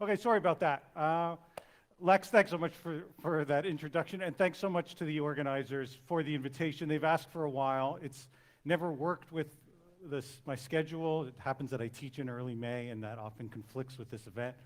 Okay, sorry about that. Lex, thanks so much for that introduction, and thanks so much to the organizers for the invitation. They've asked for a while. It's never worked with my schedule. It happens that I teach in early May, and that often conflicts with this event.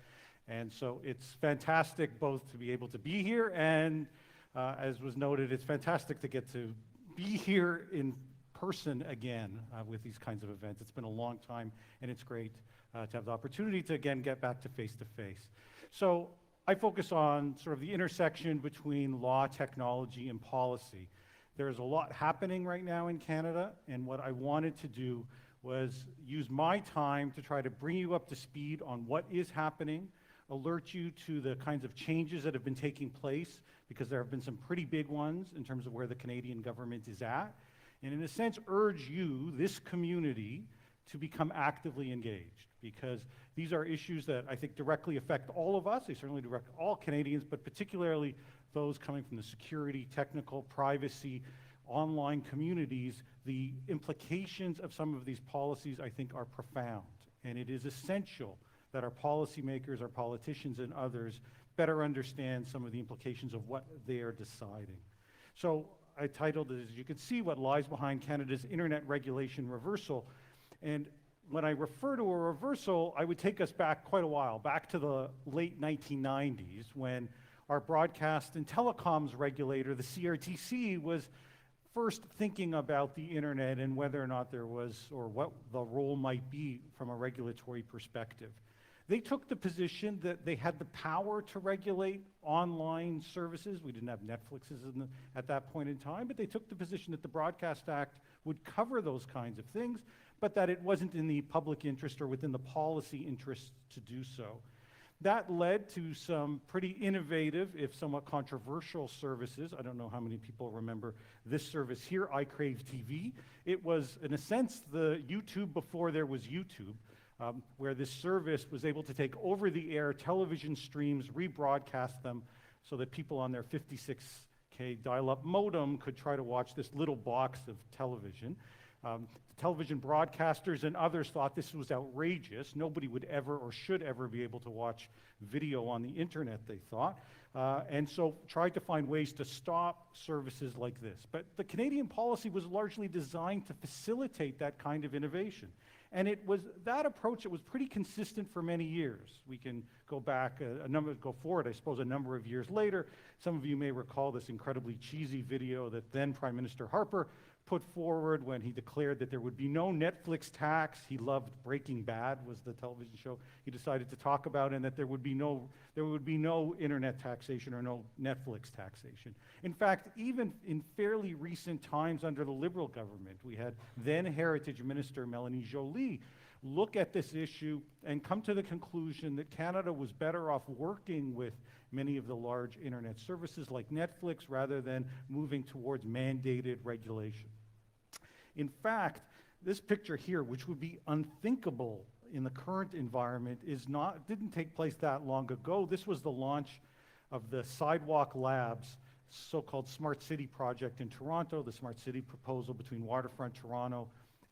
And so it's fantastic both to be able to be here, and as was noted, it's fantastic to get to be here in person again with these kinds of events. It's been a long time, and it's great to have the opportunity to again get back to face-to-face. So I focus on sort of the intersection between law, technology, and policy. There's a lot happening right now in Canada, and what I wanted to do was use my time to try to bring you up to speed on what is happening, alert you to the kinds of changes that have been taking place, because there have been some pretty big ones in terms of where the Canadian government is at, and in a sense urge you, this community, to become actively engaged, because these are issues that I think directly affect all of us. They certainly direct all Canadians, but particularly those coming from the security, technical, privacy, online communities. The implications of some of these policies, I think, are profound, and it is essential that our policymakers, our politicians, and others better understand some of the implications of what they are deciding. So I titled it, as you can see, What Lies Behind Canada's Internet Regulation Reversal. And when I refer to a reversal, I would take us back quite a while, back to the late 1990s, when our broadcast and telecoms regulator, the CRTC, was first thinking about the internet and whether or not there was, or what the role might be from a regulatory perspective. They took the position that they had the power to regulate online services. We didn't have Netflixes at that point in time, but they took the position that the Broadcast Act would cover those kinds of things, but that it wasn't in the public interest or within the policy interest to do so. That led to some pretty innovative, if somewhat controversial services. I don't know how many people remember this service here, I Crave TV. It was, in a sense, the YouTube before there was YouTube, where this service was able to take over-the-air television streams, rebroadcast them, so that people on their 56K dial-up modem could try to watch this little box of television. Television broadcasters and others thought this was outrageous. Nobody would ever or should ever be able to watch video on the internet, they thought, and so tried to find ways to stop services like this. But the Canadian policy was largely designed to facilitate that kind of innovation. And it was that approach that was pretty consistent for many years. We can go back go forward, I suppose, a number of years later. Some of you may recall this incredibly cheesy video that then Prime Minister Harper put forward when he declared that there would be no Netflix tax. He loved Breaking Bad, was the television show he decided to talk about, and that there would be no internet taxation or no Netflix taxation. In fact, even in fairly recent times under the Liberal government, we had then Heritage Minister Melanie Joly look at this issue and come to the conclusion that Canada was better off working with many of the large internet services like Netflix rather than moving towards mandated regulation. In fact, this picture here, which would be unthinkable in the current environment, didn't take place that long ago. This was the launch of the Sidewalk Labs so-called Smart City project in Toronto, the Smart City proposal between Waterfront Toronto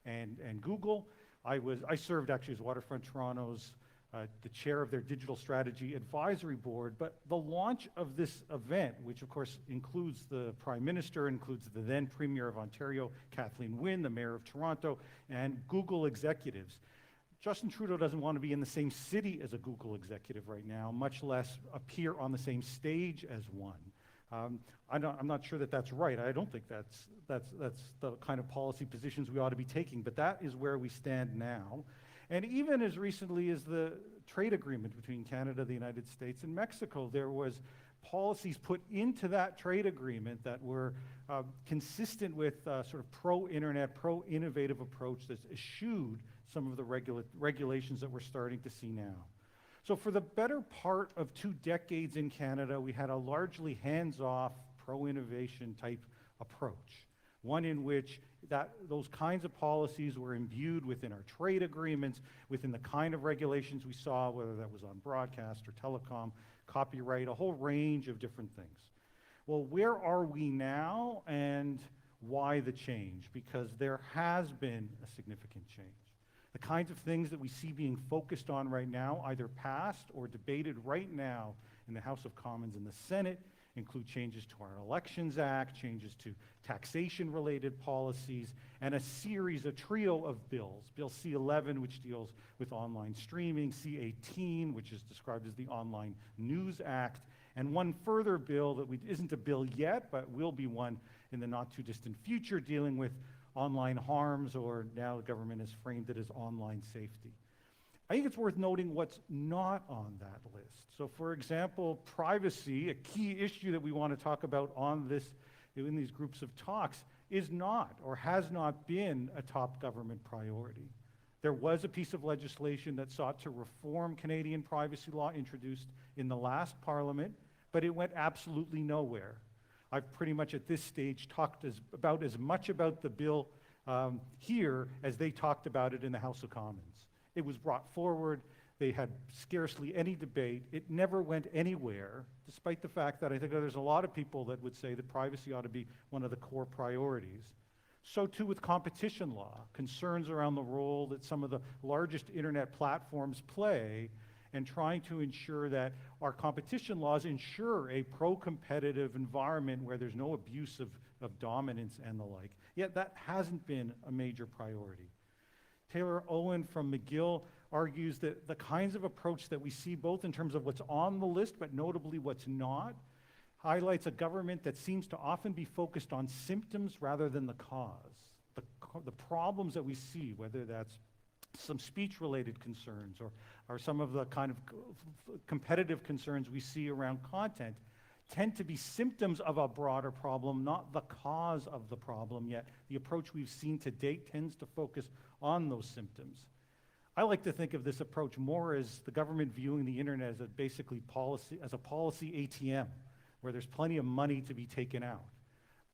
and Google. I served actually as Waterfront Toronto's the chair of their digital strategy advisory board, but the launch of this event, which of course includes the Prime Minister, includes the then Premier of Ontario, Kathleen Wynne, the Mayor of Toronto, and Google executives. Justin Trudeau doesn't want to be in the same city as a Google executive right now, much less appear on the same stage as one. I'm not sure that that's right. I don't think that's the kind of policy positions we ought to be taking, but that is where we stand now. And even as recently as the trade agreement between Canada, the United States, and Mexico, there was policies put into that trade agreement that were consistent with sort of pro-internet, pro-innovative approach that's eschewed some of the regulations that we're starting to see now. So for the better part of 2 decades in Canada, we had a largely hands-off, pro-innovation type approach, one in which those kinds of policies were imbued within our trade agreements, within the kind of regulations we saw, whether that was on broadcast or telecom, copyright, a whole range of different things. Well, where are we now, and why the change? Because there has been a significant change. The kinds of things that we see being focused on right now, either passed or debated right now in the House of Commons and the Senate, include changes to our Elections Act, changes to taxation-related policies, and a trio of bills. Bill C-11, which deals with online streaming, C-18, which is described as the Online News Act, and one further bill that isn't a bill yet, but will be one in the not-too-distant future, dealing with online harms, or now the government has framed it as online safety. I think it's worth noting what's not on that list. So for example, privacy, a key issue that we want to talk about in these groups of talks, is not or has not been a top government priority. There was a piece of legislation that sought to reform Canadian privacy law introduced in the last Parliament, but it went absolutely nowhere. I've pretty much at this stage talked about as much about the bill here as they talked about it in the House of Commons. It was brought forward, they had scarcely any debate, it never went anywhere, despite the fact that I think there's a lot of people that would say that privacy ought to be one of the core priorities. So too with competition law, concerns around the role that some of the largest internet platforms play and trying to ensure that our competition laws ensure a pro-competitive environment where there's no abuse of dominance and the like. Yet that hasn't been a major priority. Taylor Owen from McGill argues that the kinds of approach that we see both in terms of what's on the list, but notably what's not, highlights a government that seems to often be focused on symptoms rather than the cause. The problems that we see, whether that's some speech-related concerns or some of the kind of competitive concerns we see around content, tend to be symptoms of a broader problem, not the cause of the problem, yet the approach we've seen to date tends to focus on those symptoms. I like to think of this approach more as the government viewing the internet as a policy ATM, where there's plenty of money to be taken out.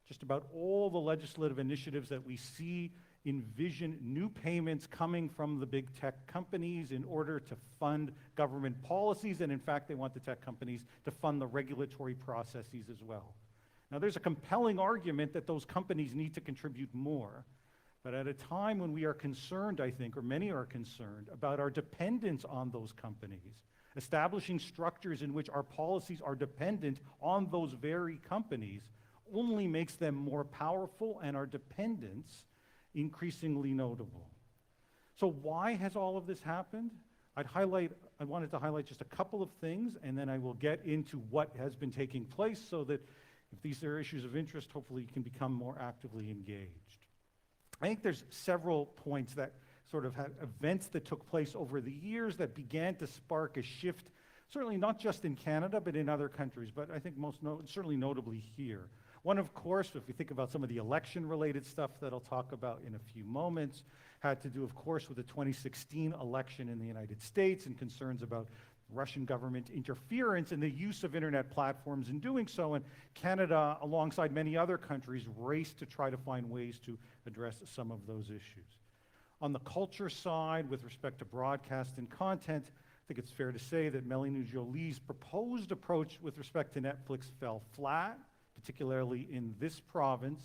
Just about all the legislative initiatives that we see envision new payments coming from the big tech companies in order to fund government policies, and in fact, they want the tech companies to fund the regulatory processes as well. Now, there's a compelling argument that those companies need to contribute more, but at a time when we are concerned, I think, or many are concerned, about our dependence on those companies, establishing structures in which our policies are dependent on those very companies only makes them more powerful and our dependence increasingly notable. So why has all of this happened? I wanted to highlight just a couple of things, and then I will get into what has been taking place so that if these are issues of interest, hopefully you can become more actively engaged. I think there's several points that sort of had events that took place over the years that began to spark a shift, certainly not just in Canada, but in other countries, but I think certainly notably here. One, of course, if we think about some of the election-related stuff that I'll talk about in a few moments, had to do, of course, with the 2016 election in the United States and concerns about Russian government interference and the use of internet platforms in doing so, and Canada, alongside many other countries, raced to try to find ways to address some of those issues. On the culture side, with respect to broadcast and content, I think it's fair to say that Melanie Joly's proposed approach with respect to Netflix fell flat, particularly in this province,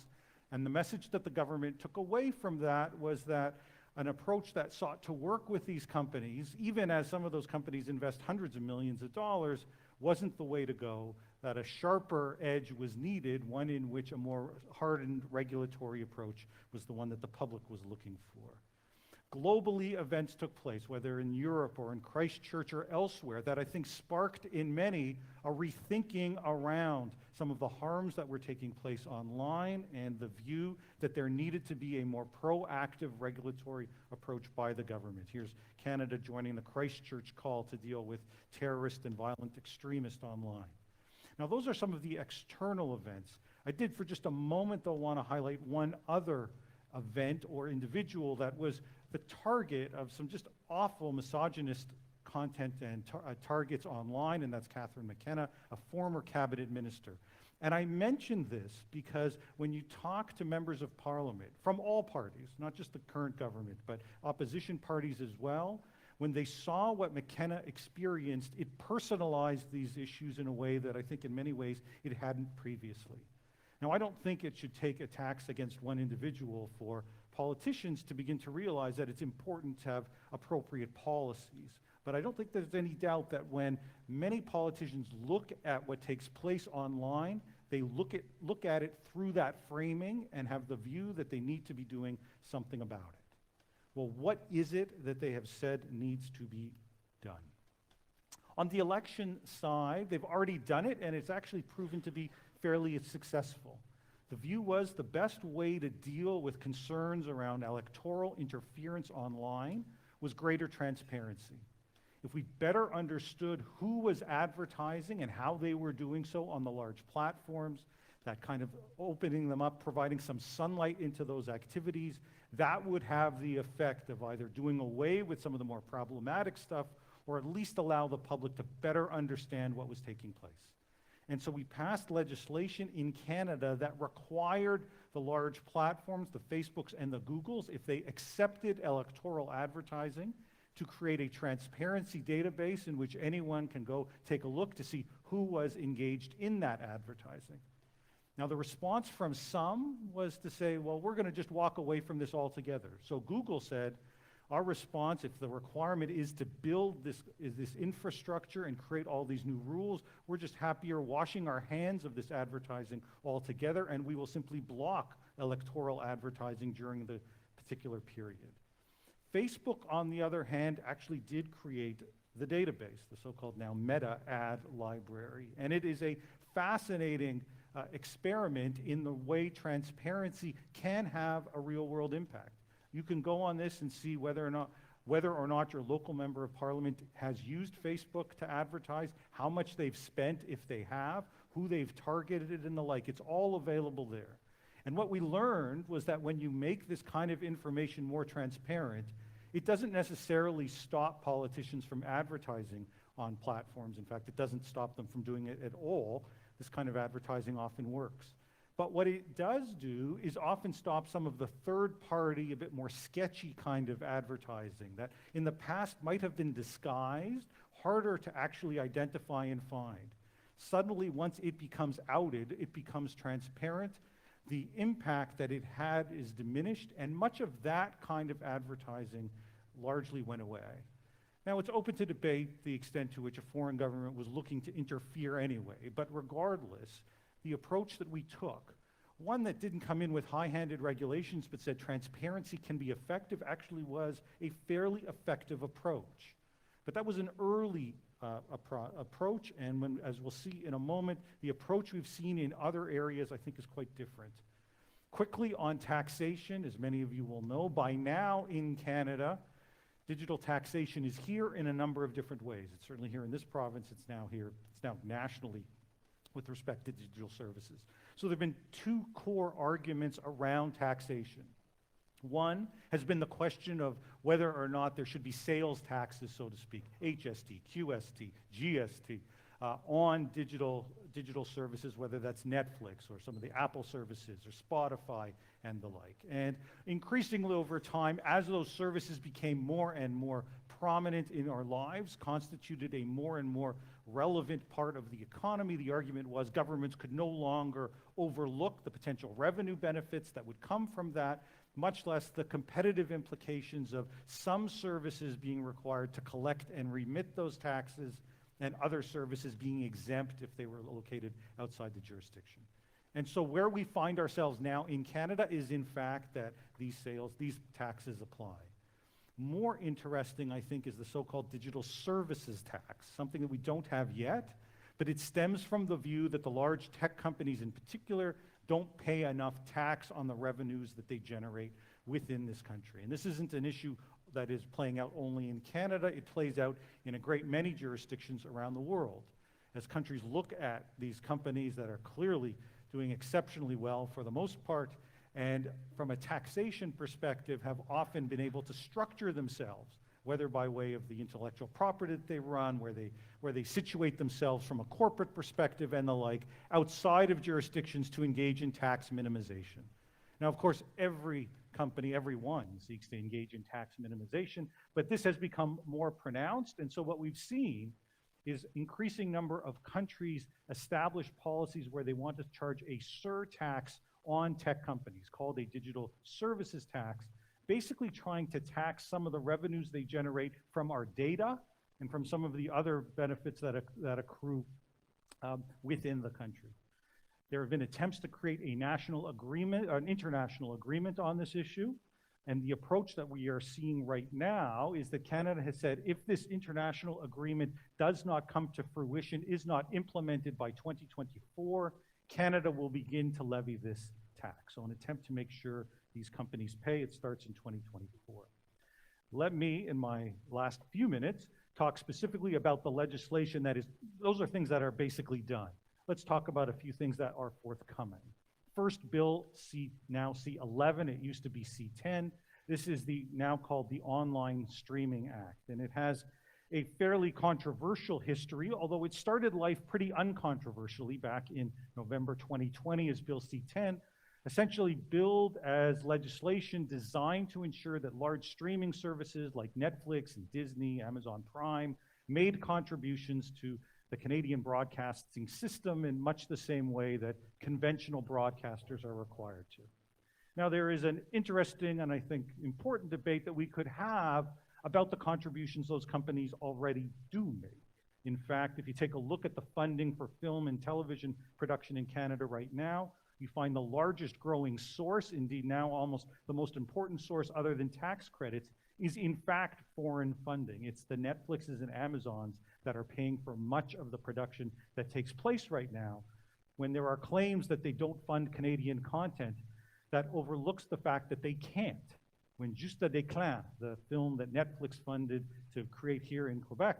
and the message that the government took away from that was that an approach that sought to work with these companies, even as some of those companies invest hundreds of millions of dollars, wasn't the way to go, that a sharper edge was needed, one in which a more hardened regulatory approach was the one that the public was looking for. Globally, events took place, whether in Europe or in Christchurch or elsewhere, that I think sparked in many a rethinking around some of the harms that were taking place online and the view that there needed to be a more proactive regulatory approach by the government. Here's Canada joining the Christchurch call to deal with terrorist and violent extremists online. Now, those are some of the external events. I did, for just a moment, though, want to highlight one other event or individual that was the target of some just awful misogynist content and targets online, and that's Catherine McKenna, a former cabinet minister. And I mention this because when you talk to members of parliament from all parties, not just the current government, but opposition parties as well, when they saw what McKenna experienced, it personalized these issues in a way that I think in many ways it hadn't previously. Now, I don't think it should take attacks against one individual for politicians to begin to realize that it's important to have appropriate policies. But I don't think there's any doubt that when many politicians look at what takes place online, they look at it through that framing and have the view that they need to be doing something about it. Well, what is it that they have said needs to be done? On the election side, they've already done it, and it's actually proven to be fairly successful. The view was the best way to deal with concerns around electoral interference online was greater transparency. If we better understood who was advertising and how they were doing so on the large platforms, that kind of opening them up, providing some sunlight into those activities, that would have the effect of either doing away with some of the more problematic stuff or at least allow the public to better understand what was taking place. And so we passed legislation in Canada that required the large platforms, the Facebooks and the Googles, if they accepted electoral advertising, to create a transparency database in which anyone can go take a look to see who was engaged in that advertising. Now, the response from some was to say, well, we're going to just walk away from this altogether. So Google said, our response, if the requirement is to build this infrastructure and create all these new rules, we're just happier washing our hands of this advertising altogether, and we will simply block electoral advertising during the particular period. Facebook, on the other hand, actually did create the database, the so-called now Meta ad library. And it is a fascinating experiment in the way transparency can have a real-world impact. You can go on this and see whether or not your local member of parliament has used Facebook to advertise, how much they've spent if they have, who they've targeted and the like. It's all available there. And what we learned was that when you make this kind of information more transparent, it doesn't necessarily stop politicians from advertising on platforms. In fact, it doesn't stop them from doing it at all. This kind of advertising often works. But what it does do is often stop some of the third-party, a bit more sketchy kind of advertising that in the past might have been disguised, harder to actually identify and find. Suddenly, once it becomes outed, it becomes transparent. The impact that it had is diminished, and much of that kind of advertising largely went away. Now, it's open to debate the extent to which a foreign government was looking to interfere anyway, but regardless, the approach that we took, one that didn't come in with high-handed regulations but said transparency can be effective, actually was a fairly effective approach. But that was an early approach, and as we'll see in a moment, the approach we've seen in other areas I think is quite different. Quickly on taxation, as many of you will know, by now in Canada, digital taxation is here in a number of different ways. It's certainly here in this province, it's now nationally with respect to digital services. So there have been two core arguments around taxation. One has been the question of whether or not there should be sales taxes, so to speak, HST, QST, GST, on digital services, whether that's Netflix or some of the Apple services or Spotify and the like. And increasingly over time, as those services became more and more prominent in our lives, constituted a more and more relevant part of the economy, the argument was governments could no longer overlook the potential revenue benefits that would come from that, much less the competitive implications of some services being required to collect and remit those taxes and other services being exempt if they were located outside the jurisdiction. And so where we find ourselves now in Canada is in fact that these taxes apply. More interesting, I think, is the so-called digital services tax, something that we don't have yet, but it stems from the view that the large tech companies in particular don't pay enough tax on the revenues that they generate within this country. And this isn't an issue that is playing out only in Canada, it plays out in a great many jurisdictions around the world. As countries look at these companies that are clearly doing exceptionally well for the most part, and from a taxation perspective have often been able to structure themselves, whether by way of the intellectual property that they run, where they situate themselves from a corporate perspective and the like, outside of jurisdictions to engage in tax minimization. Now, of course, every company, everyone seeks to engage in tax minimization, but this has become more pronounced, and so what we've seen is increasing number of countries establish policies where they want to charge a surtax on tech companies called a digital services tax, basically trying to tax some of the revenues they generate from our data and from some of the other benefits that accrue within the country. There have been attempts to create a national agreement, an international agreement on this issue. And the approach that we are seeing right now is that Canada has said if this international agreement does not come to fruition, is not implemented by 2024, Canada will begin to levy this tax. So an attempt to make sure these companies pay, it starts in 2024. Let me, in my last few minutes, talk specifically about the legislation that is, those are things that are basically done. Let's talk about a few things that are forthcoming. First bill, now C11, it used to be C10. This is the now called the Online Streaming Act, and it has a fairly controversial history, although it started life pretty uncontroversially back in November 2020 as Bill C10, essentially billed as legislation designed to ensure that large streaming services like Netflix and Disney, Amazon Prime, made contributions to the Canadian broadcasting system in much the same way that conventional broadcasters are required to. Now, there is an interesting and I think important debate that we could have about the contributions those companies already do make. In fact, if you take a look at the funding for film and television production in Canada right now, you find the largest growing source, indeed now almost the most important source other than tax credits, is in fact foreign funding. It's the Netflixes and Amazons that are paying for much of the production that takes place right now. When there are claims that they don't fund Canadian content, that overlooks the fact that they can't. When Juste à Déclin, the film that Netflix funded to create here in Quebec,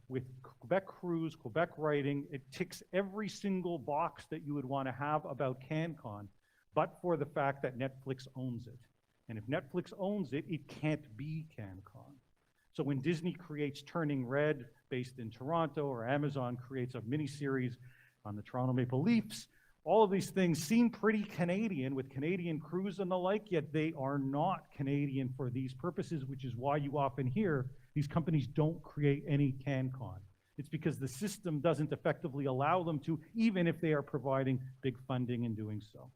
with Quebec crews, Quebec writing, it ticks every single box that you would want to have about CanCon, but for the fact that Netflix owns it. And if Netflix owns it, it can't be CanCon. So when Disney creates Turning Red, based in Toronto, or Amazon creates a miniseries on the Toronto Maple Leafs, all of these things seem pretty Canadian with Canadian crews and the like, yet they are not Canadian for these purposes, which is why you often hear these companies don't create any CanCon. It's because the system doesn't effectively allow them to, even if they are providing big funding in doing so.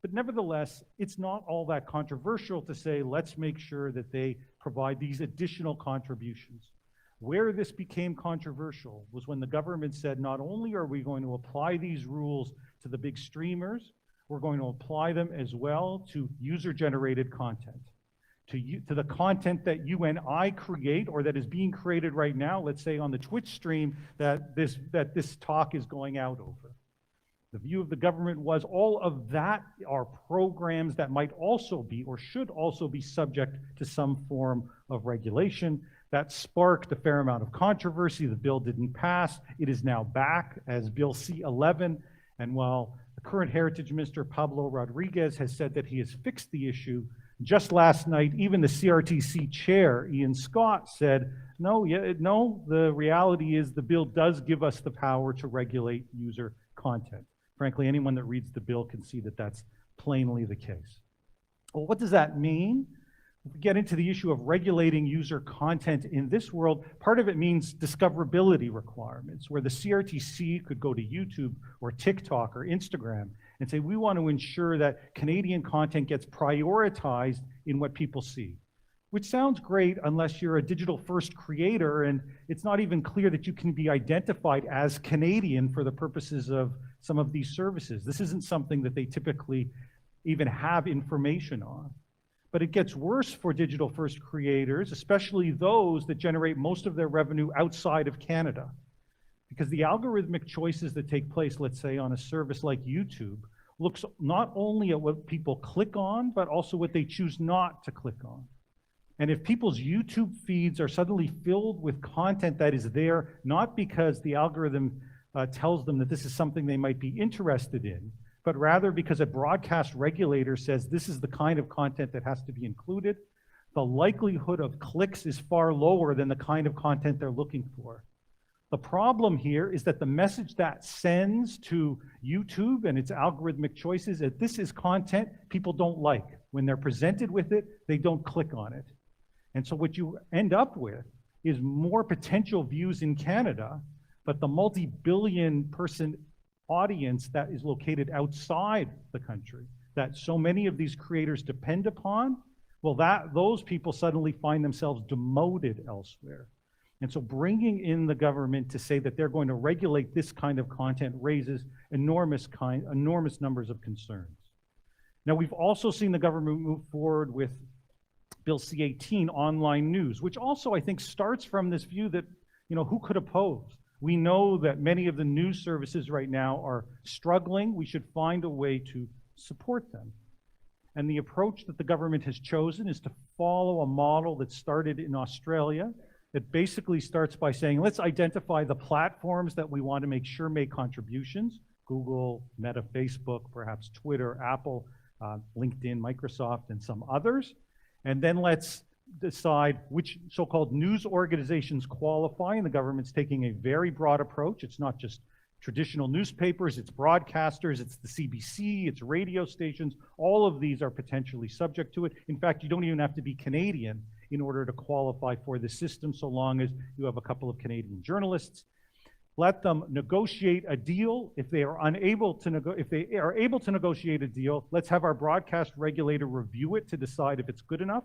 But nevertheless, it's not all that controversial to say, let's make sure that they provide these additional contributions. Where this became controversial was when the government said, not only are we going to apply these rules to the big streamers, we're going to apply them as well to user-generated content. To the content that you and I create or that is being created right now, let's say on the Twitch stream that this talk is going out over. The view of the government was all of that are programs that might also be or should also be subject to some form of regulation. That sparked a fair amount of controversy. The bill didn't pass. It is now back as Bill C11. And while the current Heritage Minister, Pablo Rodriguez, has said that he has fixed the issue, just last night, even the CRTC chair, Ian Scott, said, no, the reality is the bill does give us the power to regulate user content. Frankly, anyone that reads the bill can see that that's plainly the case. Well, what does that mean? If we get into the issue of regulating user content in this world, part of it means discoverability requirements, where the CRTC could go to YouTube or TikTok or Instagram and say, we want to ensure that Canadian content gets prioritized in what people see. Which sounds great unless you're a digital-first creator and it's not even clear that you can be identified as Canadian for the purposes of some of these services. This isn't something that they typically even have information on. But it gets worse for digital-first creators, especially those that generate most of their revenue outside of Canada. Because the algorithmic choices that take place, let's say, on a service like YouTube, looks not only at what people click on, but also what they choose not to click on. And if people's YouTube feeds are suddenly filled with content that is there, not because the algorithm tells them that this is something they might be interested in, but rather because a broadcast regulator says this is the kind of content that has to be included, the likelihood of clicks is far lower than the kind of content they're looking for. The problem here is that the message that sends to YouTube and its algorithmic choices that this is content people don't like. When they're presented with it, they don't click on it. And so what you end up with is more potential views in Canada, but the multi-billion person audience that is located outside the country that so many of these creators depend upon, well, those people suddenly find themselves demoted elsewhere. And so bringing in the government to say that they're going to regulate this kind of content raises enormous numbers of concerns. Now, we've also seen the government move forward with Bill C-18, online news, which also I think starts from this view that, who could oppose? We know that many of the news services right now are struggling. We should find a way to support them. And the approach that the government has chosen is to follow a model that started in Australia. It basically starts by saying, let's identify the platforms that we want to make sure make contributions: Google, Meta, Facebook, perhaps Twitter, Apple, LinkedIn, Microsoft, and some others. And then let's decide which so-called news organizations qualify, and the government's taking a very broad approach. It's not just traditional newspapers, it's broadcasters, it's the CBC, it's radio stations. All of these are potentially subject to it. In fact, you don't even have to be Canadian in order to qualify for the system, so long as you have a couple of Canadian journalists. Let them negotiate a deal. If they are able to negotiate a deal, let's have our broadcast regulator review it to decide if it's good enough.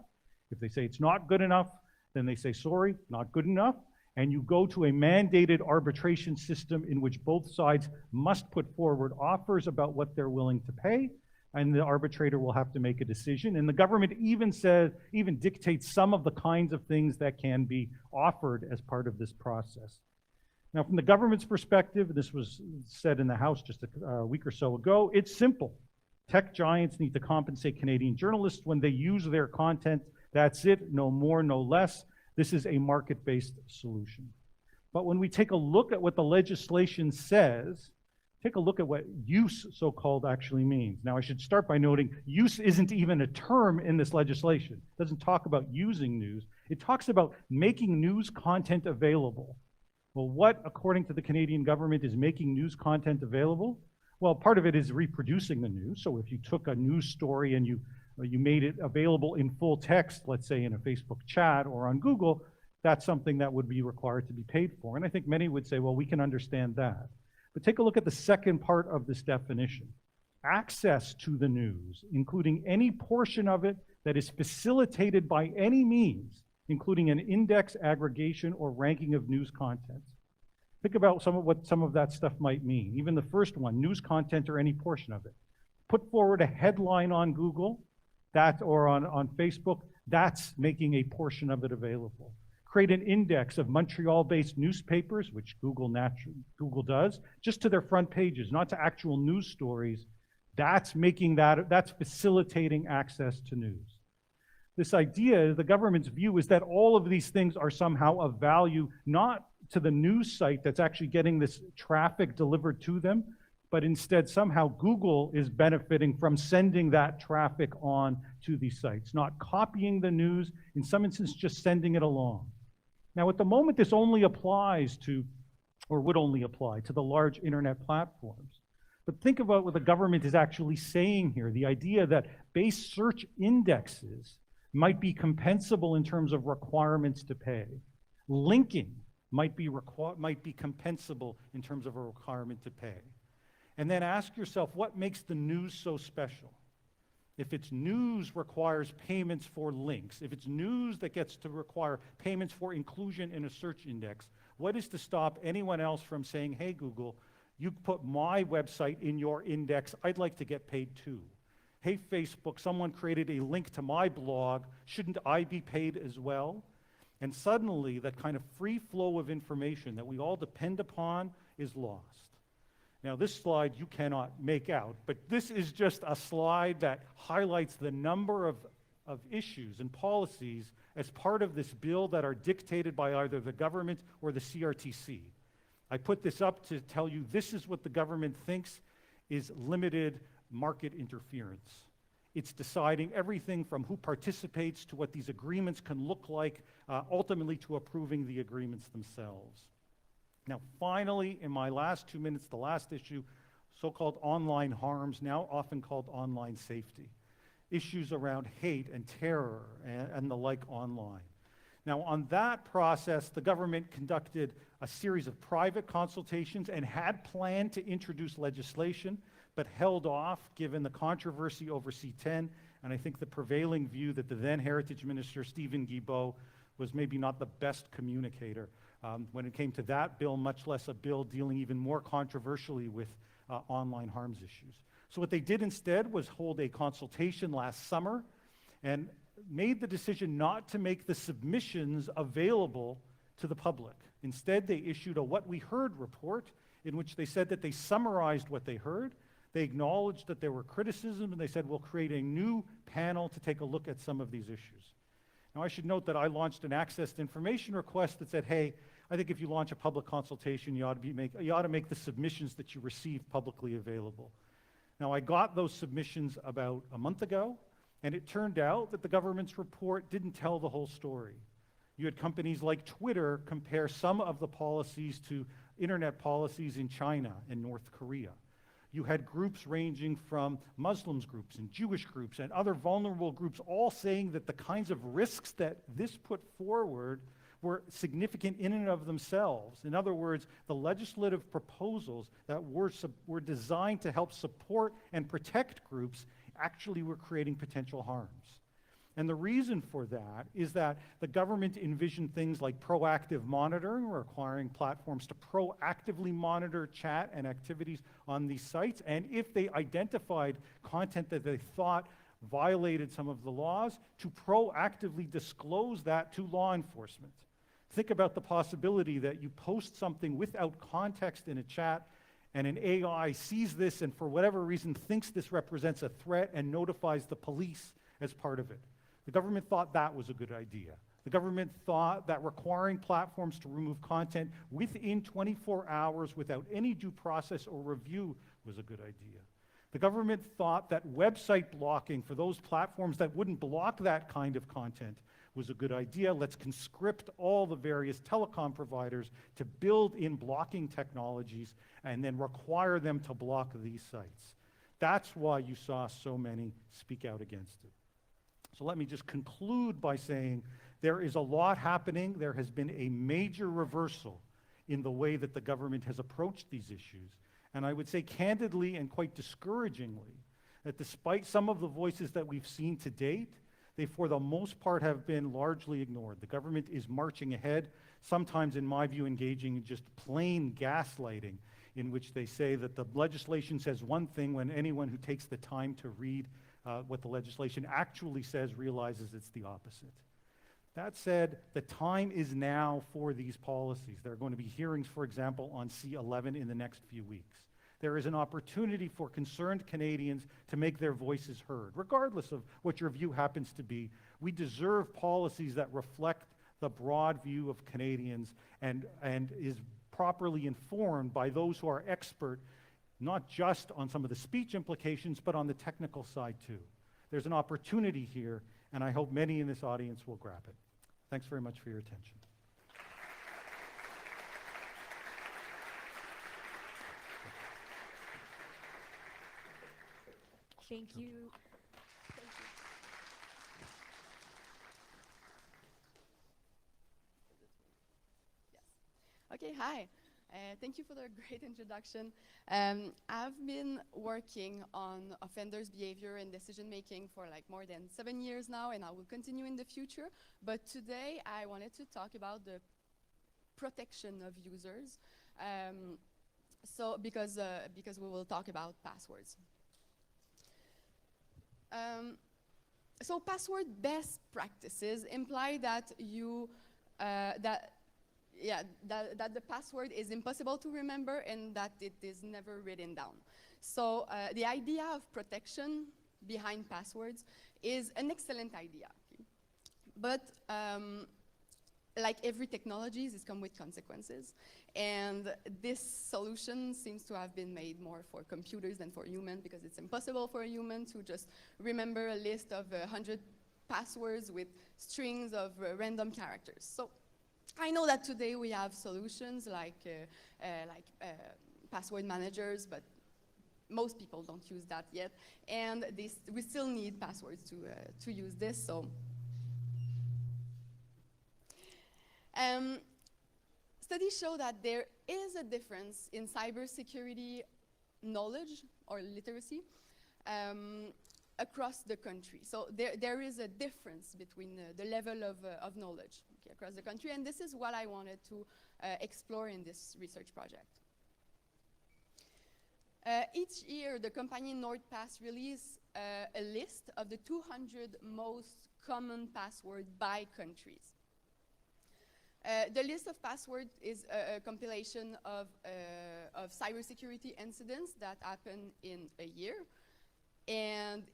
If they say it's not good enough, then they say, sorry, not good enough. And you go to a mandated arbitration system in which both sides must put forward offers about what they're willing to pay, and the arbitrator will have to make a decision. And the government even dictates some of the kinds of things that can be offered as part of this process. Now, from the government's perspective, this was said in the House just a week or so ago, it's simple. Tech giants need to compensate Canadian journalists when they use their content. That's it, no more, no less. This is a market-based solution. But when we take a look at what the legislation says, take a look at what use, so-called, actually means. Now, I should start by noting use isn't even a term in this legislation. It doesn't talk about using news. It talks about making news content available. Well, what, according to the Canadian government, is making news content available? Well, part of it is reproducing the news. So if you took a news story and you made it available in full text, let's say in a Facebook chat or on Google, that's something that would be required to be paid for. And I think many would say, well, we can understand that. But take a look at the second part of this definition. Access to the news, including any portion of it that is facilitated by any means, including an index, aggregation, or ranking of news content. Think about what some of that stuff might mean. Even the first one, news content or any portion of it. Put forward a headline on Google, or on Facebook, that's making a portion of it available. Create an index of Montreal-based newspapers, which Google does, just to their front pages, not to actual news stories. That's facilitating access to news. This idea, the government's view, is that all of these things are somehow of value, not to the news site that's actually getting this traffic delivered to them, but instead somehow Google is benefiting from sending that traffic on to these sites, not copying the news, in some instances just sending it along. Now, at the moment, this only applies to, or would only apply to, the large internet platforms. But think about what the government is actually saying here, the idea that base search indexes might be compensable in terms of requirements to pay. Linking might be compensable in terms of a requirement to pay. And then ask yourself, what makes the news so special? If it's news requires payments for links, if it's news that gets to require payments for inclusion in a search index, what is to stop anyone else from saying, hey, Google, you put my website in your index, I'd like to get paid too. Hey, Facebook, someone created a link to my blog, shouldn't I be paid as well? And suddenly, that kind of free flow of information that we all depend upon is lost. Now, this slide you cannot make out, but this is just a slide that highlights the number of issues and policies as part of this bill that are dictated by either the government or the CRTC. I put this up to tell you this is what the government thinks is limited market interference. It's deciding everything from who participates to what these agreements can look like, ultimately to approving the agreements themselves. Now, finally, in my last 2 minutes, the last issue, so-called online harms, now often called online safety. Issues around hate and terror and the like online. Now, on that process, the government conducted a series of private consultations and had planned to introduce legislation, but held off given the controversy over C10, and I think the prevailing view that the then Heritage Minister, Stephen Guilbeault, was maybe not the best communicator when it came to that bill, much less a bill dealing even more controversially with online harms issues. So what they did instead was hold a consultation last summer and made the decision not to make the submissions available to the public. Instead, they issued a What We Heard report in which they said that they summarized what they heard. They acknowledged that there were criticisms, and they said, we'll create a new panel to take a look at some of these issues. Now, I should note that I launched an access to information request that said, hey, I think if you launch a public consultation, you ought to make the submissions that you receive publicly available. Now, I got those submissions about a month ago, and it turned out that the government's report didn't tell the whole story. You had companies like Twitter compare some of the policies to internet policies in China and North Korea. You had groups ranging from Muslims groups and Jewish groups and other vulnerable groups all saying that the kinds of risks that this put forward were significant in and of themselves. In other words, the legislative proposals that were designed to help support and protect groups actually were creating potential harms. And the reason for that is that the government envisioned things like proactive monitoring, requiring platforms to proactively monitor chat and activities on these sites, and if they identified content that they thought violated some of the laws, to proactively disclose that to law enforcement. Think about the possibility that you post something without context in a chat, and an AI sees this and for whatever reason thinks this represents a threat and notifies the police as part of it. The government thought that was a good idea. The government thought that requiring platforms to remove content within 24 hours without any due process or review was a good idea. The government thought that website blocking for those platforms that wouldn't block that kind of content was a good idea. Let's conscript all the various telecom providers to build in blocking technologies and then require them to block these sites. That's why you saw so many speak out against it. So let me just conclude by saying there is a lot happening. There has been a major reversal in the way that the government has approached these issues. And I would say candidly and quite discouragingly that despite some of the voices that we've seen to date, they for the most part have been largely ignored. The government is marching ahead, sometimes in my view engaging in just plain gaslighting, in which they say that the legislation says one thing when anyone who takes the time to read what the legislation actually says realizes it's the opposite. That said, the time is now for these policies. There are going to be hearings, for example, on C11 in the next few weeks. There is an opportunity for concerned Canadians to make their voices heard. Regardless of what your view happens to be, we deserve policies that reflect the broad view of Canadians and is properly informed by those who are expert, not just on some of the speech implications, but on the technical side too. There's an opportunity here, and I hope many in this audience will grab it. Thanks very much for your attention. Thank you. Okay, hi. Thank you for the great introduction. I've been working on offenders' behavior and decision-making for like more than 7 years now, and I will continue in the future. But today, I wanted to talk about the protection of users. Because we will talk about passwords. So password best practices imply that that the password is impossible to remember and that it is never written down. So the idea of protection behind passwords is an excellent idea. But like every technology, this comes with consequences. And this solution seems to have been made more for computers than for humans, because it's impossible for a human to just remember a list of 100 passwords with strings of random characters. So I know that today we have solutions like password managers, but most people don't use that yet. And we still need passwords to use this. Um, Studies show that there is a difference in cybersecurity knowledge or literacy across the country. So there is a difference between the level of knowledge across the country, and this is what I wanted to explore in this research project. Each year, the company NordPass releases a list of the 200 most common passwords by countries. The list of passwords is a compilation of cybersecurity incidents that happen in a year. And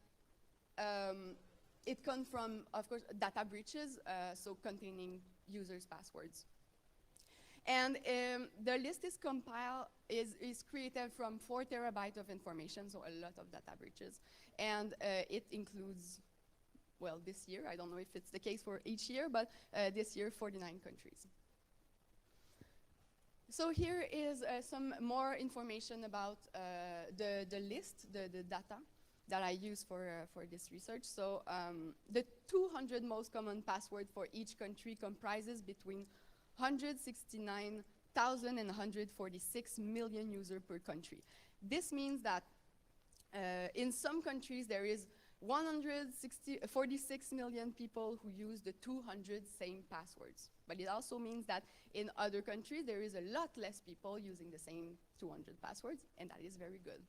it comes from, of course, data breaches, so containing users' passwords. And the list is compiled, is created from 4 terabytes of information, so a lot of data breaches. And it includes, well, this year, I don't know if it's the case for each year, but this year, 49 countries. So here is some more information about the list, the data that I use for this research. So the 200 most common passwords for each country comprises between 169,000 and 146 million users per country. This means that in some countries there is 146 million people who use the 200 same passwords. But it also means that in other countries there is a lot less people using the same 200 passwords, and that is very good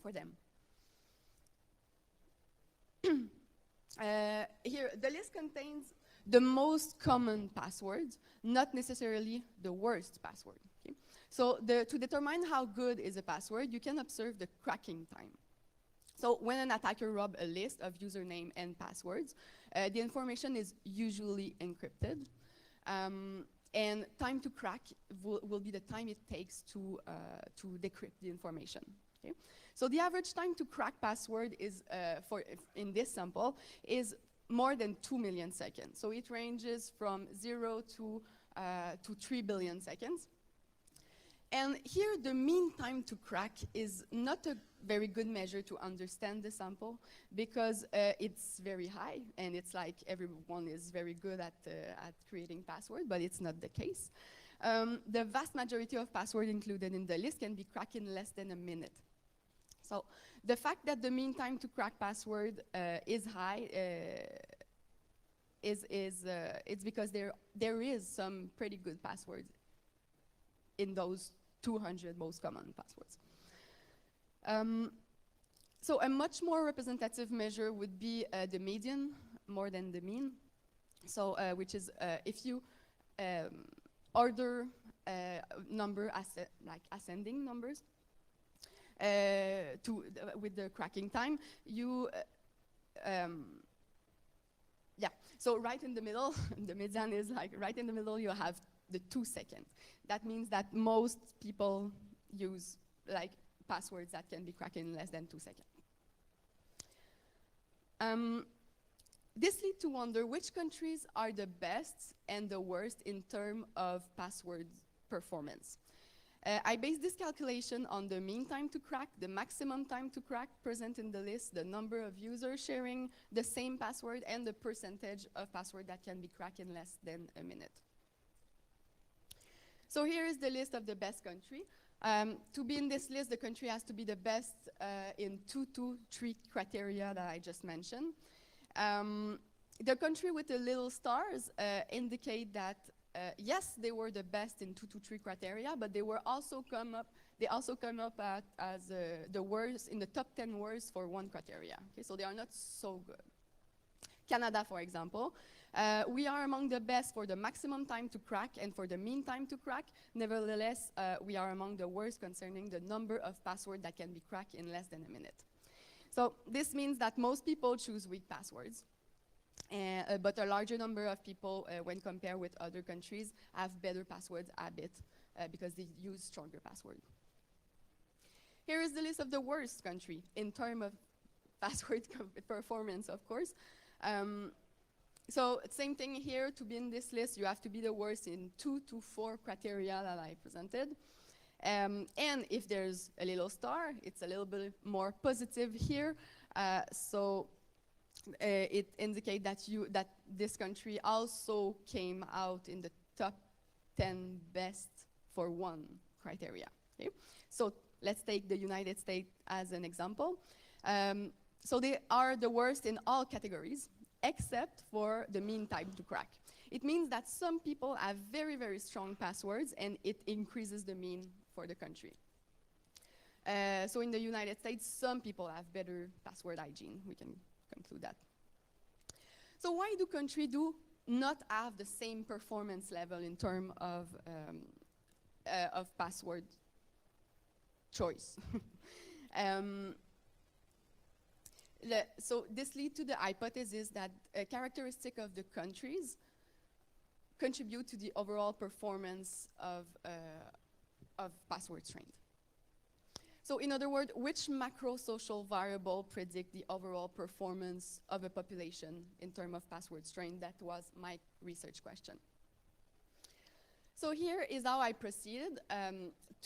for them. Here, the list contains the most common passwords, not necessarily the worst password. Okay? So to determine how good is a password, you can observe the cracking time. So when an attacker robs a list of username and passwords, the information is usually encrypted. And time to crack will be the time it takes to decrypt the information. Okay? So the average time to crack password is, in this sample, is more than 2 million seconds. So it ranges from 0 to 3 billion seconds. And here, the mean time to crack is not a very good measure to understand the sample because it's very high, and it's like everyone is very good at creating passwords, but it's not the case. The vast majority of passwords included in the list can be cracked in less than a minute. So the fact that the mean time to crack password is high it's because there is some pretty good passwords in those 200 most common passwords. So a much more representative measure would be the median more than the mean. So which is if you order number like ascending numbers with the cracking time, you yeah. So right in the middle, the median is like right in the middle. You have the 2 seconds. That means that most people use like passwords that can be cracked in less than 2 seconds. This leads to wonder which countries are the best and the worst in terms of password performance. I based this calculation on the mean time to crack, the maximum time to crack present in the list, the number of users sharing the same password, and the percentage of password that can be cracked in less than a minute. So here is the list of the best country. To be in this list, the country has to be the best in 2 to 3 criteria that I just mentioned. The country with the little stars indicate that yes, they were the best in 2 to 3 criteria, but they also come up as the worst in the top 10 worst for 1 criteria. Okay, so they are not so good. Canada, for example, we are among the best for the maximum time to crack and for the mean time to crack. Nevertheless, we are among the worst concerning the number of passwords that can be cracked in less than a minute. So this means that most people choose weak passwords, but a larger number of people, when compared with other countries, have better password habits because they use stronger passwords. Here is the list of the worst country in terms of password performance, of course. So same thing here. To be in this list, you have to be the worst in 2 to 4 criteria that I presented. And if there's a little star, it's a little bit more positive here. So it indicates that this country also came out in the top 10 best for one criteria. Okay? So let's take the United States as an example. So they are the worst in all categories, except for the mean time to crack. It means that some people have very, very strong passwords, and it increases the mean for the country. So in the United States, some people have better password hygiene. We can conclude that. So why do countries not have the same performance level in terms of password choice? So this leads to the hypothesis that a characteristic of the countries contribute to the overall performance of password strength. So in other words, which macro-social variable predict the overall performance of a population in terms of password strength? That was my research question. So here is how I proceeded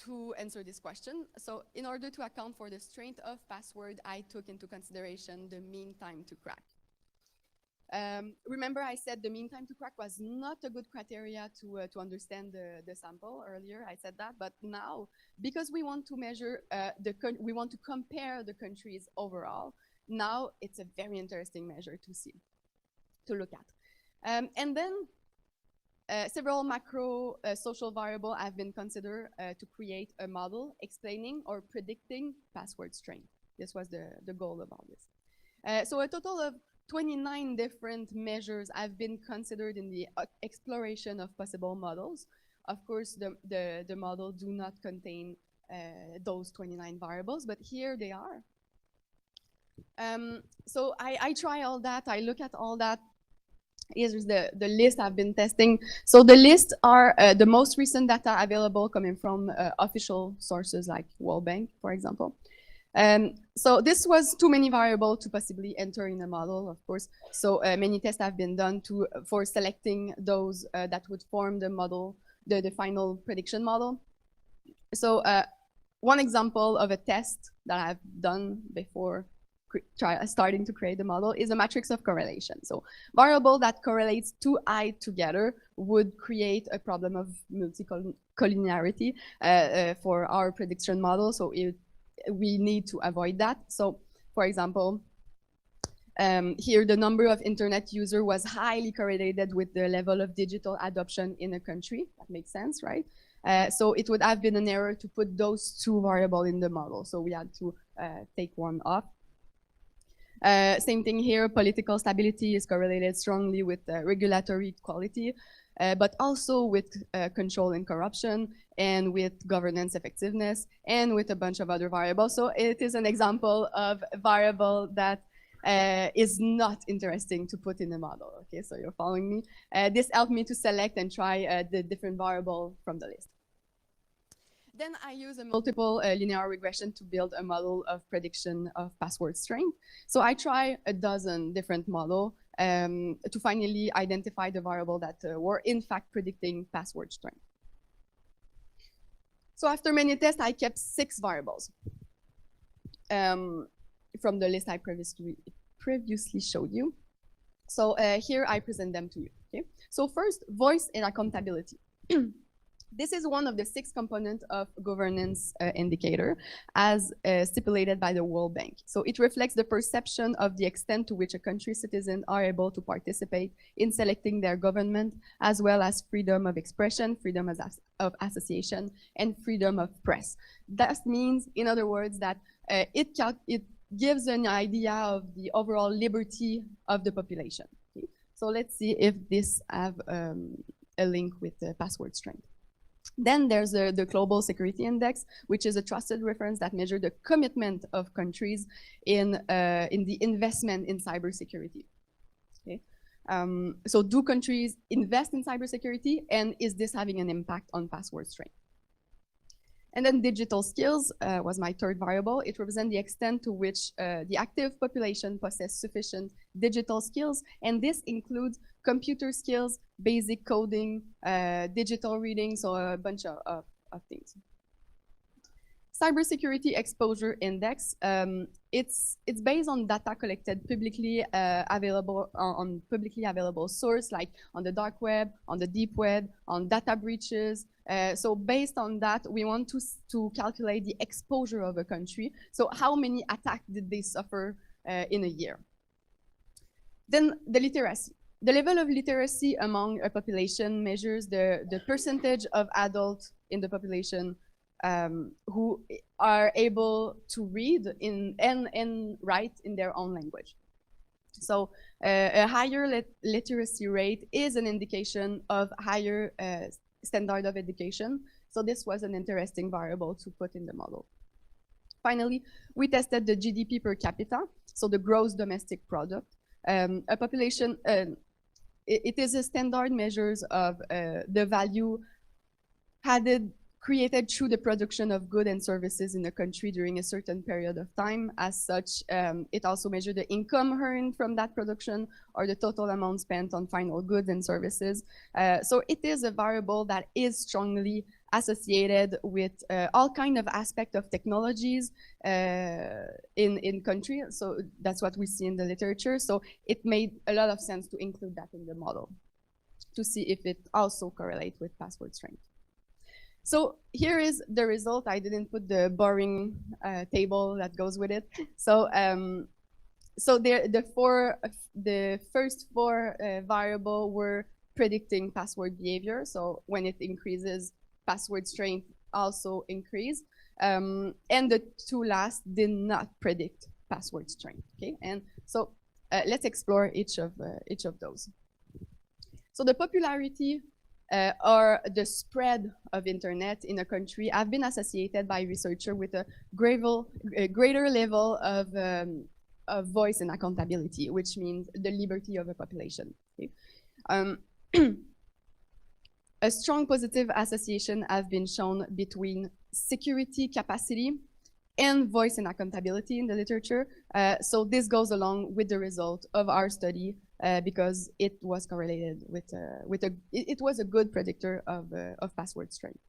to answer this question. So in order to account for the strength of password, I took into consideration the mean time to crack. Remember I said the mean time to crack was not a good criteria to understand the sample earlier. I said that, but now, because we want to measure, we want to compare the countries overall, now it's a very interesting measure to look at. And then several macro social variables have been considered to create a model explaining or predicting password strength. This was the goal of all this. So a total of 29 different measures have been considered in the exploration of possible models. Of course, the model do not contain those 29 variables, but here they are. So I try all that, I look at all that. Here's the list I've been testing. So the list are the most recent data available coming from official sources like World Bank, for example. So this was too many variables to possibly enter in a model, of course. So many tests have been done for selecting those that would form the model, the final prediction model. So one example of a test that I've done before starting to create the model is a matrix of correlation. So variable that correlates two I together would create a problem of multicollinearity for our prediction model. So we need to avoid that. So for example, here the number of internet users was highly correlated with the level of digital adoption in a country. That makes sense, right? So it would have been an error to put those two variables in the model. So we had to take one off. Same thing here, political stability is correlated strongly with regulatory quality, but also with control and corruption, and with governance effectiveness, and with a bunch of other variables. So it is an example of a variable that is not interesting to put in a model. Okay, so you're following me. This helped me to select and try the different variables from the list. Then I use a multiple linear regression to build a model of prediction of password strength. So I try a dozen different models to finally identify the variable that were in fact predicting password strength. So after many tests, I kept 6 variables from the list I previously showed you. So here I present them to you. Okay? So first, voice and accountability. This is one of the 6 components of governance indicator as stipulated by the World Bank. So it reflects the perception of the extent to which a country's citizens are able to participate in selecting their government, as well as freedom of expression, freedom of association, and freedom of press. That means, in other words, that it gives an idea of the overall liberty of the population. Okay? So let's see if this have a link with the password strength. Then there's the Global Security Index, which is a trusted reference that measures the commitment of countries in the investment in cybersecurity. Okay? So do countries invest in cybersecurity, and is this having an impact on password strength? And then digital skills was my third variable. It represents the extent to which the active population possess sufficient digital skills, and this includes computer skills, basic coding, digital reading, so a bunch of things. Cybersecurity Exposure Index, it's based on data collected publicly available on publicly available source, like on the dark web, on the deep web, on data breaches. So based on that, we want to calculate the exposure of a country. So how many attacks did they suffer in a year? Then the literacy. The level of literacy among a population measures the percentage of adults in the population who are able to read and write in their own language. So a higher literacy rate is an indication of higher standard of education. So this was an interesting variable to put in the model. Finally, we tested the GDP per capita, so the gross domestic product. A population, it is a standard measures of the value created through the production of goods and services in a country during a certain period of time. As such, it also measures the income earned from that production or the total amount spent on final goods and services. So it is a variable that is strongly associated with all kind of aspects of technologies in country. So that's what we see in the literature. So it made a lot of sense to include that in the model to see if it also correlates with password strength. So here is the result. I didn't put the boring table that goes with it. So the first four variables were predicting password behavior. So when it increases, password strength also increase. And the two last did not predict password strength. Okay, and so let's explore each of those. So the popularity or the spread of internet in a country have been associated by researchers with a greater level of voice and accountability, which means the liberty of a population. Okay? A strong positive association has been shown between security capacity and voice and accountability in the literature. So this goes along with the result of our study because it was correlated it was a good predictor of password strength.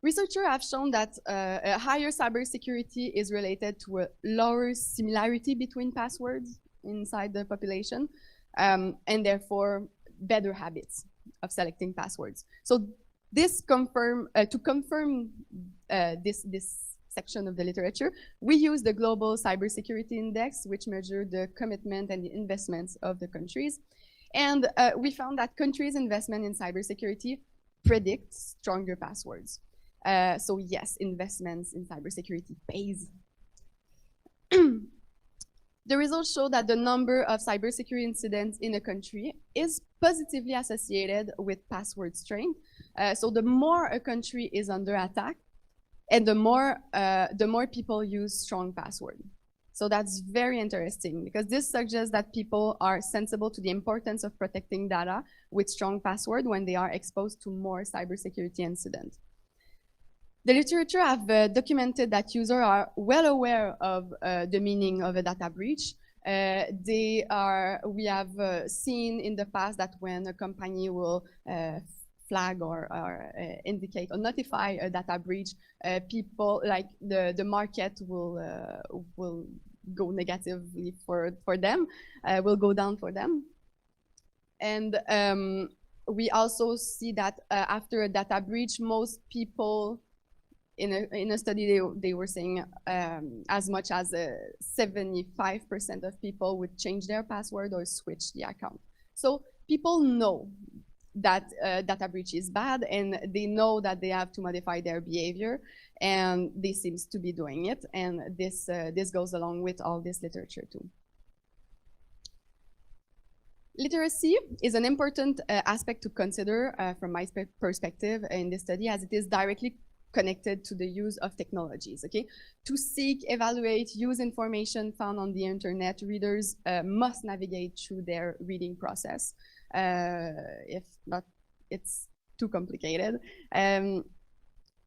Researchers have shown that a higher cybersecurity is related to a lower similarity between passwords inside the population, and therefore better habits of selecting passwords. So this confirm this section of the literature, we use the Global Cybersecurity Index, which measures the commitment and the investments of the countries. And we found that countries' investment in cybersecurity predicts stronger passwords. So yes, investments in cybersecurity pays. The results show that the number of cybersecurity incidents in a country is positively associated with password strength. So the more a country is under attack, and the more people use strong password. So that's very interesting because this suggests that people are sensible to the importance of protecting data with strong password when they are exposed to more cybersecurity incidents. The literature have documented that users are well aware of the meaning of a data breach. We have seen in the past that when a company will flag or indicate or notify a data breach, people like the market will go negatively for them, will go down for them. And we also see that after a data breach, most people in a study, they were saying as much as 75% of people would change their password or switch the account. So people know that data breach is bad, and they know that they have to modify their behavior, and they seem to be doing it. And this goes along with all this literature too. Literacy is an important aspect to consider from my perspective in this study, as it is directly connected to the use of technologies, okay? To seek, evaluate, use information found on the internet, readers must navigate through their reading process. If not, it's too complicated.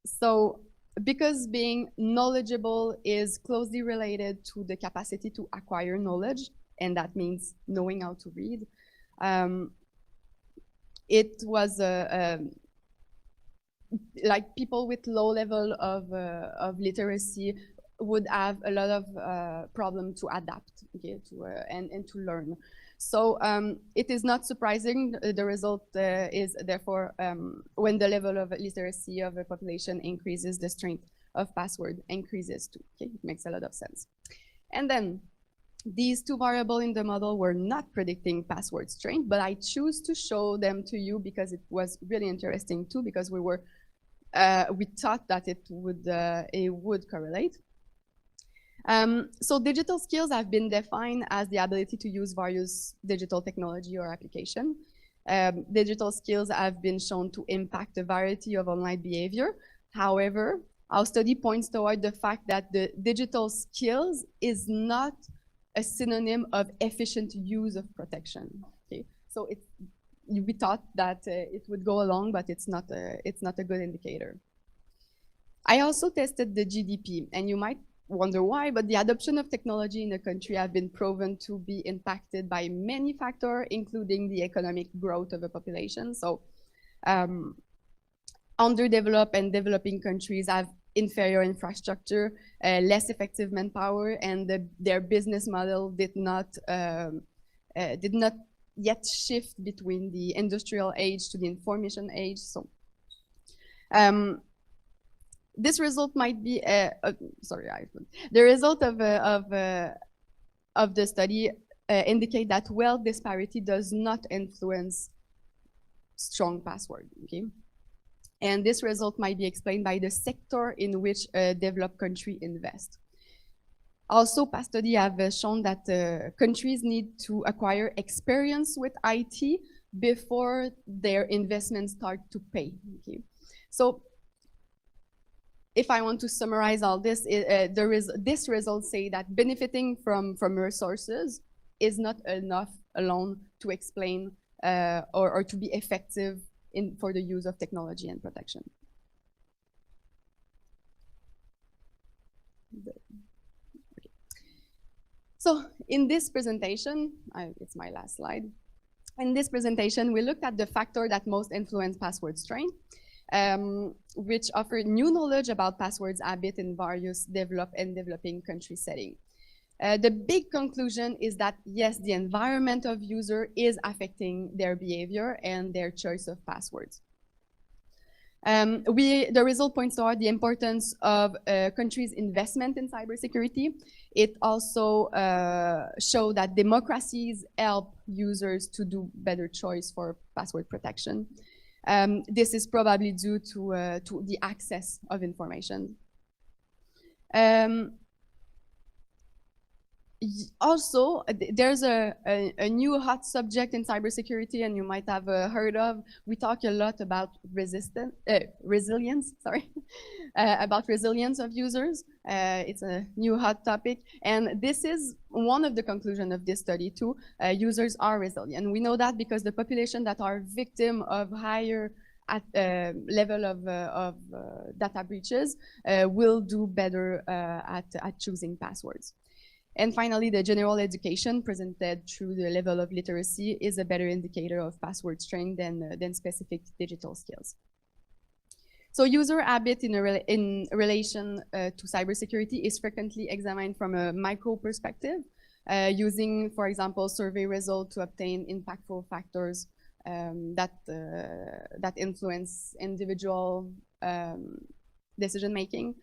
So because being knowledgeable is closely related to the capacity to acquire knowledge, and that means knowing how to read, it was like people with low level of literacy would have a lot of problem to adapt, okay, and to learn. So it is not surprising. The result is therefore when the level of literacy of a population increases, the strength of password increases too. Okay, it makes a lot of sense. And then these two variables in the model were not predicting password strength, but I choose to show them to you because it was really interesting too, because we thought that it would correlate. So digital skills have been defined as the ability to use various digital technology or application. Digital skills have been shown to impact a variety of online behavior. However, our study points toward the fact that the digital skills is not a synonym of efficient use of protection. Okay, so we thought that it would go along, but it's not a good indicator. I also tested the GDP, and you might wonder why, but the adoption of technology in the country have been proven to be impacted by many factors, including the economic growth of a population. So underdeveloped and developing countries have inferior infrastructure, less effective manpower, and their business model did not yet shift between the industrial age to the information age. So this result might be the result of the study indicate that wealth disparity does not influence strong password. Okay, and this result might be explained by the sector in which a developed country invest. Also, past study have shown that countries need to acquire experience with IT before their investments start to pay. Okay, so if I want to summarize all this, this results say that benefiting from resources is not enough alone to explain or to be effective for the use of technology and protection. Okay. So in this presentation, it's my last slide. In this presentation, we looked at the factor that most influence password strength, which offer new knowledge about passwords habit in various developed and developing country settings. The big conclusion is that yes, the environment of user is affecting their behavior and their choice of passwords. The result points toward the importance of a country's investment in cybersecurity. It also showed that democracies help users to do better choice for password protection. This is probably due to the access of information. Also, there's a new hot subject in cybersecurity, and you might have heard of. We talk a lot about resilience, sorry, about resilience of users. It's a new hot topic, and this is one of the conclusions of this study too. Users are resilient. We know that because the population that are victim of higher level of data breaches will do better at choosing passwords. And finally, the general education presented through the level of literacy is a better indicator of password strength than specific digital skills. So user habit in relation to cybersecurity is frequently examined from a micro perspective, using, for example, survey results to obtain impactful factors that influence individual decision making.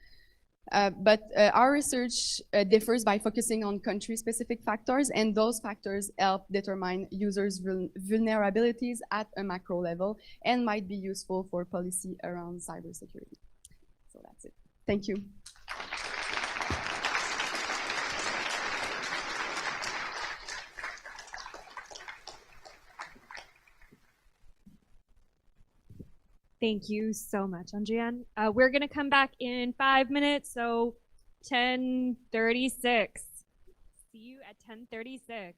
But our research differs by focusing on country-specific factors, and those factors help determine users' vulnerabilities at a macro level and might be useful for policy around cybersecurity. So that's it. Thank you. Thank you so much, Andriane. We're going to come back in 5 minutes, so 10:36. See you at 10:36.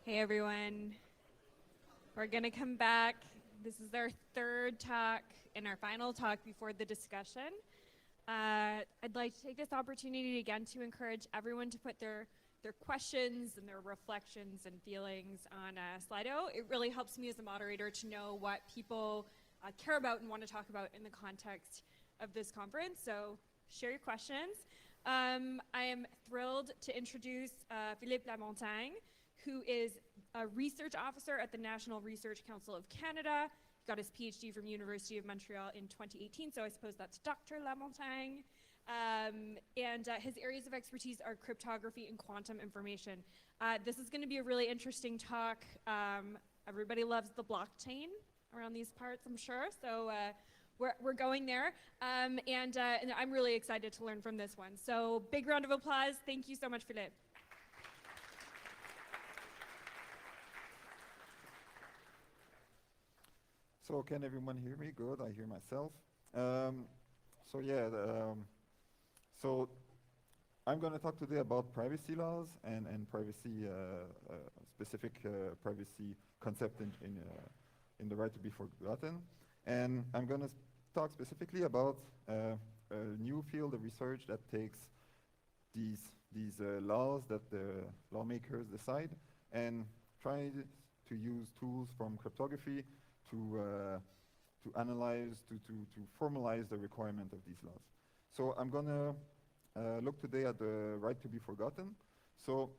Hey everyone. We're going to come back. This is our third talk and our final talk before the discussion. I'd like to take this opportunity again to encourage everyone to put their questions and their reflections and feelings on Slido. It really helps me as a moderator to know what people care about and want to talk about in the context of this conference. So share your questions. I am thrilled to introduce Philippe Lamontagne, who is a research officer at the National Research Council of Canada. He got his PhD from University of Montreal in 2018, so I suppose that's Dr. Lamontagne. His areas of expertise are cryptography and quantum information. This is going to be a really interesting talk. Everybody loves the blockchain around these parts, I'm sure, so we're going there. And I'm really excited to learn from this one. So big round of applause. Thank you so much, Philippe. So can everyone hear me? Good, I hear myself. So I'm going to talk today about privacy laws and privacy, specific privacy concept in the right to be forgotten. And I'm going to talk specifically about a new field of research that takes these laws that the lawmakers decide and try to use tools from cryptography to analyze, to formalize the requirement of these laws. So I'm going to look today at the right to be forgotten. So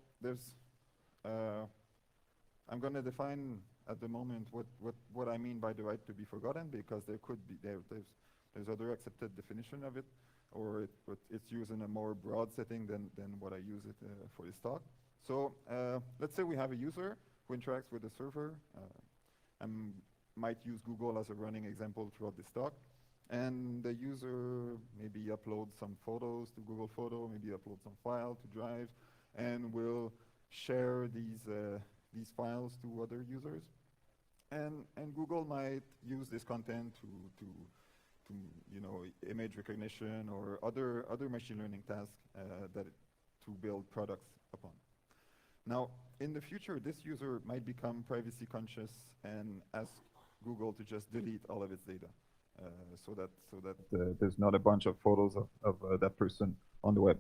I'm going to define at the moment what I mean by the right to be forgotten, because there could be there's other accepted definition of it, or it's used in a more broad setting than what I use it for this talk. So let's say we have a user who interacts with a server. Might use Google as a running example throughout this talk. And the user maybe uploads some photos to Google Photo, maybe upload some file to Drive, and will share these files to other users. And Google might use this content to image recognition or other machine learning tasks to build products upon. Now, in the future, this user might become privacy conscious and ask Google to just delete all of its data, so that there's not a bunch of photos of that person on the web.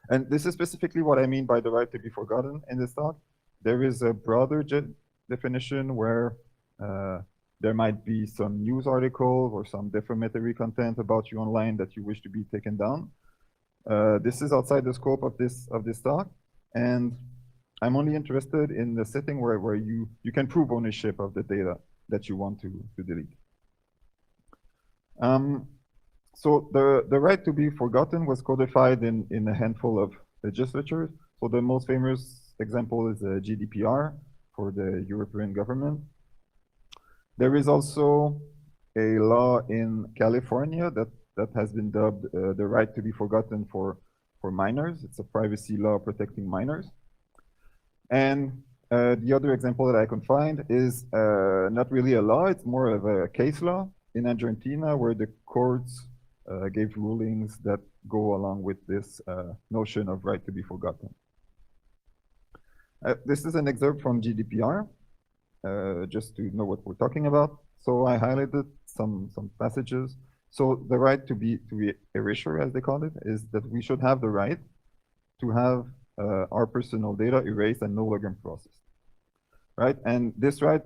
And this is specifically what I mean by the right to be forgotten in this talk. There is a broader definition where there might be some news article or some defamatory content about you online that you wish to be taken down. This is outside the scope of this talk, and I'm only interested in the setting where you can prove ownership of the data that you want to delete. So the right to be forgotten was codified in a handful of legislatures. So the most famous example is the GDPR for the European government. There is also a law in California that has been dubbed the right to be forgotten for minors. It's a privacy law protecting minors. And the other example that I can find is not really a law, it's more of a case law in Argentina, where the courts gave rulings that go along with this notion of right to be forgotten. This is an excerpt from GDPR, just to know what we're talking about. So I highlighted some passages. So the right to be erasure, as they call it, is that we should have the right to have our personal data erased and no longer processed, right? And this right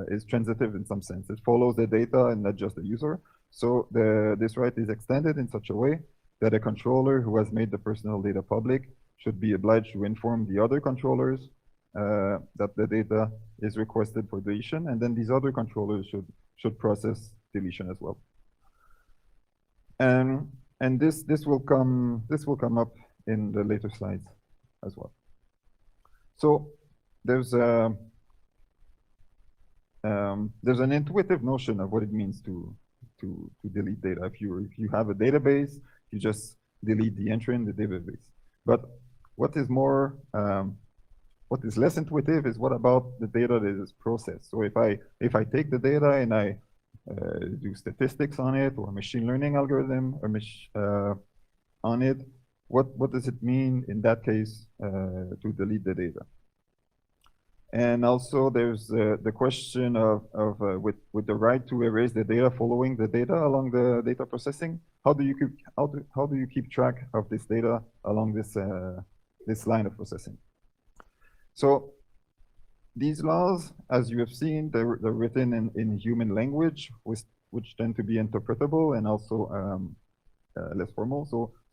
is transitive in some sense. It follows the data and not just the user. So this right is extended in such a way that a controller who has made the personal data public should be obliged to inform the other controllers that the data is requested for deletion, and then these other controllers should process deletion as well. And this will come up in the later slides as well. So there's an intuitive notion of what it means to delete data. If you have a database, you just delete the entry in the database. But what is less intuitive is what about the data that is processed. So if I take the data and I do statistics on it or a machine learning algorithm on it, what does it mean in that case to delete the data? And also there's the question of with the right to erase the data following the data along the data processing. How do you keep track of this data along this line of processing? So these laws, as you have seen, they're written in human language, which tend to be interpretable and also less formal.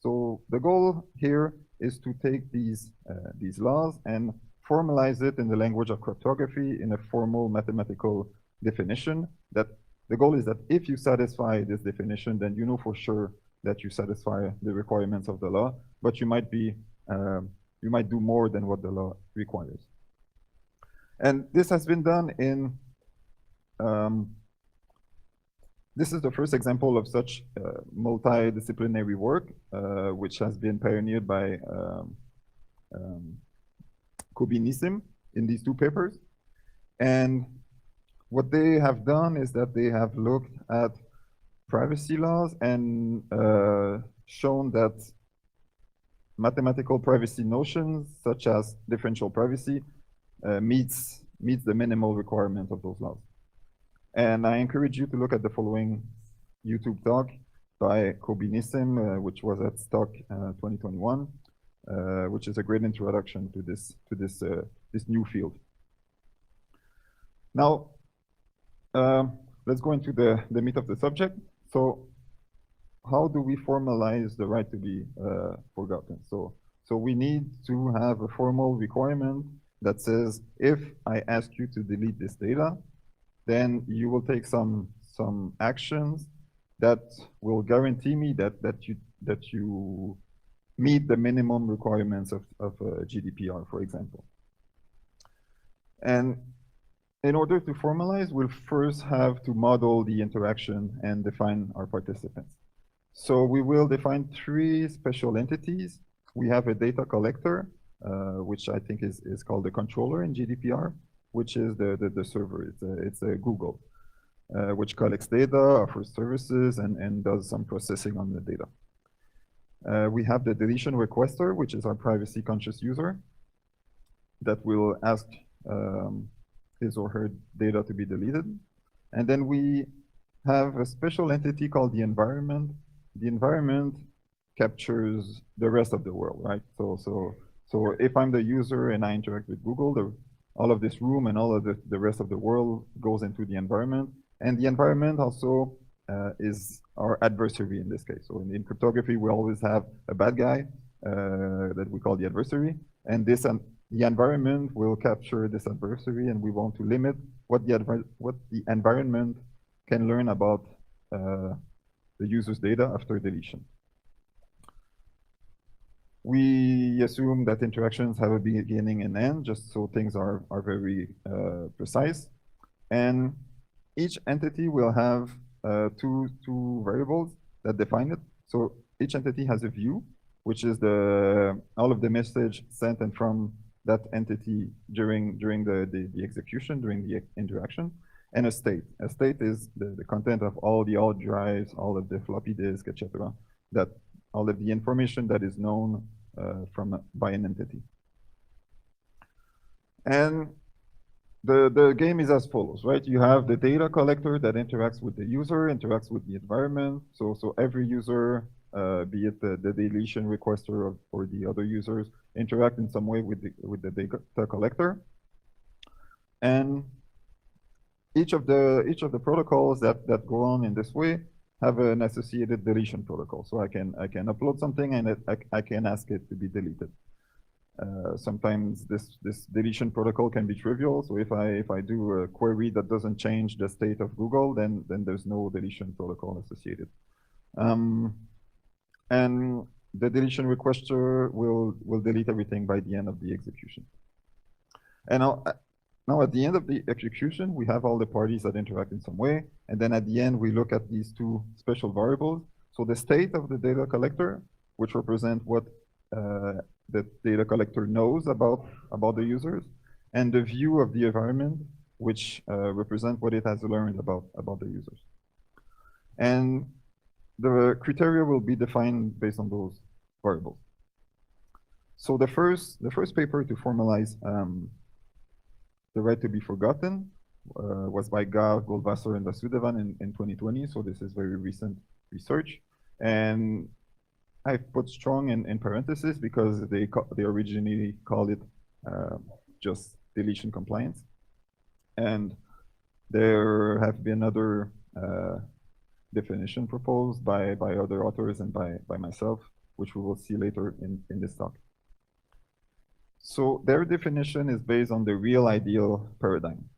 So the goal here is to take these laws and formalize it in the language of cryptography in a formal mathematical definition. That the goal is that if you satisfy this definition, then you know for sure that you satisfy the requirements of the law, but you might do more than what the law requires. And this has been done in this is the first example of such multidisciplinary work, which has been pioneered by Kobi Nissim in these two papers. And what they have done is that they have looked at privacy laws and shown that mathematical privacy notions, such as differential privacy, meets the minimal requirement of those laws. And I encourage you to look at the following YouTube talk by Kobi Nissim, which was at Stock 2021, which is a great introduction to this new field. Now, let's go into the meat of the subject. So, how do we formalize the right to be forgotten? So we need to have a formal requirement that says, if I ask you to delete this data, then you will take some actions that will guarantee me that you meet the minimum requirements of GDPR, for example. And in order to formalize, we'll first have to model the interaction and define our participants. So we will define 3 special entities. We have a data collector, which I think is called the controller in GDPR, which is the server. It's a Google, which collects data, offers services, and does some processing on the data. We have the deletion requester, which is our privacy-conscious user that will ask his or her data to be deleted. And then we have a special entity called the environment. The environment captures the rest of the world, right? So if I'm the user and I interact with Google, all of this room and all of the rest of the world goes into the environment. And the environment also is our adversary in this case. So in cryptography, we always have a bad guy that we call the adversary. And the environment will capture this adversary, and we want to limit what the environment can learn about the user's data after deletion. We assume that interactions have a beginning and end, just so things are very precise. And each entity will have two variables that define it. So each entity has a view, which is all of the message sent and from that entity during the execution, during the interaction, and a state. A state is the content of all the hard drives, all of the floppy disk, etc. That all of the information that is known by an entity. And the game is as follows, right? You have the data collector that interacts with the user, interacts with the environment. So every user, be it the deletion requester or the other users, interact in some way with the data collector. And each of the protocols that go on in this way have an associated deletion protocol. So I can upload something and I can ask it to be deleted. Sometimes this deletion protocol can be trivial. So if I do a query that doesn't change the state of Google, then there's no deletion protocol associated. And the deletion requester will delete everything by the end of the execution. And now at the end of the execution, we have all the parties that interact in some way. And then at the end, we look at these 2 special variables. So the state of the data collector, which represent what the data collector knows about the users, and the view of the environment, which represent what it has learned about the users. And the criteria will be defined based on those variables. So the first paper to formalize The Right to Be Forgotten was by Gav, Goldwasser, and Vasudevan in 2020. So this is very recent research. And I put strong in parentheses because they originally called it just deletion compliance. And there have been other definition proposed by other authors and by myself, which we will see later in this talk. So their definition is based on the real ideal paradigm.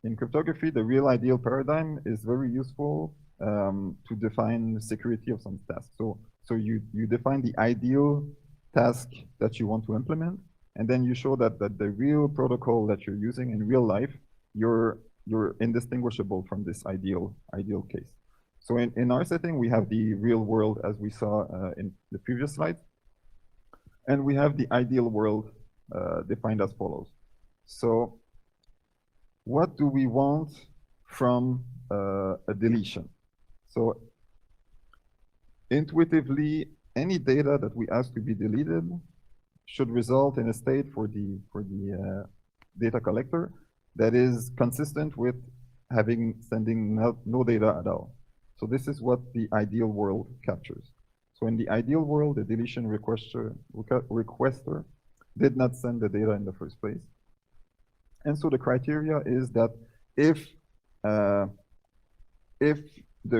In cryptography, the real ideal paradigm is very useful to define the security of some tasks. So you define the ideal task that you want to implement, and then you show that the real protocol that you're using in real life, you're indistinguishable from this ideal case. So in our setting, we have the real world as we saw in the previous slide, and we have the ideal world defined as follows. So what do we want from a deletion? So intuitively, any data that we ask to be deleted should result in a state for the data collector that is consistent with sending no data at all. So this is what the ideal world captures. So in the ideal world, the deletion requester did not send the data in the first place. And so the criteria is that if the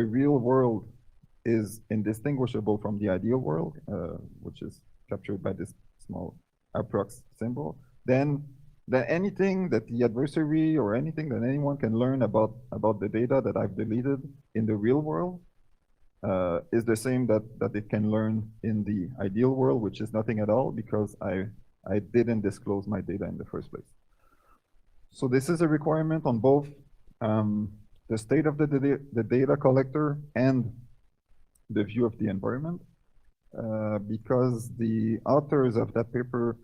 real world is indistinguishable from the ideal world, which is captured by this small approx symbol, then anything that the adversary or anything that anyone can learn about the data that I've deleted in the real world is the same that it can learn in the ideal world, which is nothing at all because I didn't disclose my data in the first place. So this is a requirement on both the state of the data collector and the view of the environment, because the authors of that paper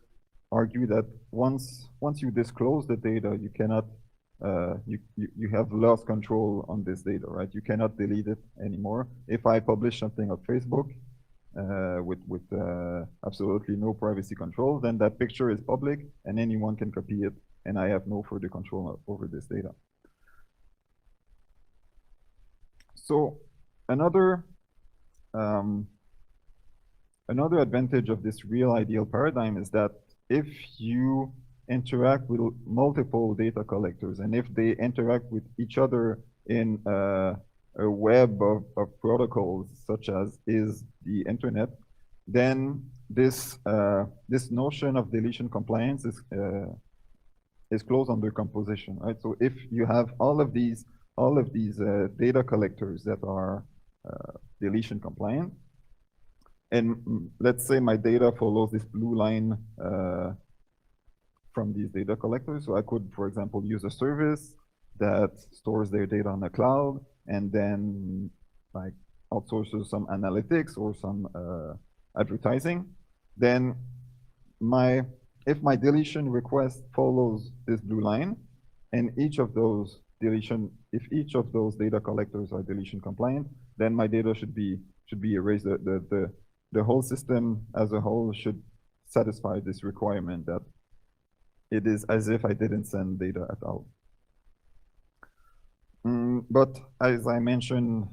argue that once you disclose the data, you cannot you have lost control on this data, right? You cannot delete it anymore. If I publish something on Facebook with absolutely no privacy control, then that picture is public and anyone can copy it, and I have no further control over this data. So another advantage of this real ideal paradigm is that if you interact with multiple data collectors and if they interact with each other in a web of protocols such as is the internet, then this notion of deletion compliance is close under composition, right? So if you have all of these data collectors that are deletion compliant, and let's say my data follows this blue line from these data collectors. So I could, for example, use a service that stores their data on the cloud and then like outsources some analytics or some advertising. Then if my deletion request follows this blue line, and if each of those data collectors are deletion compliant, then my data should be erased. The whole system as a whole should satisfy this requirement that it is as if I didn't send data at all. But as I mentioned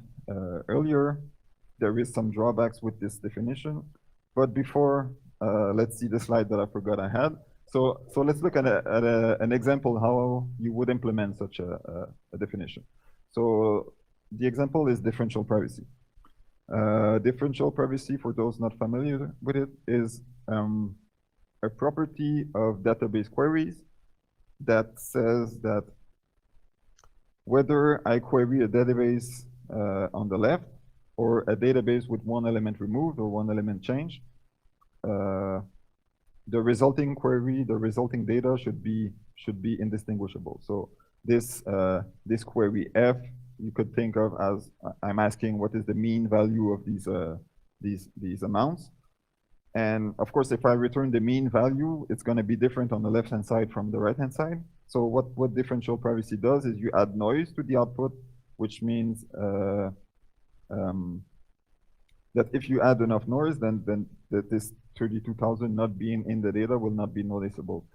earlier, there is some drawbacks with this definition. But before, let's see the slide that I forgot I had. So let's look at an example how you would implement such a definition. So the example is differential privacy. Differential privacy, for those not familiar with it, is a property of database queries that says that whether I query a database on the left or a database with one element removed or one element changed, the resulting query, the resulting data should be indistinguishable. So this query F, you could think of as I'm asking what is the mean value of these amounts. And of course, if I return the mean value, it's going to be different on the left-hand side from the right-hand side. So what differential privacy does is you add noise to the output, which means that if you add enough noise, then this 32,000 not being in the data will not be noticeable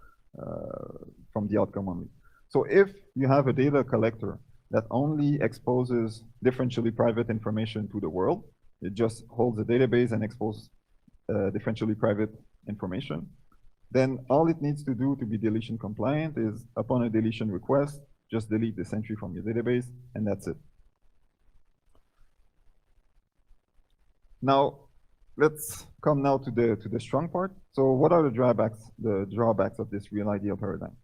from the outcome only. So if you have a data collector that only exposes differentially private information to the world, it just holds a database and exposes differentially private information, then all it needs to do to be deletion compliant is upon a deletion request, just delete this entry from your database, and that's it. Now, let's come now to the strong part. So what are the drawbacks of this real ideal paradigm?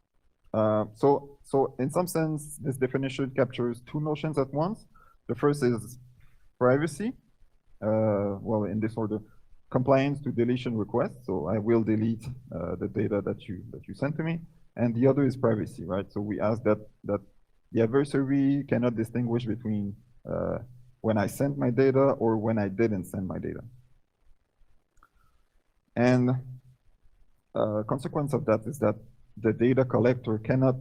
So in some sense, this definition captures two notions at once. The first is privacy. Well, in this order, compliance to deletion requests. So I will delete the data that you sent to me. And the other is privacy, right? So we ask that the adversary cannot distinguish between when I sent my data or when I didn't send my data. And consequence of that is that the data collector cannot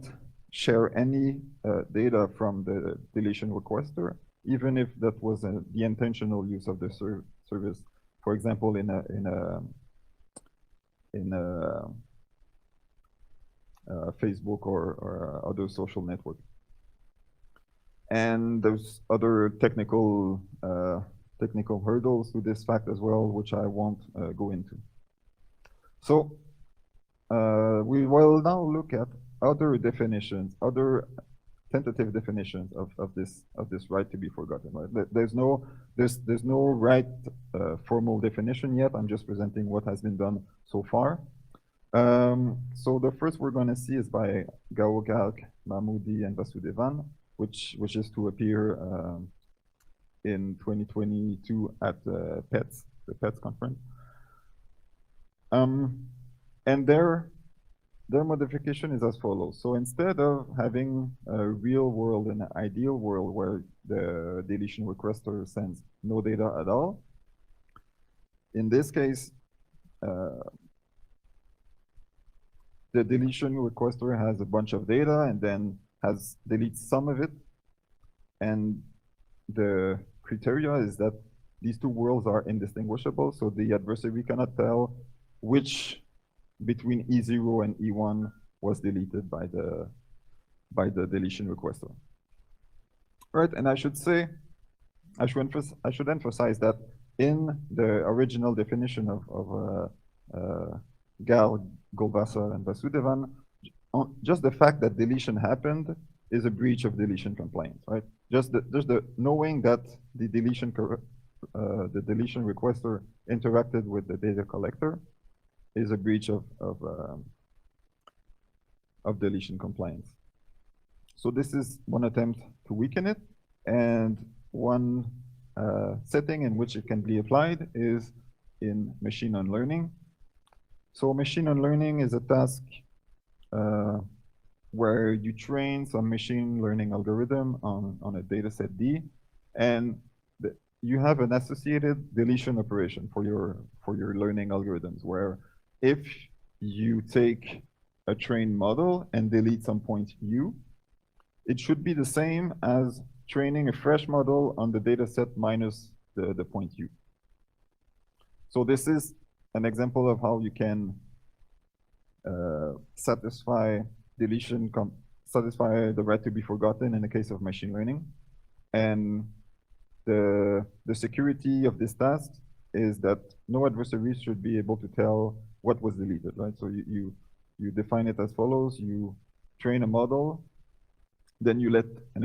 share any data from the deletion requester, even if that was the intentional use of the service. For example, in a Facebook or other social network. And there's other technical hurdles to this fact as well, which I won't go into. So we will now look at other definitions, other tentative definitions of this right to be forgotten. Right? There's no right formal definition yet. I'm just presenting what has been done so far. So the first we're going to see is by Gaogalk, Mahmoudi, and Vasudevan, which is to appear in 2022 at the PETS conference. And their modification is as follows. So instead of having a real world and an ideal world where the deletion requester sends no data at all, in this case, the deletion requester has a bunch of data and then deletes some of it. And the criteria is that these two worlds are indistinguishable, so the adversary cannot tell which between E0 and E1 was deleted by the deletion requester. Right, and I should emphasize that in the original definition of Gal, Golbasser, and Vasudevan, just the fact that deletion happened is a breach of deletion compliance, right? Just the knowing that the deletion requester interacted with the data collector is a breach of deletion compliance. So this is one attempt to weaken it, and one setting in which it can be applied is in machine learning. So machine learning is a task where you train some machine learning algorithm on a data set D, and you have an associated deletion operation for your learning algorithms, where if you take a trained model and delete some point U, it should be the same as training a fresh model on the data set minus the point U. So this is an example of how you can satisfy the right to be forgotten in the case of machine learning. And the security of this task is that no adversary should be able to tell what was deleted, right? So you define it as follows: you train a model, then you let an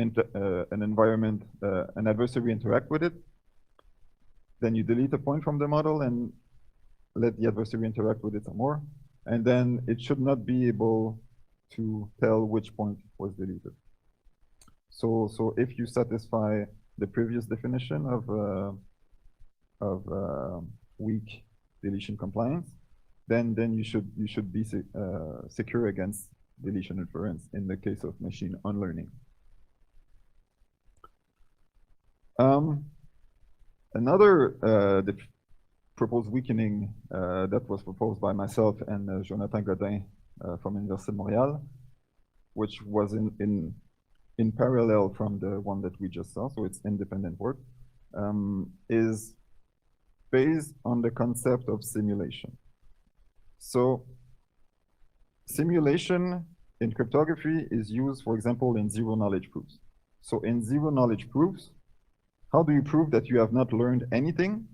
environment, an adversary interact with it, then you delete a point from the model and let the adversary interact with it some more, and then it should not be able to tell which point was deleted. So if you satisfy the previous definition of weak deletion compliance, then you should be secure against deletion inference in the case of machine learning. Another proposed weakening that was proposed by myself and Jonathan Godin from Université de Montréal, which was in parallel from the one that we just saw, so it's independent work, is based on the concept of simulation. So simulation in cryptography is used, for example, in zero knowledge proofs. So in zero knowledge proofs, how do you prove that you have not learned anything?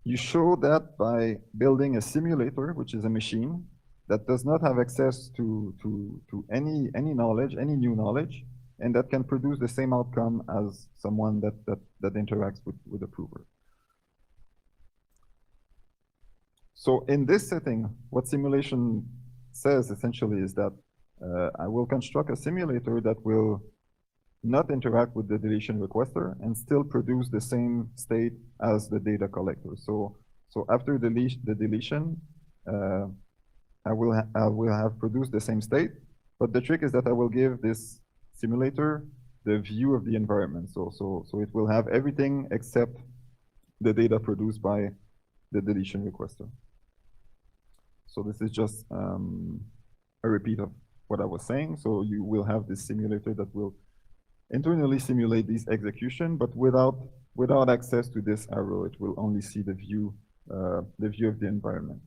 You show that by building a simulator, which is a machine that does not have access to any knowledge, any new knowledge, and that can produce the same outcome as someone that interacts with the prover. So in this setting, what simulation says essentially is that I will construct a simulator that will not interact with the deletion requester and still produce the same state as the data collector. So after the deletion, I will have produced the same state, but the trick is that I will give this simulator the view of the environment. So it will have everything except the data produced by the deletion requester. So this is just a repeat of what I was saying. So you will have this simulator that will internally simulate this execution, but without access to this arrow. It will only see the view of the environment.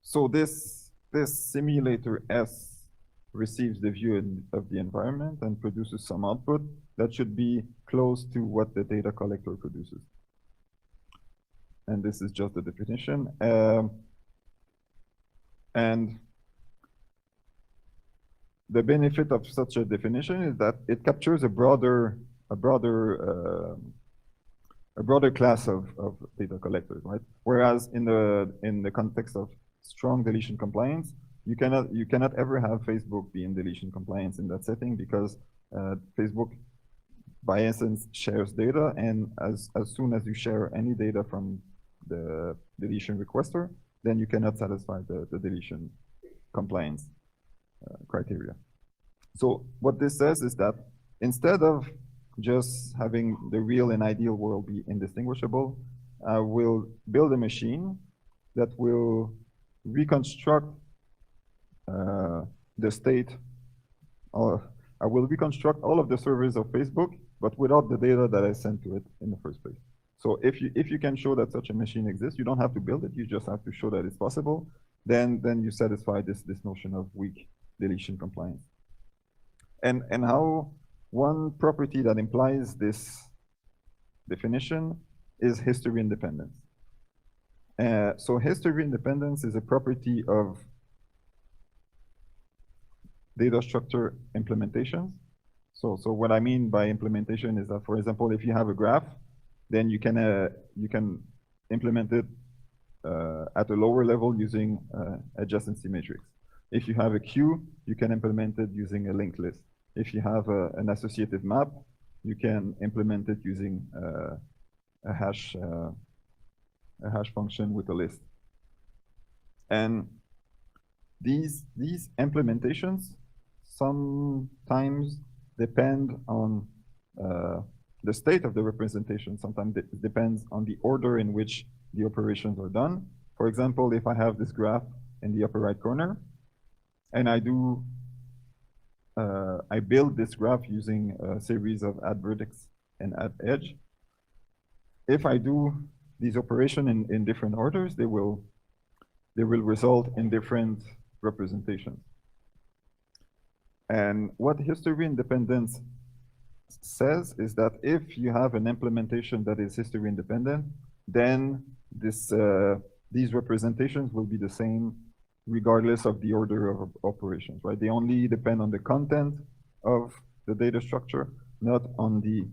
So this simulator S receives the view of the environment and produces some output that should be close to what the data collector produces. And this is just the definition. And the benefit of such a definition is that it captures a broader class of data collectors, right? Whereas in the context of strong deletion compliance, you cannot ever have Facebook be in deletion compliance in that setting, because Facebook, by essence, shares data, and as soon as you share any data from the deletion requester, then you cannot satisfy the deletion compliance criteria. So what this says is that instead of just having the real and ideal world be indistinguishable, I will build a machine that will reconstruct the state. I will reconstruct all of the servers of Facebook, but without the data that I sent to it in the first place. So if you can show that such a machine exists, you don't have to build it. You just have to show that it's possible. Then you satisfy this notion of weak deletion compliance. And how one property that implies this definition is history independence. So history independence is a property of data structure implementations. So what I mean by implementation is that, for example, if you have a graph, then you can implement it at a lower level using adjacency matrix. If you have a queue, you can implement it using a linked list. If you have an associative map, you can implement it using a hash function with a list. And these implementations sometimes depend on the state of the representation. Sometimes it depends on the order in which the operations are done. For example, if I have this graph in the upper right corner, and I build this graph using a series of add vertex and add edge. If I do these operations in different orders, they will result in different representations. And what history independence says is that if you have an implementation that is history independent, then these representations will be the same regardless of the order of operations, right? They only depend on the content of the data structure, not on the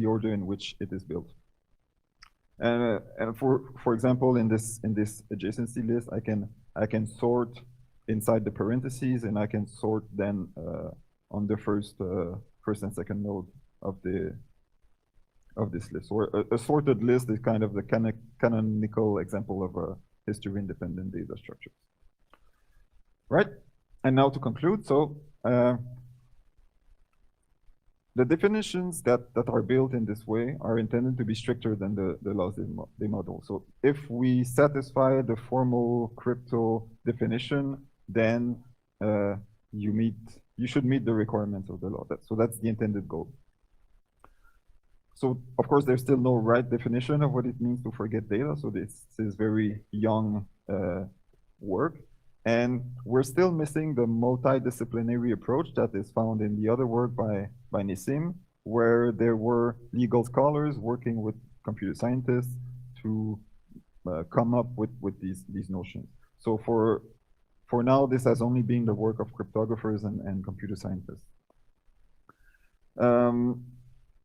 order in which it is built. And for example, in this adjacency list, I can sort inside the parentheses, and I can sort then on the first and second node of this list. Or a sorted list is kind of the canonical example of a history-independent data structure. Right? And now to conclude, so the definitions that are built in this way are intended to be stricter than the laws they model. So if we satisfy the formal crypto definition, then you should meet the requirements of the law. So that's the intended goal. So of course, there's still no right definition of what it means to forget data. So this is very young work. And we're still missing the multidisciplinary approach that is found in the other work by Nissim, where there were legal scholars working with computer scientists to come up with these notions. So for now, this has only been the work of cryptographers and computer scientists.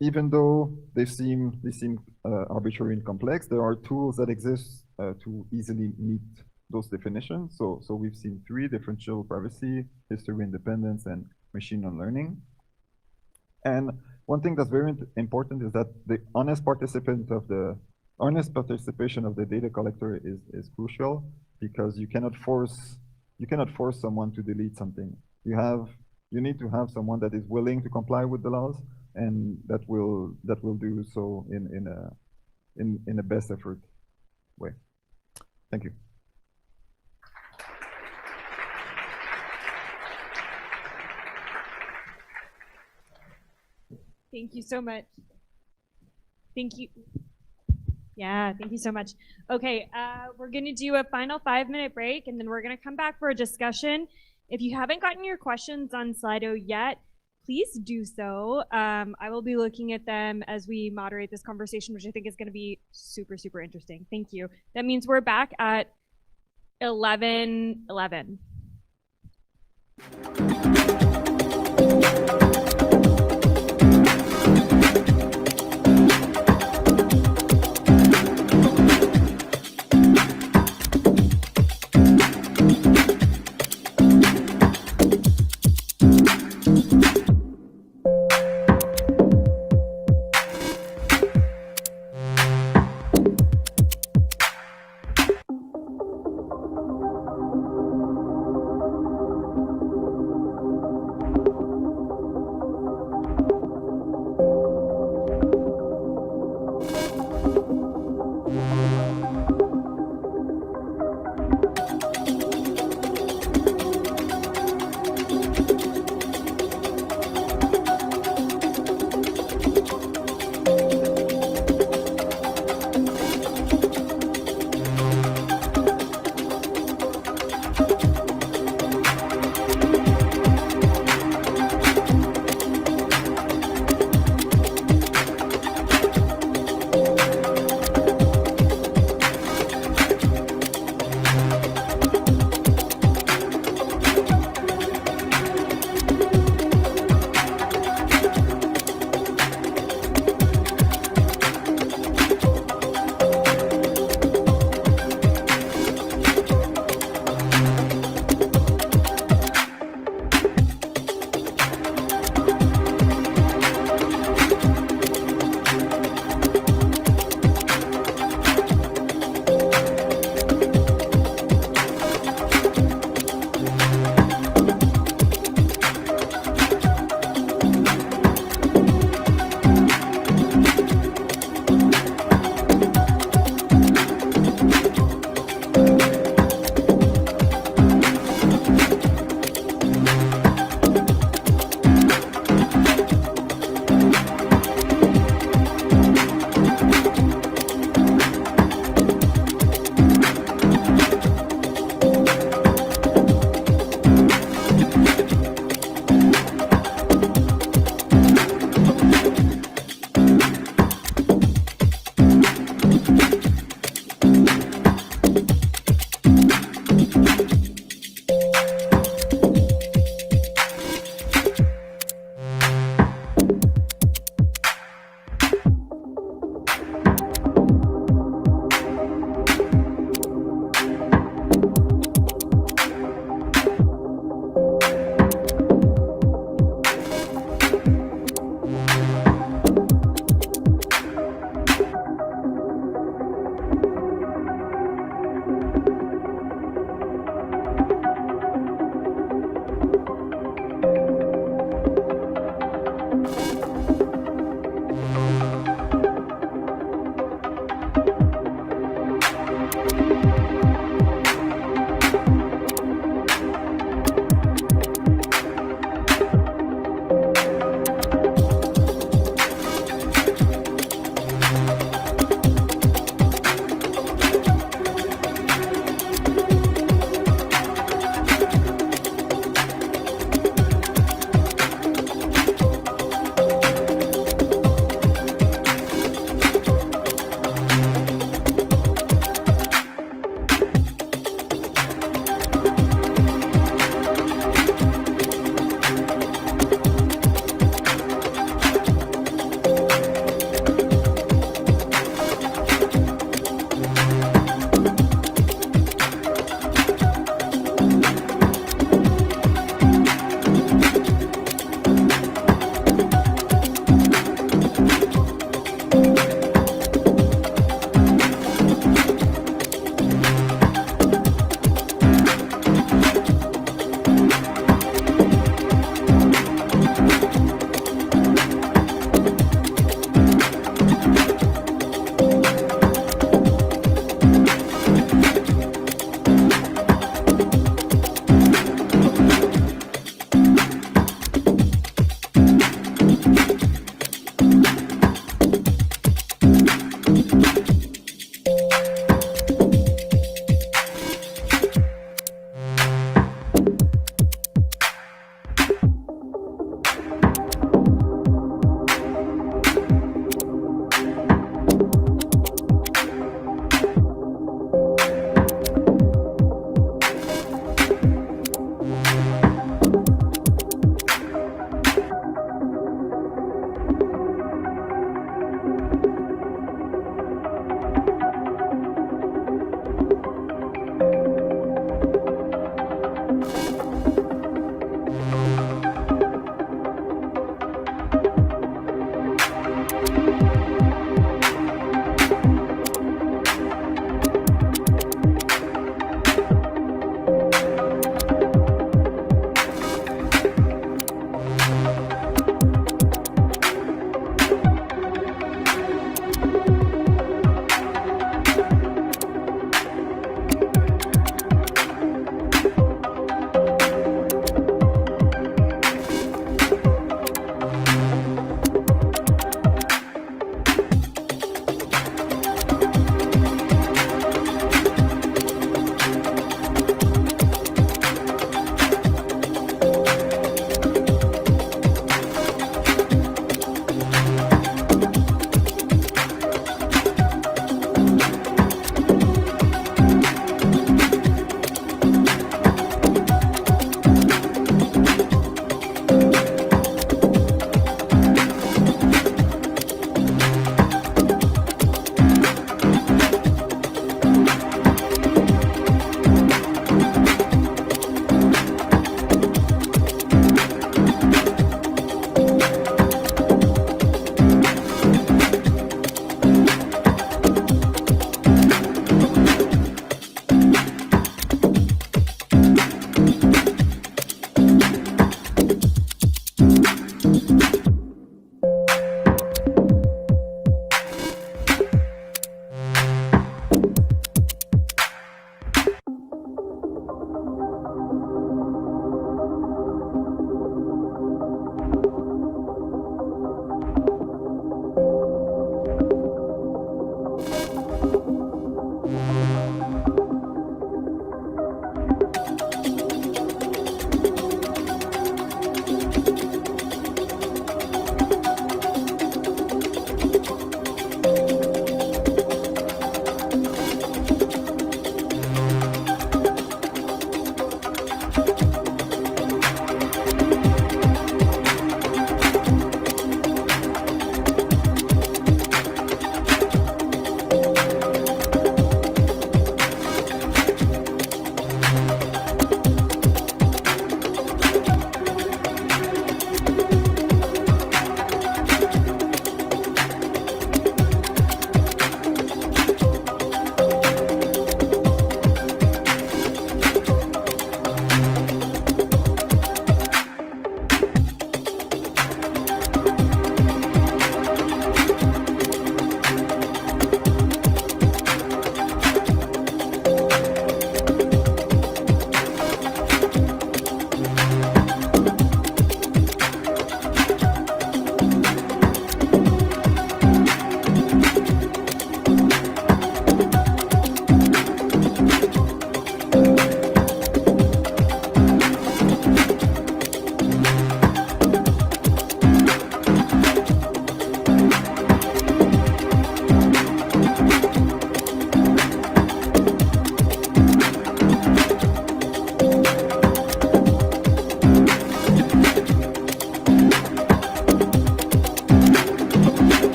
Even though they seem arbitrary and complex, there are tools that exist to easily meet those definitions. So we've seen 3: differential privacy, history independence, and machine learning. And one thing that's very important is that the honest participation of the data collector is crucial, because you cannot force someone to delete something. You need to have someone that is willing to comply with the laws, and that will do so in a best effort way. Thank you. Thank you so much. Thank you. Yeah, thank you so much. Okay, we're going to do a final 5-minute break, and then we're going to come back for a discussion. If you haven't gotten your questions on Slido yet, please do so. I will be looking at them as we moderate this conversation, which I think is going to be super, super interesting. Thank you. That means we're back at 11:11.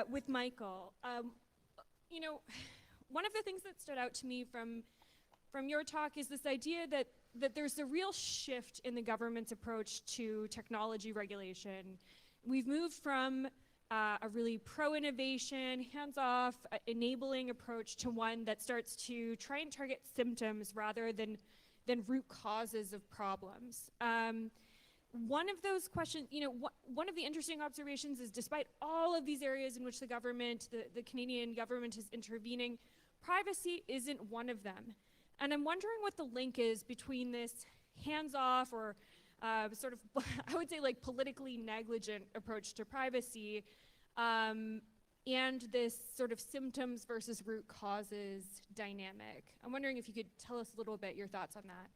with Michael. You know, one of the things that stood out to me from your talk is this idea that there's a real shift in the government's approach to technology regulation. We've moved from a really pro-innovation, hands-off, enabling approach to one that starts to try and target symptoms rather than root causes of problems. One of those questions, you know, one of the interesting observations is despite all of these areas in which the government, the Canadian government is intervening, privacy isn't one of them. And I'm wondering what the link is between this hands-off or sort of, I would say like politically negligent approach to privacy and this sort of symptoms versus root causes dynamic. I'm wondering if you could tell us a little bit your thoughts on that.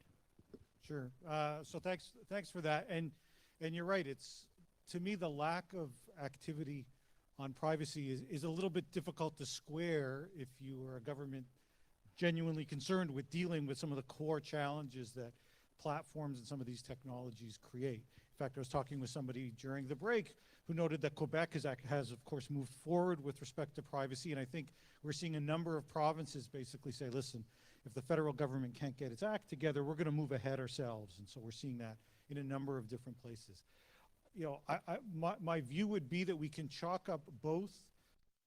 Sure. So thanks for that. And you're right. It's, to me, the lack of activity on privacy is a little bit difficult to square if you are a government genuinely concerned with dealing with some of the core challenges that platforms and some of these technologies create. In fact, I was talking with somebody during the break who noted that Quebec has of course moved forward with respect to privacy, and I think we're seeing a number of provinces basically say, listen, if the federal government can't get its act together, we're going to move ahead ourselves. And so we're seeing that in a number of different places. You know, my view would be that we can chalk up both,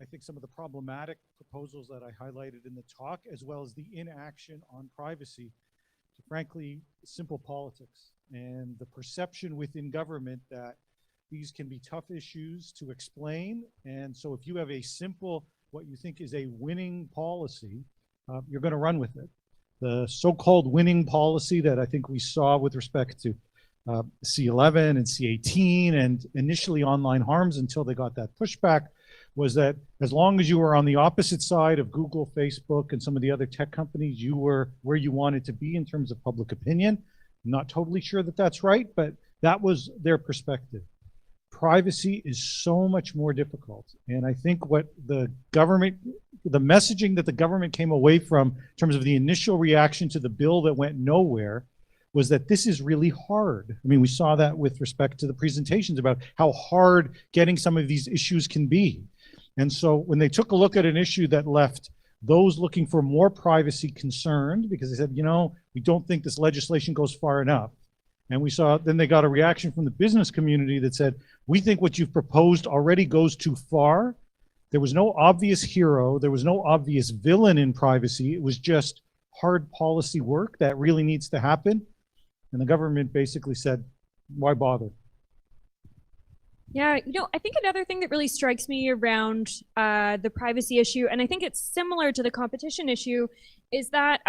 I think, some of the problematic proposals that I highlighted in the talk, as well as the inaction on privacy, to frankly simple politics and the perception within government that these can be tough issues to explain. And so if you have a simple, what you think is a winning policy, you're going to run with it. The so-called winning policy that I think we saw with respect to C11 and C18 and initially online harms until they got that pushback was that as long as you were on the opposite side of Google, Facebook, and some of the other tech companies, you were where you wanted to be in terms of public opinion. I'm not totally sure that that's right, but that was their perspective. Privacy is so much more difficult. And I think what the messaging that the government came away from in terms of the initial reaction to the bill that went nowhere was that this is really hard. I mean, we saw that with respect to the presentations about how hard getting some of these issues can be. And so when they took a look at an issue that left those looking for more privacy concerned, because they said, you know, we don't think this legislation goes far enough. And we saw, then they got a reaction from the business community that said, we think what you've proposed already goes too far. There was no obvious hero. There was no obvious villain in privacy. It was just hard policy work that really needs to happen. And the government basically said, why bother? Yeah, you know, I think another thing that really strikes me around the privacy issue, and I think it's similar to the competition issue, is that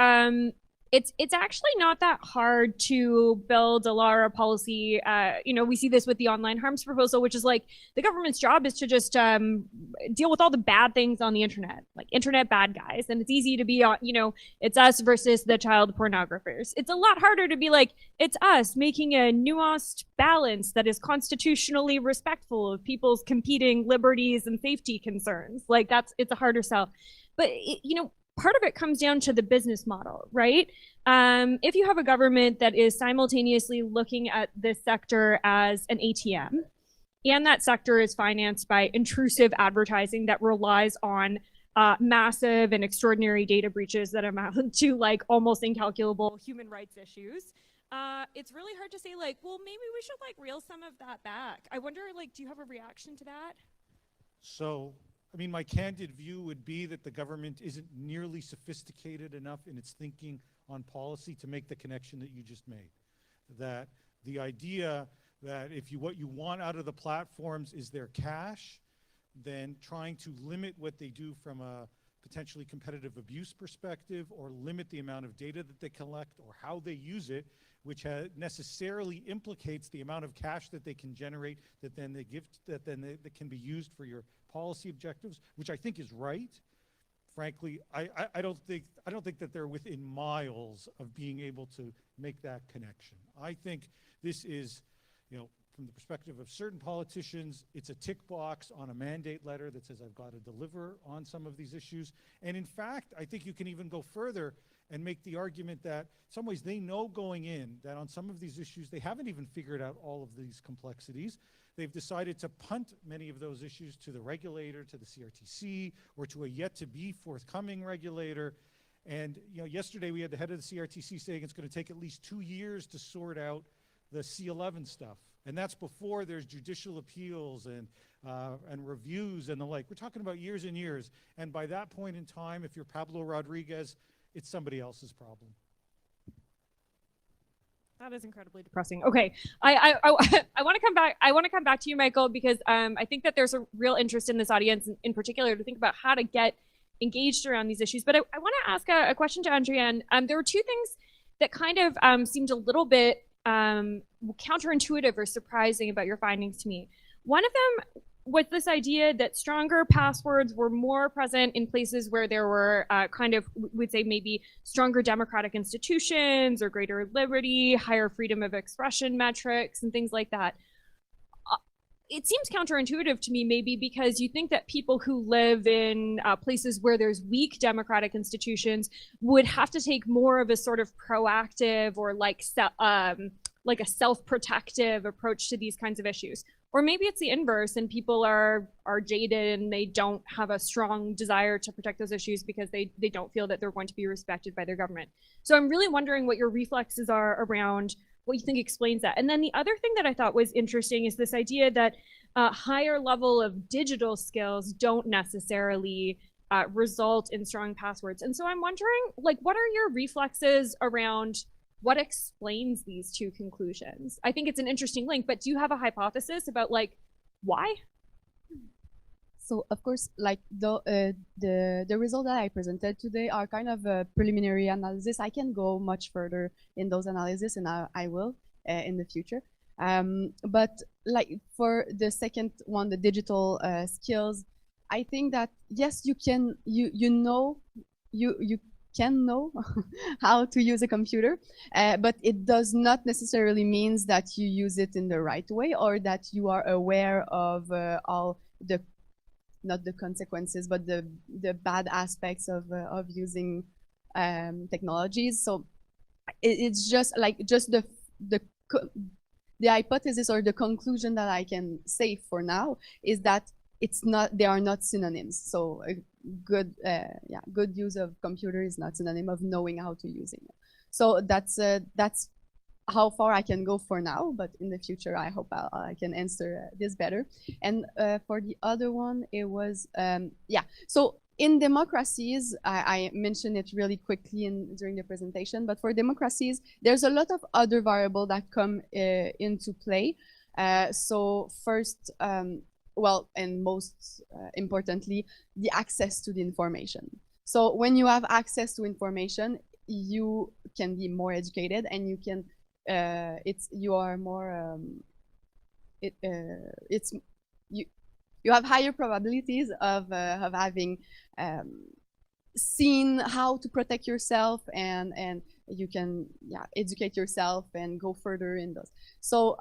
it's actually not that hard to build a law or a policy. You know, we see this with the online harms proposal, which is like the government's job is to just deal with all the bad things on the internet, like internet bad guys. And it's easy to be, you know, it's us versus the child pornographers. It's a lot harder to be like, it's us making a nuanced balance that is constitutionally respectful of people's competing liberties and safety concerns. Like it's a harder sell. But, you know, part of it comes down to the business model, right? If you have a government that is simultaneously looking at this sector as an ATM, and that sector is financed by intrusive advertising that relies on massive and extraordinary data breaches that amount to like almost incalculable human rights issues, it's really hard to say like, well, maybe we should like reel some of that back. I wonder, like, do you have a reaction to that? So, I mean, my candid view would be that the government isn't nearly sophisticated enough in its thinking on policy to make the connection that you just made. That the idea that if what you want out of the platforms is their cash, then trying to limit what they do from a potentially competitive abuse perspective or limit the amount of data that they collect or how they use it, which necessarily implicates the amount of cash that they can generate that then they give, that can be used for your policy objectives, which I think is right. Frankly, I don't think that they're within miles of being able to make that connection. I think this is, you know, from the perspective of certain politicians, it's a tick box on a mandate letter that says I've got to deliver on some of these issues. And in fact, I think you can even go further and make the argument that in some ways they know going in that on some of these issues, they haven't even figured out all of these complexities. They've decided to punt many of those issues to the regulator, to the CRTC, or to a yet to be forthcoming regulator. And yesterday we had the head of the CRTC saying it's going to take at least 2 years to sort out the C11 stuff. And that's before there's judicial appeals and reviews and the like. We're talking about years and years. And by that point in time, if you're Pablo Rodriguez, it's somebody else's problem. That is incredibly depressing. Okay, I want to come back. I want to come back to you, Michael, because I think that there's a real interest in this audience, in particular, to think about how to get engaged around these issues. But I want to ask a question to Andrienne. There were two things that kind of seemed a little bit counterintuitive or surprising about your findings to me. One of them was this idea that stronger passwords were more present in places where there were we'd say maybe stronger democratic institutions or greater liberty, higher freedom of expression metrics and things like that. It seems counterintuitive to me, maybe because you think that people who live in places where there's weak democratic institutions would have to take more of a sort of proactive or like a self-protective approach to these kinds of issues. Or maybe it's the inverse and people are jaded and they don't have a strong desire to protect those issues because they don't feel that they're going to be respected by their government. So I'm really wondering what your reflexes are around what you think explains that. And then the other thing that I thought was interesting is this idea that higher level of digital skills don't necessarily result in strong passwords. And so I'm wondering, like, what are your reflexes around what explains these two conclusions? I think it's an interesting link, but do you have a hypothesis about like why? So of course, like the results that I presented today are kind of a preliminary analysis. I can go much further in those analyses, and I will in the future. But like for the second one, the digital skills, I think that yes, you can know how to use a computer, but it does not necessarily means that you use it in the right way or that you are aware of all the, not the consequences, but the bad aspects of using technologies. So it's just like the hypothesis or the conclusion that I can say for now is that they are not synonyms. So good use of computer is not synonym of knowing how to use it. So that's how far I can go for now, but in the future I hope I can answer this better. And for the other one, it was so in democracies, I mentioned it really quickly during the presentation, but for democracies there's a lot of other variables that come into play. So first, well, and most importantly, the access to the information. So when you have access to information, you can be more educated, and you can you are more you have higher probabilities of having seen how to protect yourself, and you can educate yourself and go further in those. So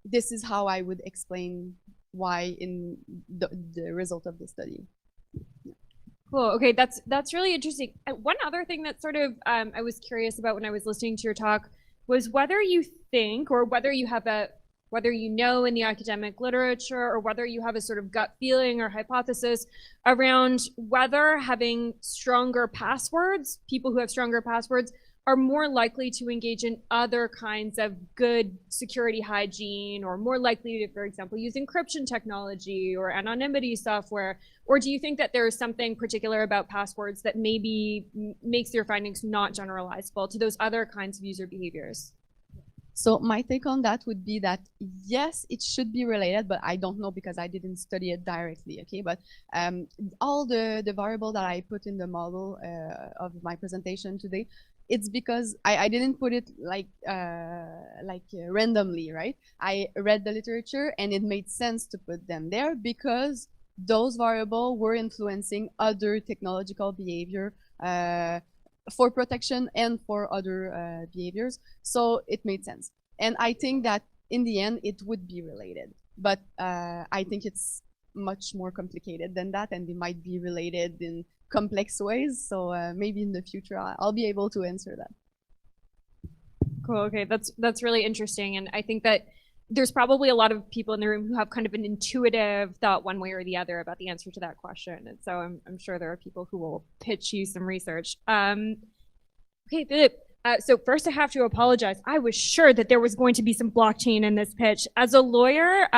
this is how I would explain why in the result of the study. Cool. Okay, that's really interesting. One other thing that sort of I was curious about when I was listening to your talk was whether you think, or whether you know in the academic literature, or whether you have a sort of gut feeling or hypothesis around whether having stronger passwords, people who have stronger passwords, are more likely to engage in other kinds of good security hygiene, or more likely to, for example, use encryption technology or anonymity software? Or do you think that there is something particular about passwords that maybe makes your findings not generalizable to those other kinds of user behaviors? So my take on that would be that yes, it should be related, but I don't know because I didn't study it directly. Okay, but all the variable that I put in the model of my presentation today, it's because I didn't put it like randomly, right? I read the literature and it made sense to put them there because those variables were influencing other technological behavior for protection and for other behaviors. So it made sense. And I think that in the end, it would be related. But I think it's much more complicated than that, and they might be related in complex ways. So maybe in the future, I'll be able to answer that. Cool. Okay, that's really interesting, and I think that there's probably a lot of people in the room who have kind of an intuitive thought one way or the other about the answer to that question. And so I'm sure there are people who will pitch you some research. Okay, Philip. So first I have to apologize. I was sure that there was going to be some blockchain in this pitch. As a lawyer,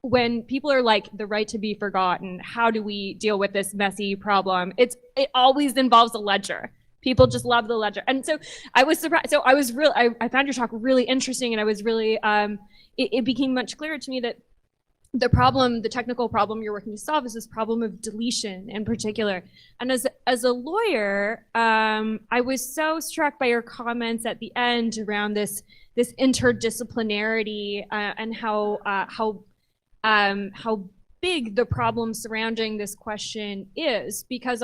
when people are like the right to be forgotten, how do we deal with this messy problem? It always involves a ledger. People just love the ledger. And so I was surprised. So I found your talk really interesting, and I was really, it became much clearer to me that the technical problem you're working to solve is this problem of deletion in particular. And as a lawyer, I was so struck by your comments at the end around this interdisciplinarity and how big the problem surrounding this question is, because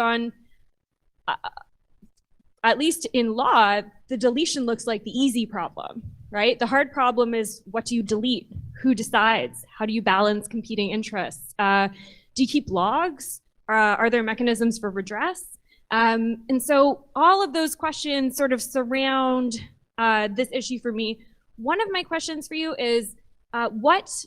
at least in law, the deletion looks like the easy problem, right? The hard problem is, what do you delete? Who decides? How do you balance competing interests? Do you keep logs? Are there mechanisms for redress? And so all of those questions sort of surround this issue for me. One of my questions for you is, what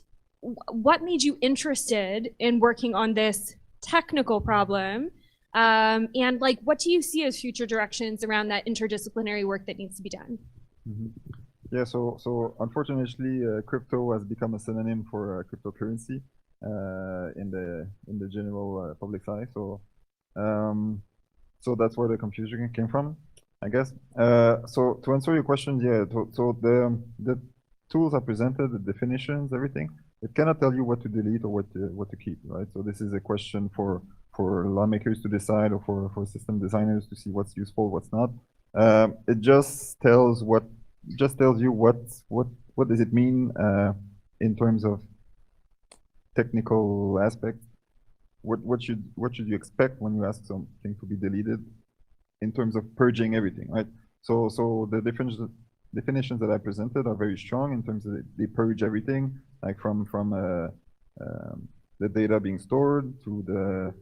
made you interested in working on this technical problem? And like, what do you see as future directions around that interdisciplinary work that needs to be done? Mm-hmm. Yeah, so unfortunately, crypto has become a synonym for cryptocurrency in the general public eye. So that's where the confusion came from, I guess. So to answer your question, yeah. So the tools are presented, the definitions, everything. It cannot tell you what to delete or what to keep, right? So this is a question for lawmakers to decide, or for system designers to see what's useful, what's not. It just tells you what does it mean in terms of technical aspects. What should you expect when you ask something to be deleted in terms of purging everything, right? So the definitions that I presented are very strong in terms of they purge everything, like from the data being stored to the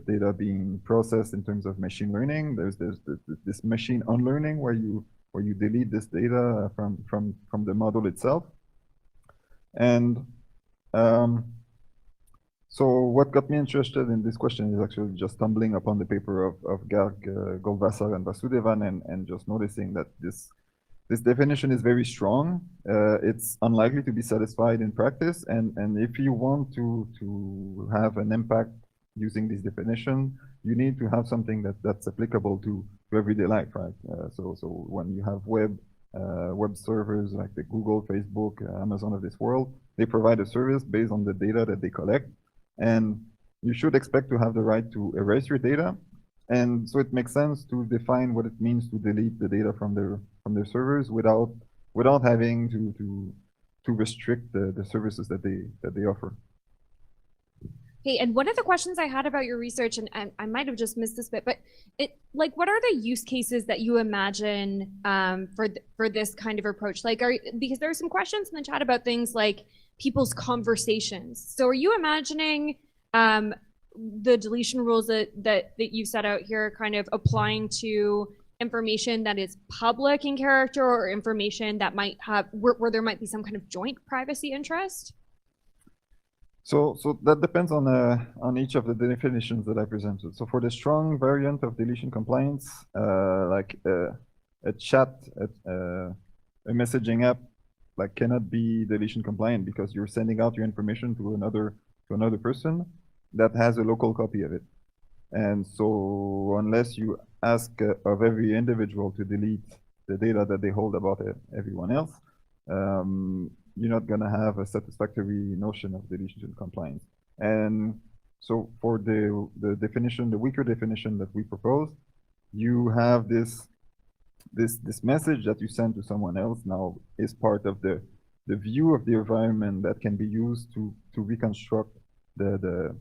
data being processed in terms of machine learning. There's this machine unlearning where you delete this data from the model itself. And so what got me interested in this question is actually just stumbling upon the paper of Garg, Goldwasser, and Vasudevan, and just noticing that this definition is very strong. It's unlikely to be satisfied in practice, and if you want to have an impact using this definition, you need to have something that's applicable to everyday life, right? So when you have web servers like the Google, Facebook, Amazon of this world, they provide a service based on the data that they collect, and you should expect to have the right to erase your data. And so it makes sense to define what it means to delete the data from their servers without having to restrict the services that they offer. Okay, and one of the questions I had about your research, and I might have just missed this bit, but what are the use cases that you imagine for this kind of approach? Because there are some questions in the chat about things like people's conversations. So are you imagining the deletion rules that you set out here kind of applying to information that is public in character, or information that might have where there might be some kind of joint privacy interest? So that depends on each of the definitions that I presented. So for the strong variant of deletion compliance, like a chat, a messaging app, like cannot be deletion compliant because you're sending out your information to another person that has a local copy of it. And so unless you ask of every individual to delete the data that they hold about everyone else, you're not going to have a satisfactory notion of deletion compliance. And so for the definition, the weaker definition that we propose, you have this message that you send to someone else now is part of the view of the environment that can be used to reconstruct the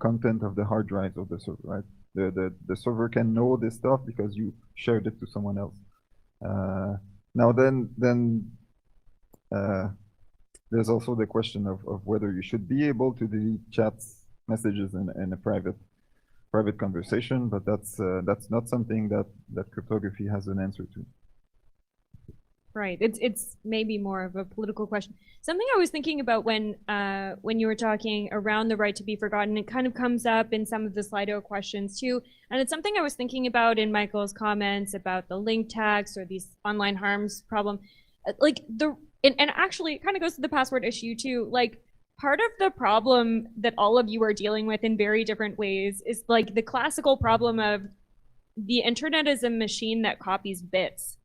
content of the hard drives of the server, right? The server can know this stuff because you shared it to someone else. Now then there's also the question of whether you should be able to delete chats, messages in a private conversation, but that's not something that cryptography has an answer to. Right. It's maybe more of a political question. Something I was thinking about when you were talking around the right to be forgotten, it kind of comes up in some of the Slido questions too. And it's something I was thinking about in Michael's comments about the link tax or these online harms problem. Like and actually it kind of goes to the password issue too. Like part of the problem that all of you are dealing with in very different ways is like the classical problem of the internet is a machine that copies bits.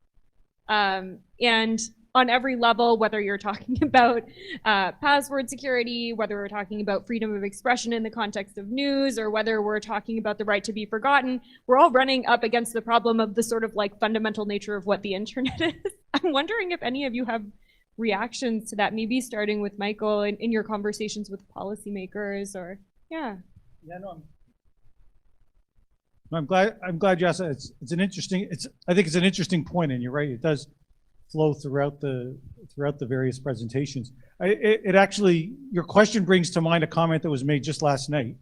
And on every level, whether you're talking about password security, whether we're talking about freedom of expression in the context of news, or whether we're talking about the right to be forgotten, we're all running up against the problem of the sort of like fundamental nature of what the internet is. I'm wondering if any of you have reactions to that, maybe starting with Michael in your conversations with policymakers or, yeah. Yeah, no, I'm glad you asked that. It's an interesting, I think it's an interesting point, and you're right, it does flow throughout the various presentations. It actually, your question brings to mind a comment that was made just last night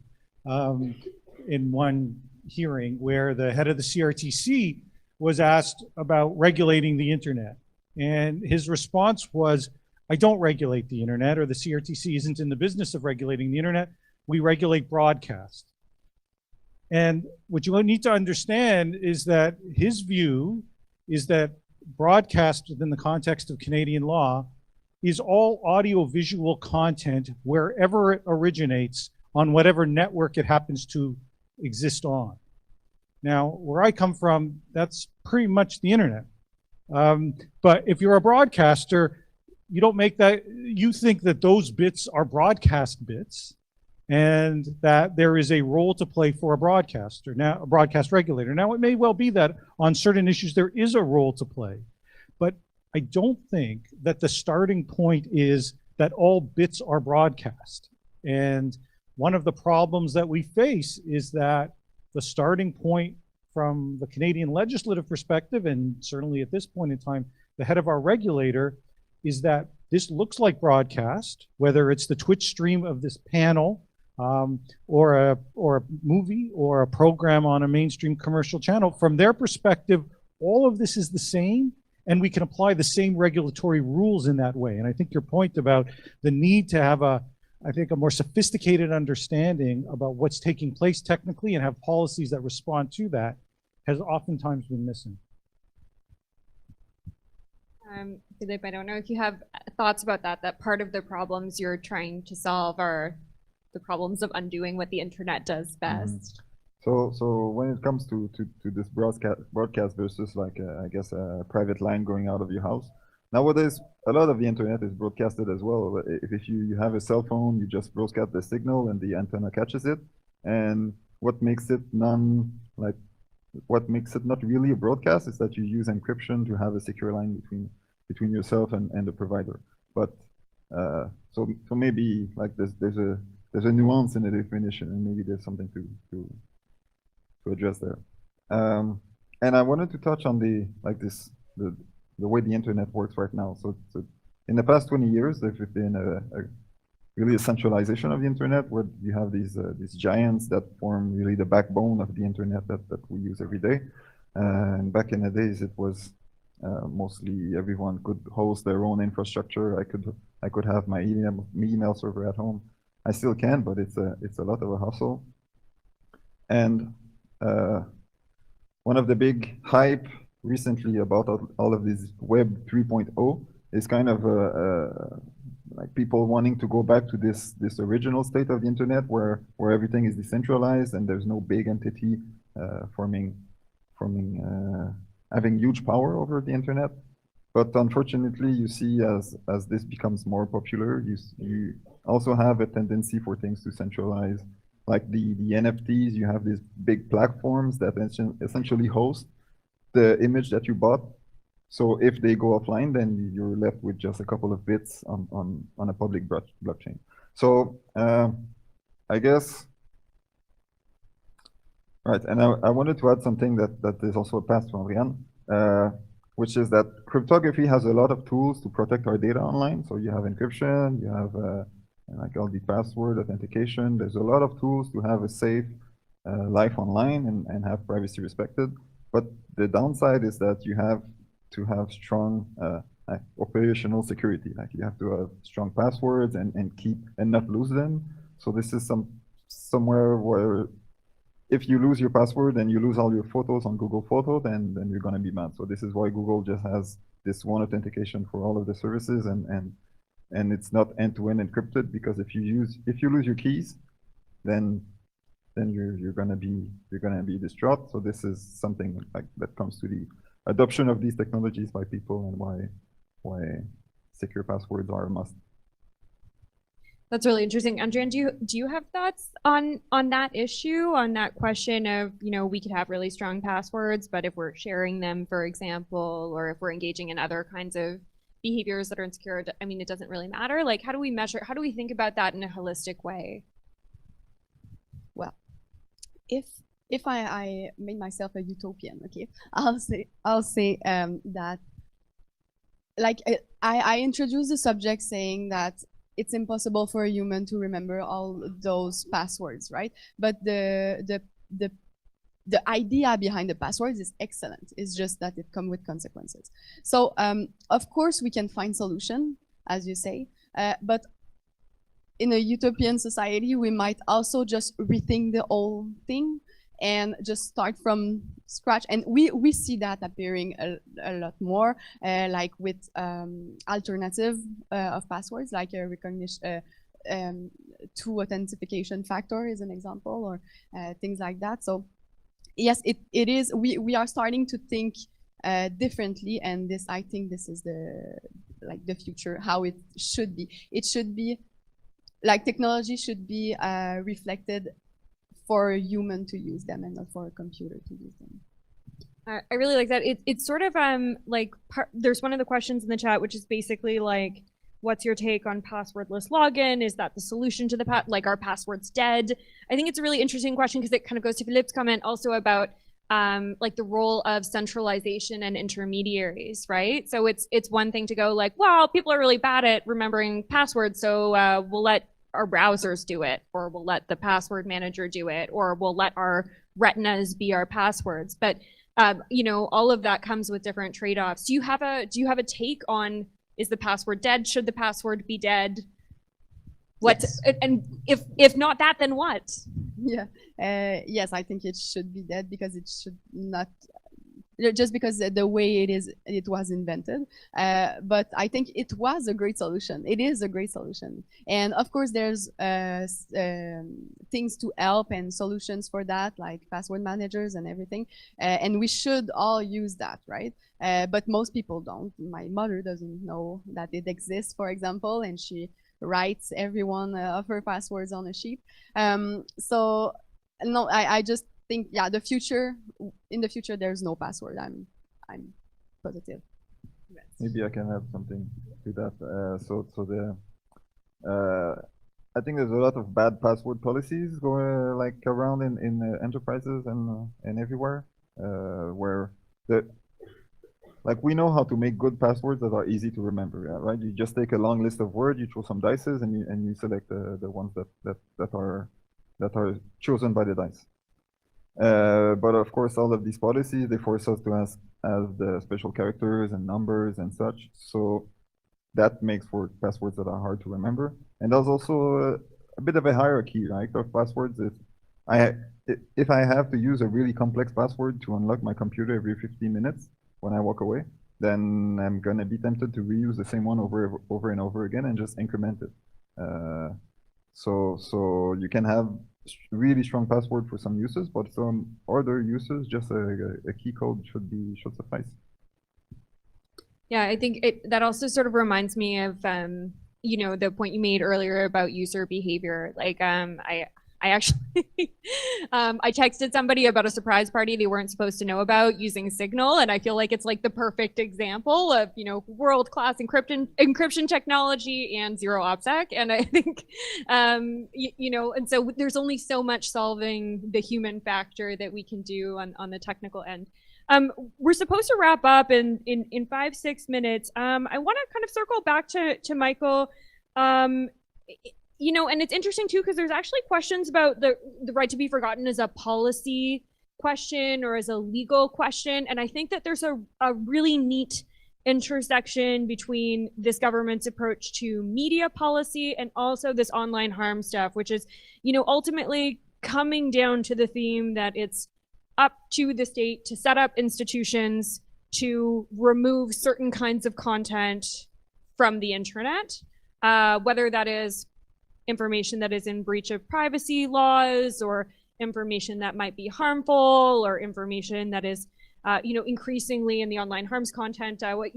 in one hearing where the head of the CRTC was asked about regulating the internet. And his response was, I don't regulate the internet, or the CRTC isn't in the business of regulating the internet. We regulate broadcast. And what you need to understand is that his view is that broadcast within the context of Canadian law is all audio-visual content wherever it originates on whatever network it happens to exist on. Now, where I come from, that's pretty much the internet. But if you're a broadcaster, you don't make that, you think that those bits are broadcast bits, and that there is a role to play for a broadcaster, now a broadcast regulator. Now, it may well be that on certain issues there is a role to play, but I don't think that the starting point is that all bits are broadcast. And one of the problems that we face is that the starting point from the Canadian legislative perspective, and certainly at this point in time, the head of our regulator, is that this looks like broadcast, whether it's the Twitch stream of this panel, or a movie or a program on a mainstream commercial channel. From their perspective, all of this is the same, and we can apply the same regulatory rules in that way. And I think your point about the need to have a more sophisticated understanding about what's taking place technically and have policies that respond to that has oftentimes been missing. Philippe, I don't know if you have thoughts about that part of the problems you're trying to solve are the problems of undoing what the internet does best. So when it comes to this broadcast versus like I guess a private line going out of your house, nowadays a lot of the internet is broadcasted as well. If you have a cell phone, you just broadcast the signal and the antenna catches it. And what makes it not really a broadcast is that you use encryption to have a secure line between yourself and the provider. But so maybe like there's a nuance in the definition, and maybe there's something to address there. And I wanted to touch on the way the internet works right now. So in the past 20 years, there's been really a centralization of the internet, where you have these giants that form really the backbone of the internet that we use every day. And back in the days, it was mostly everyone could host their own infrastructure. I could have my email server at home. I still can, but it's a lot of a hassle. And one of the big hype recently about all of this Web 3.0 is kind of like people wanting to go back to this original state of the internet where everything is decentralized and there's no big entity having huge power over the internet. But unfortunately, you see as this becomes more popular, you also have a tendency for things to centralize. Like the NFTs, you have these big platforms that essentially host the image that you bought. So if they go offline, then you're left with just a couple of bits on a public blockchain. So I guess, right, and I wanted to add something that is also passed from Rian. which is that cryptography has a lot of tools to protect our data online. So you have encryption, you have like all the password authentication. There's a lot of tools to have a safe life online and have privacy respected. But the downside is that you have to have strong operational security. Like you have to have strong passwords and keep and not lose them. So this is somewhere where if you lose your password and you lose all your photos on Google Photo, then you're going to be mad. So this is why Google just has this one authentication for all of the services, and it's not end-to-end encrypted, because if you lose your keys, then you're going to be distraught. So this is something like that comes to the adoption of these technologies by people, and why secure passwords are a must. That's really interesting. Andrea, do you have thoughts on that issue, on that question of, we could have really strong passwords, but if we're sharing them, for example, or if we're engaging in other kinds of behaviors that are insecure, I mean, it doesn't really matter. Like, how do we measure, how do we think about that in a holistic way? Well, if I made myself a utopian, okay, I'll say that, like, I introduced the subject saying that it's impossible for a human to remember all those passwords, right? But the idea behind the passwords is excellent. It's just that it comes with consequences. So of course we can find solution, as you say, but in a utopian society, we might also just rethink the whole thing and just start from scratch. And we see that appearing a lot more, like with alternative of passwords, like a recognition, two authentication factor is an example, or things like that. So yes, it is. We are starting to think differently, and I think this is the future, how it should be. It should be like technology should be reflected for a human to use them and not for a computer to use them. I really like that. It's sort of like there's one of the questions in the chat, which is basically like, what's your take on passwordless login? Is that the solution to the like, are passwords dead? I think it's a really interesting question because it kind of goes to Philippe's comment also about like the role of centralization and intermediaries, right? So it's one thing to go like, well, people are really bad at remembering passwords, so we'll let our browsers do it, or we'll let the password manager do it, or we'll let our retinas be our passwords. But all of that comes with different trade-offs. Do you have a take on, is the password dead? Should the password be dead? What? Yes. And if not that, then what? Yeah. Yes, I think it should be dead, because it should not, just because the way it was invented. But I think it was a great solution. It is a great solution. And of course, there's things to help and solutions for that, like password managers and everything. And we should all use that, right? But most people don't. My mother doesn't know that it exists, for example, and she writes every one of her passwords on a sheet. So no, I just think, yeah, in the future there's no password. I'm positive. Maybe I can add something to that. I think there's a lot of bad password policies going like around in enterprises and everywhere, where like we know how to make good passwords that are easy to remember, yeah, right? You just take a long list of words, you throw some dices, and you select the ones that are chosen by the dice. But of course, all of these policies, they force us to ask the special characters and numbers and such. So that makes for passwords that are hard to remember. And there's also a bit of a hierarchy, right, of passwords. If I have to use a really complex password to unlock my computer every 15 minutes when I walk away, then I'm gonna be tempted to reuse the same one over and over again and just increment it. So you can have really strong password for some uses, but some other uses, just a key code should suffice. Yeah, I think that also sort of reminds me of the point you made earlier about user behavior. Like I actually I texted somebody about a surprise party they weren't supposed to know about using Signal, and I feel like it's like the perfect example of world-class encryption technology and zero OPSEC. And I think and so there's only so much solving the human factor that we can do on the technical end. We're supposed to wrap up in 5-6 minutes. I want to kind of circle back to Michael. You know, and it's interesting too, because there's actually questions about the right to be forgotten as a policy question or as a legal question. And I think that there's a really neat intersection between this government's approach to media policy and also this online harm stuff, which is, you know, ultimately coming down to the theme that it's up to the state to set up institutions to remove certain kinds of content from the internet, whether that is information that is in breach of privacy laws or information that might be harmful or information that is you know, increasingly in the online harms content, what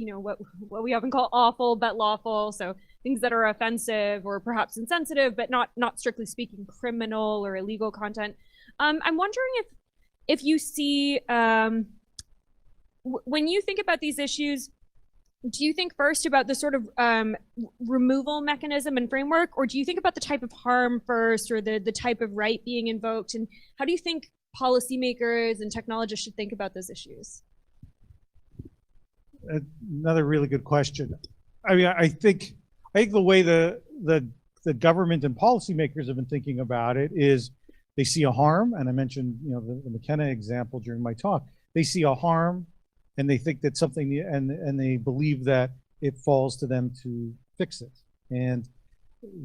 we often call awful but lawful. So things that are offensive or perhaps insensitive, but not strictly speaking criminal or illegal content. I'm wondering if you see, when you think about these issues, do you think first about the sort of removal mechanism and framework, or do you think about the type of harm first, or the type of right being invoked? And how do you think policymakers and technologists should think about those issues? Another really good question. I mean, I think the way the government and policymakers have been thinking about it is they see a harm, and I mentioned, you know, the McKenna example during my talk. They see a harm, and they think that something, and they believe that it falls to them to fix it. And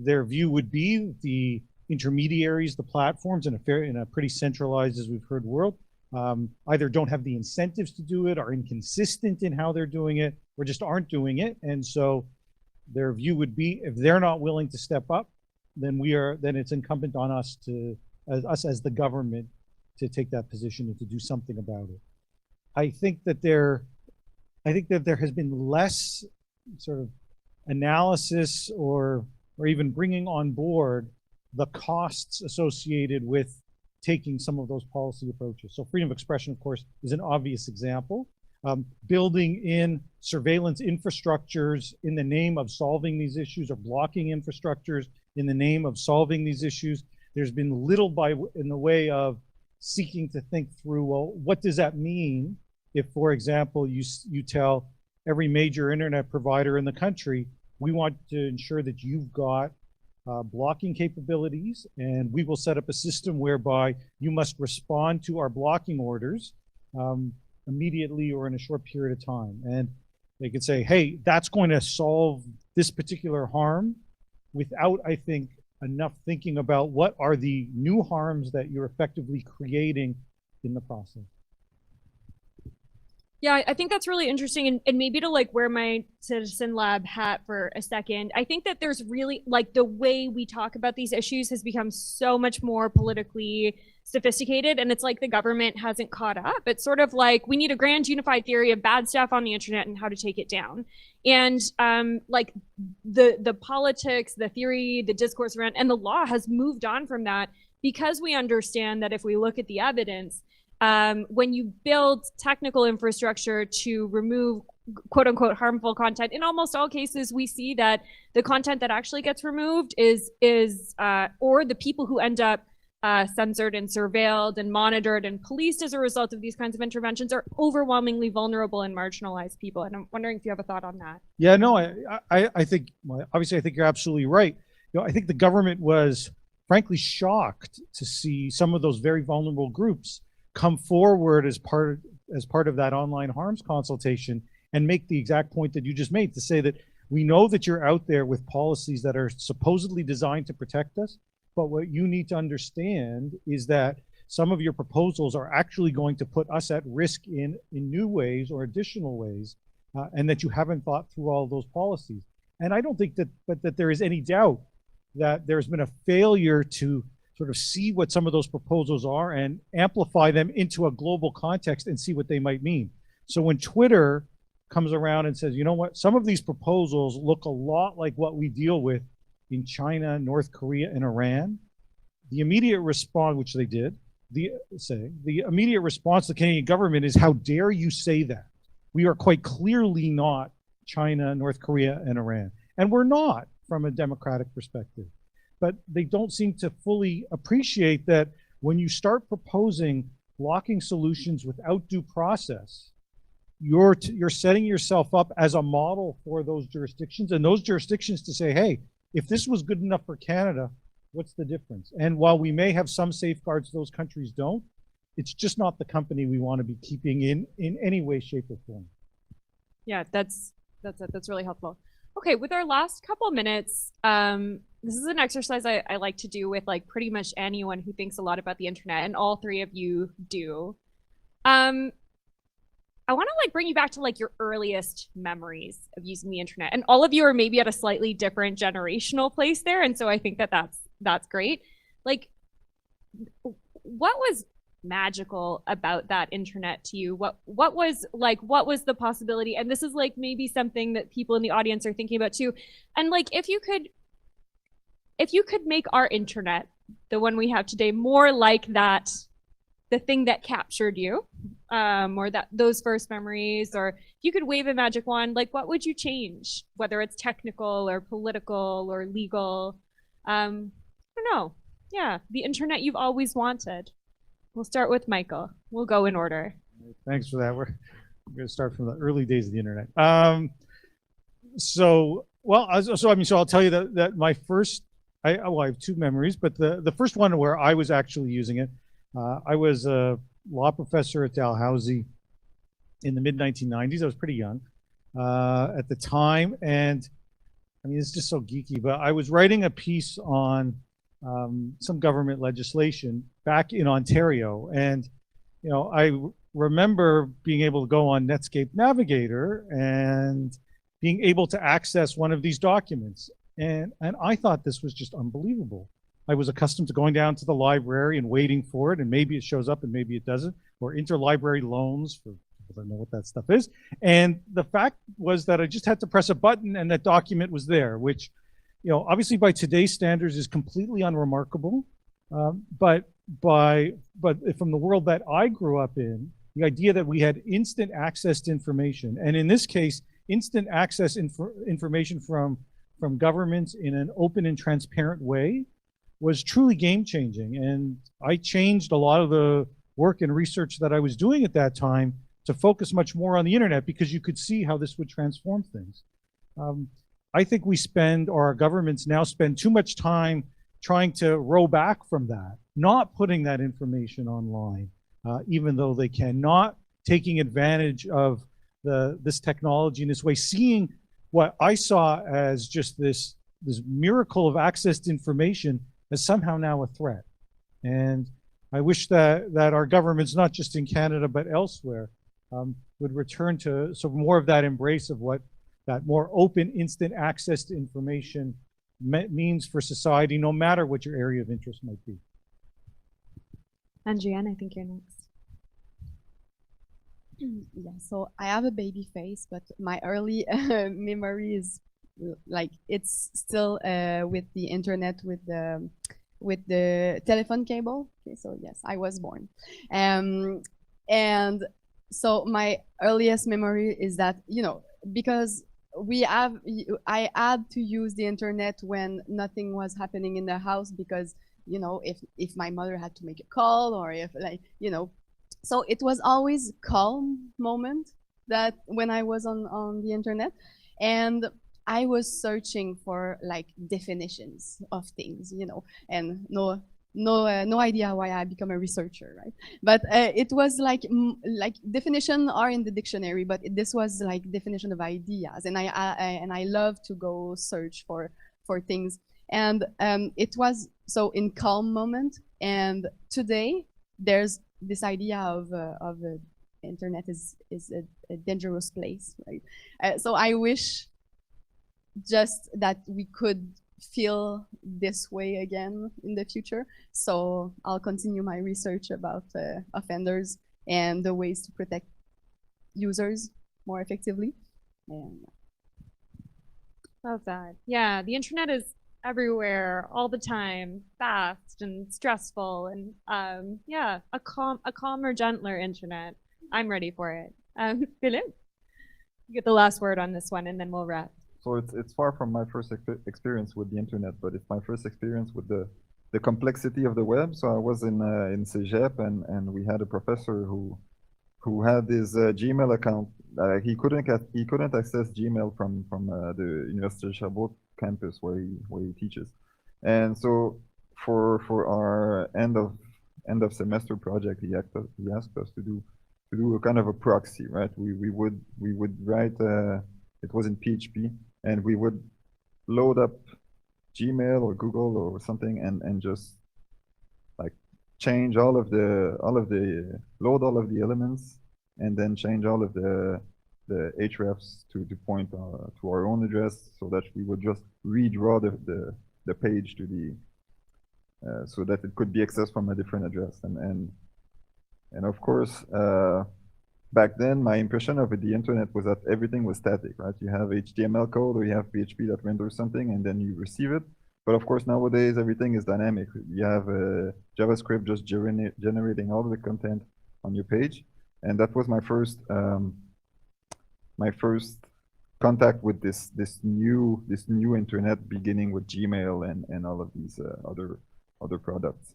their view would be the intermediaries, the platforms, in a pretty centralized, as we've heard, world, either don't have the incentives to do it, are inconsistent in how they're doing it, or just aren't doing it. And so their view would be, if they're not willing to step up, then it's incumbent on us as the government to take that position and to do something about it. I think that there has been less sort of analysis or even bringing on board the costs associated with taking some of those policy approaches. So freedom of expression, of course, is an obvious example. Building in surveillance infrastructures in the name of solving these issues, or blocking infrastructures in the name of solving these issues. There's been little in the way of seeking to think through, well, what does that mean if, for example, you tell every major internet provider in the country, we want to ensure that you've got blocking capabilities, and we will set up a system whereby you must respond to our blocking orders immediately or in a short period of time. And they could say, hey, that's going to solve this particular harm, without, I think, enough thinking about what are the new harms that you're effectively creating in the process. Yeah, I think that's really interesting. And maybe to like wear my Citizen Lab hat for a second, I think that there's really, like, the way we talk about these issues has become so much more politically sophisticated, and it's like the government hasn't caught up. It's sort of like we need a grand unified theory of bad stuff on the internet and how to take it down. And like the politics, the theory, the discourse around, and the law has moved on from that, because we understand that if we look at the evidence, when you build technical infrastructure to remove quote unquote harmful content, in almost all cases, we see that the content that actually gets removed is or the people who end up censored and surveilled and monitored and policed as a result of these kinds of interventions are overwhelmingly vulnerable and marginalized people. And I'm wondering if you have a thought on that. Yeah, no, I think, obviously, I think you're absolutely right. You know, I think the government was frankly shocked to see some of those very vulnerable groups come forward as part of that online harms consultation and make the exact point that you just made, to say that we know that you're out there with policies that are supposedly designed to protect us, but what you need to understand is that some of your proposals are actually going to put us at risk in new ways or additional ways, and that you haven't thought through all those policies. And I don't think that there is any doubt that there's been a failure to sort of see what some of those proposals are and amplify them into a global context and see what they might mean. So when Twitter comes around and says, you know what, some of these proposals look a lot like what we deal with in China, North Korea, and Iran, the immediate response, which they did, the immediate response to the Canadian government is, how dare you say that? We are quite clearly not China, North Korea, and Iran. And we're not, from a democratic perspective. But they don't seem to fully appreciate that when you start proposing blocking solutions without due process, you're setting yourself up as a model for those jurisdictions, and those jurisdictions to say, hey, if this was good enough for Canada, what's the difference? And while we may have some safeguards those countries don't, it's just not the company we want to be keeping in any way, shape, or form. Yeah, that's really helpful. Okay, with our last couple minutes, this is an exercise I like to do with like pretty much anyone who thinks a lot about the internet, and all three of you do. I want to like bring you back to like your earliest memories of using the internet, and all of you are maybe at a slightly different generational place there, and so I think that that's great. Like, what was magical about that internet to you? What was the possibility? And this is like maybe something that people in the audience are thinking about too. And like, if you could make our internet, the one we have today, more like that, the thing that captured you, or those first memories, or if you could wave a magic wand, like what would you change? Whether it's technical or political or legal. I don't know. Yeah, the internet you've always wanted. We'll start with Michael. We'll go in order. Thanks for that. We're going to start from the early days of the internet. So I'll tell you that my first, I have two memories, but the first one where I was actually using it, I was a law professor at Dalhousie in the mid-1990s. I was pretty young at the time, and I mean, it's just so geeky, but I was writing a piece on some government legislation back in Ontario, and you know, I remember being able to go on Netscape Navigator and being able to access one of these documents, and I thought this was just unbelievable. I was accustomed to going down to the library and waiting for it, and maybe it shows up and maybe it doesn't, or interlibrary loans for people that know what that stuff is. And the fact was that I just had to press a button and that document was there, which, you know, obviously by today's standards is completely unremarkable. But from the world that I grew up in, the idea that we had instant access to information, and in this case, instant access information from governments in an open and transparent way, was truly game-changing. And I changed a lot of the work and research that I was doing at that time to focus much more on the internet, because you could see how this would transform things. I think our governments now spend too much time trying to row back from that, not putting that information online, even though they can, not taking advantage of this technology in this way, seeing what I saw as just this miracle of access to information as somehow now a threat. And I wish that our governments, not just in Canada but elsewhere, would return to some more of that embrace of what that more open, instant access to information means for society, no matter what your area of interest might be. Andrienne, I think you're next. Yeah, so I have a baby face, but my early memory is like it's still with the internet, with the telephone cable. Okay, so yes, I was born, and so my earliest memory is that, you know, because I had to use the internet when nothing was happening in the house, because, you know, if my mother had to make a call, or if, like, you know, so it was always calm moment that when I was on the internet, and I was searching for like definitions of things, you know, and no idea why I become a researcher, right? But it was like definition are in the dictionary, but this was like definition of ideas, and I love to go search for things, and it was so in calm moment. And today there's this idea of internet is a dangerous place, right? So I wish just that we could feel this way again in the future. So I'll continue my research about offenders and the ways to protect users more effectively. And Love that. Yeah, the internet is everywhere all the time, fast and stressful, and yeah, a calmer, gentler internet. I'm ready for it. Philip, you get the last word on this one, and then we'll wrap. So it's far from my first experience with the internet, but it's my first experience with the the complexity of the web. So I was in Cégep, and we had a professor who had his Gmail account. He couldn't access Gmail from the University of Sherbrooke campus where he teaches, and so for our end of semester project, he asked us to do a kind of a proxy, right? We would write it was in PHP, and we would load up Gmail or Google or something, and just like change load all of the elements, and then change all of the hrefs to point to our own address, so that we would just redraw the page to the so that it could be accessed from a different address. And of course, back then, my impression of the internet was that everything was static, right? You have HTML code or you have PHP that renders something, and then you receive it. But of course, nowadays, everything is dynamic. You have JavaScript just generating all the content on your page. And that was my first contact with this new internet, beginning with Gmail and all of these other products.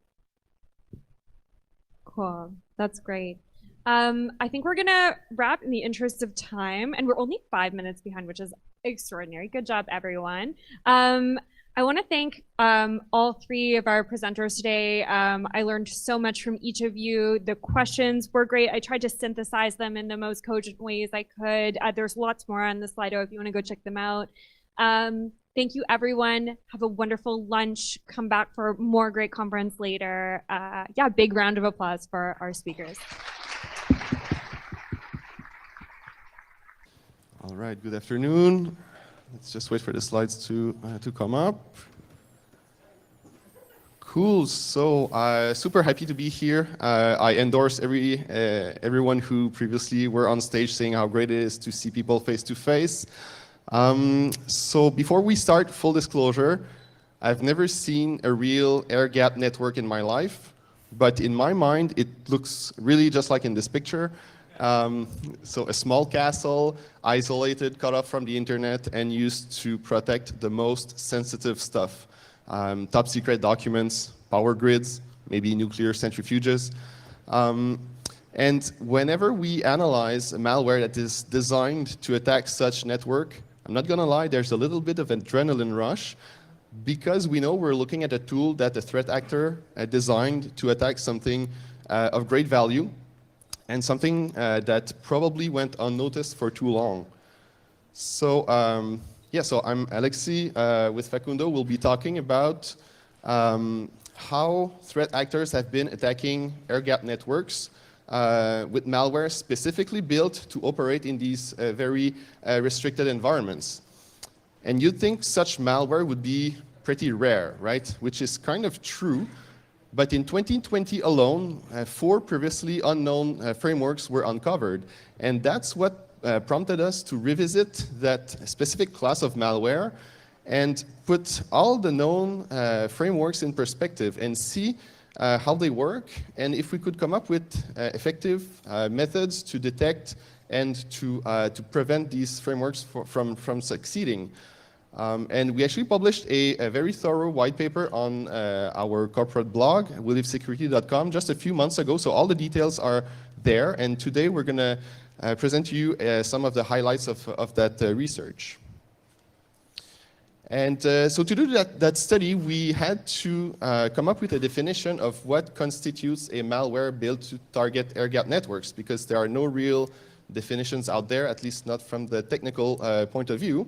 Cool. That's great. I think we're gonna wrap in the interest of time, and we're only 5 minutes behind, which is extraordinary. Good job, everyone. I want to thank all three of our presenters today. I learned so much from each of you. The questions were great. I tried to synthesize them in the most cogent ways I could. There's lots more on the Slido if you want to go check them out. Thank you, everyone. Have a wonderful lunch. Come back for more great conference later. Yeah, big round of applause for our speakers. All right, good afternoon. Let's just wait for the slides to come up. Cool, so super happy to be here. I endorse everyone who previously were on stage saying how great it is to see people face to face. So before we start, full disclosure, I've never seen a real air-gapped network in my life, but in my mind, it looks really just like in this picture. So a small castle, isolated, cut off from the internet, and used to protect the most sensitive stuff. Top secret documents, power grids, maybe nuclear centrifuges. And whenever we analyze a malware that is designed to attack such network, I'm not gonna lie, there's a little bit of adrenaline rush, because we know we're looking at a tool that the threat actor designed to attack something of great value, and something that probably went unnoticed for too long. So yeah, so I'm Alexis with Facundo. We'll be talking about how threat actors have been attacking air-gapped networks with malware specifically built to operate in these very restricted environments. And you'd think such malware would be pretty rare, right? Which is kind of true. But in 2020 alone, 4 previously unknown frameworks were uncovered. And that's what prompted us to revisit that specific class of malware and put all the known frameworks in perspective and see how they work, and if we could come up with effective methods to detect and to prevent these frameworks from succeeding. And we actually published a very thorough white paper on our corporate blog, willivesecurity.com, just a few months ago. So all the details are there. And today we're going to present to you some of the highlights of that research. And so to do that study, we had to come up with a definition of what constitutes a malware built to target air-gapped networks, because there are no real definitions out there, at least not from the technical point of view.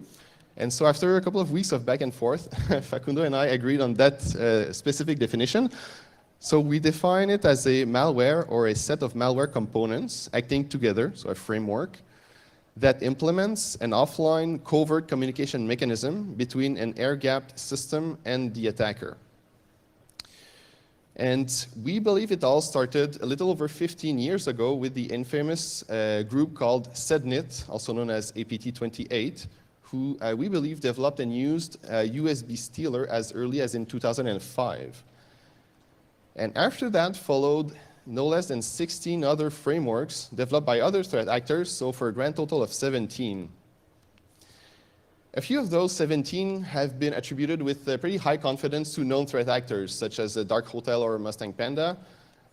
And so after a couple of weeks of back and forth, Facundo and I agreed on that specific definition. So we define it as a malware or a set of malware components acting together, so a framework, that implements an offline covert communication mechanism between an air-gapped system and the attacker. And we believe it all started a little over 15 years ago with the infamous group called SEDNIT, also known as APT28, who we believe developed and used USB stealer as early as in 2005. And after that followed no less than 16 other frameworks developed by other threat actors, so for a grand total of 17. A few of those 17 have been attributed with pretty high confidence to known threat actors, such as a Dark Hotel or Mustang Panda.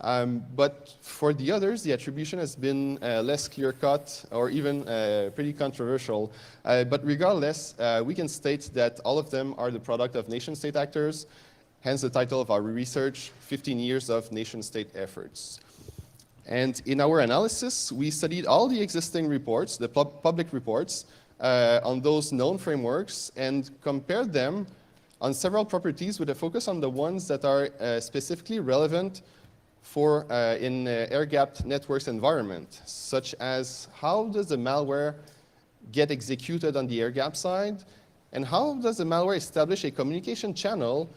But for the others, the attribution has been less clear-cut or even pretty controversial. But regardless, we can state that all of them are the product of nation-state actors, hence the title of our research, 15 Years of Nation-State Efforts. And in our analysis, we studied all the existing reports, the public reports, on those known frameworks and compared them on several properties with a focus on the ones that are specifically relevant for in air-gapped networks environment, such as how does the malware get executed on the air-gapped side, and how does the malware establish a communication channel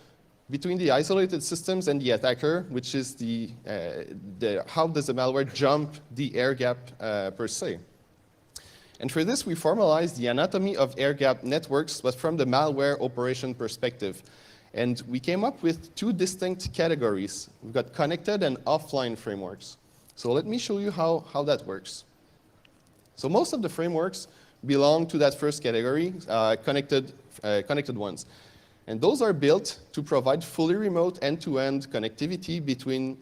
between the isolated systems and the attacker, which is how does the malware jump the air-gap per se. And for this, we formalized the anatomy of air-gapped networks, but from the malware operation perspective. And we came up with two distinct categories. We've got connected and offline frameworks. So let me show you how that works. So most of the frameworks belong to that first category, connected ones. And those are built to provide fully remote end-to-end connectivity between,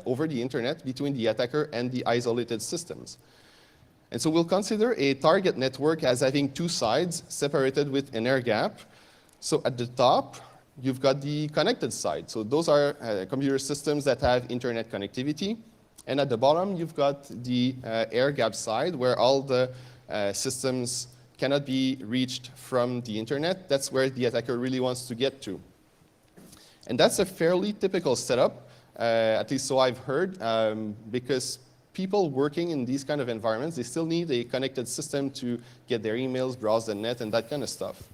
over the internet between the attacker and the isolated systems. And so we'll consider a target network as having two sides separated with an air gap. So at the top, you've got the connected side. So those are computer systems that have internet connectivity. And at the bottom, you've got the air gap side where all the systems cannot be reached from the internet. That's where the attacker really wants to get to. And that's a fairly typical setup, at least so I've heard, because people working in these kind of environments, they still need a connected system to get their emails, browse the net, and that kind of stuff.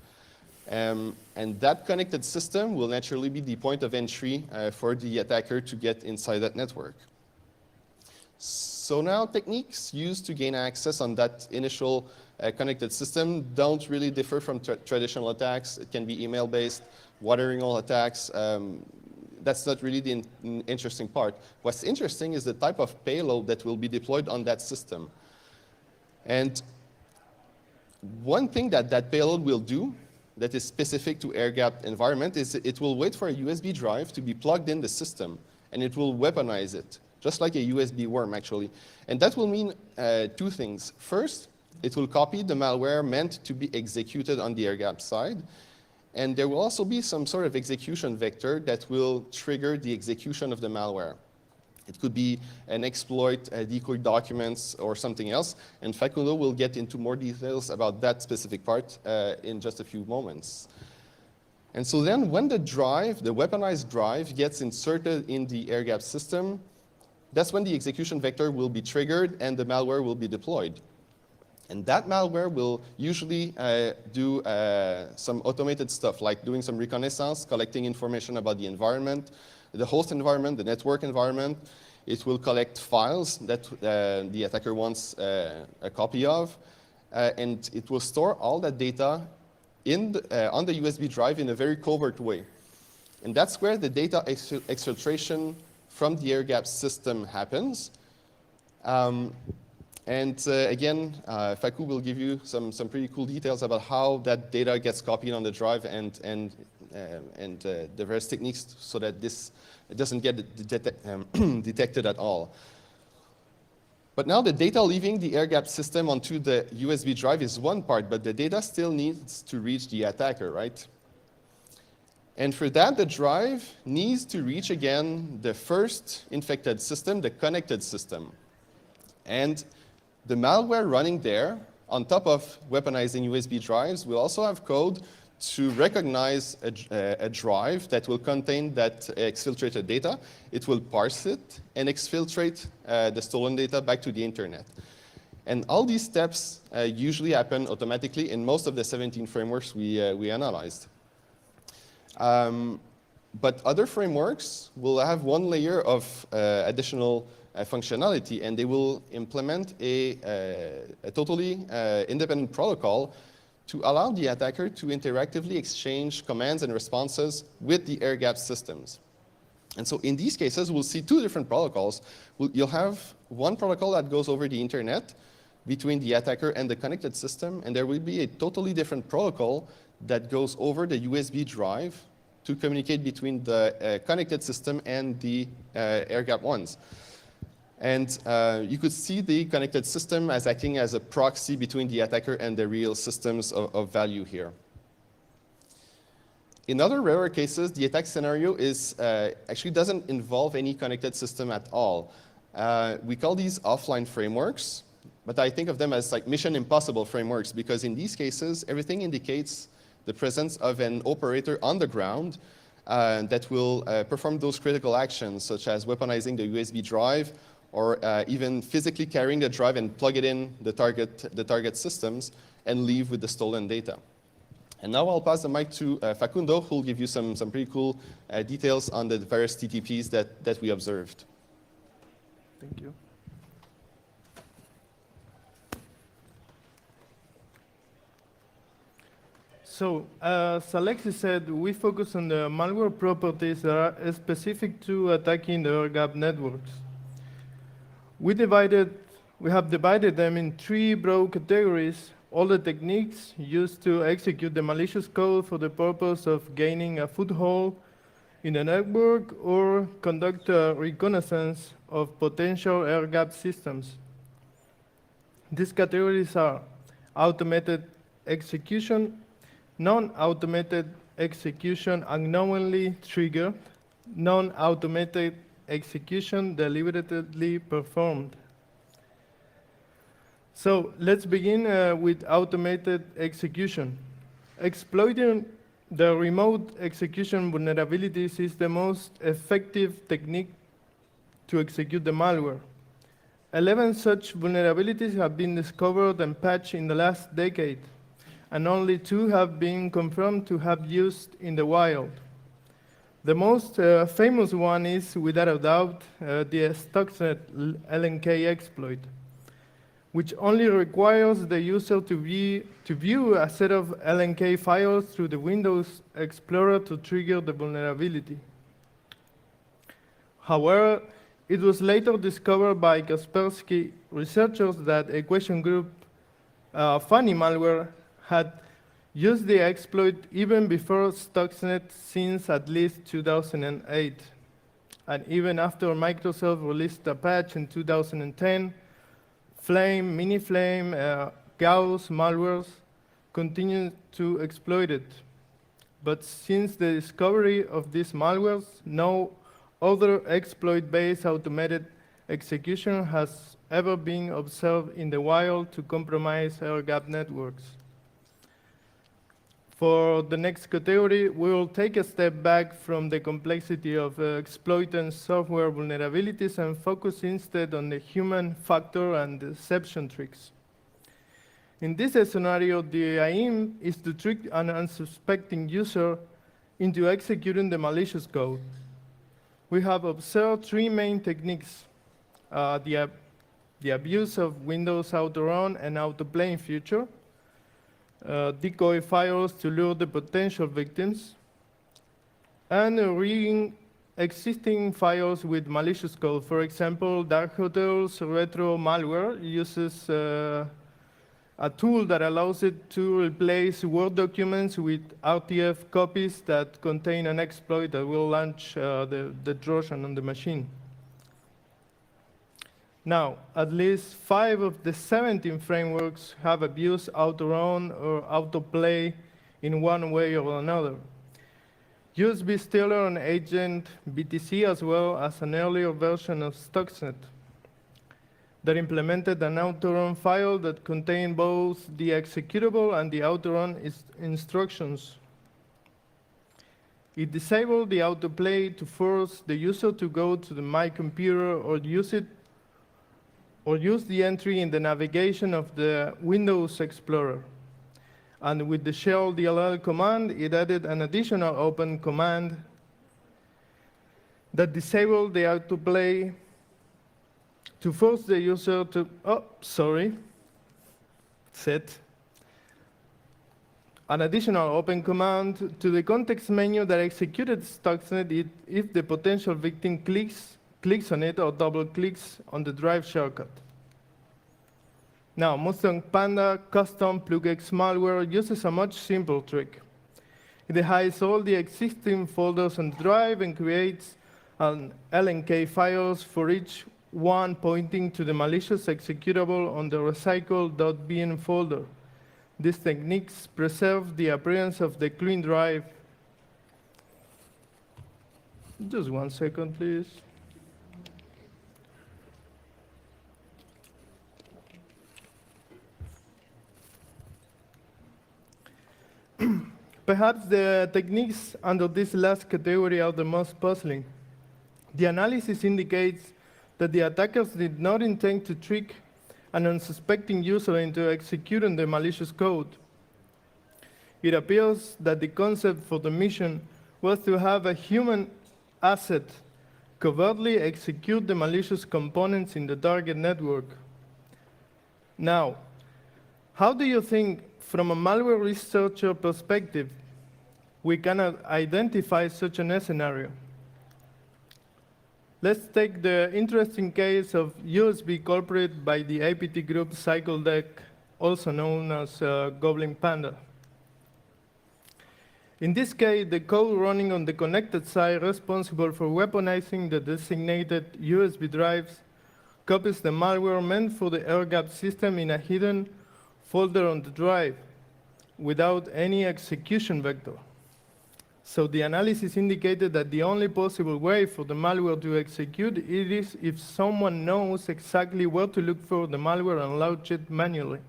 And that connected system will naturally be the point of entry for the attacker to get inside that network. So now techniques used to gain access on that initial connected system don't really differ from traditional attacks. It can be email-based, watering hole attacks. That's not really the interesting part. What's interesting is the type of payload that will be deployed on that system. And one thing that payload will do that is specific to air-gapped environment is it will wait for a USB drive to be plugged in the system, and it will weaponize it, just like a USB worm, actually. And that will mean two things. First, it will copy the malware meant to be executed on the air-gapped side, and there will also be some sort of execution vector that will trigger the execution of the malware. It could be an exploit, decoy documents, or something else. And Facundo will get into more details about that specific part in just a few moments. And so then when the drive, the weaponized drive, gets inserted in the air-gapped system, that's when the execution vector will be triggered and the malware will be deployed. And that malware will usually do some automated stuff, like doing some reconnaissance, collecting information about the environment, the host environment, the network environment. It will collect files that the attacker wants a copy of, and it will store all that data on the USB drive in a very covert way. And that's where the data exfiltration from the air-gapped system happens. Again, Facu will give you some pretty cool details about how that data gets copied on the drive and the various techniques so that this doesn't get detected at all. But now the data leaving the air-gapped system onto the USB drive is one part, but the data still needs to reach the attacker, right? And for that, the drive needs to reach again the first infected system, the connected system. And the malware running there, on top of weaponizing USB drives, will also have code to recognize a drive that will contain that exfiltrated data. It will parse it and exfiltrate the stolen data back to the internet. And all these steps usually happen automatically in most of the 17 frameworks we analyzed. But other frameworks will have one layer of additional functionality, and they will implement a totally independent protocol to allow the attacker to interactively exchange commands and responses with the air-gapped systems. And so in these cases, we'll see two different protocols. You'll have one protocol that goes over the internet between the attacker and the connected system, and there will be a totally different protocol that goes over the USB drive to communicate between the connected system and the air-gapped ones. And you could see the connected system as acting as a proxy between the attacker and the real systems of value here. In other rarer cases, the attack scenario actually doesn't involve any connected system at all. We call these offline frameworks, but I think of them as like mission impossible frameworks, because in these cases, everything indicates the presence of an operator on the ground that will perform those critical actions, such as weaponizing the USB drive, or even physically carrying the drive and plug it in the target systems and leave with the stolen data. And now I'll pass the mic to Facundo, who will give you some pretty cool details on the various TTPs that we observed. Thank you. So, as Alexis said, we focus on the malware properties that are specific to attacking the air-gapped networks. We have divided them in 3 broad categories: all the techniques used to execute the malicious code for the purpose of gaining a foothold in the network or conduct a reconnaissance of potential air-gapped systems. These categories are automated execution, non-automated execution unknowingly triggered, non-automated execution deliberately performed. So let's begin with automated execution. Exploiting the remote execution vulnerabilities is the most effective technique to execute the malware. 11 such vulnerabilities have been discovered and patched in the last decade, and only 2 have been confirmed to have used in the wild. The most famous one is, without a doubt, the Stuxnet LNK exploit, which only requires the user to view a set of LNK files through the Windows Explorer to trigger the vulnerability. However, it was later discovered by Kaspersky researchers that Equation Group funny malware had used the exploit even before Stuxnet, since at least 2008. And even after Microsoft released a patch in 2010, Flame, Miniflame, Gauss malwares continue to exploit it. But since the discovery of these malwares, no other exploit-based automated execution has ever been observed in the wild to compromise air-gapped networks. For the next category, we will take a step back from the complexity of exploiting software vulnerabilities and focus instead on the human factor and deception tricks. In this scenario, the aim is to trick an unsuspecting user into executing the malicious code. We have observed 3 main techniques: the abuse of Windows auto-run and auto-playing feature, decoy files to lure the potential victims, and rigging existing files with malicious code. For example, Dark Hotel's retro malware uses a tool that allows it to replace Word documents with RTF copies that contain an exploit that will launch the Trojan on the machine. Now, at least 5 of the 17 frameworks have abused auto-run or autoplay in one way or another. USB Stealer and Agent BTC, as well as an earlier version of Stuxnet that implemented an auto-run file that contained both the executable and the auto-run instructions. It disabled the autoplay to force the user to go to My Computer or use the entry in the navigation of the Windows Explorer. And with the shell DLL command, it added an additional open command that disabled the autoplay to force the user to, set an additional open command to the context menu that executed Stuxnet if the potential victim clicks on it or double clicks on the drive shortcut. Now, Mustang Panda custom plugx malware uses a much simpler trick. It hides all the existing folders on the drive and creates an LNK files for each one pointing to the malicious executable on the recycle.bin folder. These techniques preserve the appearance of the clean drive. Just 1 second, please. Perhaps the techniques under this last category are the most puzzling. The analysis indicates that the attackers did not intend to trick an unsuspecting user into executing the malicious code. It appears that the concept for the mission was to have a human asset covertly execute the malicious components in the target network. Now, how do you think, from a malware researcher perspective, we cannot identify such a scenario? Let's take the interesting case of USB culprit by the APT group CycleDeck, also known as Goblin Panda. In this case, the code running on the connected side responsible for weaponizing the designated USB drives copies the malware meant for the air-gapped system in a hidden folder on the drive without any execution vector. So the analysis indicated that the only possible way for the malware to execute it is if someone knows exactly where to look for the malware and launch it manually.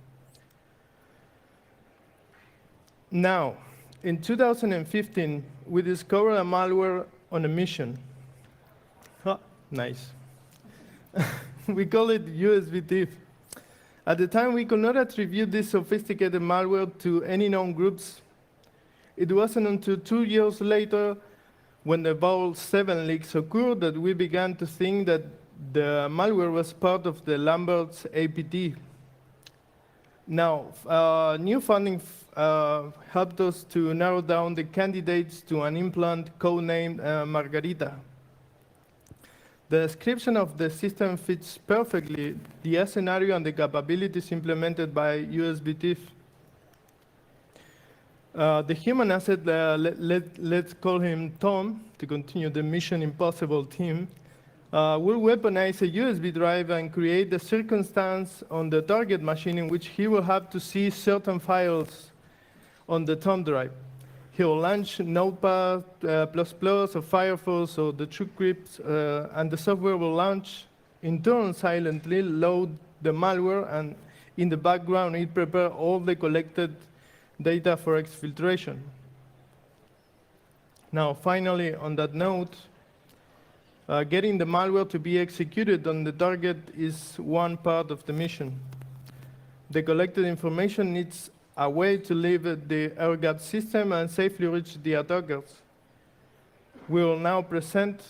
Now, in 2015, we discovered a malware on a mission. Oh, nice. We call it USB thief. At the time, we could not attribute this sophisticated malware to any known groups. It wasn't until 2 years later, when the Vault 7 leaks occurred, that we began to think that the malware was part of the Lambert's APT. Now, new funding helped us to narrow down the candidates to an implant codenamed Margarita. The description of the system fits perfectly the scenario and the capabilities implemented by USB thief. The human asset, let's call him Tom, to continue the Mission Impossible team, will weaponize a USB drive and create the circumstance on the target machine in which he will have to see certain files on the thumb drive. He will launch Notepad++ or Firefox or the TrueCrypt, and the software will launch, in turn silently load the malware, and in the background it prepares all the collected data for exfiltration. Now, finally, on that note, getting the malware to be executed on the target is one part of the mission. The collected information needs a way to leave the air-gapped system and safely reach the attackers. We will now present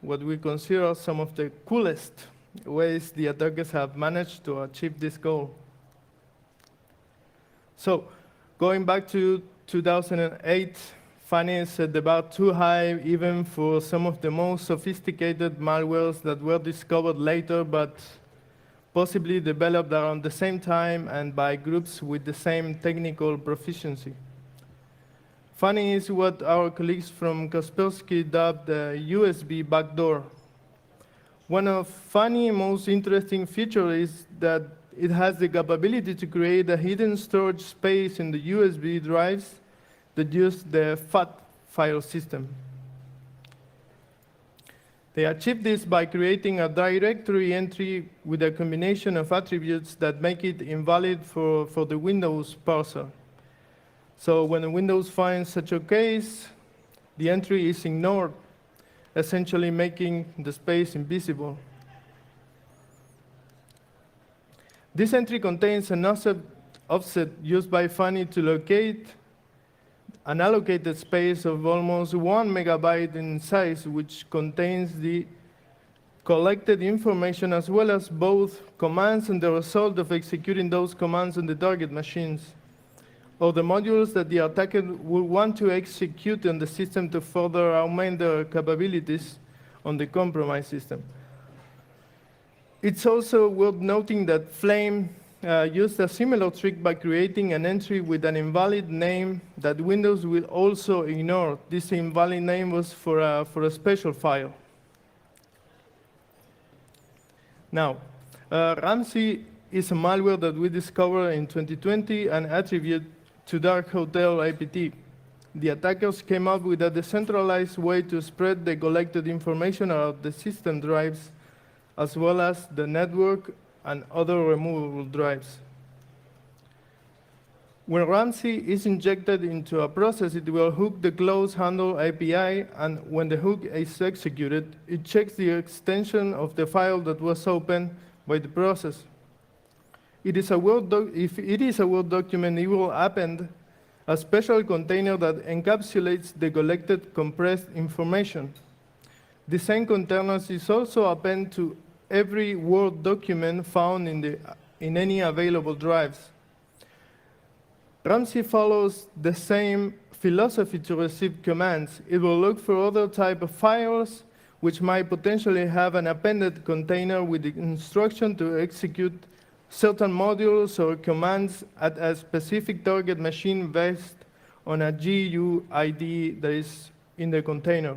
what we consider some of the coolest ways the attackers have managed to achieve this goal. So, going back to 2008, Fanny set the bar too high even for some of the most sophisticated malwares that were discovered later, but possibly developed around the same time and by groups with the same technical proficiency. Fanny is what our colleagues from Kaspersky dubbed the USB backdoor. One of Fanny's most interesting features is that it has the capability to create a hidden storage space in the USB drives that use the FAT file system. They achieve this by creating a directory entry with a combination of attributes that make it invalid for the Windows parser. So when Windows finds such a case, the entry is ignored, essentially making the space invisible. This entry contains an offset used by Fanny to locate an allocated space of almost 1 megabyte in size, which contains the collected information as well as both commands and the result of executing those commands on the target machines, or the modules that the attacker will want to execute on the system to further augment their capabilities on the compromised system. It's also worth noting that Flame used a similar trick by creating an entry with an invalid name that Windows will also ignore. This invalid name was for a special file. Now, Ramsey is a malware that we discovered in 2020 and attribute to Dark Hotel APT. The attackers came up with a decentralized way to spread the collected information about the system drives, as well as the network and other removable drives. When Ramsey is injected into a process, it will hook the close handle API, and when the hook is executed, it checks the extension of the file that was opened by the process. If it is a Word document, it will append a special container that encapsulates the collected compressed information. The same container is also appended to every Word document found in any available drives. Ramsey follows the same philosophy to receive commands. It will look for other type of files which might potentially have an appended container with the instruction to execute certain modules or commands at a specific target machine based on a GUID that is in the container.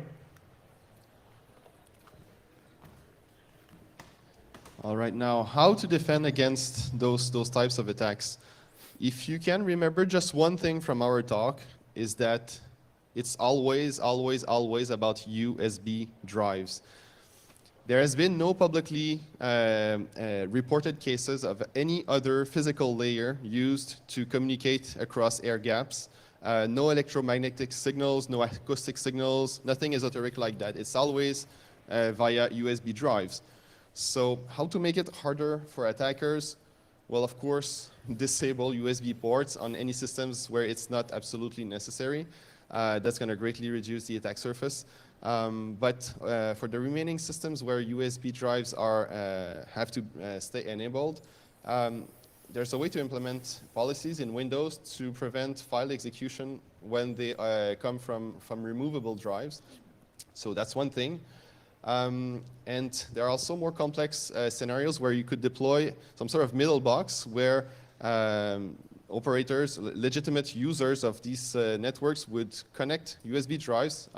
All right, now how to defend against those types of attacks? If you can remember just one thing from our talk is that it's always about USB drives. There has been no publicly reported cases of any other physical layer used to communicate across air gaps. No electromagnetic signals, no acoustic signals, nothing esoteric like that. It's always via USB drives. So how to make it harder for attackers? Well, of course, disable USB ports on any systems where it's not absolutely necessary. That's going to greatly reduce the attack surface. But for the remaining systems where USB drives have to stay enabled, there's a way to implement policies in Windows to prevent file execution when they come from removable drives. So that's one thing. And there are also more complex scenarios where you could deploy some sort of middle box where operators, legitimate users of these networks would connect USB drives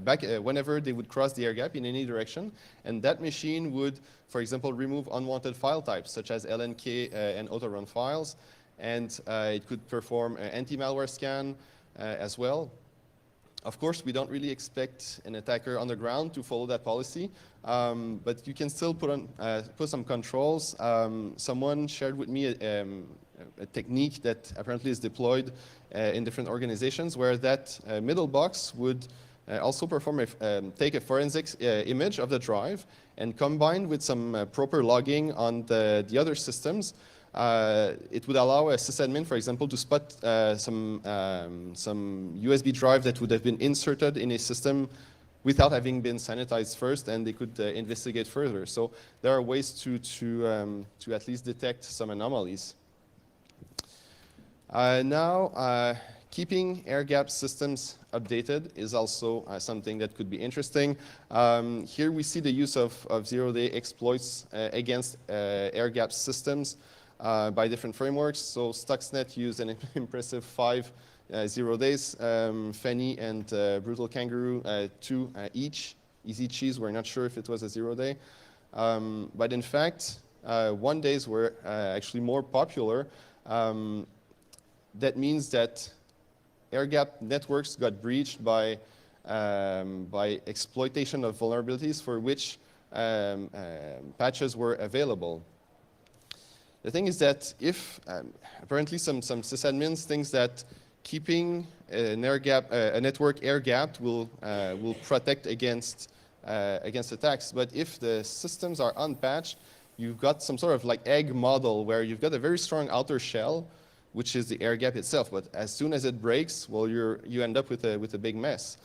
back whenever they would cross the air gap in any direction. And that machine would, for example, remove unwanted file types such as LNK and autorun files. And it could perform an anti-malware scan as well. Of course, we don't really expect an attacker on the ground to follow that policy, but you can still put some controls. Someone shared with me a technique that apparently is deployed in different organizations where that middle box would also perform take a forensic image of the drive and combined with some proper logging on the other systems. It would allow a sysadmin, for example, to spot some USB drive that would have been inserted in a system without having been sanitized first, and they could investigate further. So there are ways to at least detect some anomalies. Now, keeping air-gapped systems updated is also something that could be interesting. Here we see the use of zero-day exploits against air-gapped systems. By different frameworks. So Stuxnet used an impressive 5 0 days. Fanny and Brutal Kangaroo 2 each. Easy Cheese, we're not sure if it was a 0 day. But in fact, 1 days were actually more popular. That means that air-gapped networks got breached by exploitation of vulnerabilities for which patches were available. The thing is that if apparently some sysadmins think that keeping a network air-gapped will protect against attacks, but if the systems are unpatched, you've got some sort of like egg model where you've got a very strong outer shell, which is the air gap itself. But as soon as it breaks, well, you end up with a big mess.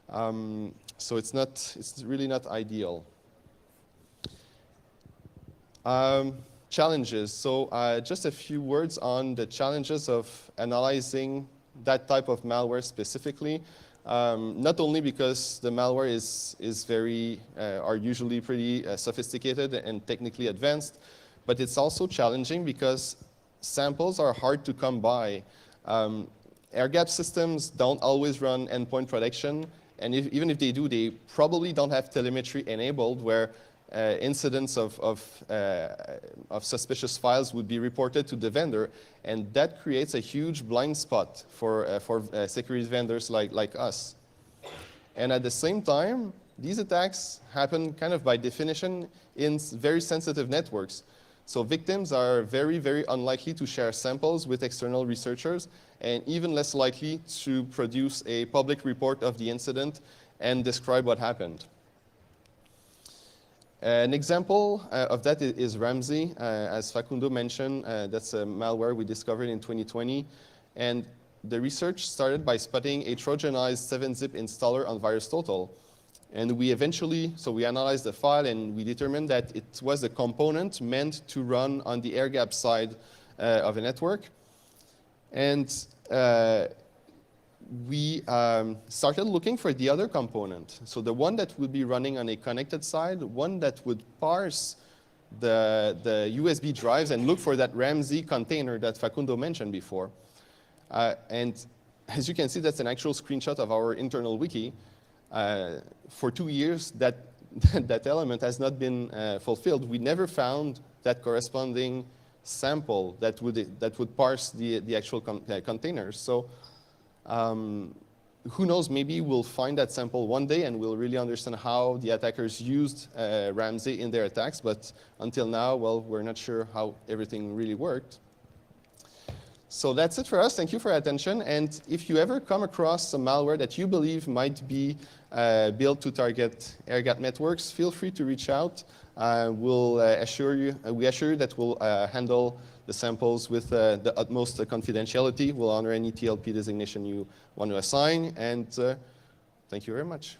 So it's really not ideal. Challenges. So just a few words on the challenges of analyzing that type of malware specifically. Not only because the malware are usually pretty sophisticated and technically advanced, but it's also challenging because samples are hard to come by. Air-gapped systems don't always run endpoint protection, and even if they do, they probably don't have telemetry enabled, where incidents of suspicious files would be reported to the vendor, and that creates a huge blind spot for security vendors like us. And at the same time, these attacks happen kind of by definition in very sensitive networks. So victims are very, very unlikely to share samples with external researchers, and even less likely to produce a public report of the incident and describe what happened. An example of that is Ramsey, as Facundo mentioned. That's a malware we discovered in 2020. And the research started by spotting a Trojanized 7-zip installer on VirusTotal. And we analyzed the file, and we determined that it was a component meant to run on the air-gapped side of a network. And we started looking for the other component. So the one that would be running on a connected side, one that would parse the USB drives and look for that Ramsey container that Facundo mentioned before. And as you can see, that's an actual screenshot of our internal wiki. For 2 years, that element has not been fulfilled. We never found that corresponding sample that would parse the actual containers. So who knows, maybe we'll find that sample one day and we'll really understand how the attackers used Ramsey in their attacks. But until now, well, we're not sure how everything really worked. So that's it for us. Thank you for your attention. And if you ever come across some malware that you believe might be built to target air-gapped networks, feel free to reach out. We assure you that we'll handle the samples with the utmost confidentiality. We'll honor any TLP designation you want to assign. And thank you very much.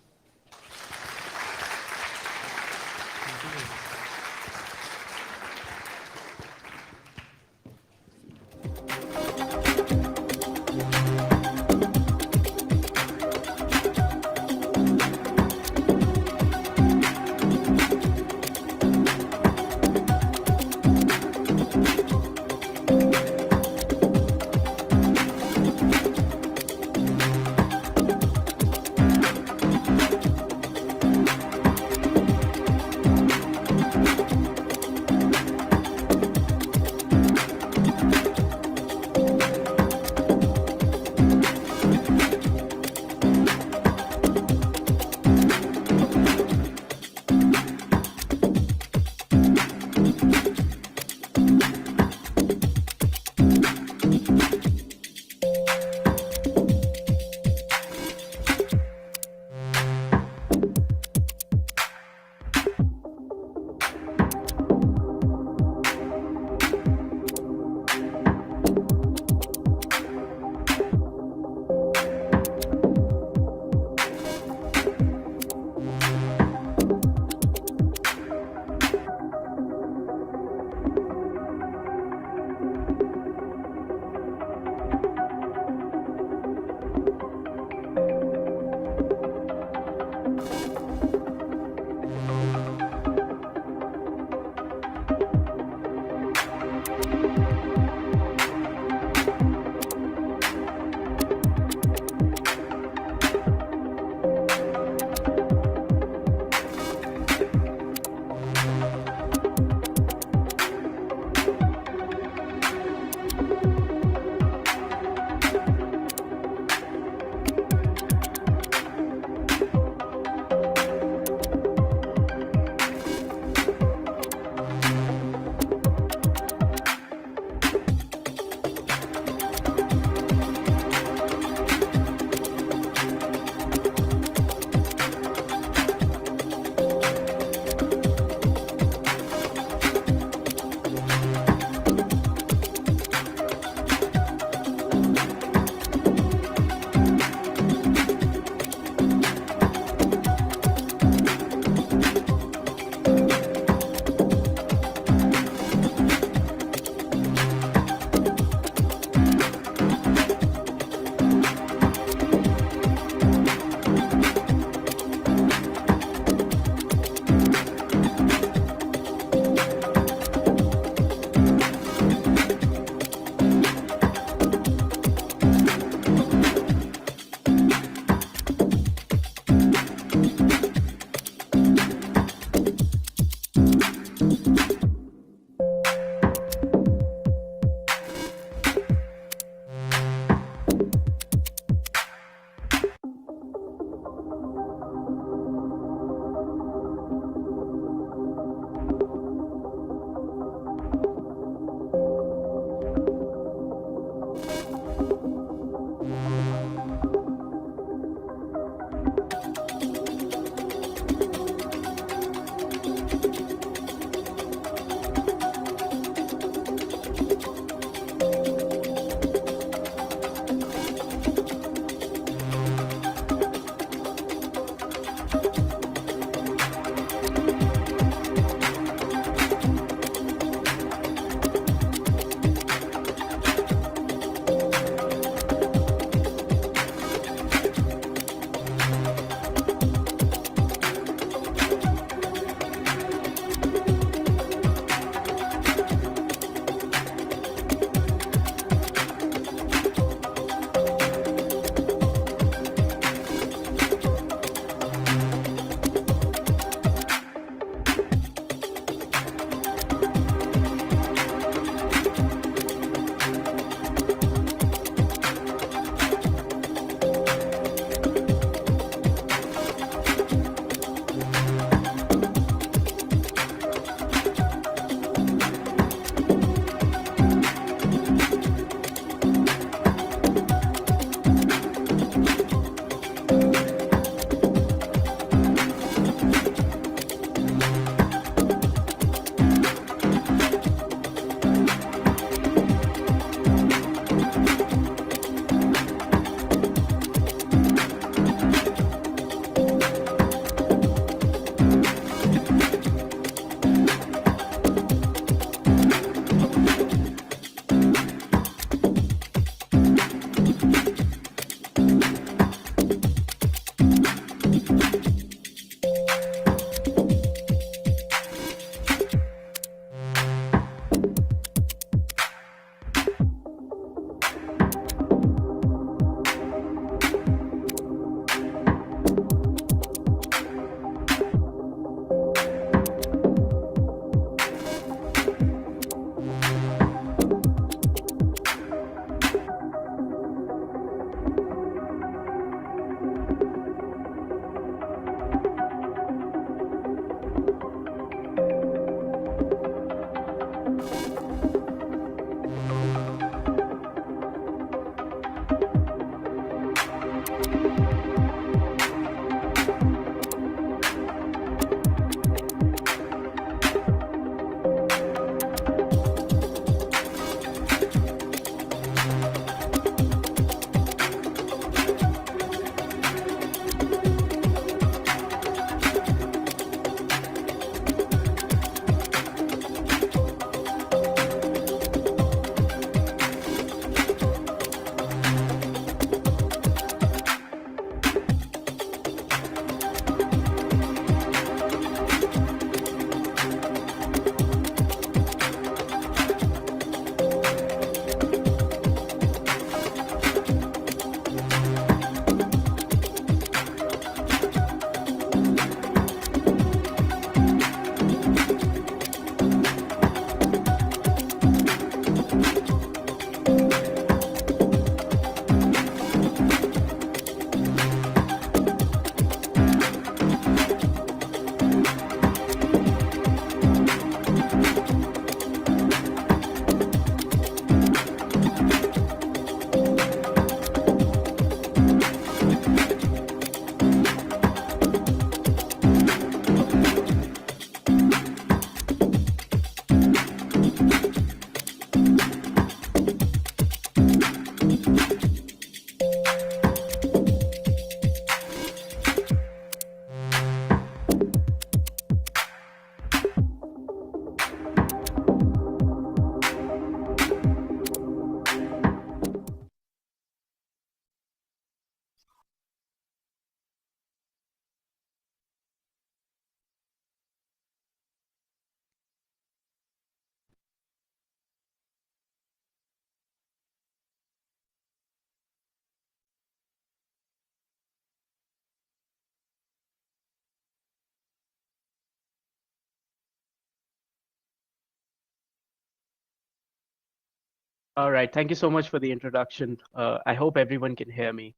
All right, thank you so much for the introduction. I hope everyone can hear me.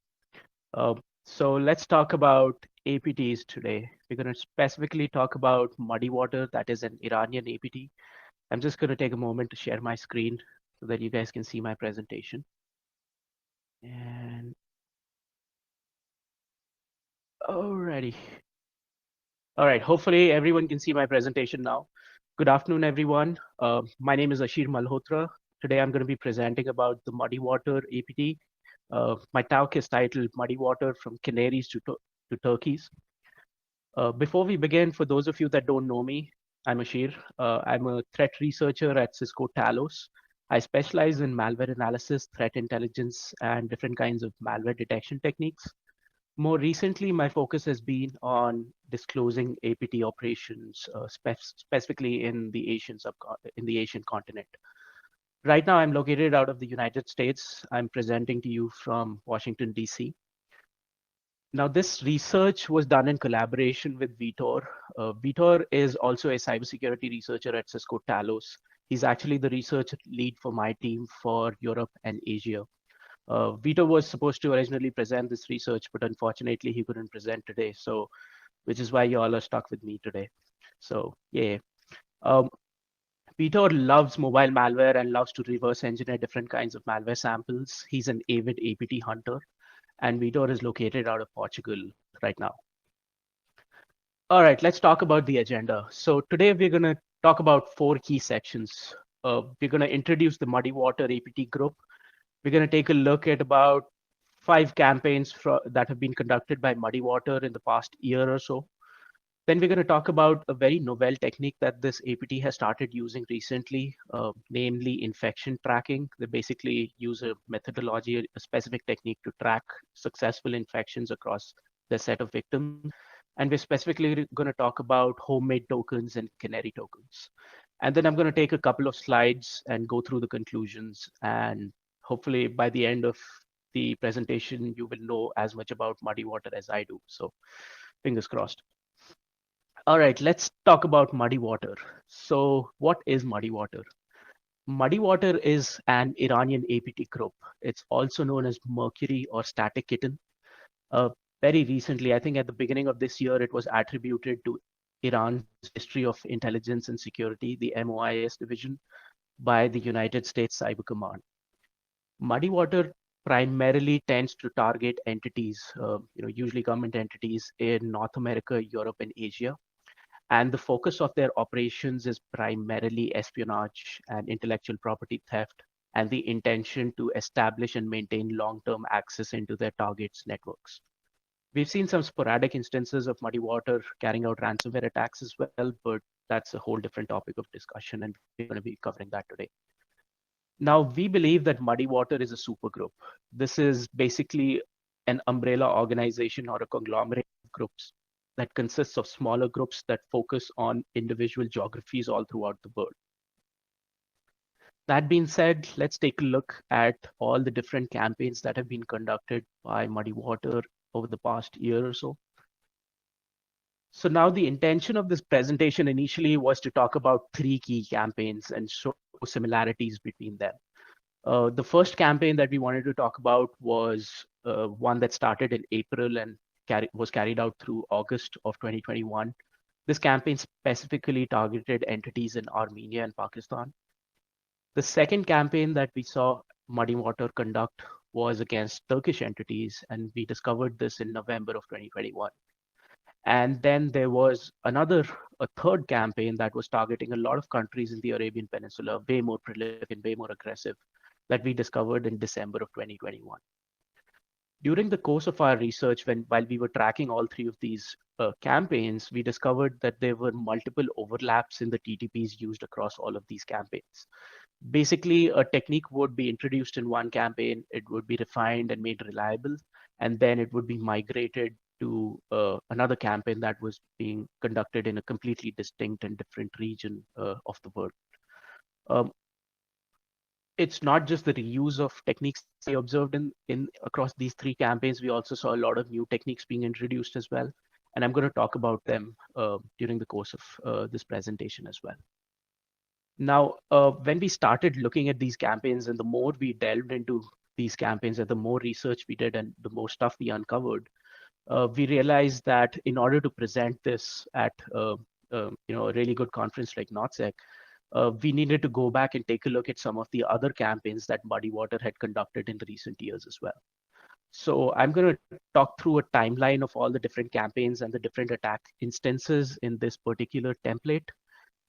So let's talk about APTs today. We're going to specifically talk about muddy water, that is an Iranian APT. I'm just going to take a moment to share my screen so that you guys can see my presentation. And alrighty. All right, hopefully everyone can see my presentation now. Good afternoon, everyone. My name is Ashir Malhotra. Today I'm going to be presenting about the muddy water APT. My talk is titled Muddy Water from Canaries to Turkeys. Before we begin, for those of you that don't know me, I'm Ashir. I'm a threat researcher at Cisco Talos. I specialize in malware analysis, threat intelligence, and different kinds of malware detection techniques. More recently, my focus has been on disclosing APT operations, specifically in the Asian continent. Right now, I'm located out of the United States. I'm presenting to you from Washington, D.C. Now, this research was done in collaboration with Vitor. Vitor is also a cybersecurity researcher at Cisco Talos. He's actually the research lead for my team for Europe and Asia. Vitor was supposed to originally present this research, but unfortunately he couldn't present today. So, which is why you all are stuck with me today. So, yeah. Um, Vitor loves mobile malware and loves to reverse engineer different kinds of malware samples. He's an avid APT hunter, and Vitor is located out of Portugal right now. All right, let's talk about the agenda. So today we're going to talk about 4 key sections. We're going to introduce the Muddy Water APT group. We're going to take a look at about 5 campaigns that have been conducted by Muddy Water in the past year or so. Then we're going to talk about a very novel technique that this APT has started using recently, namely infection tracking. They basically use a methodology, a specific technique to track successful infections across the set of victims. And we're specifically going to talk about homemade tokens and canary tokens. And then I'm going to take a couple of slides and go through the conclusions. And hopefully by the end of the presentation, you will know as much about Muddy Water as I do. So fingers crossed. All right, let's talk about Muddy Water. So what is Muddy Water? Muddy Water is an Iranian APT group. It's also known as Mercury or Static Kitten. Uh, very recently, I think at the beginning of this year, it was attributed to Iran's Ministry of Intelligence and Security, the MOIS division, by the United States Cyber Command. Muddy Water primarily tends to target entities, usually government entities in North America, Europe, and Asia. And the focus of their operations is primarily espionage and intellectual property theft, and the intention to establish and maintain long-term access into their targets' networks. We've seen some sporadic instances of Muddy Water carrying out ransomware attacks as well, but that's a whole different topic of discussion, and we're going to be covering that today. Now, we believe that Muddy Water is a supergroup. This is basically an umbrella organization or a conglomerate of groups that consists of smaller groups that focus on individual geographies all throughout the world. That being said, let's take a look at all the different campaigns that have been conducted by Muddy Water over the past year or so. So now the intention of this presentation initially was to talk about 3 key campaigns and show similarities between them. The first campaign that we wanted to talk about was one that started in April and was carried out through August of 2021. This campaign specifically targeted entities in Armenia and Pakistan. The second campaign that we saw Muddy Water conduct was against Turkish entities, and we discovered this in November of 2021. And then there was a third campaign that was targeting a lot of countries in the Arabian Peninsula, way more prolific and way more aggressive, that we discovered in December of 2021. During the course of our research, while we were tracking all 3 of these campaigns, we discovered that there were multiple overlaps in the TTPs used across all of these campaigns. Basically, a technique would be introduced in one campaign, it would be refined and made reliable, and then it would be migrated to another campaign that was being conducted in a completely distinct and different region of the world. It's not just the reuse of techniques we observed in across these 3 campaigns. We also saw a lot of new techniques being introduced as well, and I'm going to talk about them during the course of this presentation as well. Now, when we started looking at these campaigns, and the more we delved into these campaigns, and the more research we did, and the more stuff we uncovered, we realized that in order to present this at a really good conference like NorthSec, we needed to go back and take a look at some of the other campaigns that Muddy Water had conducted in the recent years as well. So I'm going to talk through a timeline of all the different campaigns and the different attack instances in this particular template.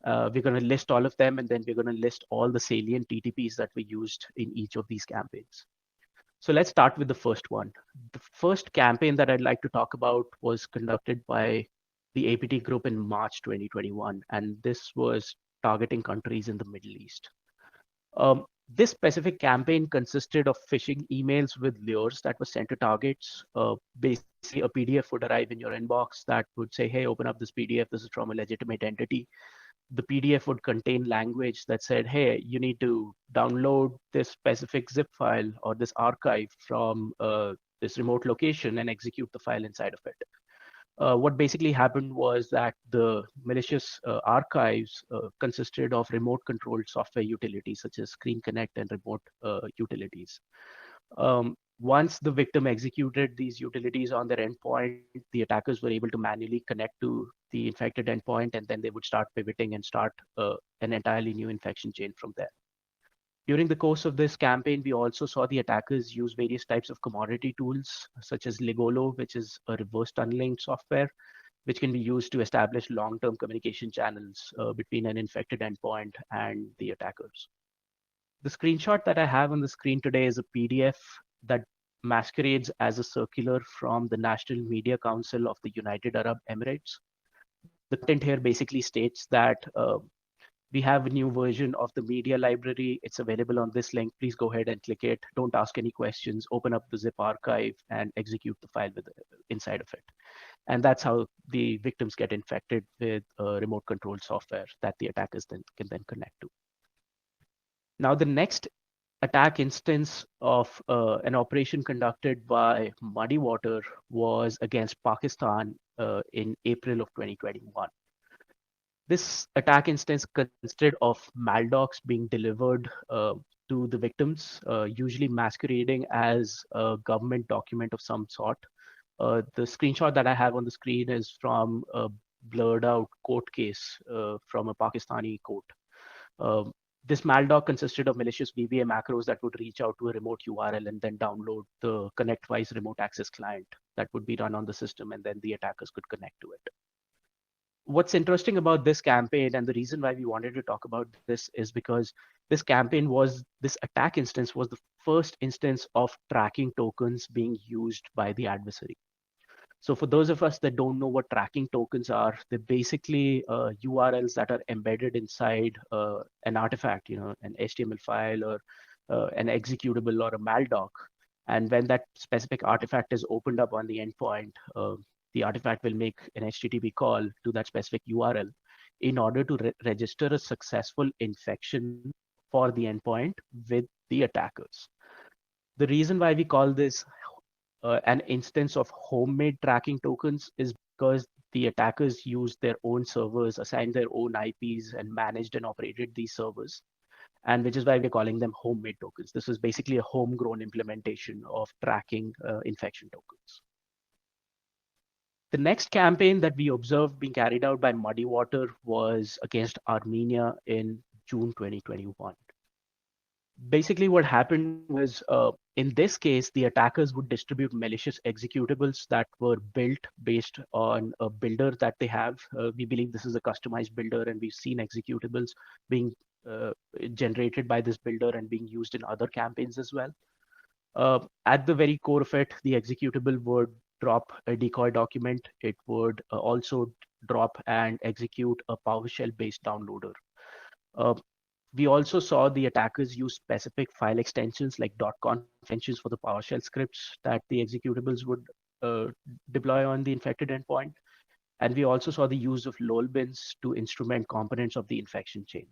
We're going to list all of them, and then we're going to list all the salient TTPs that we used in each of these campaigns. So let's start with the first one. The first campaign that I'd like to talk about was conducted by the APT group in March 2021, and this was targeting countries in the Middle East. This specific campaign consisted of phishing emails with lures that were sent to targets. Basically, a PDF would arrive in your inbox that would say, hey, open up this PDF. This is from a legitimate entity. The PDF would contain language that said, hey, you need to download this specific zip file or this archive from this remote location and execute the file inside of it. What basically happened was that the malicious archives consisted of remote controlled software utilities such as Screen Connect and remote utilities. Once the victim executed these utilities on their endpoint, the attackers were able to manually connect to the infected endpoint, and then they would start pivoting and start an entirely new infection chain from there. During the course of this campaign, we also saw the attackers use various types of commodity tools, such as Ligolo, which is a reverse tunneling software, which can be used to establish long-term communication channels between an infected endpoint and the attackers. The screenshot that I have on the screen today is a PDF that masquerades as a circular from the National Media Council of the United Arab Emirates. The content here basically states that we have a new version of the media library. It's available on this link. Please go ahead and click it. Don't ask any questions. Open up the zip archive and execute the file inside of it. And that's how the victims get infected with remote control software that the attackers can then connect to. Now, the next attack instance of an operation conducted by Muddy Water was against Pakistan in April of 2021. This attack instance consisted of maldocs being delivered to the victims, usually masquerading as a government document of some sort. The screenshot that I have on the screen is from a blurred out court case from a Pakistani court. This maldoc consisted of malicious VBA macros that would reach out to a remote URL and then download the ConnectWise remote access client that would be run on the system, and then the attackers could connect to it. What's interesting about this campaign, and the reason why we wanted to talk about this, is because this attack instance was the first instance of tracking tokens being used by the adversary. So for those of us that don't know what tracking tokens are, they're basically URLs that are embedded inside an artifact, an HTML file or an executable or a maldoc. And when that specific artifact is opened up on the endpoint, the artifact will make an HTTP call to that specific URL in order to register a successful infection for the endpoint with the attackers. The reason why we call this an instance of homemade tracking tokens is because the attackers used their own servers, assigned their own IPs, and managed and operated these servers. And which is why we're calling them homemade tokens. This is basically a homegrown implementation of tracking infection tokens. The next campaign that we observed being carried out by Muddy Water was against Armenia in June 2021. Basically, what happened was, in this case, the attackers would distribute malicious executables that were built based on a builder that they have. We believe this is a customized builder, and we've seen executables being generated by this builder and being used in other campaigns as well. At the very core of it, the executable would drop a decoy document. It would also drop and execute a PowerShell-based downloader. We also saw the attackers use specific file extensions like .conf extensions for the PowerShell scripts that the executables would deploy on the infected endpoint. And we also saw the use of LOL bins to instrument components of the infection chain.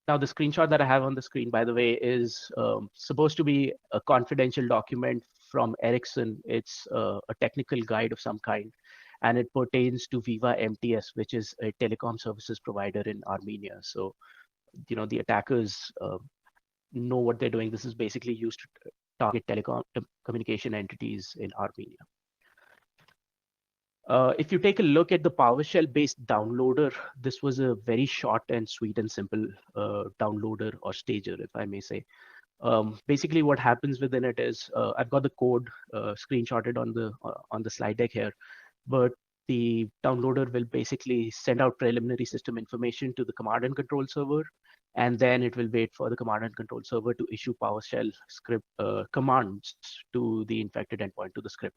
Now, the screenshot that I have on the screen, by the way, is supposed to be a confidential document from Ericsson. It's a technical guide of some kind. and it pertains to Viva MTS, which is a telecom services provider in Armenia. So, the attackers know what they're doing. This is basically used to target telecom communication entities in Armenia. If you take a look at the PowerShell-based downloader, this was a very short and sweet and simple downloader or stager, if I may say. Basically, what happens within it is I've got the code screenshotted on the slide deck here, but the downloader will basically send out preliminary system information to the command and control server, and then it will wait for the command and control server to issue PowerShell script commands to the infected endpoint, to the script.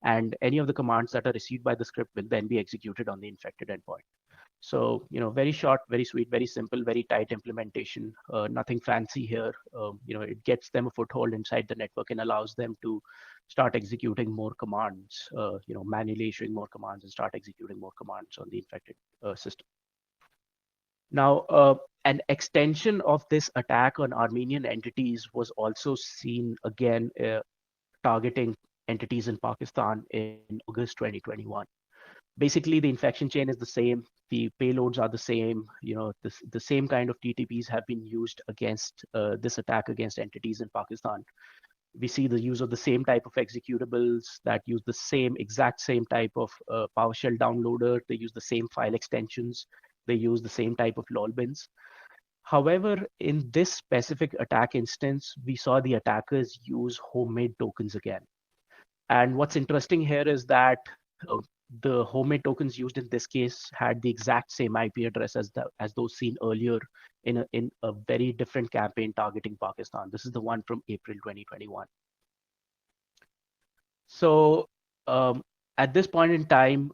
And any of the commands that are received by the script will then be executed on the infected endpoint. So, very short, very sweet, very simple, very tight implementation, nothing fancy here. It gets them a foothold inside the network and allows them to start executing more commands, manually issuing more commands and start executing more commands on the infected system. Now, an extension of this attack on Armenian entities was also seen again targeting entities in Pakistan in August 2021. Basically, the infection chain is the same. The payloads are the same. The same kind of TTPs have been used against this attack against entities in Pakistan. We see the use of the same type of executables that use the exact same type of PowerShell downloader. They use the same file extensions. They use the same type of lol bins. However, in this specific attack instance, we saw the attackers use homemade tokens again. And what's interesting here is that the homemade tokens used in this case had the exact same IP address as those seen earlier in a very different campaign targeting Pakistan. This is the one from April 2021. So at this point in time,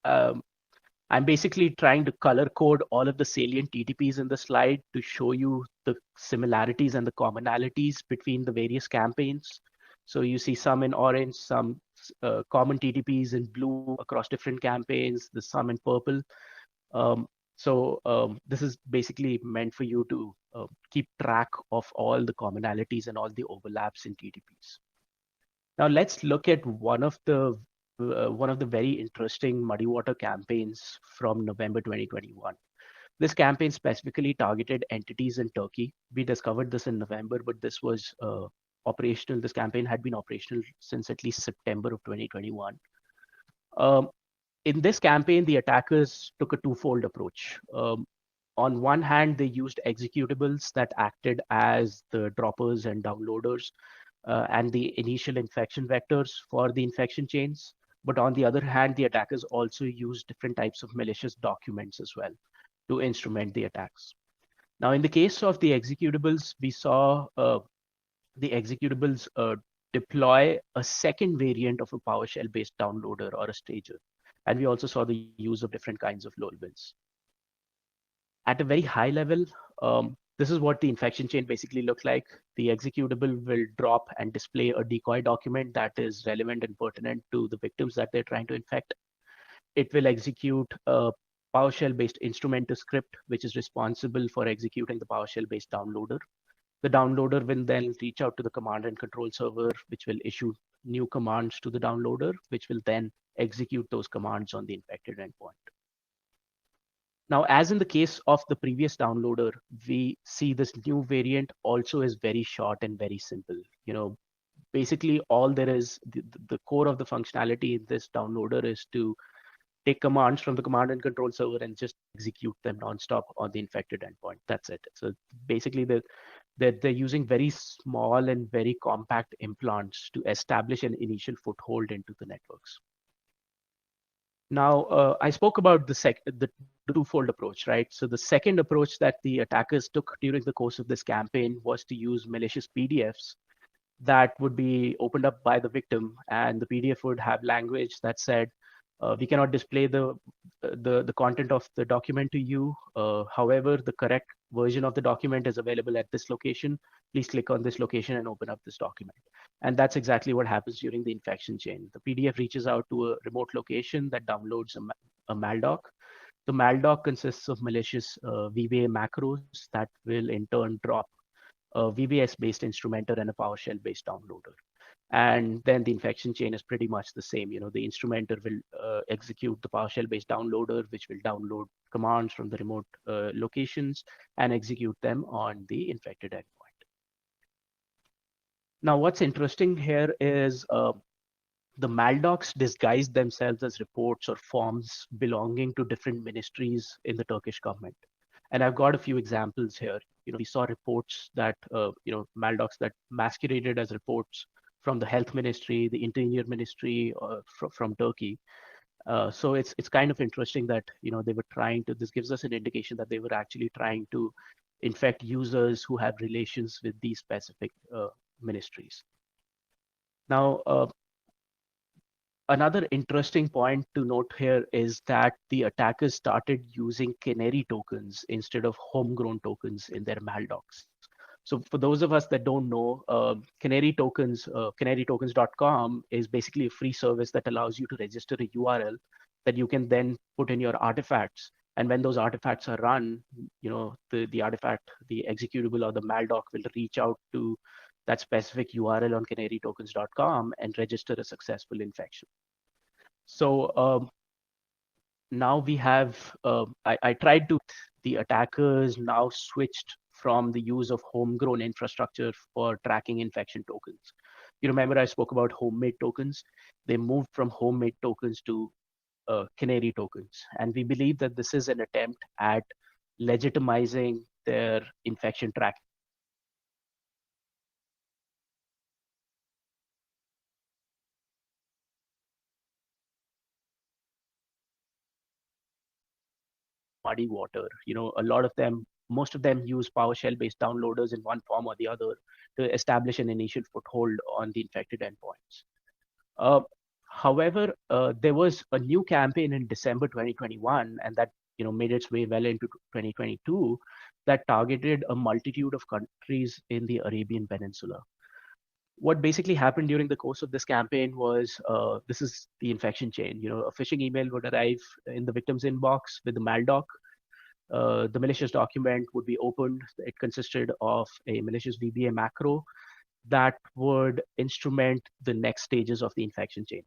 I'm basically trying to color code all of the salient TTPs in the slide to show you the similarities and the commonalities between the various campaigns. So you see some in orange, some common TTPs in blue across different campaigns, there's some in purple. This is basically meant for you to keep track of all the commonalities and all the overlaps in TTPs. Now let's look at one of the very interesting muddy water campaigns from November 2021. This campaign specifically targeted entities in Turkey. We discovered this in November, but this was operational. This campaign had been operational since at least September of 2021. In this campaign, the attackers took a twofold approach. On one hand, they used executables that acted as the droppers and downloaders and the initial infection vectors for the infection chains. But on the other hand, the attackers also used different types of malicious documents as well to instrument the attacks. Now, in the case of the executables, we saw the executables deploy a second variant of a PowerShell-based downloader or a stager. And we also saw the use of different kinds of lol bins. At a very high level, this is what the infection chain basically looks like. The executable will drop and display a decoy document that is relevant and pertinent to the victims that they're trying to infect. It will execute a PowerShell-based instrument script, which is responsible for executing the PowerShell-based downloader. The downloader will then reach out to the command and control server, which will issue new commands to the downloader, which will then execute those commands on the infected endpoint. Now, as in the case of the previous downloader, we see this new variant also is very short and very simple. Basically all there is, the core of the functionality in this downloader is to take commands from the command and control server and just execute them nonstop on the infected endpoint. That's it. So basically they're using very small and very compact implants to establish an initial foothold into the networks. Now, I spoke about the twofold approach, right? So the second approach that the attackers took during the course of this campaign was to use malicious PDFs that would be opened up by the victim, and the PDF would have language that said, we cannot display the content of the document to you. However, the correct version of the document is available at this location. Please click on this location and open up this document. And that's exactly what happens during the infection chain. The PDF reaches out to a remote location that downloads a maldoc. The maldoc consists of malicious VBA macros that will in turn drop a VBS-based instrumenter and a PowerShell-based downloader. And then the infection chain is pretty much the same. The instrumenter will execute the PowerShell-based downloader, which will download commands from the remote locations and execute them on the infected endpoint. Now, what's interesting here is the maldocs disguise themselves as reports or forms belonging to different ministries in the Turkish government. And I've got a few examples here. We saw reports that, maldocs that masqueraded as reports from the health ministry, the interior ministry from Turkey. So it's kind of interesting that, they were trying to, this gives us an indication that they were actually trying to infect users who have relations with these specific ministries. Now, another interesting point to note here is that the attackers started using canary tokens instead of homegrown tokens in their maldocs. So for those of us that don't know, canary tokens, canarytokens.com is basically a free service that allows you to register a URL that you can then put in your artifacts. And when those artifacts are run, the artifact, the executable or the maldoc will reach out to that specific URL on canarytokens.com and register a successful infection. So now we have, I tried to, the attackers now switched from the use of homegrown infrastructure for tracking infection tokens. You remember I spoke about homemade tokens? They moved from homemade tokens to canary tokens. And we believe that this is an attempt at legitimizing their infection tracking muddy water. A lot of them, most of them use PowerShell-based downloaders in one form or the other to establish an initial foothold on the infected endpoints. However, there was a new campaign in December 2021, and that made its way well into 2022, that targeted a multitude of countries in the Arabian Peninsula. What basically happened during the course of this campaign was, this is the infection chain. A phishing email would arrive in the victim's inbox with the maldoc. The malicious document would be opened. It consisted of a malicious VBA macro that would instrument the next stages of the infection chain.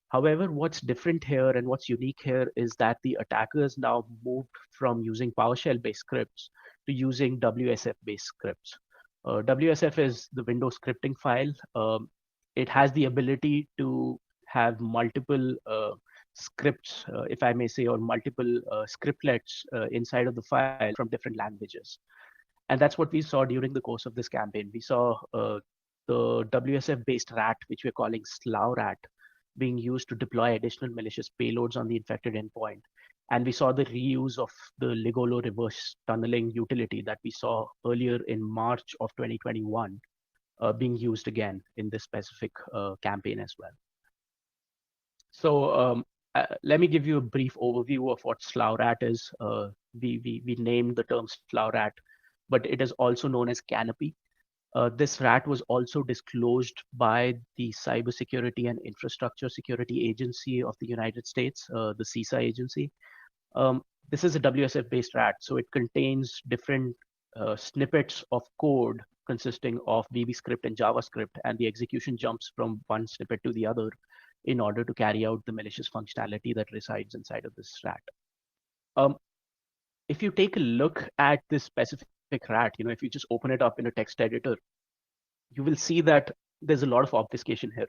However, what's different here and what's unique here is that the attackers now moved from using PowerShell-based scripts to using WSF-based scripts. WSF is the Windows scripting file. It has the ability to have multiple scripts, if I may say, or multiple scriptlets inside of the file from different languages. And that's what we saw during the course of this campaign. We saw the WSF-based rat, which we're calling Slough rat, being used to deploy additional malicious payloads on the infected endpoint. And we saw the reuse of the Ligolo reverse tunneling utility that we saw earlier in March of 2021 being used again in this specific campaign as well. So let me give you a brief overview of what Slough rat is. We named the term Slough rat, but it is also known as Canopy. This rat was also disclosed by the Cybersecurity and Infrastructure Security Agency of the United States, the CISA agency. This is a WSF-based rat, so it contains different snippets of code consisting of VB script and JavaScript, and the execution jumps from one snippet to the other in order to carry out the malicious functionality that resides inside of this rat. If you take a look at this specific rat, if you just open it up in a text editor, you will see that there's a lot of obfuscation here.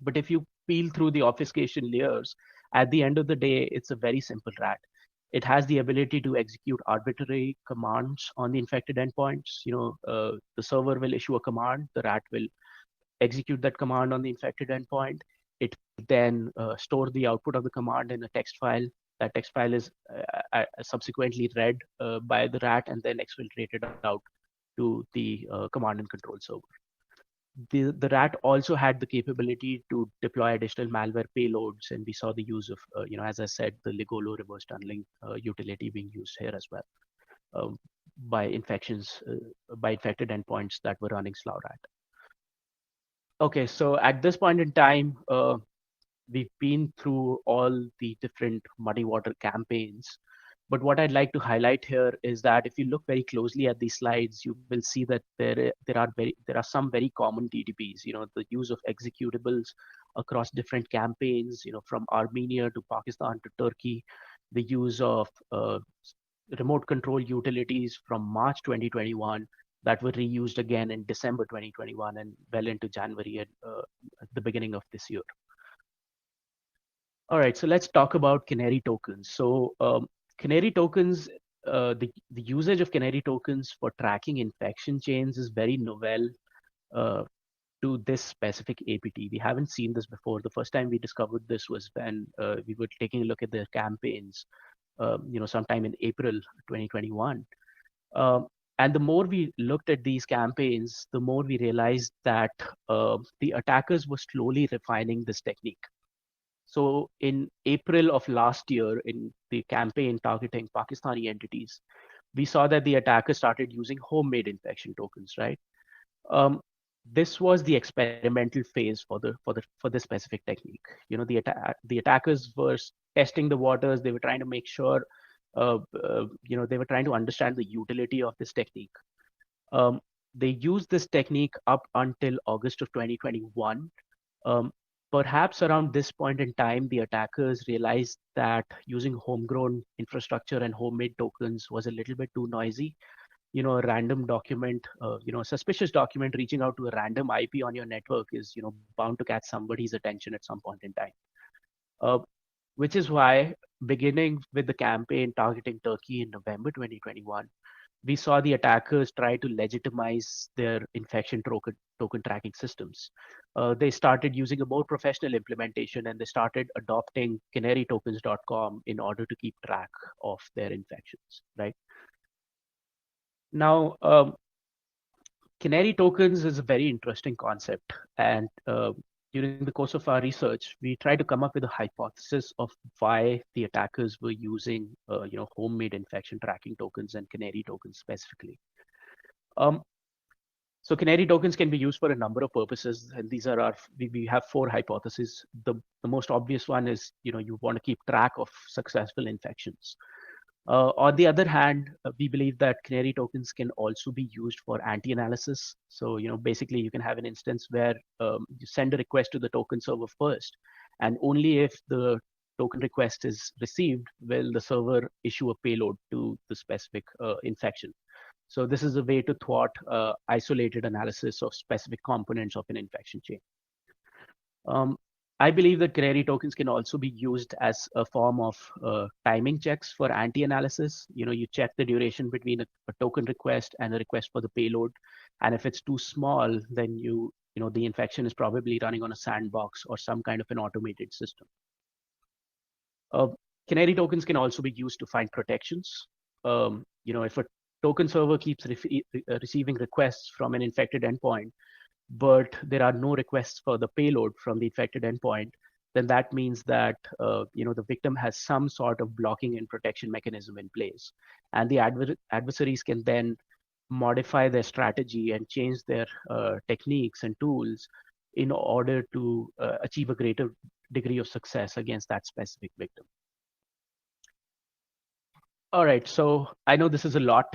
But if you peel through the obfuscation layers, at the end of the day, it's a very simple rat. It has the ability to execute arbitrary commands on the infected endpoints. The server will issue a command, the rat will execute that command on the infected endpoint. It then store the output of the command in a text file. That text file is subsequently read by the rat and then exfiltrated out to the command and control server. The rat also had the capability to deploy additional malware payloads, and we saw the use of, as I said, the Ligolo reverse tunneling utility being used here as well by infected endpoints that were running Slough rat. Okay, so at this point in time, we've been through all the different muddy water campaigns. But what I'd like to highlight here is that if you look very closely at these slides, you will see that there are some very common TTPs. The use of executables across different campaigns. From Armenia to Pakistan to Turkey, the use of remote control utilities from March 2021 that were reused again in December 2021 and well into January at the beginning of this year. All right, so let's talk about Canary tokens. So Canary tokens, the usage of Canary tokens for tracking infection chains is very novel to this specific APT. We haven't seen this before. The first time we discovered this was when we were taking a look at the campaigns, sometime in April 2021. And the more we looked at these campaigns, the more we realized that the attackers were slowly refining this technique. So in April of last year, in the campaign targeting Pakistani entities, we saw that the attackers started using homemade infection tokens, right? This was the experimental phase for this specific technique. The attackers were testing the waters. They were trying to make sure, they were trying to understand the utility of this technique. They used this technique up until August of 2021. Perhaps around this point in time, the attackers realized that using homegrown infrastructure and homemade tokens was a little bit too noisy. A random document, a suspicious document reaching out to a random IP on your network is, bound to catch somebody's attention at some point in time. Which is why, beginning with the campaign targeting Turkey in November 2021, we saw the attackers try to legitimize their infection token tracking systems. They started using a more professional implementation, and they started adopting canarytokens.com in order to keep track of their infections, right? Now, Canary tokens is a very interesting concept, and during the course of our research, we tried to come up with a hypothesis of why the attackers were using, homemade infection tracking tokens and Canary tokens specifically. So Canary tokens can be used for a number of purposes, and these are we have 4 hypotheses. The most obvious one is, you want to keep track of successful infections. On the other hand, we believe that Canary tokens can also be used for anti-analysis. So, basically you can have an instance where you send a request to the token server first, and only if the token request is received will the server issue a payload to the specific infection. So this is a way to thwart isolated analysis of specific components of an infection chain. I believe that Canary tokens can also be used as a form of timing checks for anti-analysis. You check the duration between a token request and a request for the payload. And if it's too small, then the infection is probably running on a sandbox or some kind of an automated system. Canary tokens can also be used to find protections. If a token server keeps receiving requests from an infected endpoint, but there are no requests for the payload from the infected endpoint, then that means that the victim has some sort of blocking and protection mechanism in place. And the adversaries can then modify their strategy and change their techniques and tools in order to achieve a greater degree of success against that specific victim. All right, so I know this is a lot,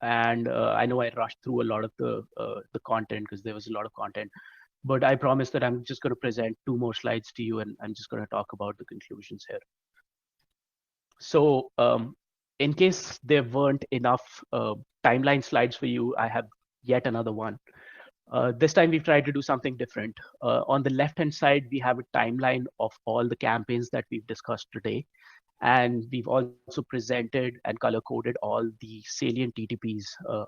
and I know I rushed through a lot of the content because there was a lot of content, but I promise that I'm just going to present 2 more slides to you, and I'm just going to talk about the conclusions here. So in case there weren't enough timeline slides for you, I have yet another one. This time we've tried to do something different. On the left-hand side, we have a timeline of all the campaigns that we've discussed today. And we've also presented and color-coded all the salient TTPs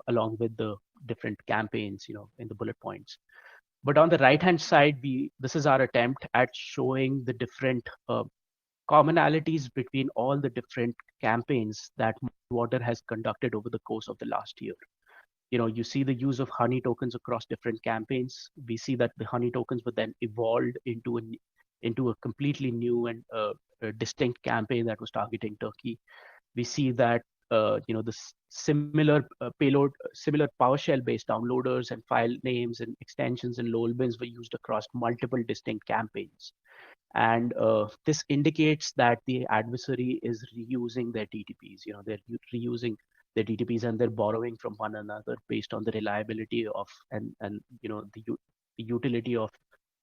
along with the different campaigns, in the bullet points. But on the right-hand side, this is our attempt at showing the different commonalities between all the different campaigns that Water has conducted over the course of the last year. You see the use of honey tokens across different campaigns. We see that the honey tokens were then evolved into a completely new and a distinct campaign that was targeting Turkey. We see that the similar payload, similar PowerShell-based downloaders and file names and extensions and LOL bins were used across multiple distinct campaigns. And this indicates that the adversary is reusing their TTPs. They're reusing their TTPs and they're borrowing from one another based on the reliability of and the utility of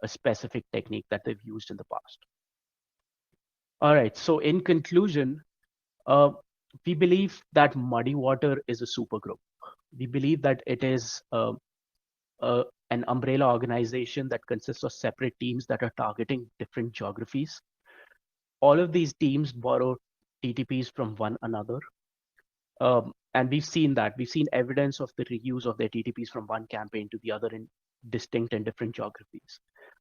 a specific technique that they've used in the past. All right. So in conclusion, we believe that Muddy Water is a supergroup. We believe that it is an umbrella organization that consists of separate teams that are targeting different geographies. All of these teams borrow TTPs from one another. And we've seen that. We've seen evidence of the reuse of their TTPs from one campaign to the other in distinct and different geographies.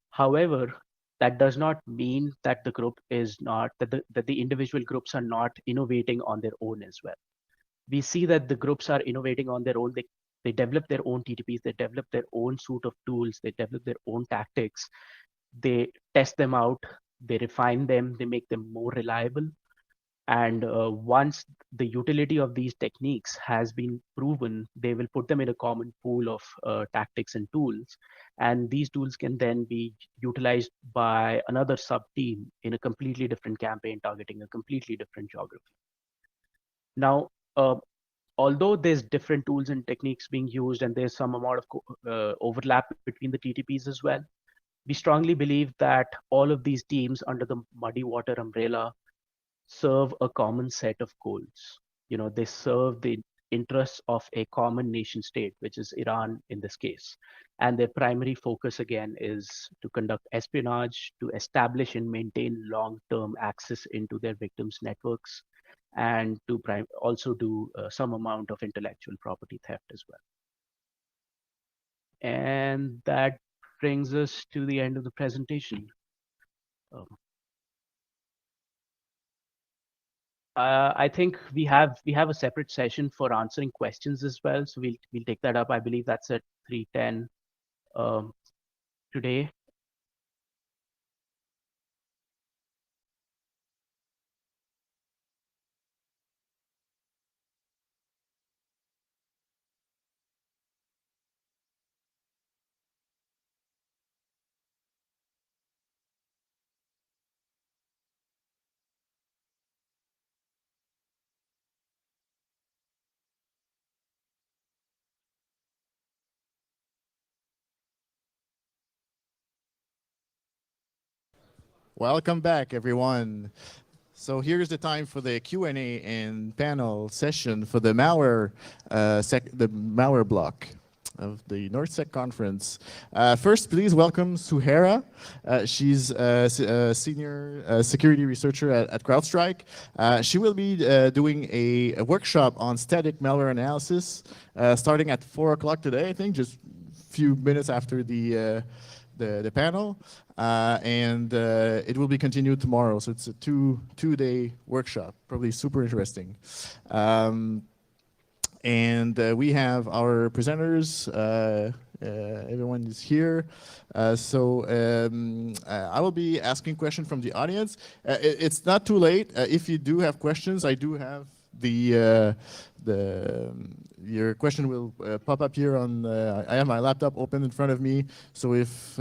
However, that does not mean that the group is not, that the individual groups are not innovating on their own as well. We see that the groups are innovating on their own. They develop their own TTPs, they develop their own suite of tools, they develop their own tactics, they test them out, they refine them, they make them more reliable. And once the utility of these techniques has been proven, they will put them in a common pool of tactics and tools. And these tools can then be utilized by another sub-team in a completely different campaign targeting a completely different geography. Now, although there's different tools and techniques being used and there's some amount of overlap between the TTPs as well, we strongly believe that all of these teams under the Muddy Water umbrella serve a common set of goals. They serve the interests of a common nation state, which is Iran in this case. And their primary focus again is to conduct espionage, to establish and maintain long-term access into their victims' networks, and to also do some amount of intellectual property theft as well. And that brings us to the end of the presentation. I think we have a separate session for answering questions as well, so we'll take that up. I believe that's at 3:10 today. Welcome back, everyone. So here's the time for the Q&A and panel session for the malware, the malware block of the NorthSec conference. First, please welcome Suhaira. She's a senior security researcher at CrowdStrike. She will be doing a workshop on static malware analysis starting at 4 o'clock today, I think, just a few minutes after the panel, and it will be continued tomorrow. So it's a two-day workshop, probably super interesting. And we have our presenters. Everyone is here. So I will be asking questions from the audience. It's not too late. If you do have questions, I do have your question will pop up here on. I have my laptop open in front of me, so if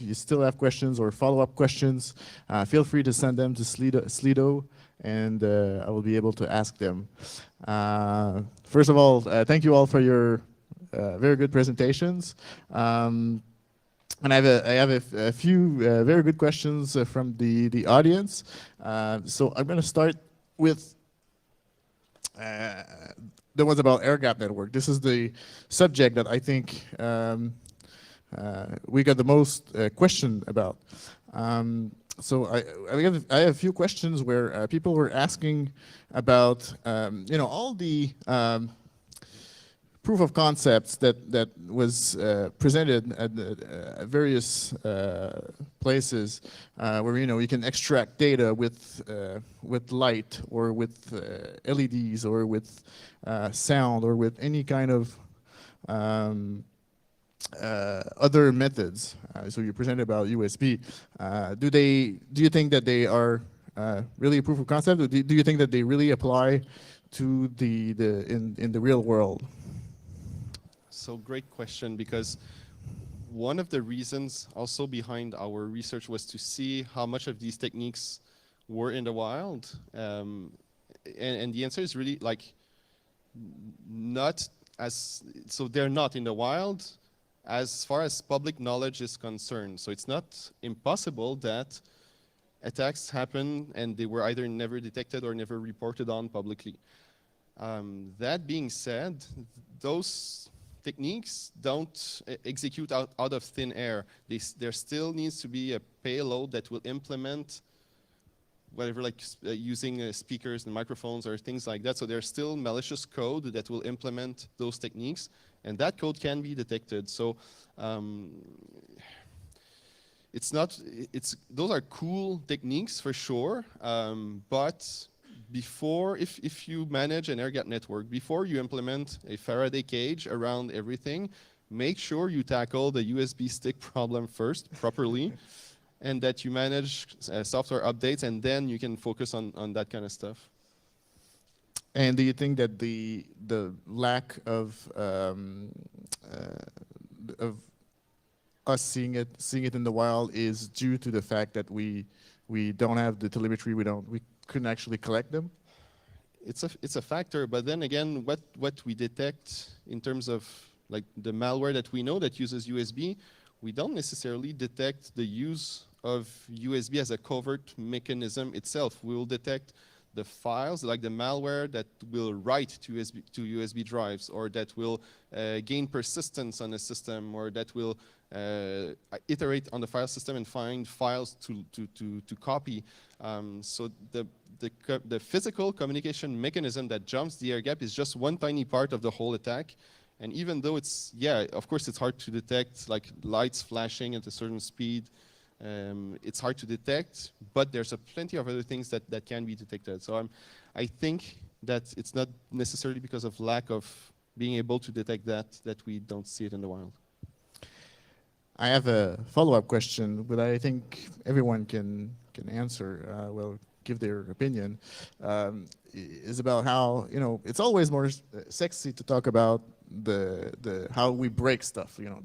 you still have questions or follow-up questions, feel free to send them to Slido, and I will be able to ask them. First of all, thank you all for your very good presentations. And I have a few very good questions from the audience. So I'm going to start with the ones about air gap network. This is the subject that I think we got the most question about. So I have a few questions where people were asking about all the proof of concepts that was presented at various places where you can extract data with light or with LEDs or with sound or with any kind of other methods. So you presented about USB. Do you think that they are really a proof of concept, or do you think that they really apply to in the real world? So great question, because one of the reasons also behind our research was to see how much of these techniques were in the wild. And the answer is really like not as, so they're not in the wild as far as public knowledge is concerned. So it's not impossible that attacks happen and they were either never detected or never reported on publicly. That being said, those techniques don't execute out of thin air. There still needs to be a payload that will implement whatever, like using speakers and microphones or things like that. So there's still malicious code that will implement those techniques, and that code can be detected. So those are cool techniques for sure, but before, if you manage an air-gapped network, before you implement a Faraday cage around everything, make sure you tackle the USB stick problem first properly, and that you manage software updates, and then you can focus on that kind of stuff. And do you think that the lack of us seeing it in the wild is due to the fact that we don't have the telemetry, we couldn't actually collect them? It's a factor, but then again, what we detect in terms of like the malware that we know that uses USB, we don't necessarily detect the use of USB as a covert mechanism itself. We will detect the files, like the malware that will write to USB drives, or that will gain persistence on a system, or that will iterate on the file system and find files to copy. So the physical communication mechanism that jumps the air gap is just one tiny part of the whole attack. And even though it's, yeah, of course it's hard to detect, like lights flashing at a certain speed, it's hard to detect, but there's plenty of other things that can be detected. So I think that it's not necessarily because of lack of being able to detect that we don't see it in the wild. I have a follow-up question, but I think everyone can answer, well, give their opinion. Is about how, you know, it's always more sexy to talk about the how we break stuff, you know,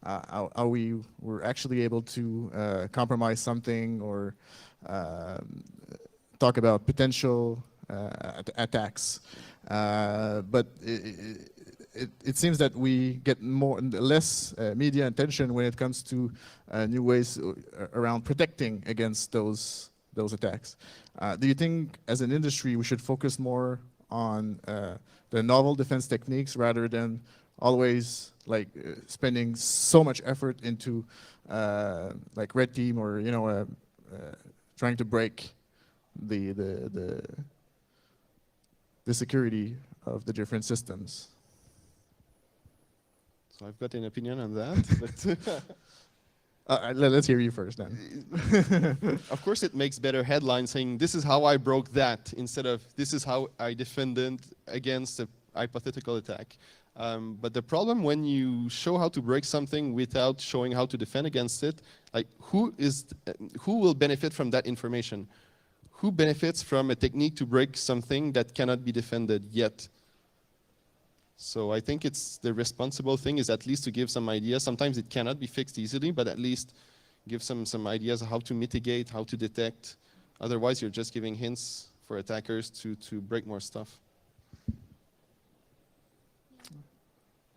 how we were actually able to compromise something, or talk about potential attacks. But it seems that we get less media attention when it comes to new ways around protecting against those attacks. Do you think, as an industry, we should focus more on the novel defense techniques rather than always like spending so much effort into like red team, or, you know, trying to break the security of the different systems? So I've got an opinion on that, but let's hear you first then. of course it makes better headlines saying this is how I broke that, instead of this is how I defended against a hypothetical attack. But the problem when you show how to break something without showing how to defend against it, like who will benefit from that information? Who benefits from a technique to break something that cannot be defended yet? So I think it's the responsible thing is at least to give some ideas. Sometimes it cannot be fixed easily, but at least give some ideas of how to mitigate, how to detect. Otherwise, you're just giving hints for attackers to break more stuff. I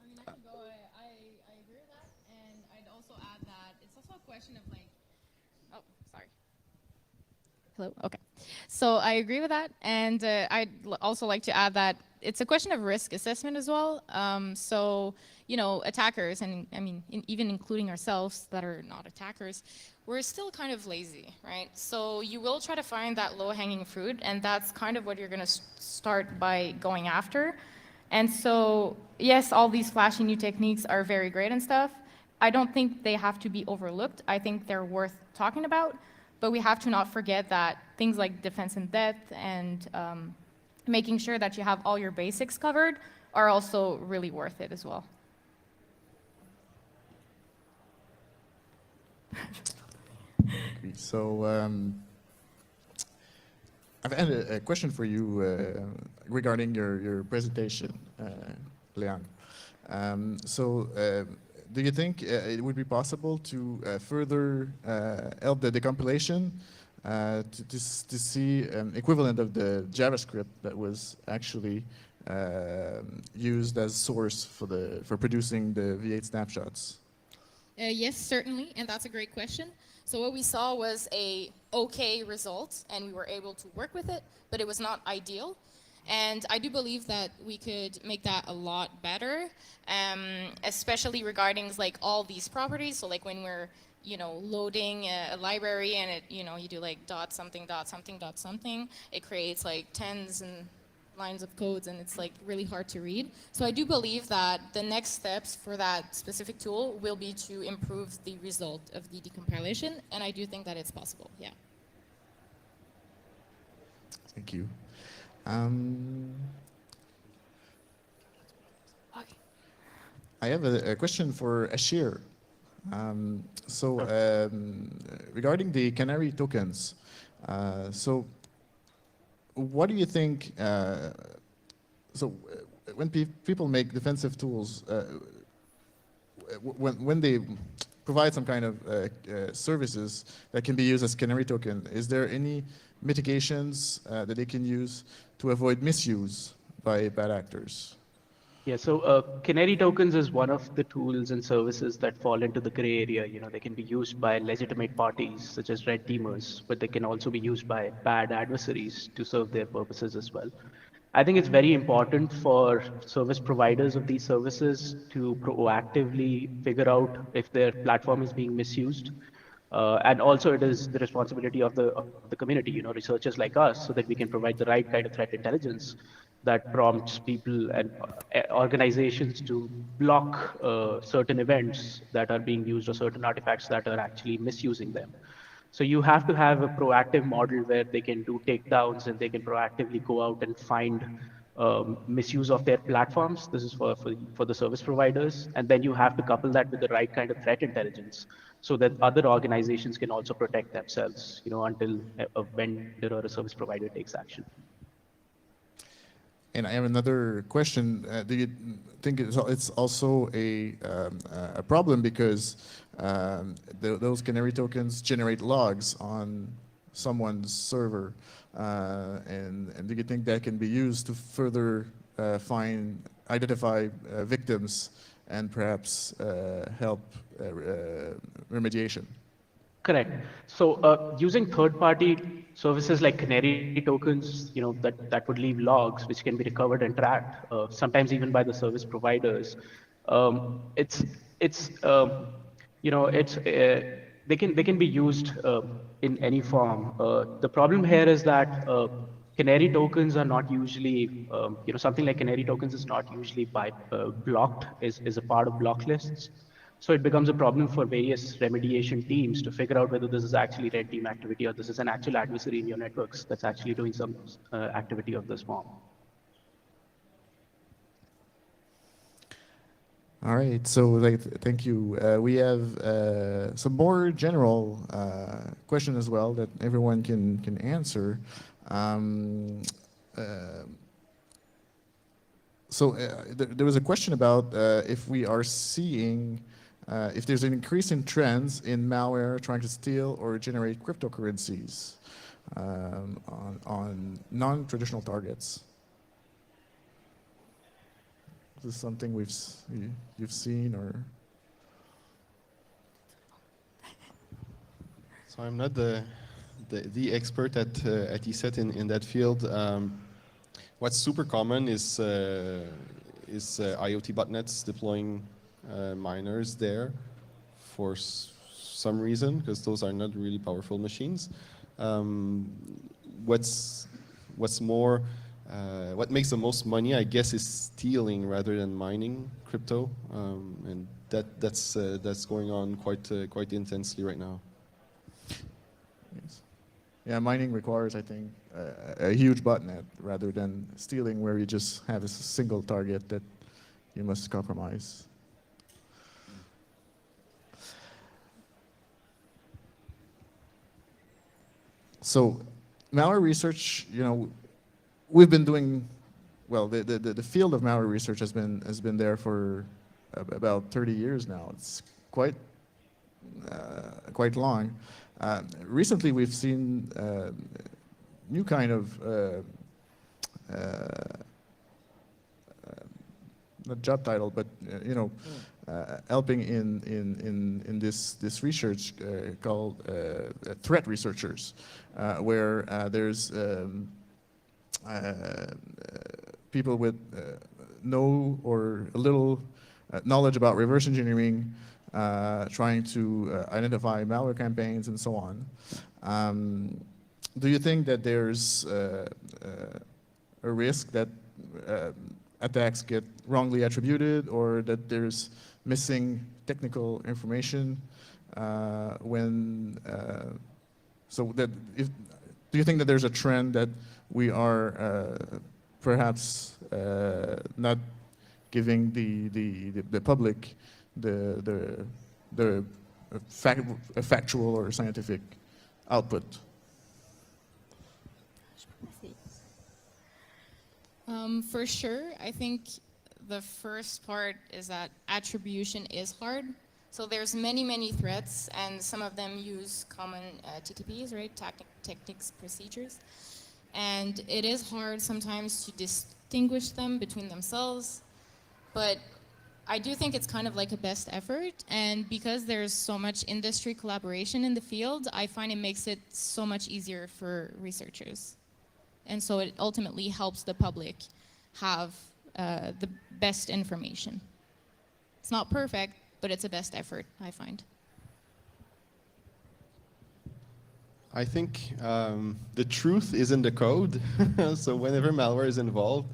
mean, I can go. I agree with that, and I'd also add that it's also a question of like, oh, sorry. Hello. Okay. So I agree with that, and I'd also like to add that it's a question of risk assessment as well. So, you know, attackers, and I mean, even including ourselves that are not attackers, we're still kind of lazy, right? So you will try to find that low-hanging fruit, and that's kind of what you're going to start by going after. And so, yes, all these flashy new techniques are very great and stuff. I don't think they have to be overlooked. I think they're worth talking about, but we have to not forget that things like defense in depth and making sure that you have all your basics covered are also really worth it as well. So I've had a question for you regarding your presentation, Leon. So do you think it would be possible to further help the decompilation to see an equivalent of the JavaScript that was actually used as source for producing the V8 snapshots? Yes, certainly, and that's a great question. So what we saw was a okay result, and we were able to work with it, but it was not ideal. And I do believe that we could make that a lot better, especially regarding like all these properties. So like when we're, you know, loading a library and it, you know, you do like dot something, dot something, dot something, it creates like tens and lines of codes, and it's like really hard to read. So I do believe that the next steps for that specific tool will be to improve the result of the decompilation, and I do think that it's possible, yeah. Thank you. I have a question for Ashir. Regarding the canary tokens, what do you think? When people make defensive tools, when they provide some kind of services that can be used as canary token, is there any mitigations that they can use to avoid misuse by bad actors? Yeah, so canary tokens is one of the tools and services that fall into the gray area. You know, they can be used by legitimate parties such as red teamers, but they can also be used by bad adversaries to serve their purposes as well. I think it's very important for service providers of these services to proactively figure out if their platform is being misused. And also it is the responsibility of the community, you know, researchers like us, so that we can provide the right kind of threat intelligence that prompts people and organizations to block certain events that are being used or certain artifacts that are actually misusing them. So you have to have a proactive model where they can do takedowns and they can proactively go out and find misuse of their platforms. This is for the service providers. And then you have to couple that with the right kind of threat intelligence so that other organizations can also protect themselves, you know, until a vendor or a service provider takes action. And I have another question. Do you think it's also a problem because those canary tokens generate logs on someone's server? And do you think that can be used to further identify victims and perhaps help remediation? Correct. So using third-party services like canary tokens, you know, that would leave logs which can be recovered and tracked, sometimes even by the service providers. It's you know, they can be used in any form. The problem here is that canary tokens are not usually, you know, something like canary tokens is not usually blocked, is a part of block lists. So it becomes a problem for various remediation teams to figure out whether this is actually red team activity or this is an actual adversary in your networks that's actually doing some activity of this form. All right, so thank you. We have some more general question as well that everyone can answer. There was a question about if we are seeing if there's an increase in trends in malware trying to steal or generate cryptocurrencies on non-traditional targets. Is this something you've seen or? So I'm not the expert at ESET in that field. What's super common is IoT botnets deploying miners there for some reason, because those are not really powerful machines. What's more, what makes the most money, I guess, is stealing rather than mining crypto, and that's going on quite intensely right now. Yes. Yeah, mining requires, I think, a huge botnet rather than stealing, where you just have a single target that you must compromise. So, malware research, you know, we've been doing well. The field of malware research has been there for about 30 years now. It's quite quite long. Recently, we've seen new kind of not job title, but you know, helping in this research called threat researchers, where there's people with no or a little knowledge about reverse engineering, trying to identify malware campaigns and so on. Do you think that there's a risk that attacks get wrongly attributed, or that there's missing technical information when so that if do you think that there's a trend that we are perhaps not giving the public the factual or scientific output? For sure, I think the first part is that attribution is hard. So there's many threats, and some of them use common TTPs, right? Techniques, procedures. And it is hard sometimes to distinguish them between themselves, but I do think it's kind of like a best effort, and because there's so much industry collaboration in the field, I find it makes it so much easier for researchers. And so it ultimately helps the public have the best information. It's not perfect, but it's a best effort, I find. I think the truth is in the code. So whenever malware is involved,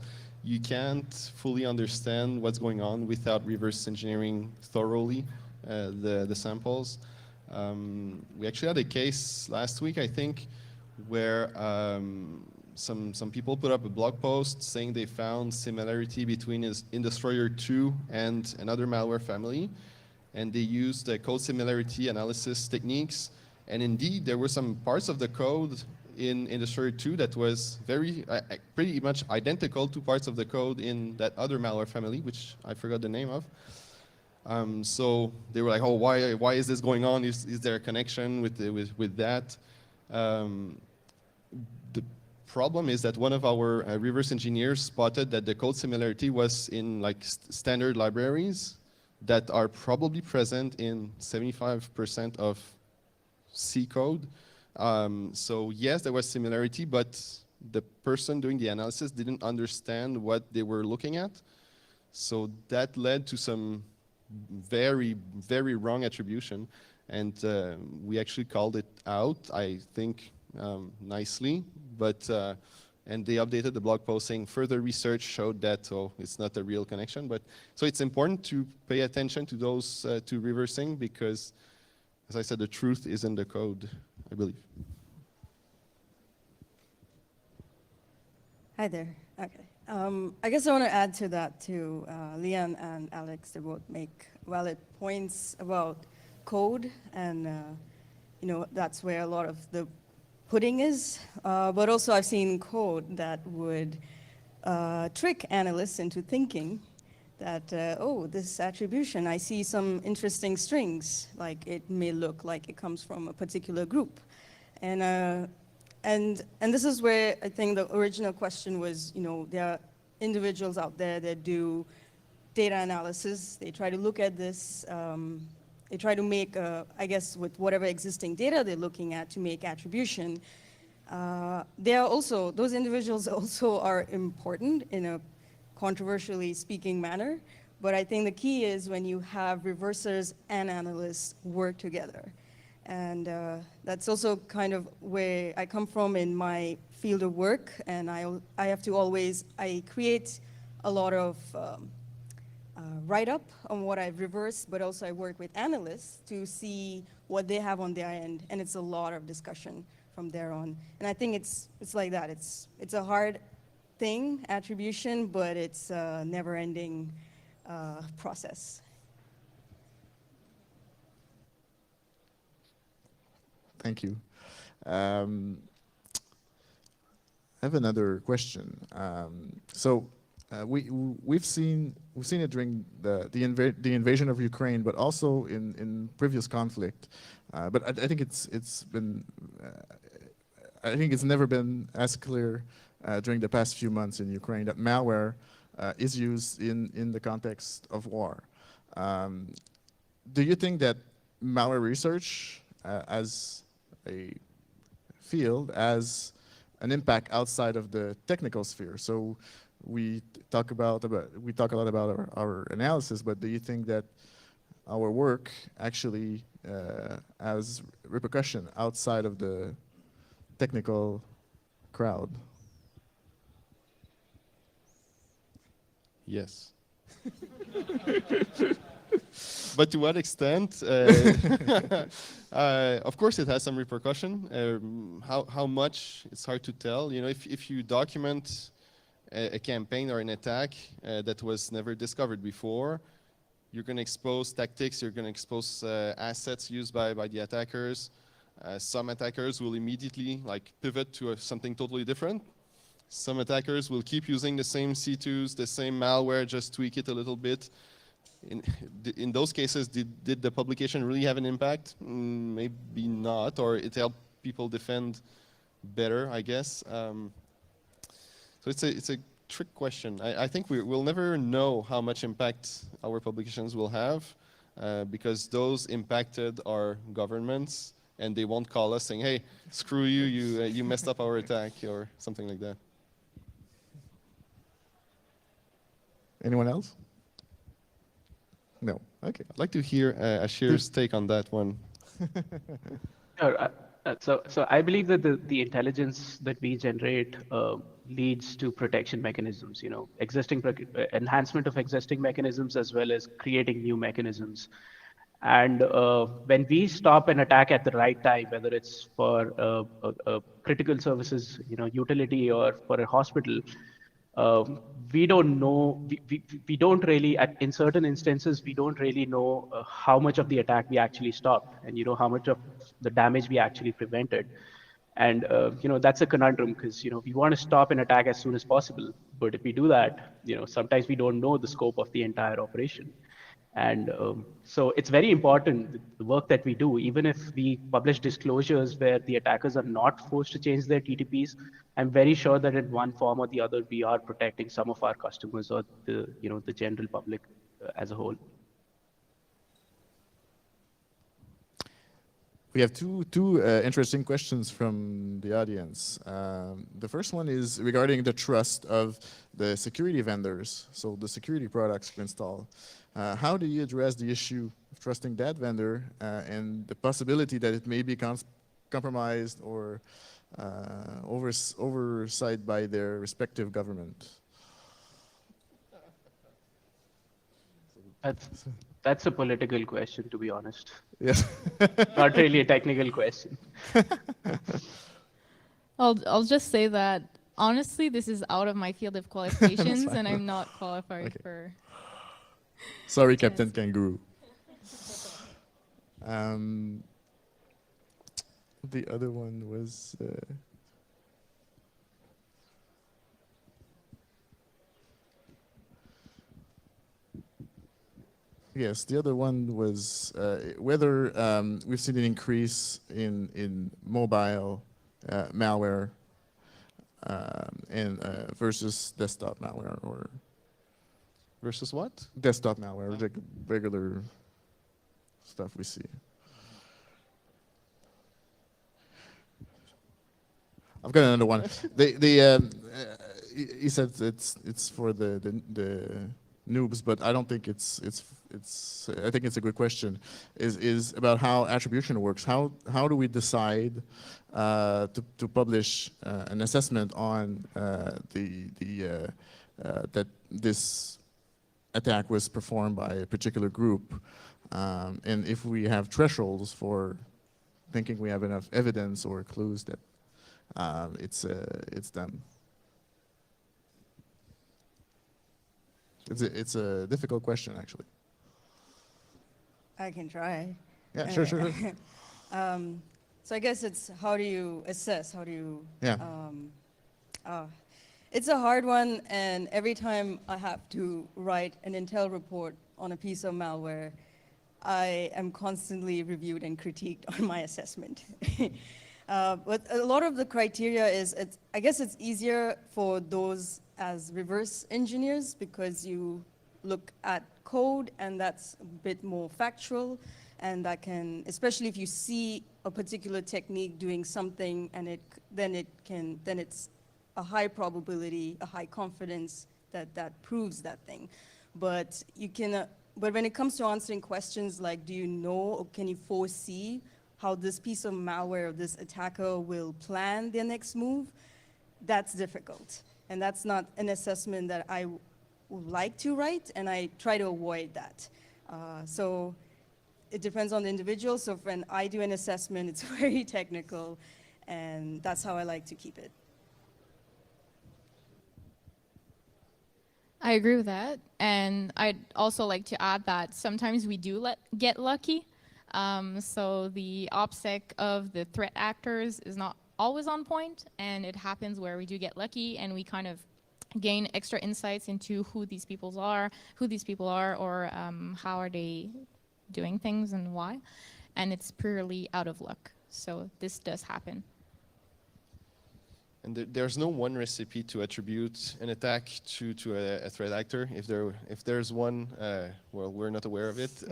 you can't fully understand what's going on without reverse engineering thoroughly the samples. We actually had a case last week, I think, where some people put up a blog post saying they found similarity between Indestroyer 2 and another malware family, and they used the code similarity analysis techniques. And indeed, there were some parts of the code in Indestroyer 2 that was very pretty much identical to parts of the code in that other malware family, which I forgot the name of. So they were like, "Oh, why is this going on? Is there a connection with that?" The problem is that one of our reverse engineers spotted that the code similarity was in like standard libraries that are probably present in 75% of C code. So yes, there was similarity, but the person doing the analysis didn't understand what they were looking at. So that led to some very wrong attribution, and we actually called it out, I think, nicely, but and they updated the blog post saying further research showed that, so it's not a real connection. But so it's important to pay attention to those to reversing, because, as I said, the truth is in the code, I believe. Hi there. Okay. I guess I want to add to that too. Leon and Alex, they both make valid points about code, and you know, that's where a lot of the pudding is. But also I've seen code that would trick analysts into thinking that, oh, this attribution, I see some interesting strings, like it may look like it comes from a particular group. And this is where I think the original question was, you know, there are individuals out there that do data analysis. They try to look at this. They try to make, I guess, with whatever existing data they're looking at to make attribution. They are also, those individuals also are important in a controversially speaking manner. But I think the key is when you have reversers and analysts work together. And that's also kind of where I come from in my field of work. And I have to always, I create a lot of write-up on what I've reversed, but also I work with analysts to see what they have on their end. And it's a lot of discussion from there on. And I think it's like that. It's a hard thing, attribution, but it's a never-ending process. Thank you. I have another question. So we've seen it during the invasion of Ukraine, but also in previous conflict. But I think it's been I think it's never been as clear during the past few months in Ukraine that malware is used in the context of war. Do you think that malware research as a field has an impact outside of the technical sphere? So we talk a lot about our analysis, but do you think that our work actually has repercussion outside of the technical crowd? Yes. But to what extent? Of course, it has some repercussion. How much? It's hard to tell. You know, if you document a campaign or an attack that was never discovered before, you're going to expose tactics. You're going to expose assets used by the attackers. Some attackers will immediately pivot to something totally different. Some attackers will keep using the same C2s, the same malware, just tweak it a little bit. In those cases, did the publication really have an impact? Maybe not, or it helped people defend better, I guess. So it's a trick question. I think we'll never know how much impact our publications will have because those impacted are governments, and they won't call us saying, "Hey, screw you, you messed up our attack," or something like that. Anyone else? No. Okay. I'd like to hear Ashir's take on that one. Sure. So I believe that the intelligence that we generate leads to protection mechanisms, you know, enhancement of existing mechanisms as well as creating new mechanisms. And when we stop an attack at the right time, whether it's for a critical services, you know, utility or for a hospital, we don't know, we don't really, in certain instances, we don't really know how much of the attack we actually stopped and, you know, how much of the damage we actually prevented. And, you know, that's a conundrum because, you know, we want to stop an attack as soon as possible. But if we do that, you know, sometimes we don't know the scope of the entire operation. And so it's very important, the work that we do, even if we publish disclosures where the attackers are not forced to change their TTPs, I'm very sure that in one form or the other, we are protecting some of our customers or the general public as a whole. We have two interesting questions from the audience. The first one is regarding the trust of the security vendors, so the security products we install. How do you address the issue of trusting that vendor and the possibility that it may be compromised or oversight by their respective government? That's a political question, to be honest. Yes. Not really a technical question. I'll just say that honestly, this is out of my field of qualifications, and I'm not qualified for. Sorry, Captain Kangaroo. The other one was. Yes, the other one was whether we've seen an increase in mobile malware and versus desktop malware, or Versus what? desktop malware, like regular stuff we see. I've got another one. He said it's for the noobs, but I don't think it's I think it's a good question. Is about how attribution works. How do we decide to publish an assessment on that this attack was performed by a particular group, and if we have thresholds for thinking we have enough evidence or clues that it's them. It's a difficult question, actually. I can try. Yeah, sure. So I guess it's how do you assess? How do you? Yeah. It's a hard one, and every time I have to write an Intel report on a piece of malware, I am constantly reviewed and critiqued on my assessment. But a lot of the criteria is, I guess it's easier for those as reverse engineers because you look at code and that's a bit more factual, and that can, especially if you see a particular technique doing something and then it's a high probability, a high confidence that proves that thing. But but when it comes to answering questions like, do you know or can you foresee how this piece of malware or this attacker will plan their next move, that's difficult. And that's not an assessment that I would like to write, and I try to avoid that. So it depends on the individual. So when I do an assessment, it's very technical, and that's how I like to keep it. I agree with that. And I'd also like to add that sometimes we do get lucky. So the OPSEC of the threat actors is not always on point, and it happens where we do get lucky and we kind of gain extra insights into who these people are, or how are they doing things and why. And it's purely out of luck. So this does happen. And there's no one recipe to attribute an attack to a threat actor. If there's one, well, we're not aware of it.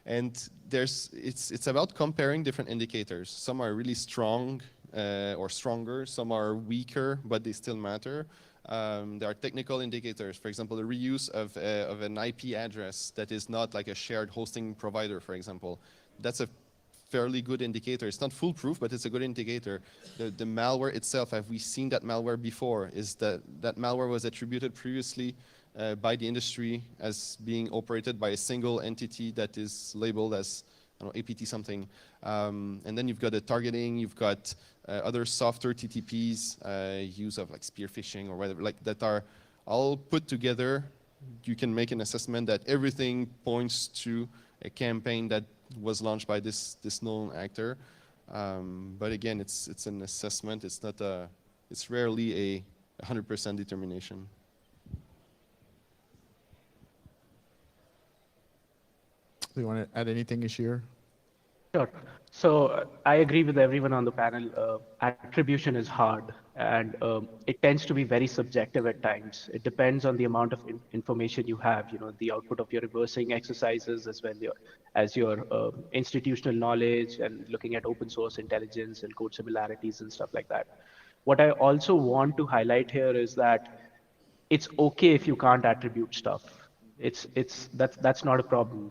And it's about comparing different indicators. Some are really strong or stronger. Some are weaker, but they still matter. There are technical indicators. For example, the reuse of an IP address that is not like a shared hosting provider, for example. That's a fairly good indicator. It's not foolproof, but it's a good indicator. The malware itself, have we seen that malware before? Is that malware was attributed previously by the industry as being operated by a single entity that is labeled as, I don't know, APT something. And then you've got the targeting, you've got other softer TTPs, use of like spear phishing or whatever, like that are all put together. You can make an assessment that everything points to a campaign that was launched by this known actor. But again, it's an assessment. It's not it's rarely a 100% determination. Do you want to add anything, Ishir? Sure. So I agree with everyone on the panel. Attribution is hard, and it tends to be very subjective at times. It depends on the amount of information you have, the output of your reversing exercises, as well as your institutional knowledge and looking at open source intelligence and code similarities and stuff like that. What I also want to highlight here is that it's okay if you can't attribute stuff. That's not a problem.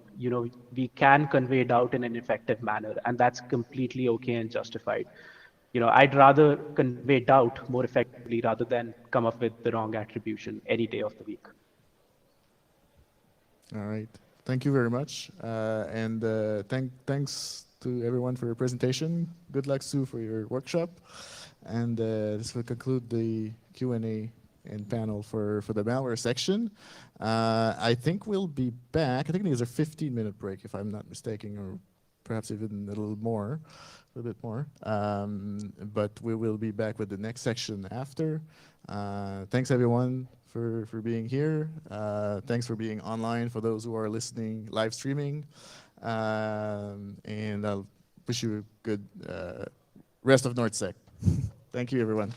We can convey doubt in an effective manner, and that's completely okay and justified. I'd rather convey doubt more effectively rather than come up with the wrong attribution any day of the week. All right. Thank you very much. And thanks to everyone for your presentation. Good luck, Sue, for your workshop. And this will conclude the Q&A and panel for the malware section. I think we'll be back. I think there's a 15-minute break, if I'm not mistaken, or perhaps even a little bit more. But we will be back with the next section after. Thanks, everyone, for being here. Thanks for being online for those who are listening, live streaming. And I'll wish you a good rest of NorthSec. Thank you, everyone.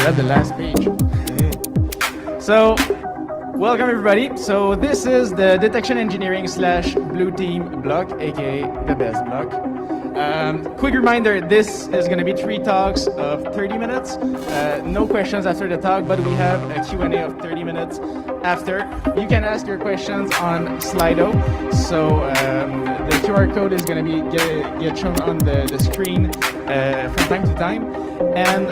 read the last page. So, welcome everybody. So this is the detection engineering / blue team block, aka the best block. Quick reminder, this is going to be 3 talks of 30 minutes. No questions after the talk, but we have a Q&A of 30 minutes after. You can ask your questions on Slido. So the QR code is going to be get shown on the screen from time to time. And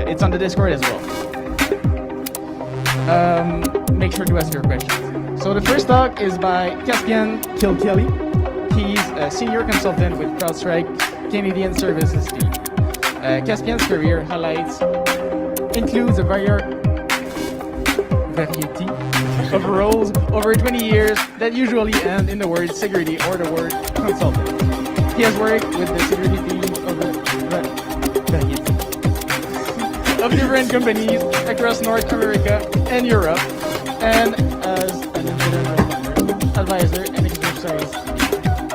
it's on the Discord as well. Make sure to ask your questions. So the first talk is by Caspian Kilkelly. He's a senior consultant with CrowdStrike Canadian Services team. Caspian's career highlights includes a variety of roles over 20 years that usually end in the word security or the word consultant. He has worked with the security teams of different companies across North America and Europe, and as an incident advisor and exercise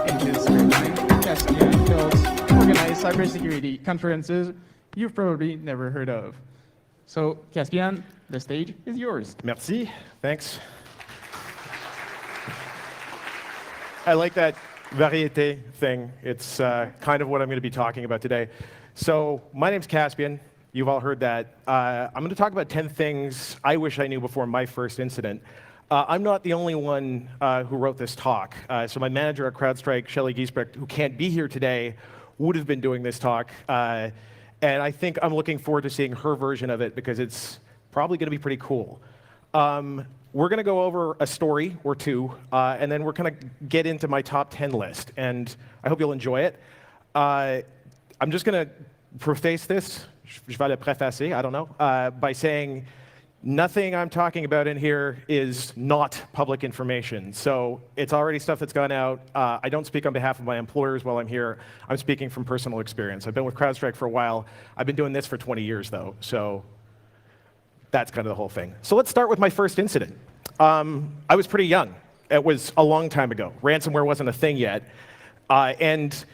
in his spare time, Caspian helps organize cybersecurity conferences you've probably never heard of. So, Caspian, the stage is yours. Merci. Thanks. I like that variété thing. It's kind of what I'm going to be talking about today. So, my name's Caspian. You've all heard that. I'm going to talk about 10 things I wish I knew before my first incident. I'm not the only one who wrote this talk. So my manager at CrowdStrike, Shelley Giesbrecht, who can't be here today, would have been doing this talk. And I think I'm looking forward to seeing her version of it because it's probably going to be pretty cool. We're going to go over a story or two, and then we're going to get into my top 10 list. And I hope you'll enjoy it. I'm just going to preface this, je vais le préfacer, I don't know, by saying nothing I'm talking about in here is not public information. So it's already stuff that's gone out. I don't speak on behalf of my employers while I'm here. I'm speaking from personal experience. I've been with CrowdStrike for a while. I've been doing this for 20 years, though. So that's kind of the whole thing. So let's start with my first incident. I was pretty young. It was a long time ago. Ransomware wasn't a thing yet. And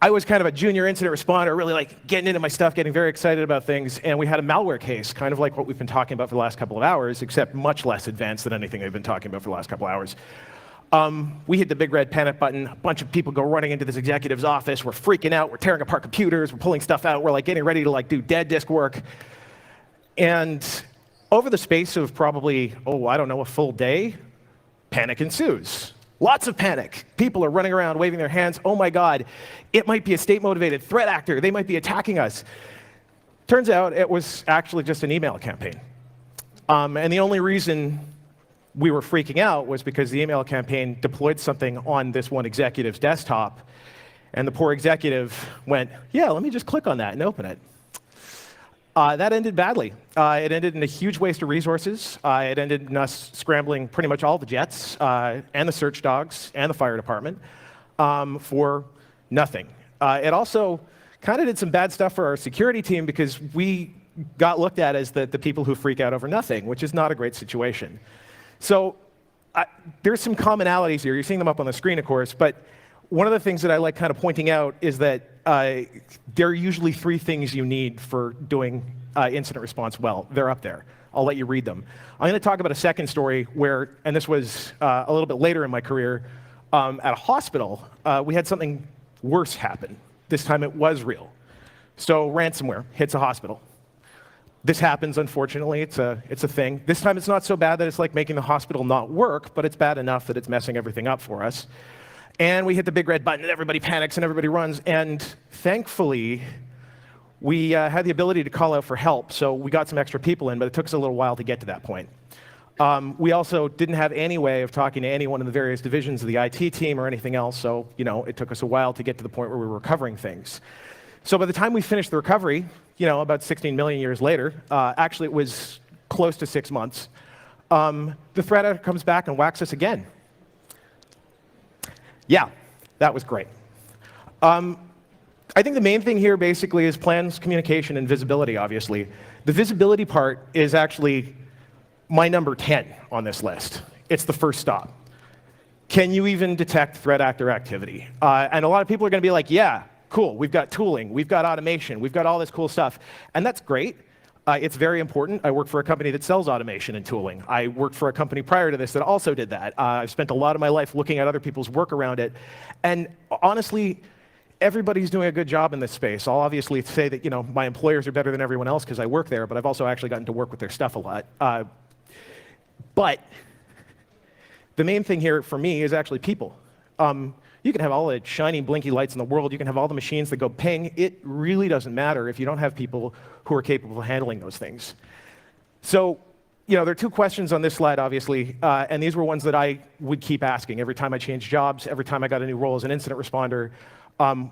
I was kind of a junior incident responder, really like getting into my stuff, getting very excited about things, and we had a malware case, kind of like what we've been talking about for the last couple of hours, except much less advanced than anything I've been talking about for the last couple of hours. We hit the big red panic button. A bunch of people go running into this executive's office. We're freaking out. We're tearing apart computers. We're pulling stuff out. We're like getting ready to like do dead disk work. And over the space of probably, I don't know, a full day, panic ensues. Lots of panic. People are running around waving their hands. Oh my God, it might be a state-motivated threat actor. They might be attacking us. Turns out it was actually just an email campaign. And the only reason we were freaking out was because the email campaign deployed something on this one executive's desktop, and the poor executive went, yeah, let me just click on that and open it. That ended badly. It ended in a huge waste of resources. It ended in us scrambling pretty much all the jets and the search dogs and the fire department for nothing. It also kind of did some bad stuff for our security team because we got looked at as the people who freak out over nothing, which is not a great situation. So there's some commonalities here. You're seeing them up on the screen, of course, but one of the things that I like kind of pointing out is that there are usually 3 things you need for doing incident response well. They're up there. I'll let you read them. I'm going to talk about a second story where, and this was a little bit later in my career, at a hospital, we had something worse happen. This time it was real. So ransomware hits a hospital. This happens, unfortunately. It's a thing. This time it's not so bad that it's like making the hospital not work, but it's bad enough that it's messing everything up for us. And we hit the big red button, and everybody panics, and everybody runs. And thankfully, we had the ability to call out for help, so we got some extra people in, but it took us a little while to get to that point. We also didn't have any way of talking to anyone in the various divisions of the IT team or anything else, so it took us a while to get to the point where we were recovering things. So by the time we finished the recovery, about 16 million years later, actually it was close to 6 months, the threat actor comes back and whacks us again. Yeah, that was great. I think the main thing here basically is plans, communication, and visibility, obviously. The visibility part is actually my number 10 on this list. It's the first stop. Can you even detect threat actor activity? And a lot of people are going to be like, yeah, cool, we've got tooling, we've got automation, we've got all this cool stuff. And that's great. It's very important. I work for a company that sells automation and tooling. I worked for a company prior to this that also did that. I've spent a lot of my life looking at other people's work around it. And honestly, everybody's doing a good job in this space. I'll obviously say that my employers are better than everyone else because I work there, but I've also actually gotten to work with their stuff a lot. But the main thing here for me is actually people. You can have all the shiny, blinky lights in the world. You can have all the machines that go ping. It really doesn't matter if you don't have people who are capable of handling those things. So, there are two questions on this slide, obviously, and these were ones that I would keep asking every time I changed jobs, every time I got a new role as an incident responder.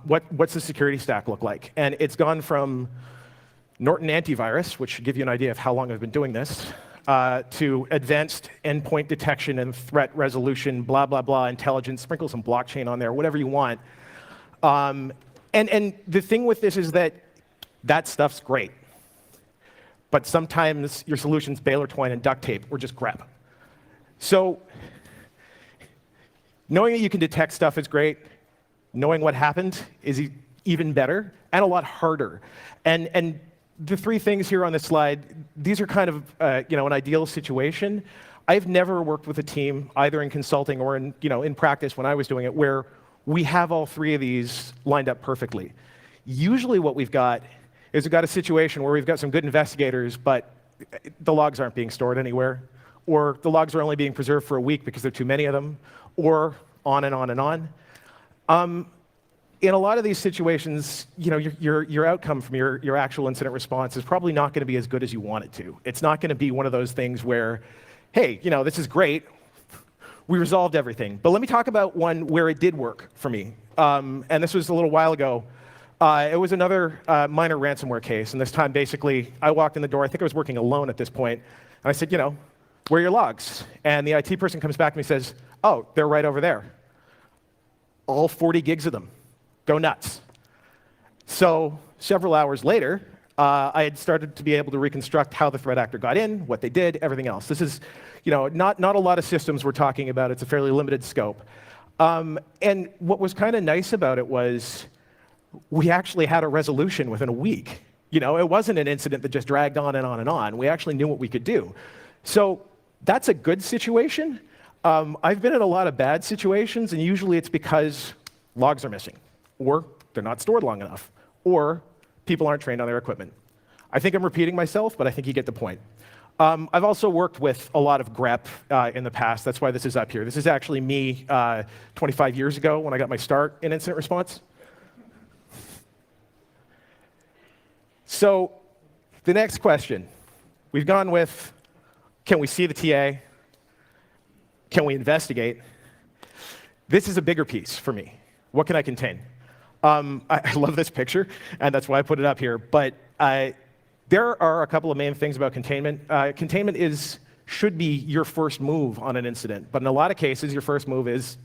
What's the security stack look like? And it's gone from Norton antivirus, which should give you an idea of how long I've been doing this, to advanced endpoint detection and threat resolution, blah, blah, blah, intelligence, sprinkle some blockchain on there, whatever you want. And the thing with this is that stuff's great. But sometimes your solution's baler twine and duct tape, or just crap. So knowing that you can detect stuff is great. Knowing what happened is even better and a lot harder. And the three things here on this slide, these are kind of an ideal situation. I've never worked with a team, either in consulting or in practice when I was doing it, where we have all three of these lined up perfectly. Usually what we've got is we've got a situation where we've got some good investigators, but the logs aren't being stored anywhere, or the logs are only being preserved for a week because there are too many of them, or on and on and on. In a lot of these situations, your outcome from your actual incident response is probably not going to be as good as you want it to. It's not going to be one of those things where, hey, this is great. We resolved everything. But let me talk about one where it did work for me. And this was a little while ago. It was another minor ransomware case. And this time, basically, I walked in the door. I think I was working alone at this point. And I said, where are your logs? And the IT person comes back to me and says, oh, they're right over there. All 40 gigs of them. Go nuts. So several hours later, I had started to be able to reconstruct how the threat actor got in, what they did, everything else. This is, not a lot of systems we're talking about. It's a fairly limited scope. And what was kind of nice about it was we actually had a resolution within a week. It wasn't an incident that just dragged on and on and on. We actually knew what we could do. So that's a good situation. I've been in a lot of bad situations, and usually it's because logs are missing, or they're not stored long enough, or people aren't trained on their equipment. I think I'm repeating myself, but I think you get the point. I've also worked with a lot of grep in the past. That's why this is up here. This is actually me 25 years ago when I got my start in incident response. So the next question, we've gone with, can we see the TA? Can we investigate? This is a bigger piece for me. What can I contain? I love this picture, and that's why I put it up here. But there are a couple of main things about containment. Containment should be your first move on an incident, but in a lot of cases, your first move is,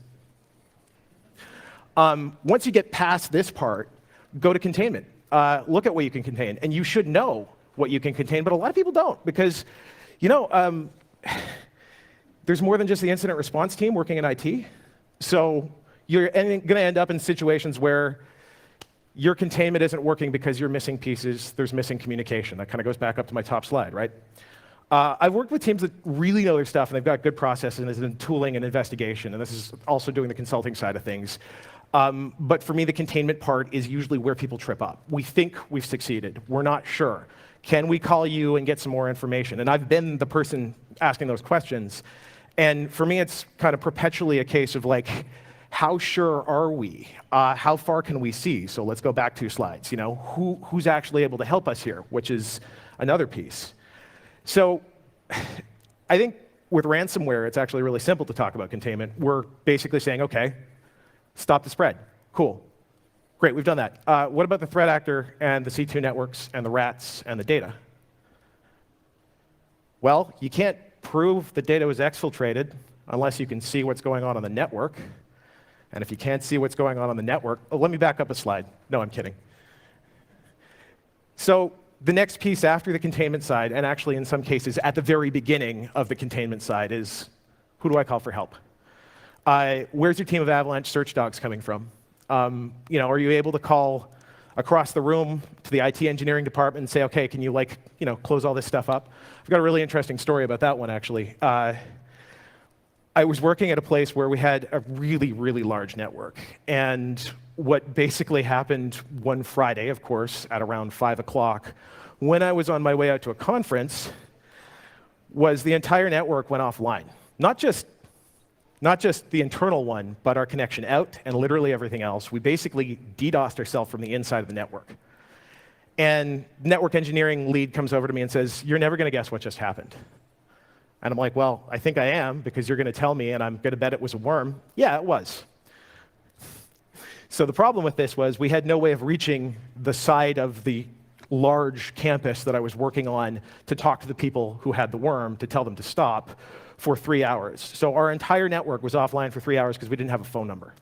once you get past this part, go to containment. Look at what you can contain, and you should know what you can contain, but a lot of people don't, because, there's more than just the incident response team working in IT. So you're going to end up in situations where your containment isn't working because you're missing pieces, there's missing communication. That kind of goes back up to my top slide, right? I've worked with teams that really know their stuff, and they've got good processes in tooling and investigation, and this is also doing the consulting side of things. But for me, the containment part is usually where people trip up. We think we've succeeded. We're not sure. Can we call you and get some more information? And I've been the person asking those questions. And for me, it's kind of perpetually a case of how sure are we? How far can we see? So let's go back 2 slides. Who's actually able to help us here, which is another piece. So I think with ransomware, it's actually really simple to talk about containment. We're basically saying, okay, stop the spread. Cool. Great, we've done that. What about the threat actor and the C2 networks and the rats and the data? Well, you can't prove the data was exfiltrated unless you can see what's going on the network. And if you can't see what's going on the network, let me back up a slide. No, I'm kidding. So the next piece after the containment side, and actually in some cases at the very beginning of the containment side, is who do I call for help? Where's your team of Avalanche search dogs coming from? Are you able to call across the room to the IT engineering department and say, okay, can you close all this stuff up? I've got a really interesting story about that one, actually. I was working at a place where we had a really, really large network. And what basically happened one Friday, of course, at around 5 o'clock, when I was on my way out to a conference, was the entire network went offline. Not just the internal one, but our connection out and literally everything else. We basically DDoSed ourselves from the inside of the network. And network engineering lead comes over to me and says, "You're never going to guess what just happened." And I'm like, "Well, I think I am, because you're going to tell me, and I'm going to bet it was a worm." Yeah, it was. So the problem with this was we had no way of reaching the side of the large campus that I was working on to talk to the people who had the worm to tell them to stop for 3 hours. So our entire network was offline for 3 hours because we didn't have a phone number.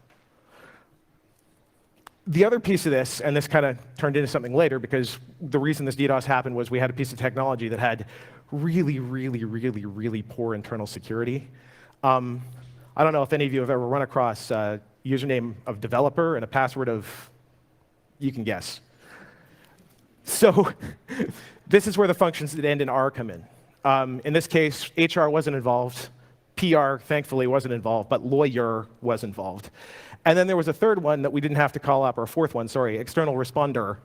The other piece of this, and this kind of turned into something later, because the reason this DDoS happened was we had a piece of technology that had really, really, really, really poor internal security. I don't know if any of you have ever run across a username of developer and a password of, you can guess. So this is where the functions that end in R come in. In this case, HR wasn't involved. PR, thankfully, wasn't involved, but lawyer was involved. And then there was a third one that we didn't have to call up, or a fourth one, sorry, external responder.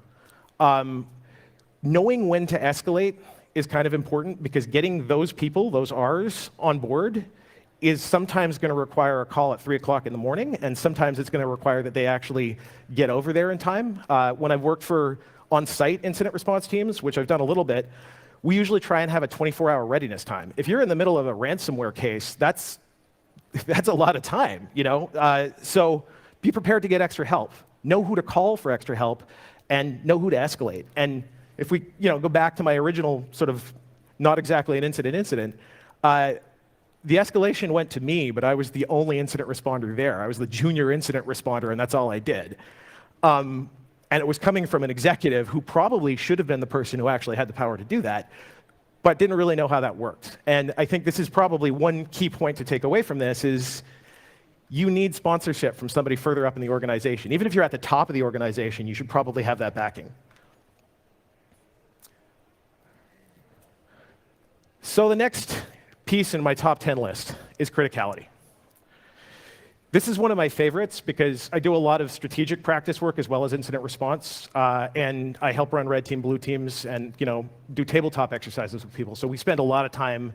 Knowing when to escalate is kind of important, because getting those people, those Rs, on board is sometimes going to require a call at 3 o'clock in the morning, and sometimes it's going to require that they actually get over there in time. When I've worked for on-site incident response teams, which I've done a little bit, we usually try and have a 24-hour readiness time. If you're in the middle of a ransomware case, that's a lot of time, you know? So be prepared to get extra help. Know who to call for extra help, and know who to escalate. And if we go back to my original sort of not exactly an incident, the escalation went to me, but I was the only incident responder there. I was the junior incident responder, and that's all I did. And it was coming from an executive who probably should have been the person who actually had the power to do that, but didn't really know how that worked. And I think this is probably one key point to take away from this is you need sponsorship from somebody further up in the organization. Even if you're at the top of the organization, you should probably have that backing. So the next piece in my top 10 list is criticality. This is one of my favorites because I do a lot of strategic practice work as well as incident response, and I help run red team, blue teams, and do tabletop exercises with people. So we spend a lot of time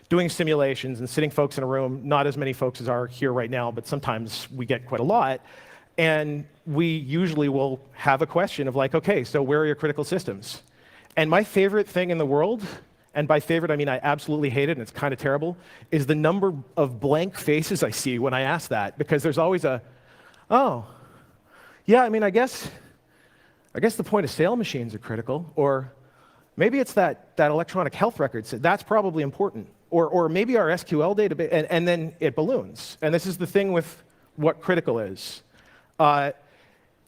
doing simulations and sitting folks in a room. Not as many folks as are here right now, but sometimes we get quite a lot. And we usually will have a question of like, okay, so where are your critical systems? And my favorite thing in the world, and by favorite I mean I absolutely hate it and it's kind of terrible, is the number of blank faces I see when I ask that, because there's always a, oh, yeah, I mean, I guess the point of sale machines are critical, or maybe it's that electronic health records, that's probably important, or maybe our SQL database, and then it balloons. And this is the thing with what critical is.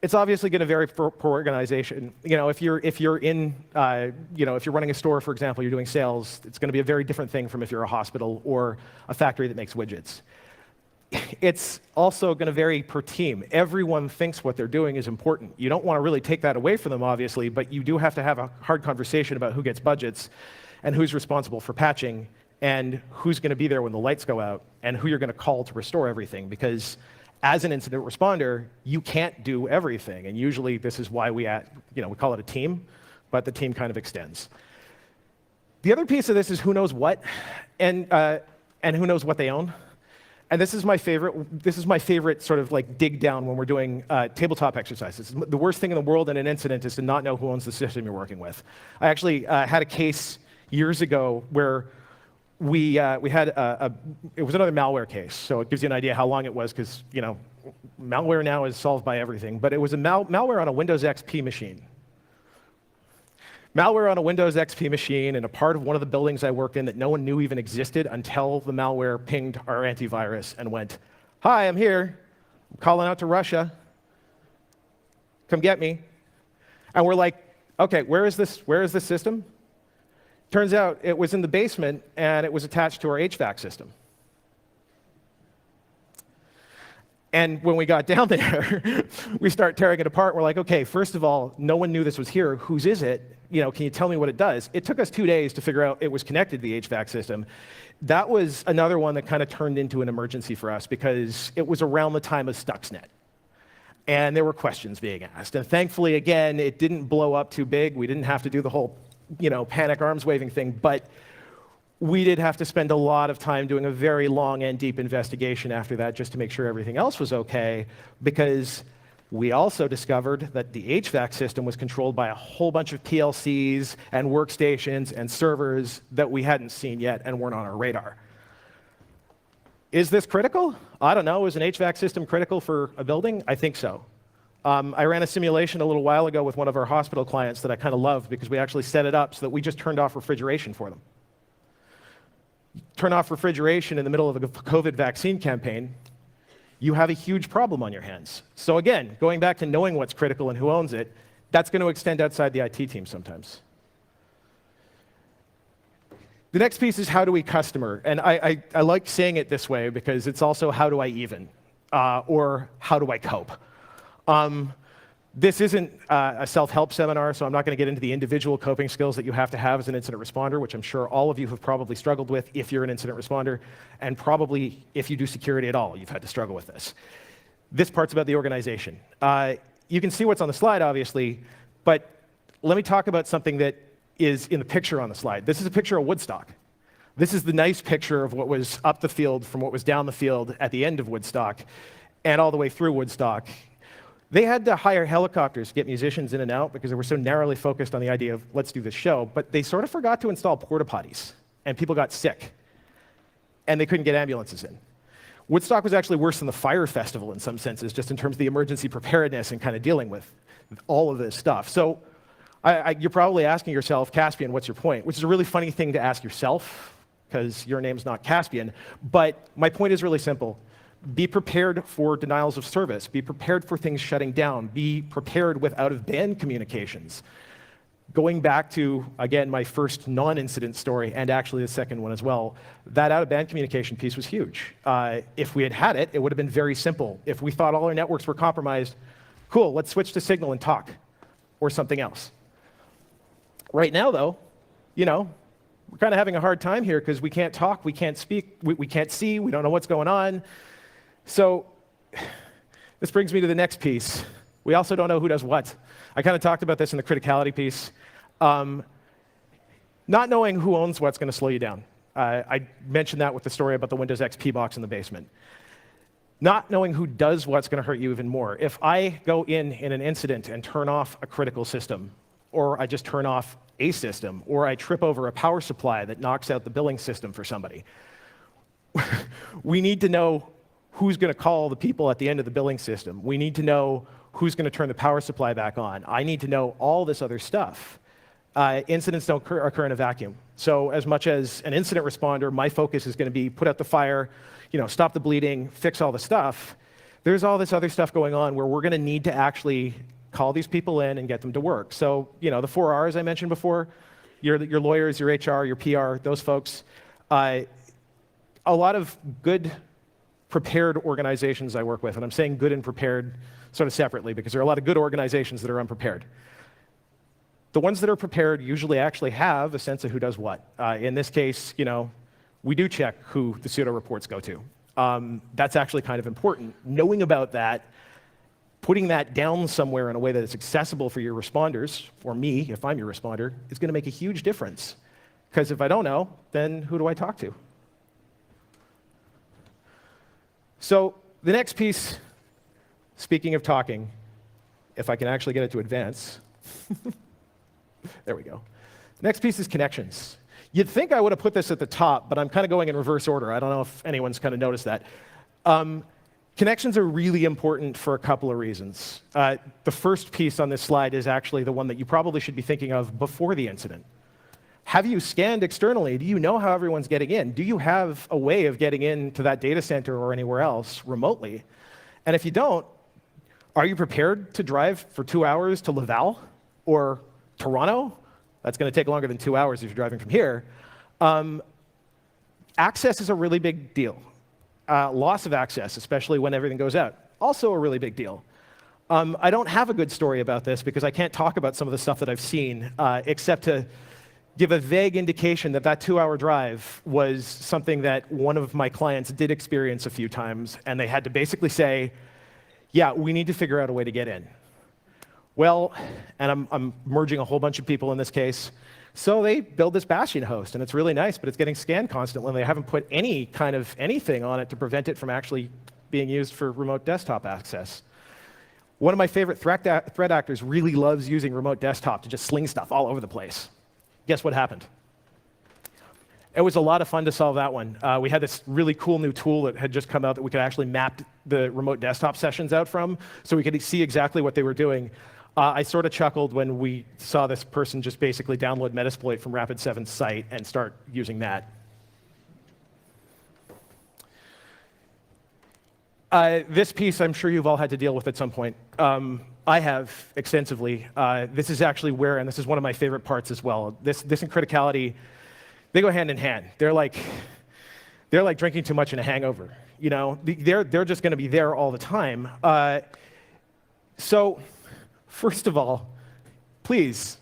It's obviously going to vary per organization. If you're running a store, for example, you're doing sales, it's going to be a very different thing from if you're a hospital or a factory that makes widgets. It's also going to vary per team. Everyone thinks what they're doing is important. You don't want to really take that away from them, obviously, but you do have to have a hard conversation about who gets budgets and who's responsible for patching and who's going to be there when the lights go out and who you're going to call to restore everything, because as an incident responder, you can't do everything, and usually this is why we call it a team, but the team kind of extends. The other piece of this is who knows what, and who knows what they own. And this is my favorite sort of like dig down when we're doing tabletop exercises. The worst thing in the world in an incident is to not know who owns the system you're working with. I actually had a case years ago where we had it was another malware case, so it gives you an idea how long it was, because malware now is solved by everything. But it was a malware on a Windows XP machine. Malware on a Windows XP machine in a part of one of the buildings I worked in that no one knew even existed until the malware pinged our antivirus and went, "Hi, I'm here. I'm calling out to Russia. Come get me." And we're like, "Okay, where is this system?" Turns out it was in the basement, and it was attached to our HVAC system. And when we got down there, we start tearing it apart. We're like, okay, first of all, no one knew this was here. Whose is it? You know, can you tell me what it does? It took us 2 days to figure out it was connected to the HVAC system. That was another one that kind of turned into an emergency for us because it was around the time of Stuxnet. And there were questions being asked. And thankfully, again, it didn't blow up too big. We didn't have to do the whole, panic arms waving thing. But we did have to spend a lot of time doing a very long and deep investigation after that just to make sure everything else was okay, because we also discovered that the HVAC system was controlled by a whole bunch of PLCs and workstations and servers that we hadn't seen yet and weren't on our radar. Is this critical? I don't know. Is an HVAC system critical for a building? I think so. I ran a simulation a little while ago with one of our hospital clients that I kind of loved because we actually set it up so that we just turned off refrigeration for them. Turn off refrigeration in the middle of a COVID vaccine campaign, you have a huge problem on your hands. So again, going back to knowing what's critical and who owns it, that's going to extend outside the IT team sometimes. The next piece is how do we customer? And I like saying it this way because it's also how do I even, or how do I cope? This isn't a self-help seminar, so I'm not going to get into the individual coping skills that you have to have as an incident responder, which I'm sure all of you have probably struggled with if you're an incident responder, and probably if you do security at all, you've had to struggle with this. This part's about the organization. You can see what's on the slide, obviously, but let me talk about something that is in the picture on the slide. This is a picture of Woodstock. This is the nice picture of what was up the field from what was down the field at the end of Woodstock and all the way through Woodstock. They had to hire helicopters to get musicians in and out because they were so narrowly focused on the idea of let's do this show, but they sort of forgot to install porta potties, and people got sick, and they couldn't get ambulances in. Woodstock was actually worse than the Fire Festival in some senses, just in terms of the emergency preparedness and kind of dealing with all of this stuff. So you're probably asking yourself, Caspian, what's your point? Which is a really funny thing to ask yourself, because your name's not Caspian, but my point is really simple. Be prepared for denials of service. Be prepared for things shutting down. Be prepared with out-of-band communications. Going back to, again, my first non-incident story, and actually the second one as well, that out-of-band communication piece was huge. If we had had it, it would have been very simple. If we thought all our networks were compromised, cool, let's switch to Signal and talk, or something else. Right now, though, we're kind of having a hard time here because we can't talk, we can't speak, we can't see, we don't know what's going on. So this brings me to the next piece. We also don't know who does what. I kind of talked about this in the criticality piece. Not knowing who owns what's going to slow you down. I mentioned that with the story about the Windows XP box in the basement. Not knowing who does what's going to hurt you even more. If I go in an incident and turn off a critical system, or I just turn off a system, or I trip over a power supply that knocks out the billing system for somebody, we need to know who's going to call the people at the end of the billing system. We need to know who's going to turn the power supply back on. I need to know all this other stuff. Incidents don't occur in a vacuum. So as much as an incident responder, my focus is going to be put out the fire, stop the bleeding, fix all the stuff. There's all this other stuff going on where we're going to need to actually call these people in and get them to work. So, the 4 R's I mentioned before, your lawyers, your HR, your PR, those folks, a lot of good prepared organizations I work with, and I'm saying good and prepared sort of separately because there are a lot of good organizations that are unprepared. The ones that are prepared usually actually have a sense of who does what. In this case, we do check who the pseudo reports go to. That's actually kind of important. Knowing about that, putting that down somewhere in a way that is accessible for your responders, or me, if I'm your responder, is going to make a huge difference. Because if I don't know, then who do I talk to? So the next piece, speaking of talking, if I can actually get it to advance. There we go. Next piece is connections. You'd think I would have put this at the top, but I'm kind of going in reverse order. I don't know if anyone's kind of noticed that. Connections are really important for a couple of reasons. The first piece on this slide is actually the one that you probably should be thinking of before the incident. Have you scanned externally? Do you know how everyone's getting in? Do you have a way of getting into that data center or anywhere else remotely? And if you don't, are you prepared to drive for 2 hours to Laval or Toronto? That's going to take longer than 2 hours if you're driving from here. Access is a really big deal. loss of access, especially when everything goes out. Also a really big deal. I don't have a good story about this because I can't talk about some of the stuff that I've seen, except to give a vague indication that that 2-hour drive was something that one of my clients did experience a few times, and they had to basically say, yeah, we need to figure out a way to get in. Well, and I'm merging a whole bunch of people in this case, so they build this Bastion host, and it's really nice, but it's getting scanned constantly, and they haven't put any kind of anything on it to prevent it from actually being used for remote desktop access. One of my favorite threat actors really loves using remote desktop to just sling stuff all over the place. Guess what happened? It was a lot of fun to solve that one. We had this really cool new tool that had just come out that we could actually map the remote desktop sessions out from, so we could see exactly what they were doing. I sort of chuckled when we saw this person just basically download Metasploit from Rapid7's site and start using that. This piece, I'm sure you've all had to deal with at some point. I have extensively. This is actually where, and this is one of my favorite parts as well. This and criticality, they go hand in hand. They're like drinking too much in a hangover. You know, they're just going to be there all the time. So, first of all, please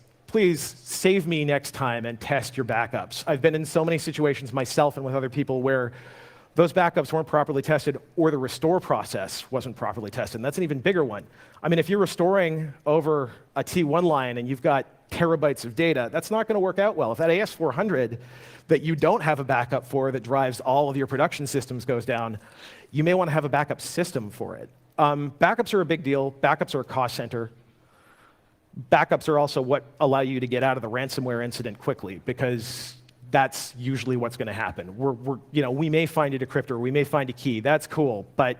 save me next time and test your backups. I've been in so many situations myself and with other people where those backups weren't properly tested or the restore process wasn't properly tested. And that's an even bigger one. I mean, if you're restoring over a T1 line and you've got terabytes of data, that's not going to work out well. If that AS400 that you don't have a backup for that drives all of your production systems goes down, you may want to have a backup system for it. Backups are a big deal. Backups are a cost center. Backups are also what allow you to get out of the ransomware incident quickly, because that's usually what's going to happen. We may find a decryptor, we may find a key. That's cool, but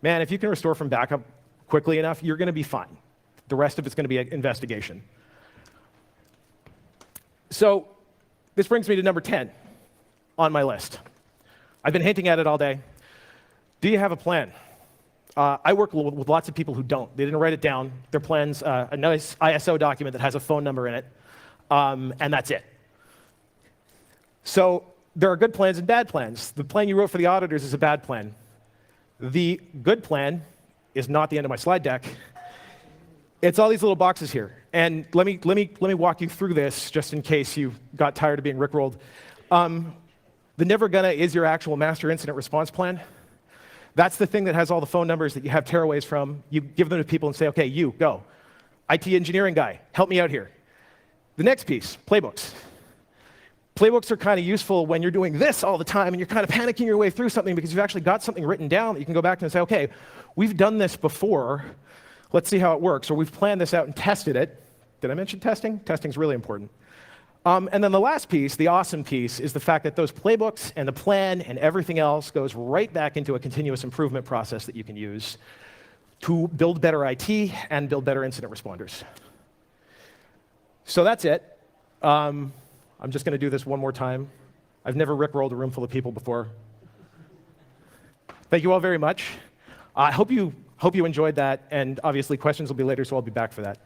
man, if you can restore from backup quickly enough, you're going to be fine. The rest of it's going to be an investigation. So this brings me to number 10 on my list. I've been hinting at it all day. Do you have a plan? I work with lots of people who don't. They didn't write it down. Their plan's a nice ISO document that has a phone number in it, and that's it. So there are good plans and bad plans. The plan you wrote for the auditors is a bad plan. The good plan is not the end of my slide deck. It's all these little boxes here. And let me walk you through this just in case you got tired of being rickrolled. The never gonna is your actual master incident response plan. That's the thing that has all the phone numbers that you have tearaways from. You give them to people and say, okay, you, go. IT engineering guy, help me out here. The next piece, playbooks. Playbooks are kind of useful when you're doing this all the time and you're kind of panicking your way through something because you've actually got something written down that you can go back to and say, okay, we've done this before. Let's see how it works. Or we've planned this out and tested it. Did I mention testing? Testing's really important. And then the last piece, the awesome piece, is the fact that those playbooks and the plan and everything else goes right back into a continuous improvement process that you can use to build better IT and build better incident responders. So that's it. I'm just going to do this one more time. I've never rickrolled a room full of people before. Thank you all very much. I hope you enjoyed that, and obviously questions will be later, so I'll be back for that.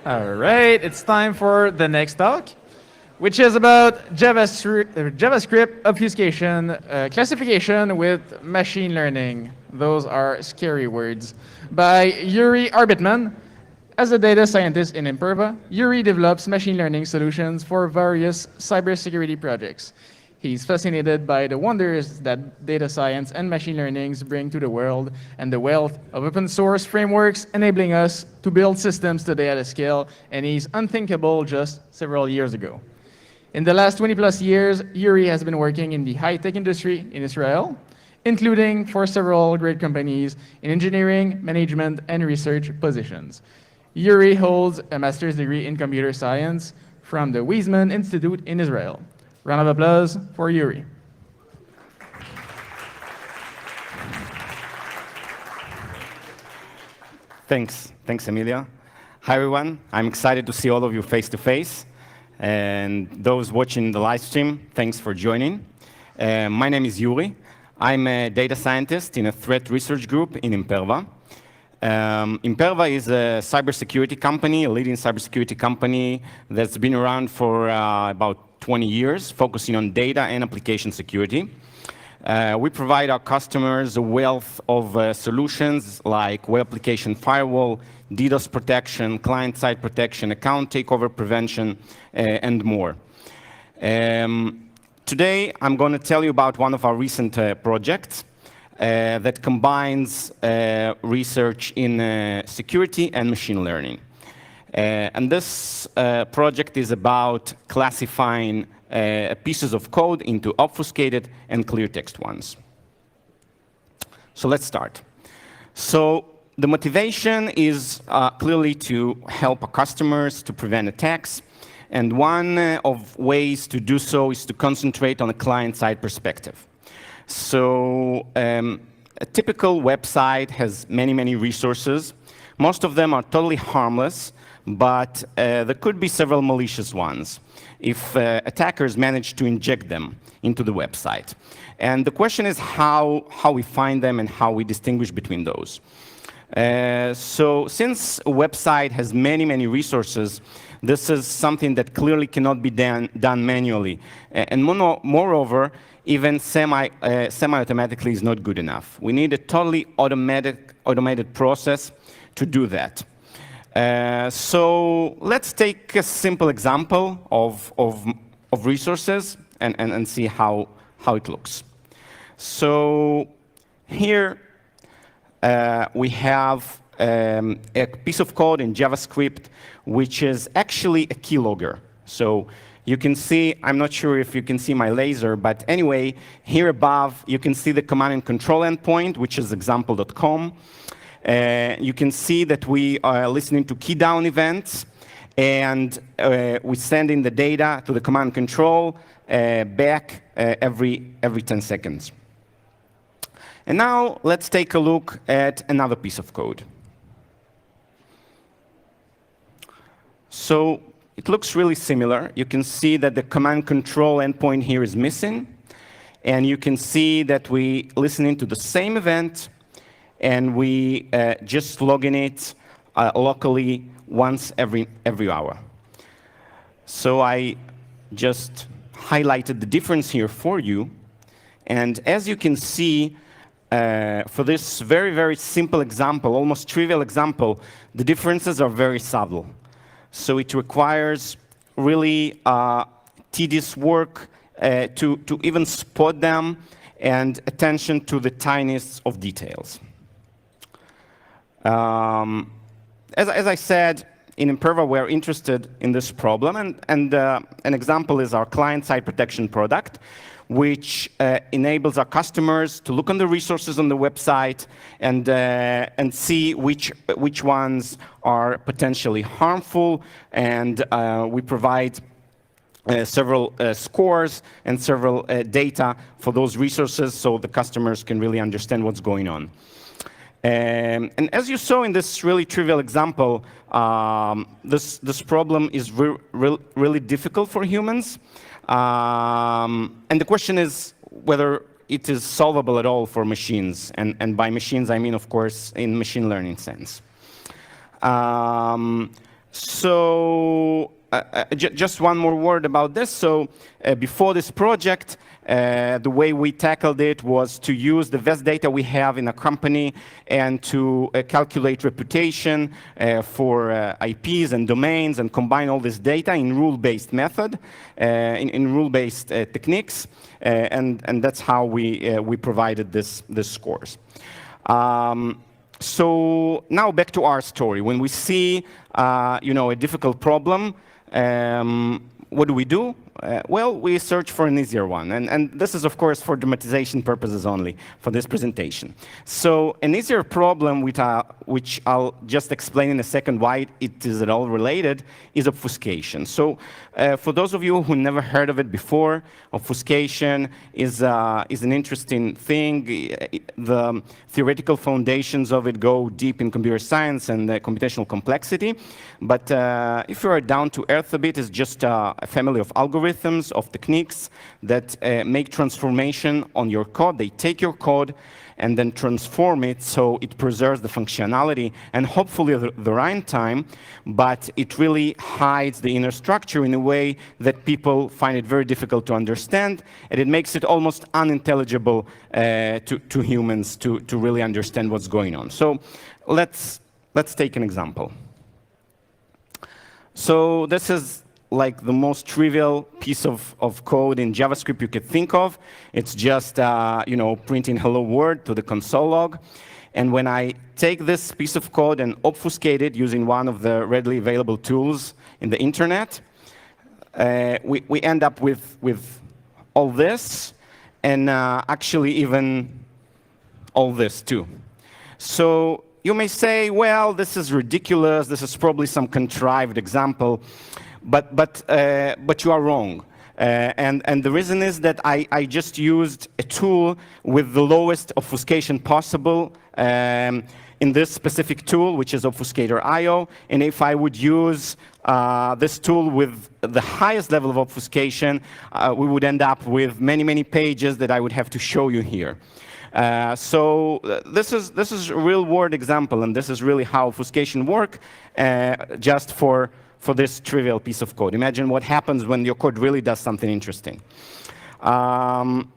All right, it's time for the next talk, which is about JavaScript obfuscation, classification with machine learning. Those are scary words. By Yuri Arbitman. As a data scientist in Imperva, Yuri develops machine learning solutions for various cybersecurity projects. He's fascinated by the wonders that data science and machine learnings bring to the world and the wealth of open source frameworks enabling us to build systems today at a scale, and he's unthinkable just several years ago. In the last 20 plus years, Yuri has been working in the high-tech industry in Israel, including for several great companies in engineering, management, and research positions. Yuri holds a master's degree in computer science from the Weizmann Institute in Israel. Round of applause for Yuri. Thanks, Emilia. Hi, everyone. I'm excited to see all of you face to face. And those watching the live stream, thanks for joining. My name is Yuri. I'm a data scientist in a threat research group in Imperva. Imperva is a cybersecurity company, a leading cybersecurity company that's been around for about 20 years, focusing on data and application security. We provide our customers a wealth of solutions like web application firewall, DDoS protection, client-side protection, account takeover prevention, and more. Today, I'm going to tell you about one of our recent projects that combines research in security and machine learning. And this project is about classifying pieces of code into obfuscated and clear text ones. So let's start. So the motivation is clearly to help our customers to prevent attacks. And one of ways to do so is to concentrate on a client-side perspective. So a typical website has many, many resources. Most of them are totally harmless, but there could be several malicious ones if attackers manage to inject them into the website. And the question is how we find them and how we distinguish between those. So since a website has many, many resources, this is something that clearly cannot be done manually. And moreover, even semi-automatically is not good enough. We need a totally automated process to do that. So let's take a simple example of resources and see how it looks. So here we have a piece of code in JavaScript which is actually a keylogger. So you can see, I'm not sure if you can see my laser, but anyway, here above, you can see the command and control endpoint, which is example.com. You can see that we are listening to key down events, and we send in the data to the command and control back every 10 seconds. And now let's take a look at another piece of code. So it looks really similar. You can see that the command control endpoint here is missing. And you can see that we listen into the same event, and we just log in it locally once every hour. So I just highlighted the difference here for you. And as you can see, for this very, very simple example, almost trivial example, the differences are very subtle. So it requires really tedious work to even spot them and attention to the tiniest of details. As I said, in Imperva, we're interested in this problem. And an example is our client-side protection product, which enables our customers to look on the resources on the website and see which ones are potentially harmful. And we provide several scores and several data for those resources so the customers can really understand what's going on. And as you saw in this really trivial example, this problem is really difficult for humans. And the question is whether it is solvable at all for machines. And by machines, I mean, of course, in machine learning sense. So just one more word about this. So before this project, the way we tackled it was to use the best data we have in a company and to calculate reputation for IPs and domains and combine all this data in rule-based method, in rule-based techniques, and that's how we provided this scores. So now back to our story. When we see a difficult problem, what do? Well, we search for an easier one. And this is, of course, for dramatization purposes only for this presentation. So an easier problem, which I'll just explain in a second why it is at all related, is obfuscation. So for those of you who never heard of it before, obfuscation is an interesting thing. The theoretical foundations of it go deep in computer science and computational complexity. But if you are down to earth a bit, it's just a family of algorithms, of techniques that make transformation on your code. They take your code and then transform it so it preserves the functionality and hopefully the runtime, but it really hides the inner structure in a way that people find it very difficult to understand, and it makes it almost unintelligible to humans to really understand what's going on. So let's take an example. So this is like the most trivial piece of code in JavaScript you could think of. It's just printing hello world to the console log. And when I take this piece of code and obfuscate it using one of the readily available tools in the internet, we end up with all this, and actually even all this too. So you may say, well, this is ridiculous. This is probably some contrived example. But you are wrong. And the reason is that I just used a tool with the lowest obfuscation possible in this specific tool, which is Obfuscator.io. And if I would use this tool with the highest level of obfuscation, we would end up with many, many pages that I would have to show you here. So this is a real-world example, and this is really how obfuscation works, just for this trivial piece of code. Imagine what happens when your code really does something interesting. And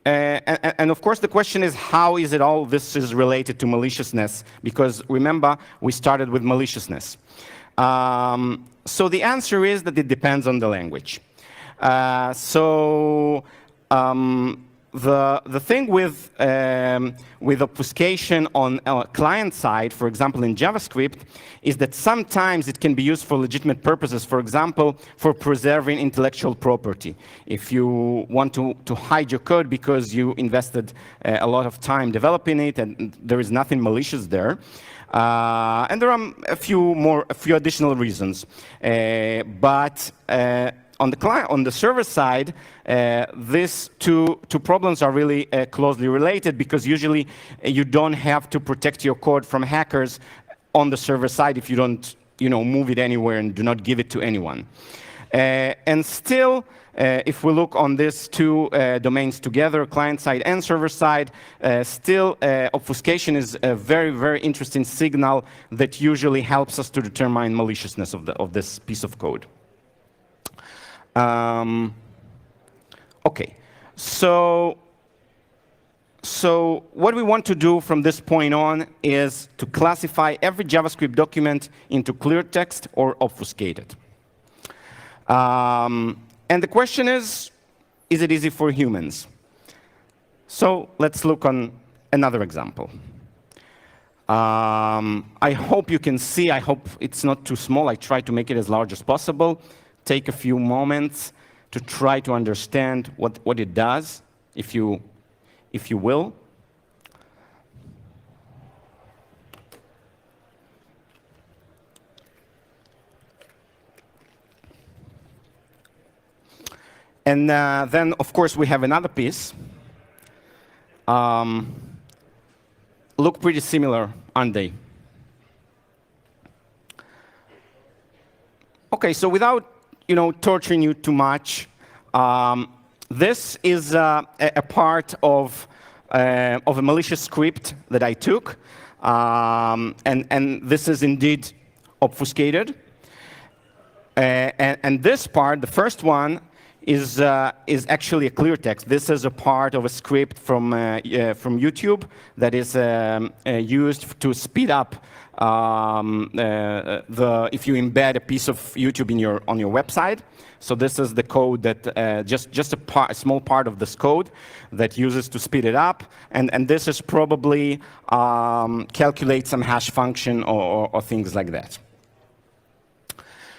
of course, the question is, how is it all this is related to maliciousness? Because remember, we started with maliciousness. So the answer is that it depends on the language. The thing with obfuscation on a client side, for example, in JavaScript, is that sometimes it can be used for legitimate purposes, for example, for preserving intellectual property. If you want to hide your code because you invested a lot of time developing it and there is nothing malicious there. And there are a few additional reasons. But on the server side, these two problems are really closely related, because usually you don't have to protect your code from hackers on the server side if you don't move it anywhere and do not give it to anyone. And still, if we look on these two domains together, client side and server side, still obfuscation is a very, very interesting signal that usually helps us to determine maliciousness of this piece of code. Okay, so what we want to do from this point on is to classify every JavaScript document into clear text or obfuscated. And the question is it easy for humans? So let's look on another example. I hope you can see. I hope it's not too small. I try to make it as large as possible. Take a few moments to try to understand what it does, if you will. And then, of course, we have another piece. Look pretty similar, aren't they? Okay, so without torturing you too much, this is a part of a malicious script that I took. and this is indeed obfuscated. And this part, the first one, is actually a clear text. This is a part of a script from YouTube that is used to speed up if you embed a piece of YouTube on your website. So this is the code that just a small part of this code that uses to speed it up, and this is probably calculate some hash function or things like that.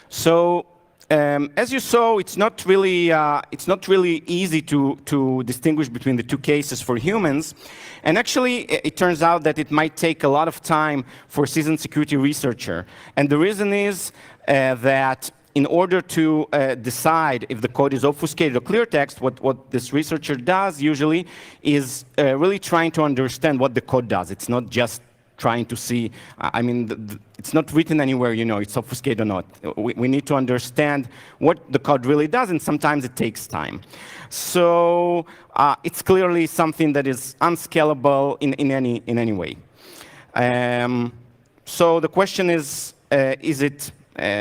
So as you saw, it's not really easy to distinguish between the two cases for humans. And actually, it turns out that it might take a lot of time for a seasoned security researcher. And the reason is that in order to decide if the code is obfuscated or clear text, what this researcher does usually is really trying to understand what the code does. It's not just trying to see, I mean, it's not written anywhere, you know, it's obfuscated or not. We need to understand what the code really does, and sometimes it takes time. So it's clearly something that is unscalable in any way. So the question is it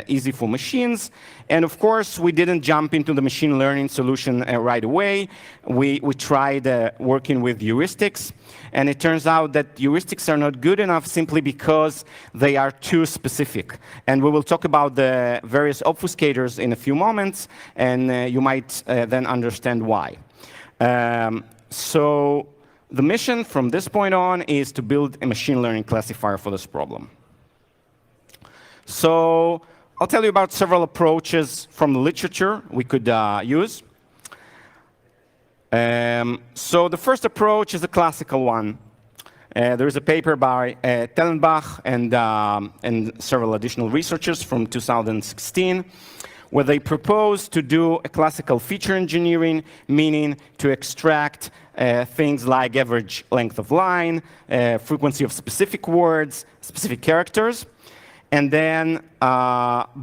easy for machines? And of course, we didn't jump into the machine learning solution right away. We tried working with heuristics. And it turns out that heuristics are not good enough simply because they are too specific. And we will talk about the various obfuscators in a few moments, and you might then understand why. So the mission from this point on is to build a machine learning classifier for this problem. So I'll tell you about several approaches from the literature we could use. So the first approach is a classical one. There is a paper by Tellenbach and several additional researchers from 2016, where they propose to do a classical feature engineering, meaning to extract things like average length of line, frequency of specific words, specific characters, and then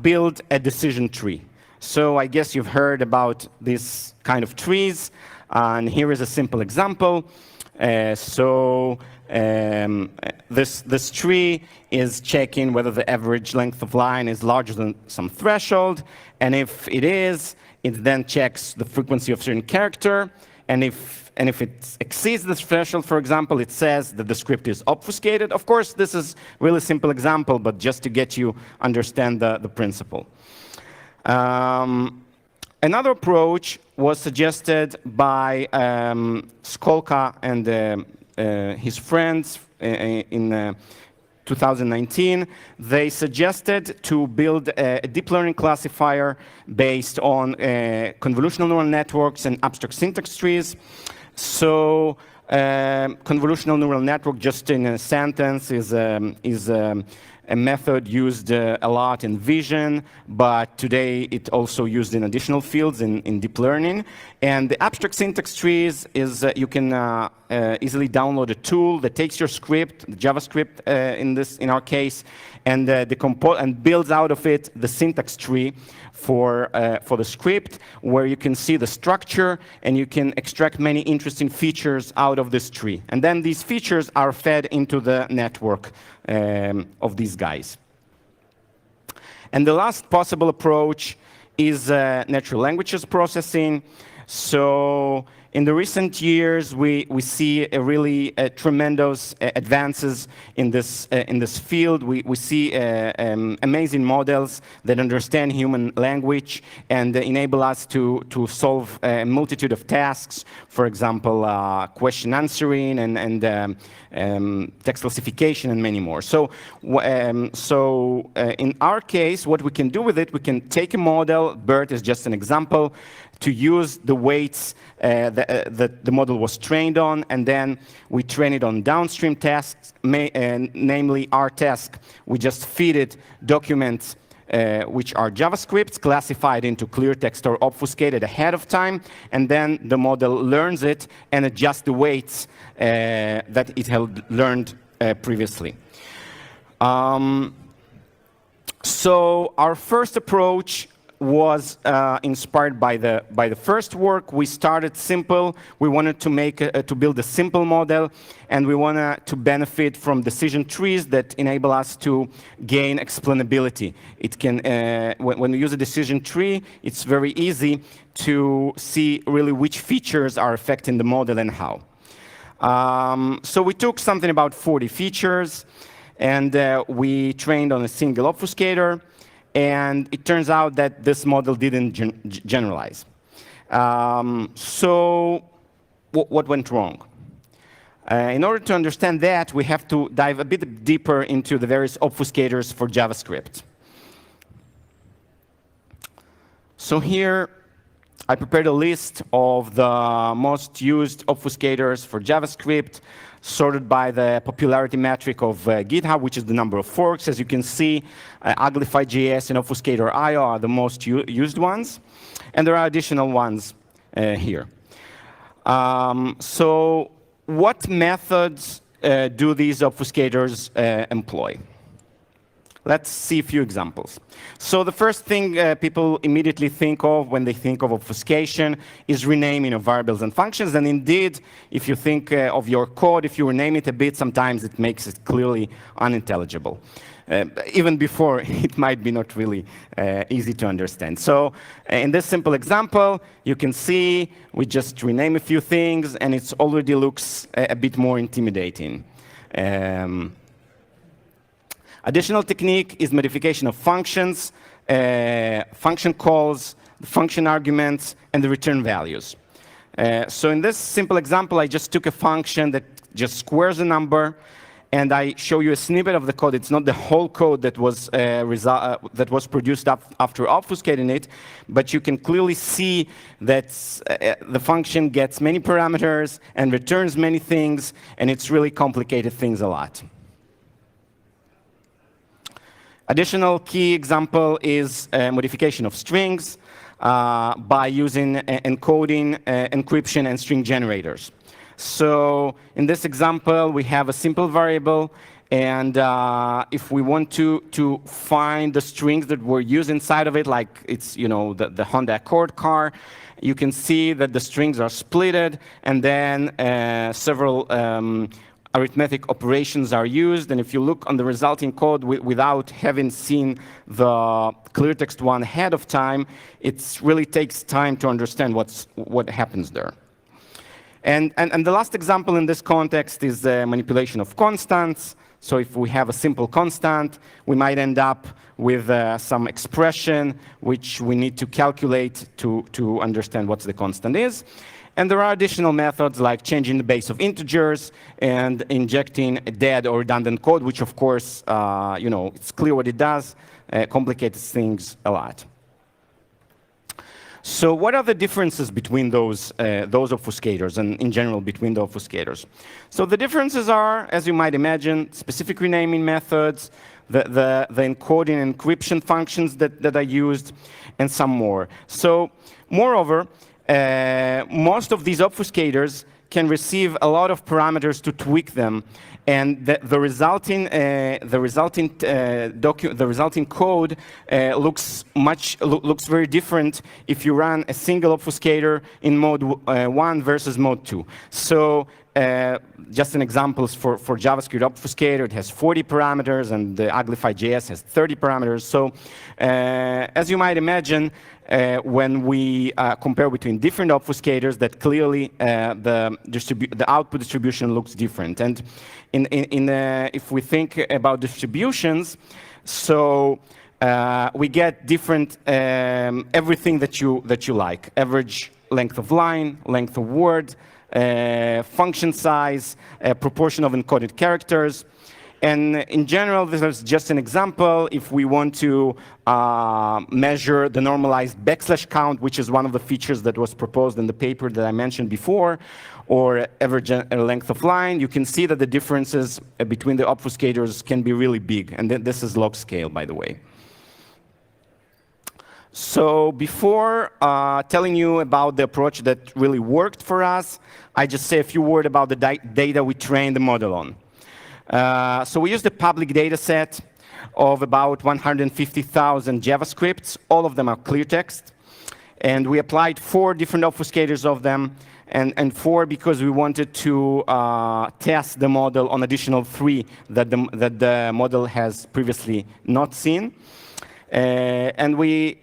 build a decision tree. So I guess you've heard about these kind of trees. And here is a simple example. This tree is checking whether the average length of line is larger than some threshold. And if it is, it then checks the frequency of certain character. And if it exceeds this threshold, for example, it says that the script is obfuscated. Of course, this is a really simple example, but just to get you understand the principle. Another approach was suggested by Skolka and his friends in 2019. They suggested to build a deep learning classifier based on convolutional neural networks and abstract syntax trees. So convolutional neural network, just in a sentence, is a method used a lot in vision, but today it's also used in additional fields in deep learning. And the abstract syntax trees is you can easily download a tool that takes your script, the JavaScript in our case, and and builds out of it the syntax tree for the script, where you can see the structure and you can extract many interesting features out of this tree. And then these features are fed into the network of these guys. And the last possible approach is natural languages processing. So in the recent years, we see a really tremendous advances in this field. We see amazing models that understand human language and enable us to solve a multitude of tasks. For example, question answering and text classification and many more. So in our case, what we can do with it, we can take a model. BERT is just an example, to use the weights that the model was trained on, and then we train it on downstream tasks, namely our task. We just feed it documents which are JavaScripts classified into clear text or obfuscated ahead of time, and then the model learns it and adjusts the weights that it had learned previously. So our first approach was inspired by the first work. We started simple. We wanted to make to build a simple model, and we wanted to benefit from decision trees that enable us to gain explainability. It can when we use a decision tree, it's very easy to see really which features are affecting the model and how. So we took something about 40 features, and we trained on a single obfuscator. And it turns out that this model didn't generalize. So what went wrong? In order to understand that, we have to dive a bit deeper into the various obfuscators for JavaScript. So here, I prepared a list of the most used obfuscators for JavaScript, sorted by the popularity metric of GitHub, which is the number of forks. As you can see, Uglify.js and Obfuscator.io are the most used ones. And there are additional ones here. So what methods do these obfuscators employ? Let's see a few examples. So the first thing people immediately think of when they think of obfuscation is renaming of variables and functions. And indeed, if you think of your code, if you rename it a bit, sometimes it makes it clearly unintelligible. Even before, it might be not really easy to understand. So in this simple example, you can see we just rename a few things, and it already looks a bit more intimidating. Additional technique is modification of functions, function calls, the function arguments, and the return values. So in this simple example, I just took a function that just squares a number, and I show you a snippet of the code. It's not the whole code that was produced after obfuscating it, but you can clearly see that the function gets many parameters and returns many things, and it's really complicated things a lot. Additional key example is modification of strings by using encoding, encryption, and string generators. So in this example, we have a simple variable, and if we want to find the strings that were used inside of it, like it's the Honda Accord car, you can see that the strings are splitted, and then several arithmetic operations are used, and if you look on the resulting code without having seen the clear text one ahead of time, it really takes time to understand what happens there. And the last example in this context is manipulation of constants. So if we have a simple constant, we might end up with some expression which we need to calculate to understand what the constant is. And there are additional methods like changing the base of integers and injecting dead or redundant code, which of course, it's clear what it does, complicates things a lot. So what are the differences between those obfuscators and in general between the obfuscators? So the differences are, as you might imagine, specific renaming methods, the encoding and encryption functions that are used, and some more. So moreover, most of these obfuscators can receive a lot of parameters to tweak them, and the resulting code looks very different if you run a single obfuscator in mode 1 versus mode 2. So just an example for JavaScript obfuscator, it has 40 parameters, and the Uglify.js has 30 parameters. So as you might imagine, when we compare between different obfuscators, that clearly the output distribution looks different. And if we think about distributions, so we get different everything that you like: average length of line, length of word, function size, proportion of encoded characters. And in general, this is just an example. If we want to measure the normalized backslash count, which is one of the features that was proposed in the paper that I mentioned before, or average length of line, you can see that the differences between the obfuscators can be really big. And this is log scale, by the way. So before telling you about the approach that really worked for us, I just say a few words about the data we trained the model on. So we used a public data set. of about 150,000 JavaScripts. All of them are clear text. And we applied 4 different obfuscators of them, and 4 because we wanted to test the model on additional 3 that the model has previously not seen. And we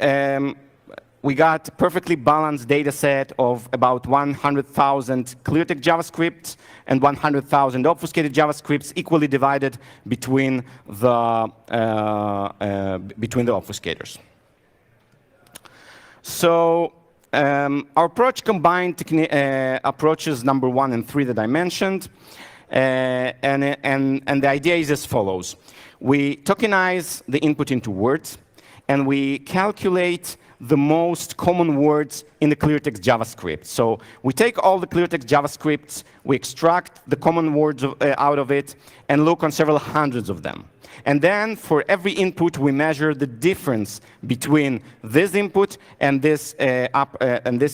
got a perfectly balanced data set of about 100,000 clear text JavaScript and 100,000 obfuscated JavaScripts, equally divided between the obfuscators. So our approach combined approaches number 1 and 3 that I mentioned, and the idea is as follows: we tokenize the input into words, and we calculate the most common words in the clear text JavaScript. So we take all the clear text JavaScripts, we extract the common words out of it, and look on several hundreds of them. And then for every input, we measure the difference between this input and this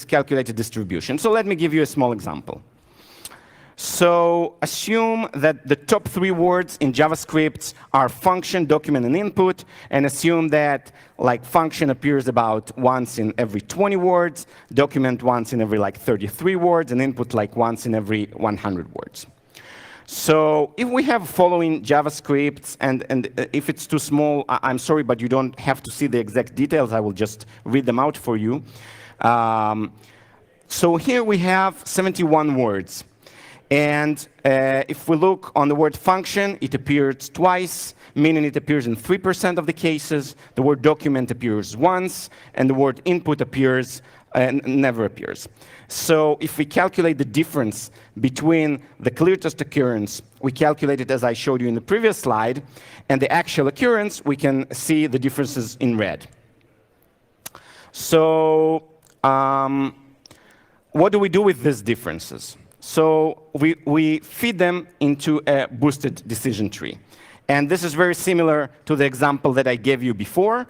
calculated distribution. So let me give you a small example. So assume that the top 3 words in JavaScript are function, document, and input, and assume that like function appears about once in every 20 words, document once in every like 33 words, and input like once in every 100 words. So if we have following JavaScripts, and if it's too small, I'm sorry, but you don't have to see the exact details. I will just read them out for you. So here we have 71 words. And if we look on the word function, it appears twice, meaning it appears in 3% of the cases. The word document appears once, and the word input appears never appears. So if we calculate the difference between the clear text occurrence, we calculate it as I showed you in the previous slide, and the actual occurrence, we can see the differences in red. So what do we do with these differences? So we feed them into a boosted decision tree. And this is very similar to the example that I gave you before.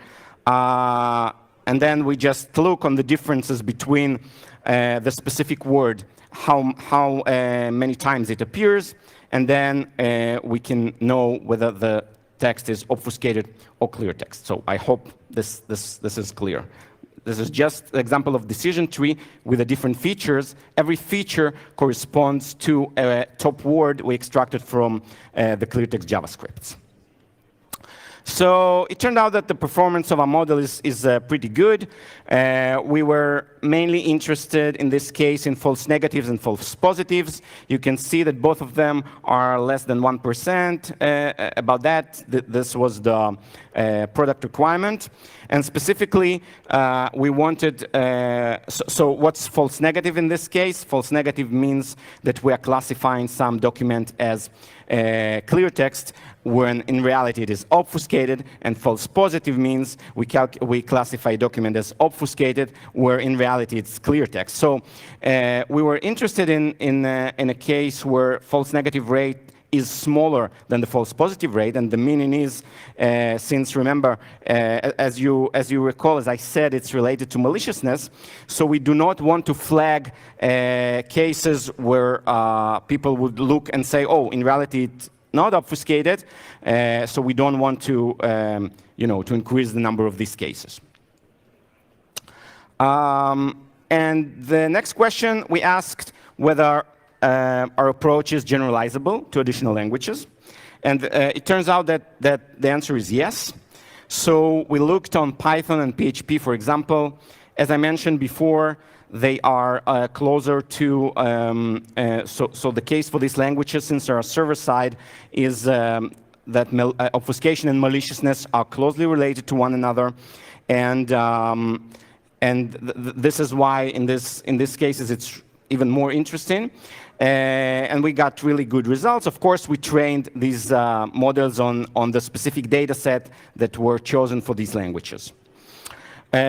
And then we just look on the differences between the specific word, how many times it appears, and then we can know whether the text is obfuscated or clear text. So I hope this is clear. This is just an example of decision tree with the different features. Every feature corresponds to a top word we extracted from the clear text JavaScripts. So it turned out that the performance of our model is pretty good. We were mainly interested in this case in false negatives and false positives. You can see that both of them are less than 1%. About that, this was the product requirement. And specifically, we wanted, so what's false negative in this case? False negative means that we are classifying some document as clear text, when in reality it is obfuscated, and false positive means we classify a document as obfuscated, where in reality it's clear text. So we were interested in a case where false negative rate is smaller than the false positive rate, and the meaning is, since remember, as you recall, as I said, it's related to maliciousness, so we do not want to flag cases where people would look and say, oh, in reality it's not obfuscated, so we don't want to, to increase the number of these cases. And the next question, we asked whether our approach is generalizable to additional languages. And it turns out that the answer is yes. So we looked on Python and PHP, for example. As I mentioned before, they are closer to, so the case for these languages, since they're server side, is that obfuscation and maliciousness are closely related to one another. And this is why in this cases it's even more interesting. And we got really good results. Of course, we trained these models on the specific data set that were chosen for these languages.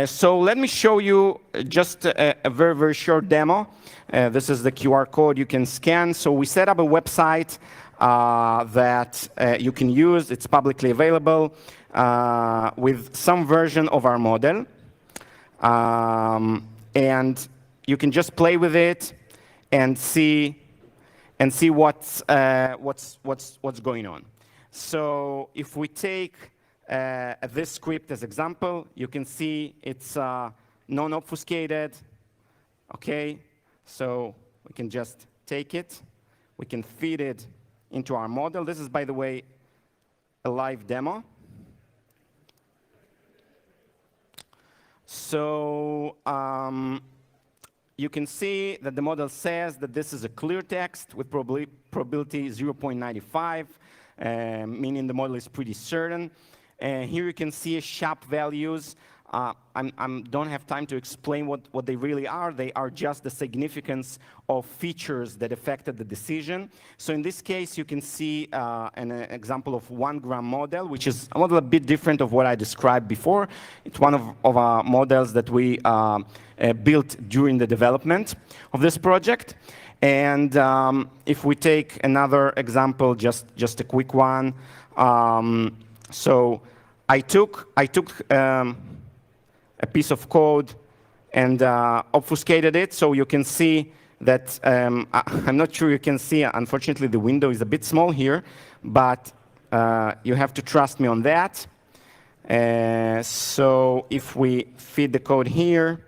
So let me show you just a very, very short demo. This is the QR code you can scan. So we set up a website that you can use. It's publicly available with some version of our model. And you can just play with it and see what's going on. So if we take at this script as example. You can see it's non-obfuscated. Okay, so we can just take it. We can feed it into our model. This is, by the way, a live demo. So you can see that the model says that this is a clear text with probability 0.95, meaning the model is pretty certain. Here you can see sharp values. I don't have time to explain what they really are. They are just the significance of features that affected the decision. So in this case, you can see an example of 1 gram model, which is a model a bit different of what I described before. It's one of our models that we built during the development of this project. And if we take another example, just a quick one. So I took a piece of code and obfuscated it, so you can see that, I'm not sure you can see, unfortunately the window is a bit small here, but you have to trust me on that. So if we feed the code here,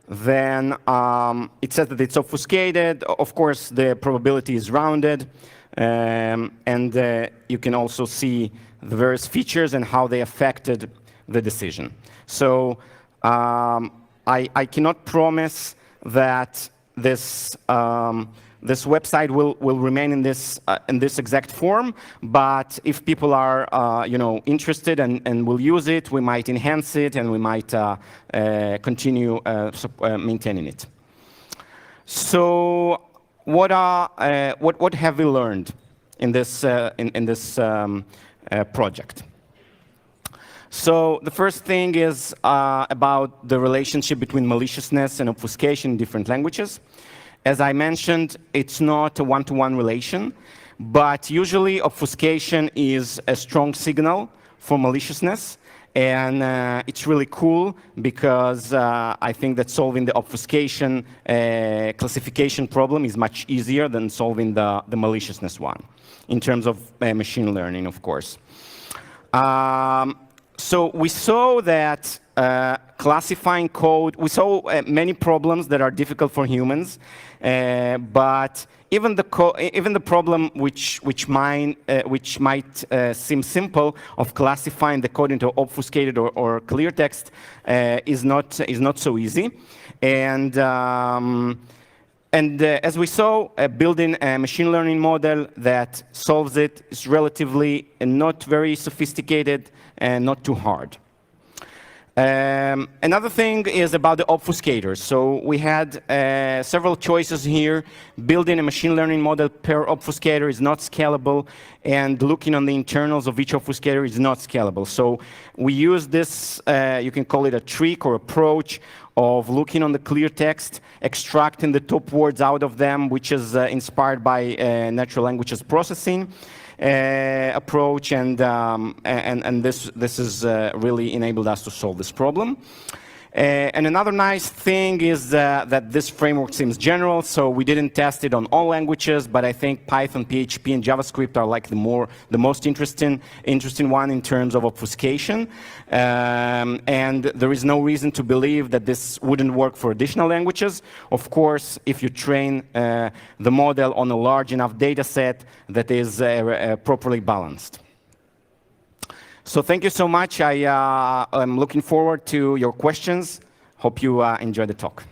then it says that it's obfuscated. Of course, the probability is rounded. And you can also see the various features and how they affected the decision. So I cannot promise that this this website will remain in this exact form, but if people are interested and will use it, we might enhance it and we might continue maintaining it. So what have we learned in this project? So the first thing is about the relationship between maliciousness and obfuscation in different languages. As I mentioned, it's not a one-to-one relation, but usually obfuscation is a strong signal for maliciousness. And it's really cool because I think that solving the obfuscation classification problem is much easier than solving the maliciousness one, in terms of machine learning, of course. So we saw that classifying code, we saw many problems that are difficult for humans, but even the problem which might seem simple of classifying the code into obfuscated or clear text is not so easy. And as we saw, building a machine learning model that solves it is relatively not very sophisticated and not too hard. Another thing is about the obfuscators. So we had several choices here. Building a machine learning model per obfuscator is not scalable, and looking on the internals of each obfuscator is not scalable. So we use this, you can call it a trick or approach, of looking on the clear text, extracting the top words out of them, which is inspired by natural languages processing approach, and this has really enabled us to solve this problem. And another nice thing is that this framework seems general, so we didn't test it on all languages, but I think Python, PHP, and JavaScript are like the most interesting one in terms of obfuscation. And there is no reason to believe that this wouldn't work for additional languages. Of course, if you train the model on a large enough data set that is properly balanced. So thank you so much. I'm looking forward to your questions. Hope you enjoy the talk.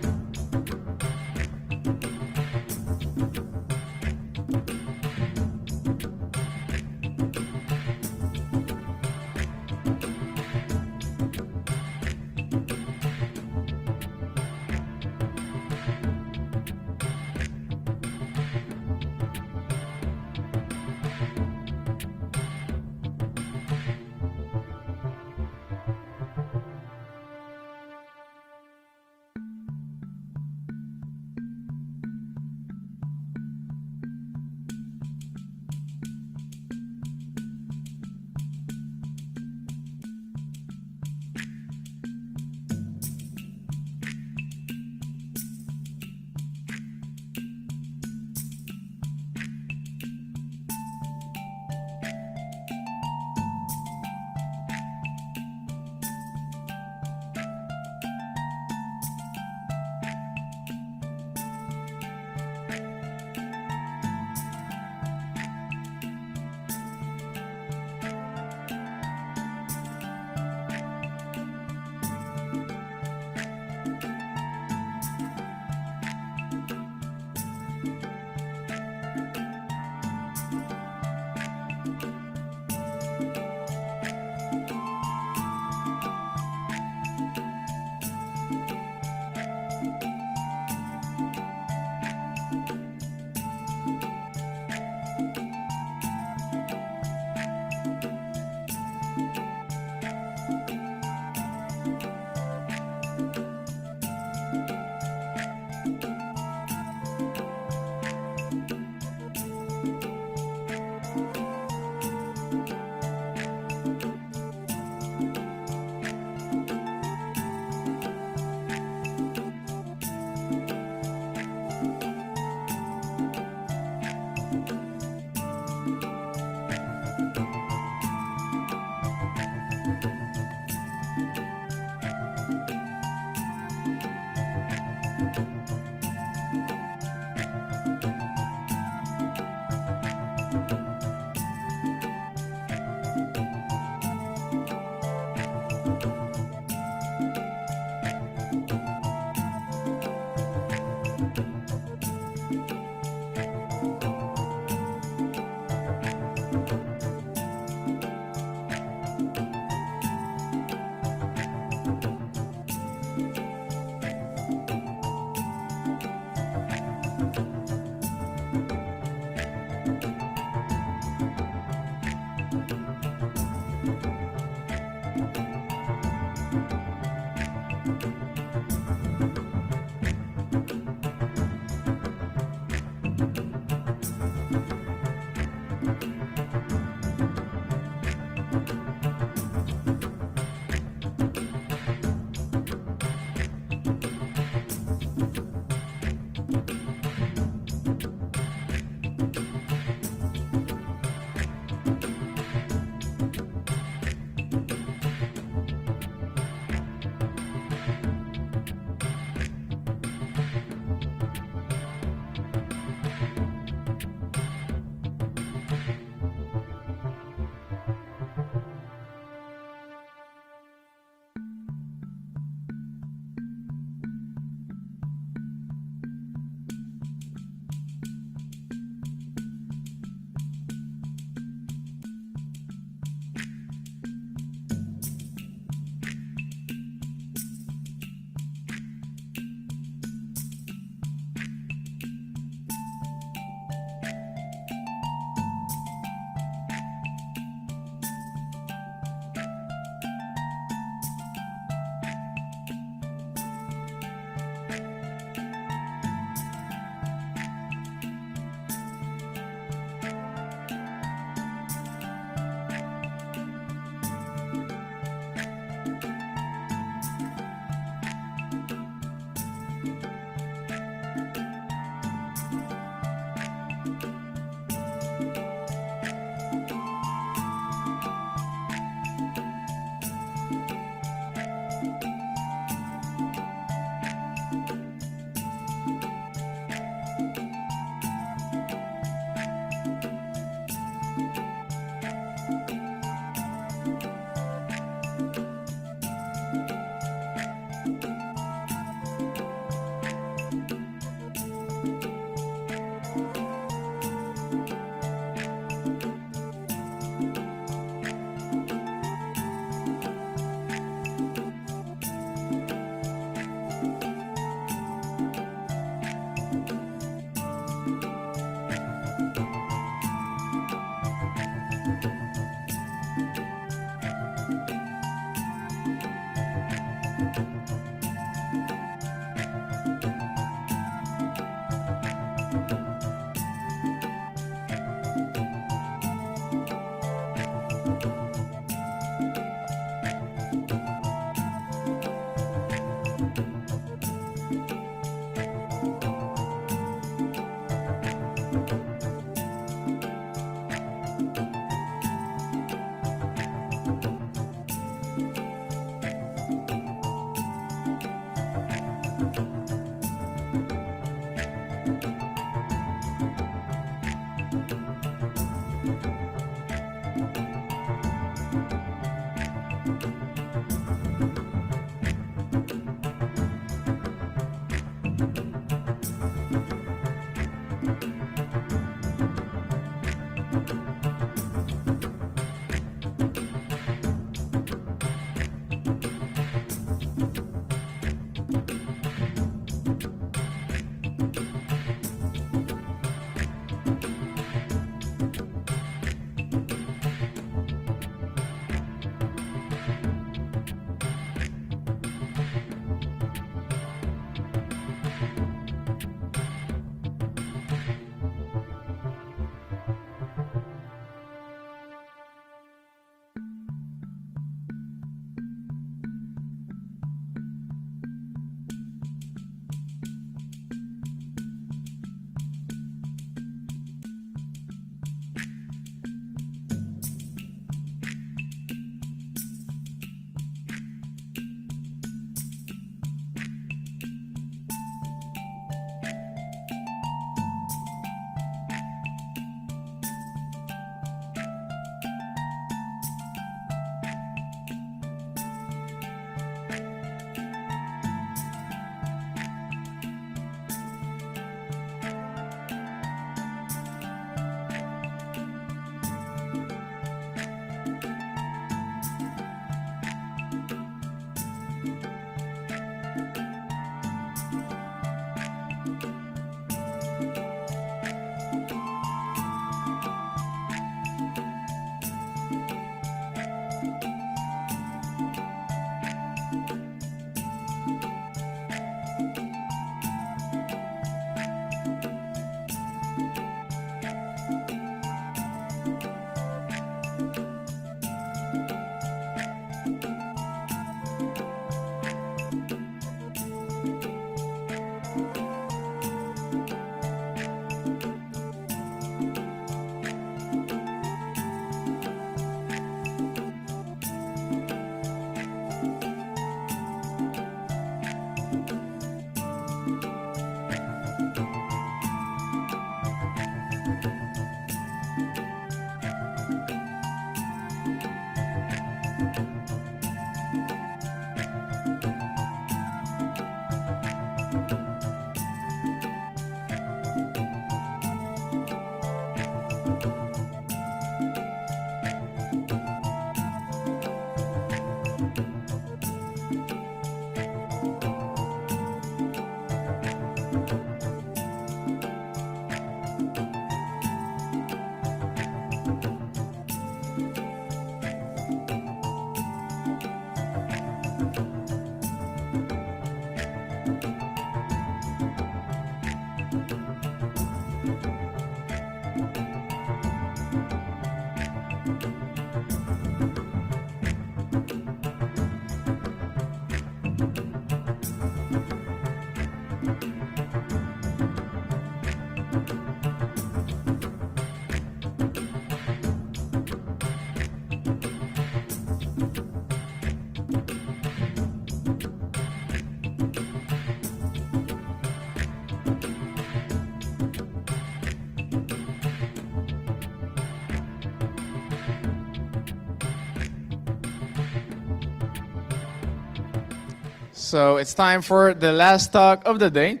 So it's time for the last talk of the day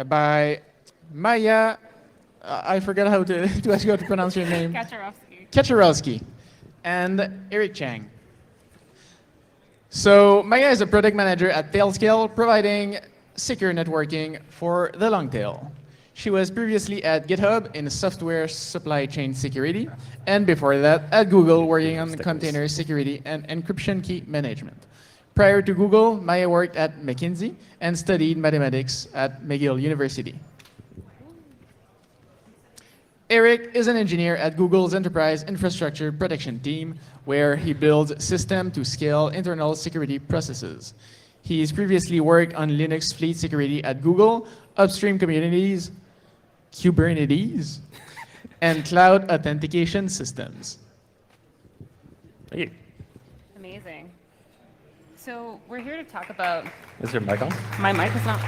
by Maya. I forgot how to ask you how to pronounce your name. Kaczorowski and Eric Chang. So Maya is a product manager at Tailscale, providing secure networking for the long tail. She was previously at GitHub in software supply chain security, and before that at Google working on container security and encryption key management. Prior to Google, Maya worked at McKinsey and studied mathematics at McGill University. Eric is an engineer at Google's Enterprise Infrastructure Protection team, where he builds systems to scale internal security processes. He's previously worked on Linux fleet security at Google, upstream communities, Kubernetes, and cloud authentication systems. Thank you. Amazing. So we're here to talk about... Is your mic on? My mic is not...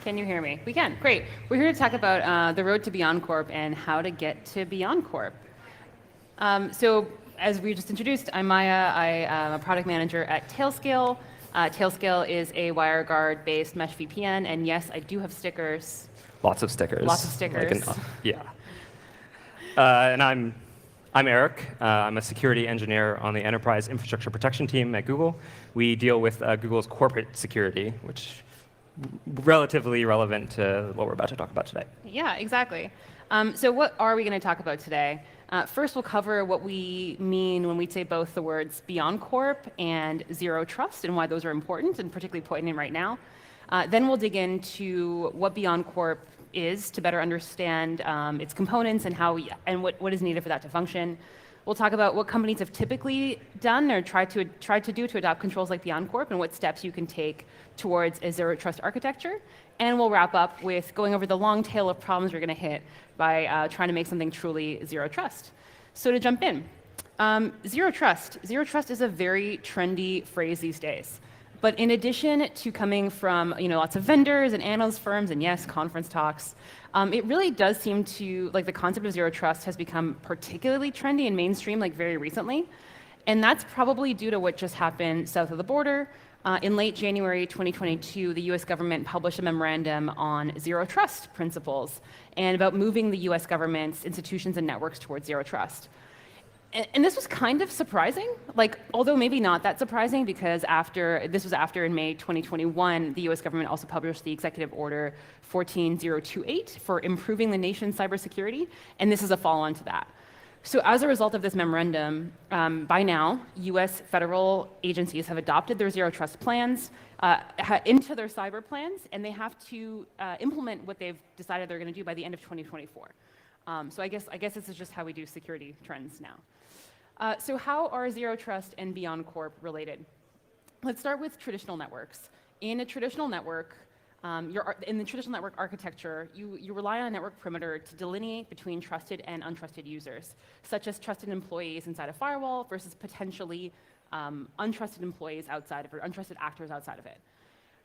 Can you hear me? We can. Great. We're here to talk about the road to Beyond Corp and how to get to Beyond Corp. So as we just introduced, I'm Maya. I am a product manager at Tailscale. Tailscale is a WireGuard-based mesh VPN, and yes, I do have stickers. Lots of stickers. Lots of stickers. Yeah. And I'm Eric. I'm a security engineer on the Enterprise Infrastructure Protection team at Google. We deal with Google's corporate security, which relatively relevant to what we're about to talk about today. Yeah, exactly. So what are we going to talk about today? First, we'll cover what we mean when we say both the words Beyond Corp and Zero Trust and why those are important and particularly poignant right now. Then we'll dig into what Beyond Corp is to better understand its components and what is needed for that to function. We'll talk about what companies have typically done or tried to do to adopt controls like Beyond Corp and what steps you can take towards a zero trust architecture. And we'll wrap up with going over the long tail of problems we're going to hit by trying to make something truly zero trust. So to jump in, zero trust. Zero trust is a very trendy phrase these days. But in addition to coming from lots of vendors and analyst firms and yes, conference talks, it really does seem to, like the concept of zero trust has become particularly trendy and mainstream like very recently. And that's probably due to what just happened south of the border. In late January 2022, the US government published a memorandum on zero trust principles and about moving the US government's institutions and networks towards zero trust. And this was kind of surprising, although maybe not that surprising because this was after in May 2021, the US government also published the Executive Order 14028 for improving the nation's cybersecurity, and this is a follow-on to that. So as a result of this memorandum, by now, US federal agencies have adopted their zero trust plans into their cyber plans, and they have to implement what they've decided they're going to do by the end of 2024. So I guess this is just how we do security trends now. So how are Zero Trust and Beyond Corp related? Let's start with traditional networks. In a traditional network, in the traditional network architecture, you rely on a network perimeter to delineate between trusted and untrusted users, such as trusted employees inside a firewall versus potentially untrusted employees outside of it, or untrusted actors outside of it.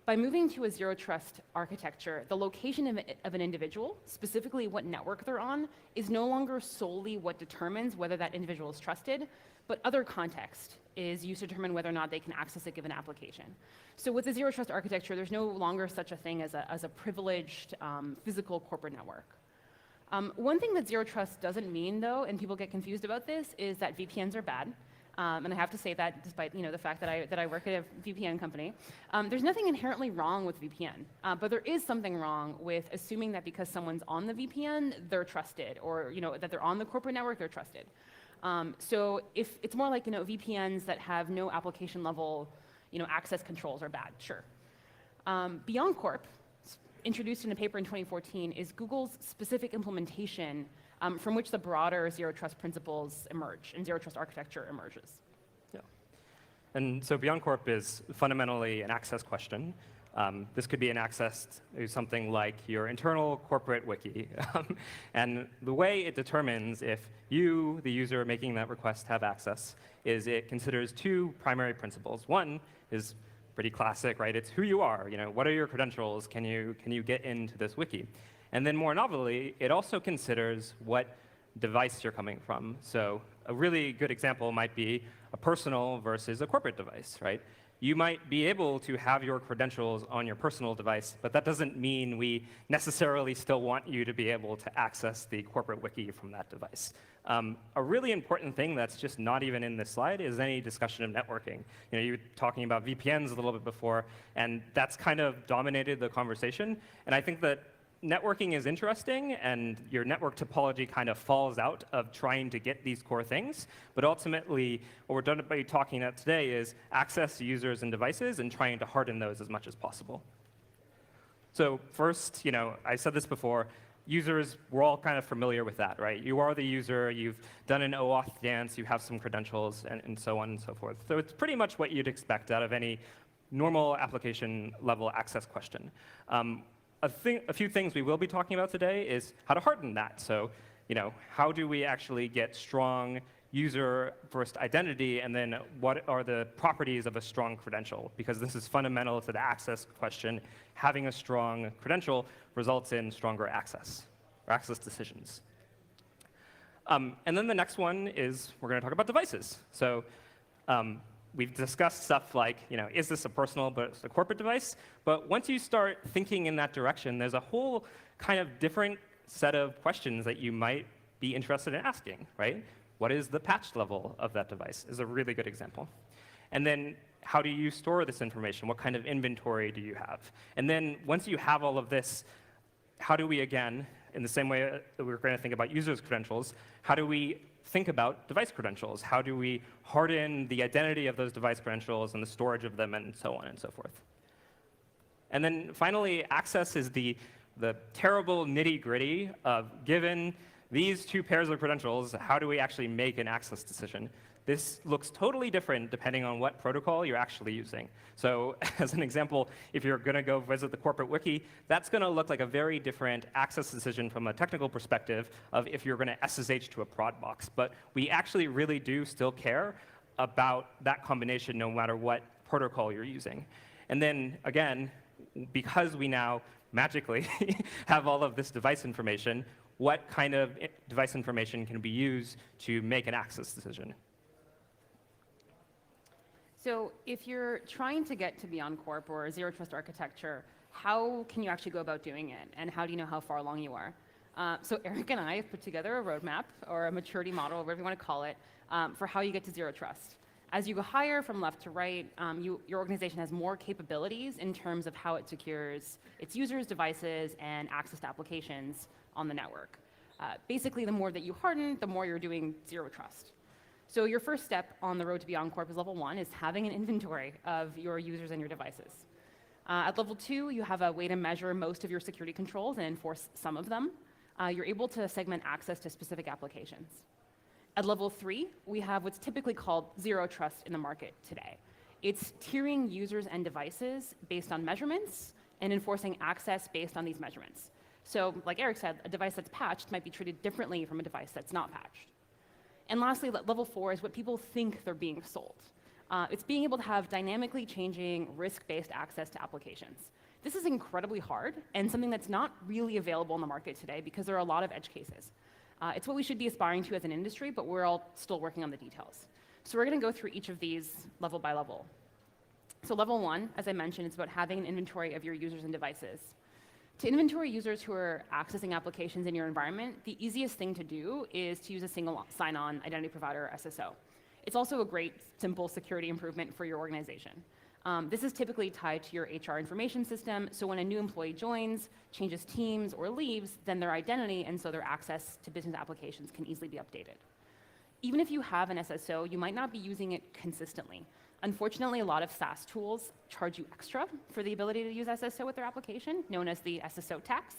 By moving to a zero trust architecture, the location of an individual, specifically what network they're on, is no longer solely what determines whether that individual is trusted, but other context is used to determine whether or not they can access a given application. So with the zero trust architecture, there's no longer such a thing as a privileged physical corporate network. One thing that zero trust doesn't mean, though, and people get confused about this, is that VPNs are bad. And I have to say that despite the fact that I work at a VPN company. There's nothing inherently wrong with VPN, but there is something wrong with assuming that because someone's on the VPN, they're trusted, or that they're on the corporate network, they're trusted. So if it's more like VPNs that have no application level access controls are bad, sure. Beyond Corp, introduced in a paper in 2014, is Google's specific implementation from which the broader zero trust principles emerge and zero trust architecture emerges. Yeah. And so Beyond Corp is fundamentally an access question. This could be an access to something like your internal corporate wiki. And the way it determines if you, the user making that request, have access is it considers two primary principles. One is pretty classic, right? It's who you are. What are your credentials? Can you get into this wiki? And then more novelly, it also considers what device you're coming from. So a really good example might be a personal versus a corporate device, right? You might be able to have your credentials on your personal device, but that doesn't mean we necessarily still want you to be able to access the corporate wiki from that device. A really important thing that's just not even in this slide is any discussion of networking. You know, you were talking about VPNs a little bit before, and that's kind of dominated the conversation. And I think that networking is interesting, and your network topology kind of falls out of trying to get these core things. But ultimately, what we're going to be talking about today is access to users and devices and trying to harden those as much as possible. So first, you know, I said this before, users, we're all kind of familiar with that, right? You are the user, you've done an OAuth dance, you have some credentials, and so on and so forth. So it's pretty much what you'd expect out of any normal application level access question. A few things we will be talking about today is how to harden that. So, you know, how do we actually get strong user-first identity, and then what are the properties of a strong credential? Because this is fundamental to the access question. Having a strong credential results in stronger access, or access decisions. And then the next one is we're going to talk about devices. So we've discussed stuff like, you know, is this a personal but a corporate device? But once you start thinking in that direction, there's a whole kind of different set of questions that you might be interested in asking, right? What is the patch level of that device is a really good example. And then how do you store this information? What kind of inventory do you have? And then once you have all of this, how do we, again, in the same way that we're going to think about users' credentials, how do we think about device credentials? How do we harden the identity of those device credentials and the storage of them and so on and so forth? And then finally, access is the terrible nitty-gritty of given these two pairs of credentials, how do we actually make an access decision? This looks totally different depending on what protocol you're actually using. So as an example, if you're going to go visit the corporate wiki, that's going to look like a very different access decision from a technical perspective of if you're going to SSH to a prod box. But we actually really do still care about that combination no matter what protocol you're using. And then again, because we now magically have all of this device information, what kind of device information can be used to make an access decision? So if you're trying to get to Beyond Corp or Zero Trust architecture, how can you actually go about doing it? And how do you know how far along you are? So Eric and I have put together a roadmap, or a maturity model, whatever you want to call it, for how you get to Zero Trust. As you go higher from left to right, your organization has more capabilities in terms of how it secures its users, devices, and access to applications on the network. Basically, the more that you harden, the more you're doing Zero Trust. So your first step on the road to Beyond Corp is level 1, is having an inventory of your users and your devices. At level 2, you have a way to measure most of your security controls and enforce some of them. You're able to segment access to specific applications. At level 3, we have what's typically called Zero Trust in the market today. It's tiering users and devices based on measurements and enforcing access based on these measurements. So like Eric said, a device that's patched might be treated differently from a device that's not patched. And lastly, level 4 is what people think they're being sold. It's being able to have dynamically changing risk-based access to applications. This is incredibly hard and something that's not really available in the market today because there are a lot of edge cases. It's what we should be aspiring to as an industry, but we're all still working on the details. So we're going to go through each of these level by level. So level 1, as I mentioned, is about having an inventory of your users and devices. To inventory users who are accessing applications in your environment, the easiest thing to do is to use a single sign-on identity provider, SSO. It's also a great, simple security improvement for your organization. This is typically tied to your HR information system, so when a new employee joins, changes teams, or leaves, then their identity and so their access to business applications can easily be updated. Even if you have an SSO, you might not be using it consistently. Unfortunately, a lot of SaaS tools charge you extra for the ability to use SSO with their application, known as the SSO tax,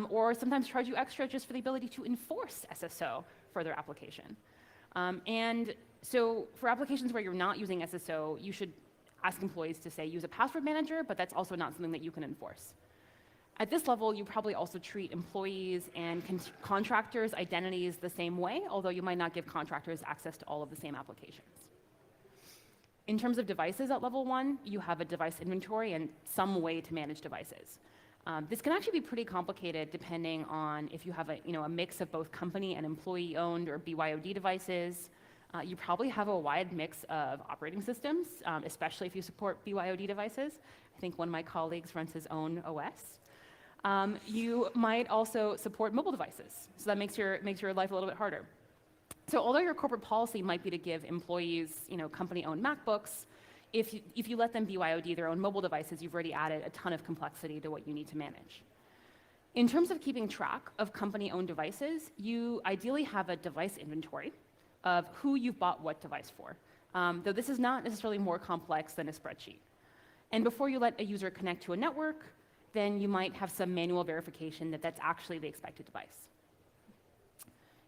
or sometimes charge you extra just for the ability to enforce SSO for their application. And so for applications where you're not using SSO, you should ask employees to say, use a password manager, but that's also not something that you can enforce. At this level, you probably also treat employees and contractors' identities the same way, although you might not give contractors access to all of the same applications. In terms of devices at level 1, you have a device inventory and some way to manage devices. This can actually be pretty complicated depending on if you have a mix of both company and employee-owned or BYOD devices. You probably have a wide mix of operating systems, especially if you support BYOD devices. I think one of my colleagues runs his own OS. You might also support mobile devices, so that makes your life a little bit harder. So although your corporate policy might be to give employees, company-owned MacBooks, if you let them BYOD their own mobile devices, you've already added a ton of complexity to what you need to manage. In terms of keeping track of company-owned devices, you ideally have a device inventory of who you've bought what device for, though this is not necessarily more complex than a spreadsheet. And before you let a user connect to a network, then you might have some manual verification that that's actually the expected device.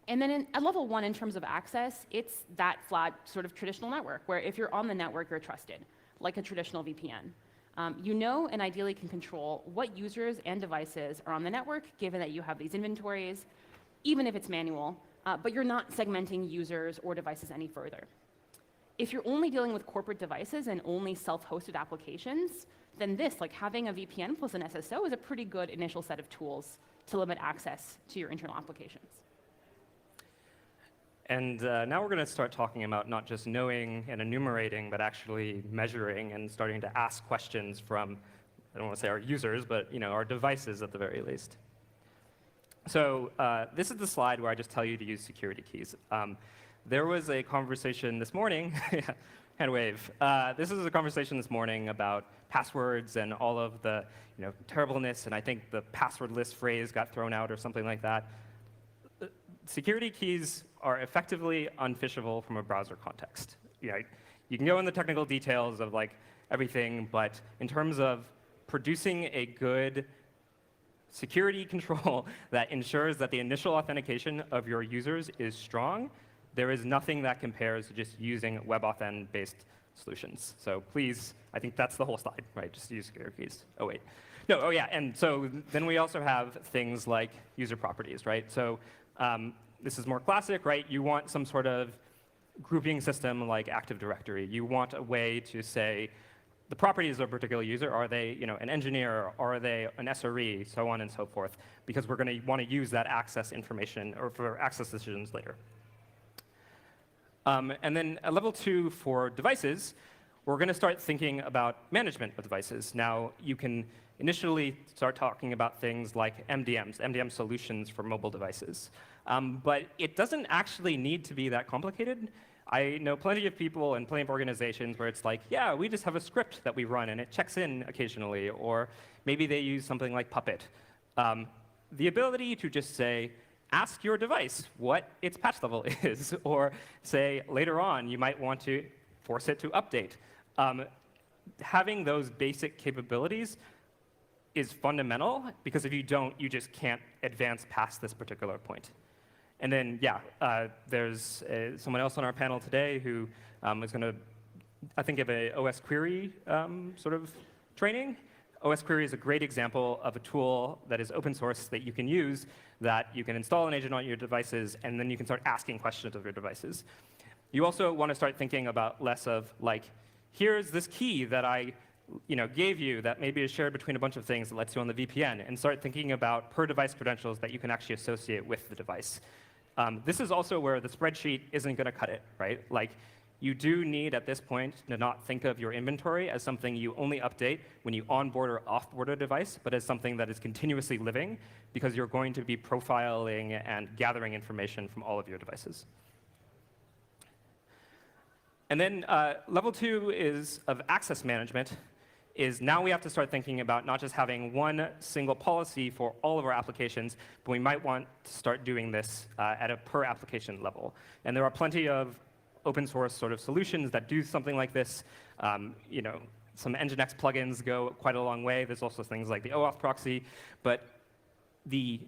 And then at level 1, in terms of access, it's that flat sort of traditional network, where if you're on the network, you're trusted, like a traditional VPN. You know and ideally can control what users and devices are on the network, given that you have these inventories, even if it's manual, but you're not segmenting users or devices any further. If you're only dealing with corporate devices and only self-hosted applications, then this, like having a VPN plus an SSO, is a pretty good initial set of tools to limit access to your internal applications. And now we're going to start talking about not just knowing and enumerating, but actually measuring and starting to ask questions from, I don't want to say our users, but our devices at the very least. So this is the slide where I just tell you to use security keys. There was a conversation this morning, hand wave. This is a conversation this morning about passwords and all of the terribleness, and I think the passwordless phrase got thrown out or something like that. Security keys are effectively unphishable from a browser context. You can go in the technical details of everything, but in terms of producing a good security control that ensures that the initial authentication of your users is strong, there is nothing that compares to just using WebAuthn-based solutions. So please, I think that's the whole slide, right? Just use security keys. Oh, wait. No, oh, yeah. And so then we also have things like user properties, right? So this is more classic, right? You want some sort of grouping system like Active Directory. You want a way to say the properties of a particular user. Are they an engineer? Are they an SRE? So on and so forth, because we're going to want to use that access information or for access decisions later. And then at level 2 for devices, we're going to start thinking about management of devices. Now, you can initially start talking about things like MDM solutions for mobile devices. But it doesn't actually need to be that complicated. I know plenty of people and plenty of organizations where it's like, yeah, we just have a script that we run, and it checks in occasionally. Or maybe they use something like Puppet. The ability to just say, ask your device what its patch level is, or say later on you might want to force it to update. Having those basic capabilities is fundamental, because if you don't, you just can't advance past this particular point. And then, yeah, there's someone else on our panel today who is going to, I think, give a OS query sort of training. OS query is a great example of a tool that is open source that you can use, that you can install an agent on your devices, and then you can start asking questions of your devices. You also want to start thinking about less of here's this key that I gave you that maybe is shared between a bunch of things that lets you on the VPN, and start thinking about per device credentials that you can actually associate with the device. This is also where the spreadsheet isn't going to cut it, right? You do need, at this point, to not think of your inventory as something you only update when you onboard or offboard a device, but as something that is continuously living, because you're going to be profiling and gathering information from all of your devices. And then level 2 is of access management. Is now we have to start thinking about not just having one single policy for all of our applications, but we might want to start doing this at a per application level. And there are plenty of open source sort of solutions that do something like this. Some Nginx plugins go quite a long way. There's also things like the OAuth proxy. But the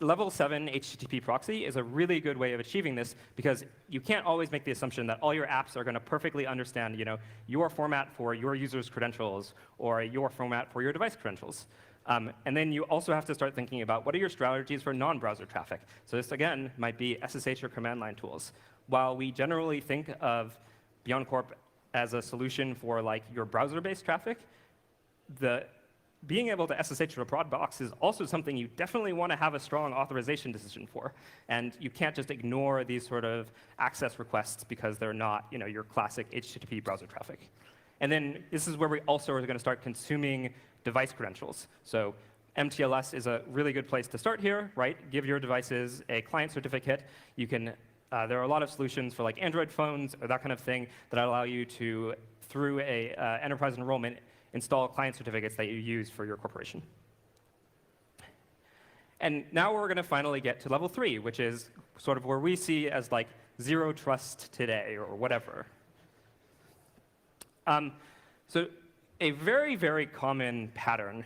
level 7 HTTP proxy is a really good way of achieving this, because you can't always make the assumption that all your apps are going to perfectly understand your format for your user's credentials or your format for your device credentials. And then you also have to start thinking about what are your strategies for non-browser traffic. So this, again, might be SSH or command line tools. While we generally think of BeyondCorp as a solution for your browser-based traffic, the being able to SSH to a prod box is also something you definitely want to have a strong authorization decision for. And you can't just ignore these sort of access requests because they're not, your classic HTTP browser traffic. And then this is where we also are going to start consuming device credentials. So MTLS is a really good place to start here, right? Give your devices a client certificate. You can, there are a lot of solutions for like Android phones or that kind of thing that allow you to, through a enterprise enrollment, install client certificates that you use for your corporation. And now we're going to finally get to level 3, which is sort of where we see as like zero trust today or whatever. So a very, very common pattern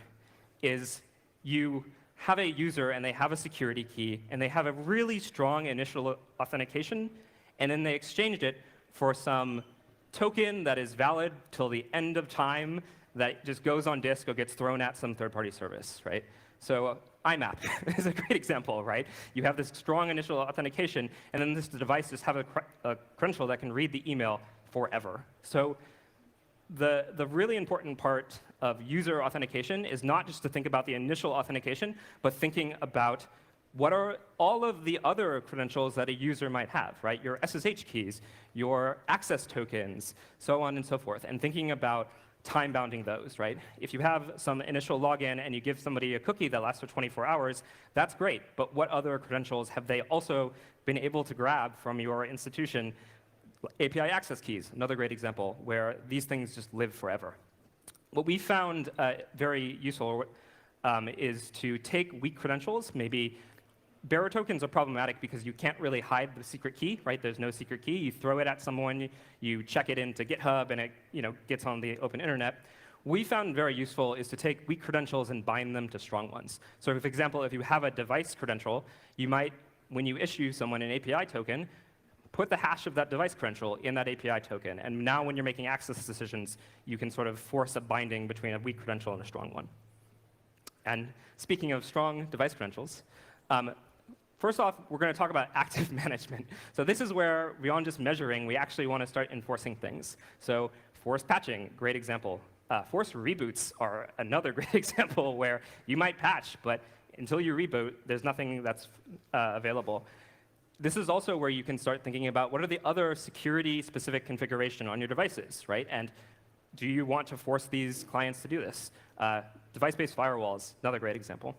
is you have a user and they have a security key and they have a really strong initial authentication, and then they exchanged it for some token that is valid till the end of time that just goes on disk or gets thrown at some third-party service, right? So IMAP is a great example, right? You have this strong initial authentication, and then this device just have a credential that can read the email forever. So the really important part of user authentication is not just to think about the initial authentication, but thinking about what are all of the other credentials that a user might have, right? Your SSH keys, your access tokens, so on and so forth, and thinking about time bounding those, right? If you have some initial login and you give somebody a cookie that lasts for 24 hours, that's great, but what other credentials have they also been able to grab from your institution? API access keys, another great example, where these things just live forever. What we found very useful is to take weak credentials. Maybe bearer tokens are problematic because you can't really hide the secret key, right? There's no secret key. You throw it at someone, you check it into GitHub, and it gets on the open internet. We found very useful is to take weak credentials and bind them to strong ones. So for example, if you have a device credential, you might, when you issue someone an API token, put the hash of that device credential in that API token. And now when you're making access decisions, you can sort of force a binding between a weak credential and a strong one. And speaking of strong device credentials, first off, we're going to talk about active management. So this is where, beyond just measuring, we actually want to start enforcing things. So forced patching, great example. Forced reboots are another great example where you might patch, but until you reboot, there's nothing that's available. This is also where you can start thinking about what are the other security-specific configuration on your devices, right? And do you want to force these clients to do this? Device-based firewalls, another great example.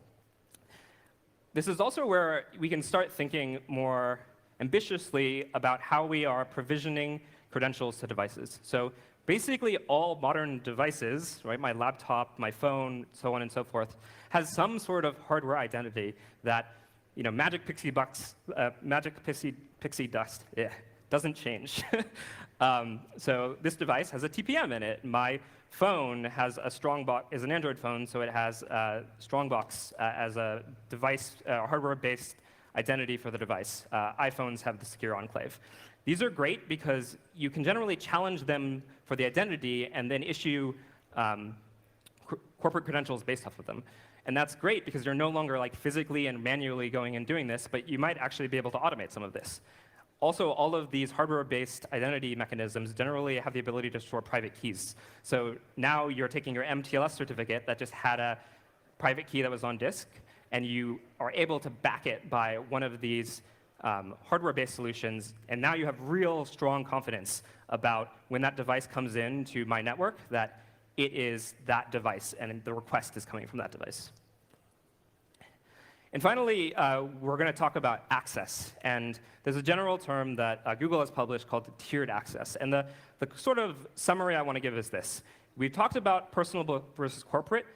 This is also where we can start thinking more ambitiously about how we are provisioning credentials to devices. So basically all modern devices, right, my laptop, my phone, so on and so forth, has some sort of hardware identity that magic pixie dust doesn't change. So this device has a TPM in it. My phone has a Strongbox, is an Android phone, so it has Strongbox as a device, hardware-based identity for the device. iPhones have the secure enclave. These are great because you can generally challenge them for the identity and then issue corporate credentials based off of them. And that's great because you're no longer like physically and manually going and doing this, but you might actually be able to automate some of this. Also, all of these hardware-based identity mechanisms generally have the ability to store private keys. So now you're taking your MTLS certificate that just had a private key that was on disk, and you are able to back it by one of these hardware-based solutions, and now you have real strong confidence about when that device comes into my network that it is that device, and the request is coming from that device. And finally, we're going to talk about access. And there's a general term that Google has published called tiered access. And the sort of summary I want to give is this. We've talked about personal versus corporate,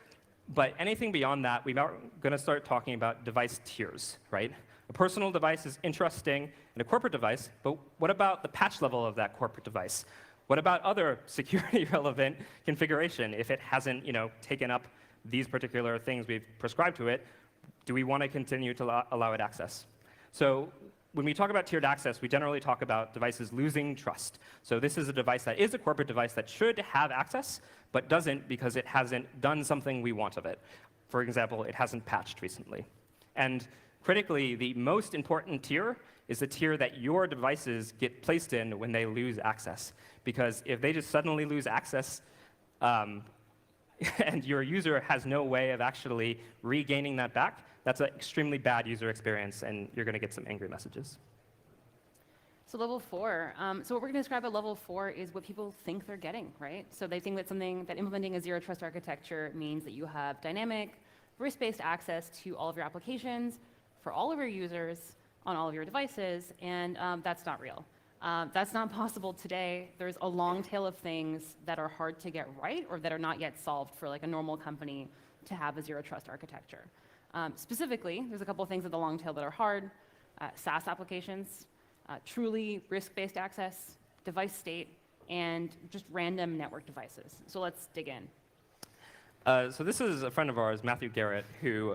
but anything beyond that, we're going to start talking about device tiers, right? A personal device is interesting in a corporate device, but what about the patch level of that corporate device? What about other security-relevant configuration? If it hasn't, taken up these particular things we've prescribed to it, do we want to continue to allow it access? So when we talk about tiered access, we generally talk about devices losing trust. So this is a device that is a corporate device that should have access, but doesn't because it hasn't done something we want of it. For example, it hasn't patched recently. And critically, the most important tier is the tier that your devices get placed in when they lose access. Because if they just suddenly lose access, and your user has no way of actually regaining that back, that's an extremely bad user experience, and you're going to get some angry messages. So level 4. So what we're going to describe at level 4 is what people think they're getting, right? So they think that implementing a zero trust architecture means that you have dynamic, risk-based access to all of your applications for all of your users on all of your devices, and that's not real. That's not possible today. There's a long tail of things that are hard to get right or that are not yet solved for like a normal company to have a zero trust architecture. Specifically, there's a couple of things at the long tail that are hard. SaaS applications, truly risk-based access, device state, and just random network devices. So let's dig in. So this is a friend of ours, Matthew Garrett, who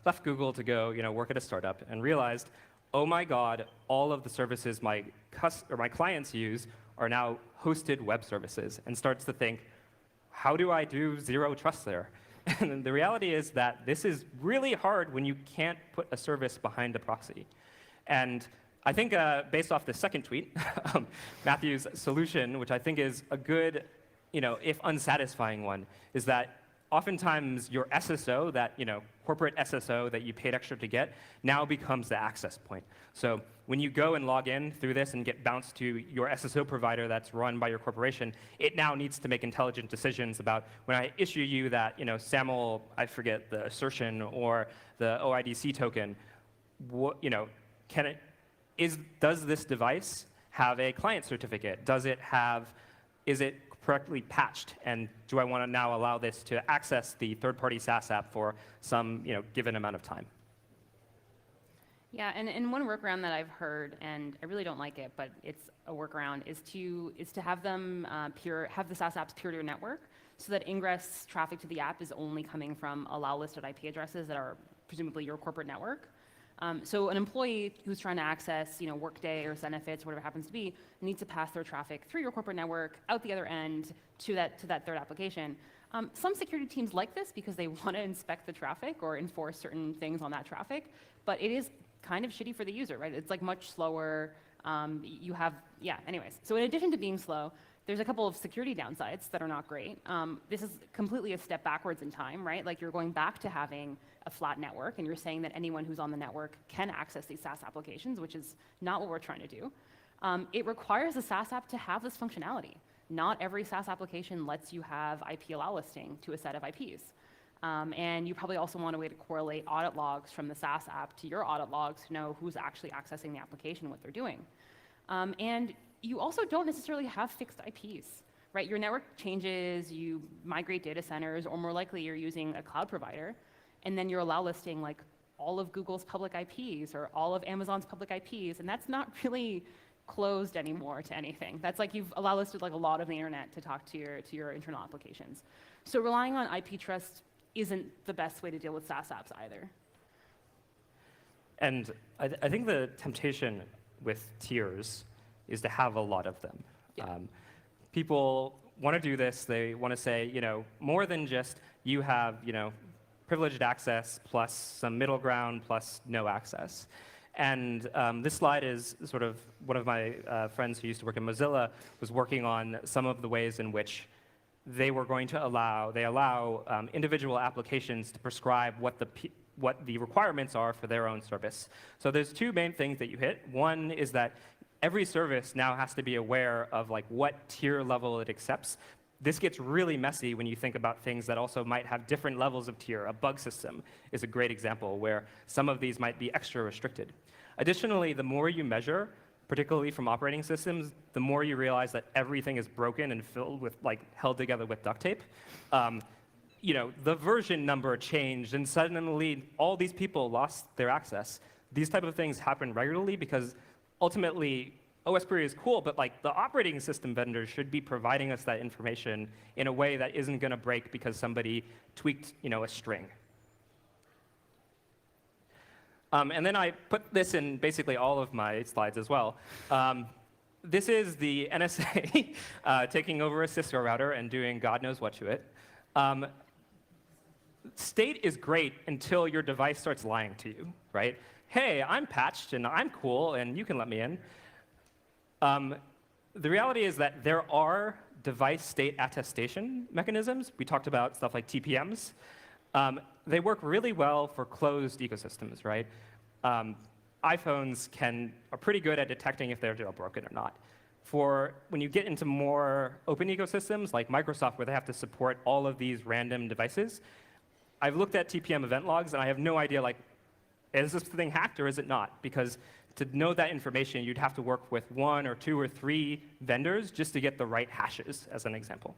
left Google to go work at a startup and realized, oh my God, all of the services my clients use are now hosted web services, and starts to think, how do I do zero trust there? And the reality is that this is really hard when you can't put a service behind a proxy. And I think based off the second tweet, Matthew's solution, which I think is a good, if unsatisfying one, is that oftentimes your SSO, that corporate SSO that you paid extra to get, now becomes the access point. So when you go and log in through this and get bounced to your SSO provider that's run by your corporation, it now needs to make intelligent decisions about when I issue you that SAML, I forget the assertion, or the OIDC token, what, does this device have a client certificate? Is it correctly patched? And do I want to now allow this to access the third-party SaaS app for some given amount of time? Yeah, and one workaround that I've heard, and I really don't like it, but it's a workaround, is to have them have the SaaS apps peer to your network, so that ingress traffic to the app is only coming from allow listed IP addresses that are presumably your corporate network. So an employee who's trying to access, Workday or Zenefits, whatever it happens to be, needs to pass their traffic through your corporate network, out the other end, to that third application. Some security teams like this because they want to inspect the traffic or enforce certain things on that traffic, but it is kind of shitty for the user, right? It's like much slower. Anyways. So in addition to being slow, there's a couple of security downsides that are not great. This is completely a step backwards in time, right? Like you're going back to having a flat network, and you're saying that anyone who's on the network can access these SaaS applications, which is not what we're trying to do. It requires a SaaS app to have this functionality. Not every SaaS application lets you have IP allow listing to a set of IPs. And you probably also want a way to correlate audit logs from the SaaS app to your audit logs to know who's actually accessing the application and what they're doing. And you also don't necessarily have fixed IPs, right? Your network changes, you migrate data centers, or more likely you're using a cloud provider, and then you're allow listing like all of Google's public IPs or all of Amazon's public IPs, and that's not really closed anymore to anything. That's like you've allow listed like a lot of the internet to talk to your internal applications. So relying on IP trust isn't the best way to deal with SaaS apps either. And I think the temptation with tiers is to have a lot of them. Yeah. People want to do this. They want to say, more than just you have, privileged access plus some middle ground plus no access. And this slide is sort of one of my friends who used to work in Mozilla was working on some of the ways in which they were going to allow individual applications to prescribe what the requirements are for their own service. So there's two main things that you hit. One is that every service now has to be aware of what tier level it accepts. This gets really messy when you think about things that also might have different levels of tier. A bug system is a great example where some of these might be extra restricted. Additionally, the more you measure, particularly from operating systems, the more you realize that everything is broken and filled with, held together with duct tape. The version number changed, and suddenly all these people lost their access. These type of things happen regularly because ultimately, OSPury is cool, but the operating system vendors should be providing us that information in a way that isn't going to break because somebody tweaked, a string. And then I put this in basically all of my slides as well. This is the NSA taking over a Cisco router and doing God knows what to it. State is great until your device starts lying to you, right? Hey, I'm patched and I'm cool and you can let me in. The reality is that there are device state attestation mechanisms. We talked about stuff like TPMs. They work really well for closed ecosystems, right? iPhones are pretty good at detecting if they're jailbroken or not. For when you get into more open ecosystems like Microsoft, where they have to support all of these random devices, I've looked at TPM event logs, and I have no idea, like, is this thing hacked or is it not? Because to know that information, you'd have to work with 1 or 2 or 3 vendors just to get the right hashes, as an example.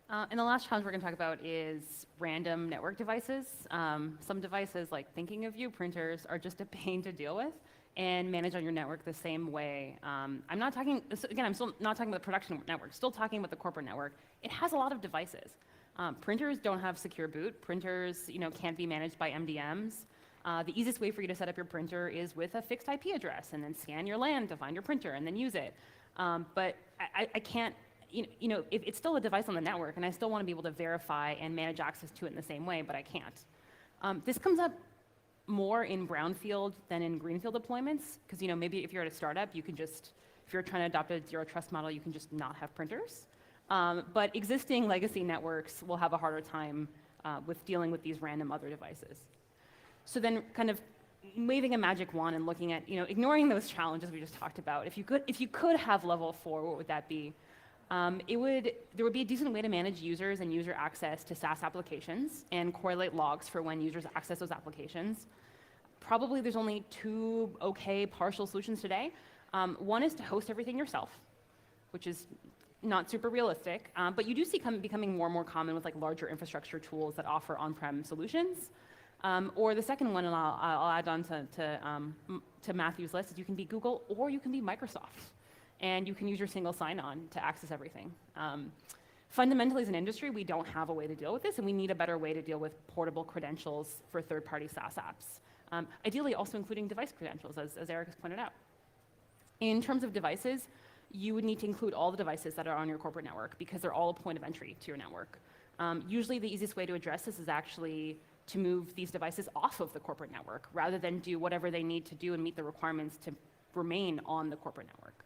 And the last challenge we're going to talk about is random network devices. Some devices, like thinking of you printers, are just a pain to deal with and manage on your network the same way. I'm still not talking about the production network, still talking about the corporate network. It has a lot of devices. Printers don't have secure boot. Printers, can't be managed by MDMs. The easiest way for you to set up your printer is with a fixed IP address, and then scan your LAN to find your printer, and then use it. But I can't. It's still a device on the network, and I still want to be able to verify and manage access to it in the same way, but I can't. This comes up more in brownfield than in greenfield deployments, because maybe if you're at a startup, you can just, if you're trying to adopt a zero trust model, you can just not have printers. But existing legacy networks will have a harder time with dealing with these random other devices. So then, kind of waving a magic wand and looking at, ignoring those challenges we just talked about, if you could have level 4, what would that be? There would be a decent way to manage users and user access to SaaS applications and correlate logs for when users access those applications. Probably there's only 2 okay partial solutions today. One is to host everything yourself, which is not super realistic, but you do see becoming more and more common with like larger infrastructure tools that offer on-prem solutions. Or the second one, and I'll add on to Matthew's list, is you can be Google or you can be Microsoft. And you can use your single sign-on to access everything. Fundamentally, as an industry, we don't have a way to deal with this, and we need a better way to deal with portable credentials for third-party SaaS apps. Ideally, also including device credentials, as Eric has pointed out. In terms of devices, you would need to include all the devices that are on your corporate network, because they're all a point of entry to your network. Usually, the easiest way to address this is actually to move these devices off of the corporate network, rather than do whatever they need to do and meet the requirements to remain on the corporate network.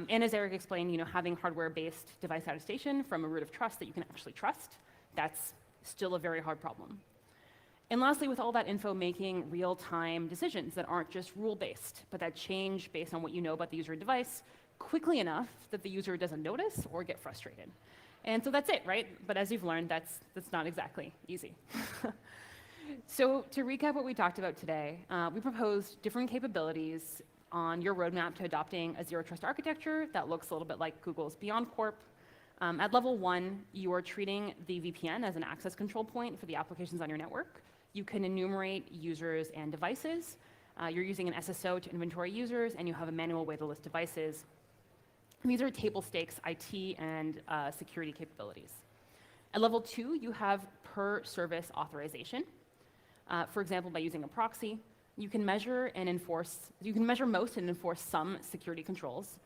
And as Eric explained, having hardware-based device attestation from a root of trust that you can actually trust, that's still a very hard problem. And lastly, with all that info, making real-time decisions that aren't just rule-based, but that change based on what you know about the user device quickly enough that the user doesn't notice or get frustrated. And so that's it, right? But as you've learned, that's not exactly easy. So to recap what we talked about today, we proposed different capabilities on your roadmap to adopting a zero trust architecture that looks a little bit like Google's BeyondCorp. At level 1, you are treating the VPN as an access control point for the applications on your network. You can enumerate users and devices. You're using an SSO to inventory users, and you have a manual way to list devices. And these are table stakes IT and security capabilities. At level 2, you have per service authorization. For example, by using a proxy. You can measure most and enforce some security controls.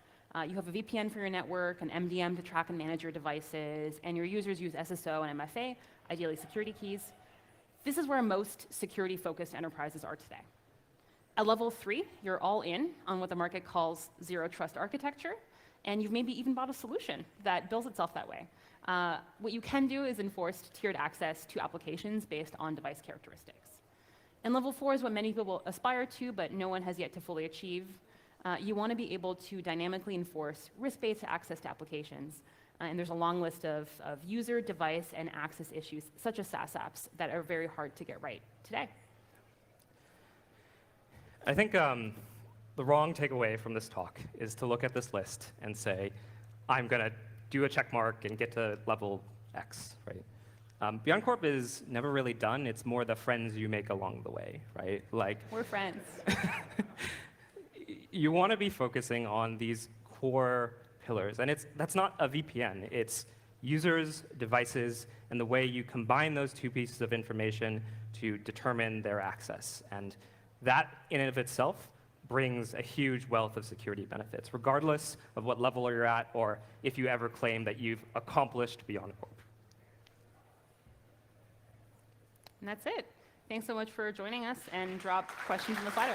You have a VPN for your network, an MDM to track and manage your devices, and your users use SSO and MFA, ideally security keys. This is where most security-focused enterprises are today. At level 3, you're all in on what the market calls zero trust architecture, and you've maybe even bought a solution that builds itself that way. What you can do is enforce tiered access to applications based on device characteristics. And level 4 is what many people aspire to, but no one has yet to fully achieve. You want to be able to dynamically enforce risk-based access to applications. And there's a long list of user, device, and access issues, such as SaaS apps, that are very hard to get right today. I think the wrong takeaway from this talk is to look at this list and say, I'm going to do a check mark and get to level X, right? BeyondCorp is never really done. It's more the friends you make along the way, right? Like, we're friends. You want to be focusing on these core pillars. And that's not a VPN. It's users, devices, and the way you combine those 2 pieces of information to determine their access. And that, in and of itself, brings a huge wealth of security benefits, regardless of what level you're at or if you ever claim that you've accomplished BeyondCorp. And that's it. Thanks so much for joining us, and drop questions in the Slido.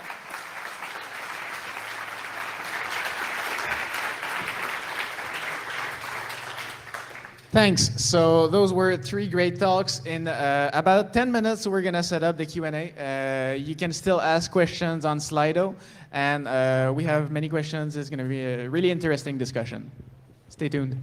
Thanks. So those were 3 great talks. In about 10 minutes, we're going to set up the Q&A. You can still ask questions on Slido, and we have many questions. It's going to be a really interesting discussion. Stay tuned.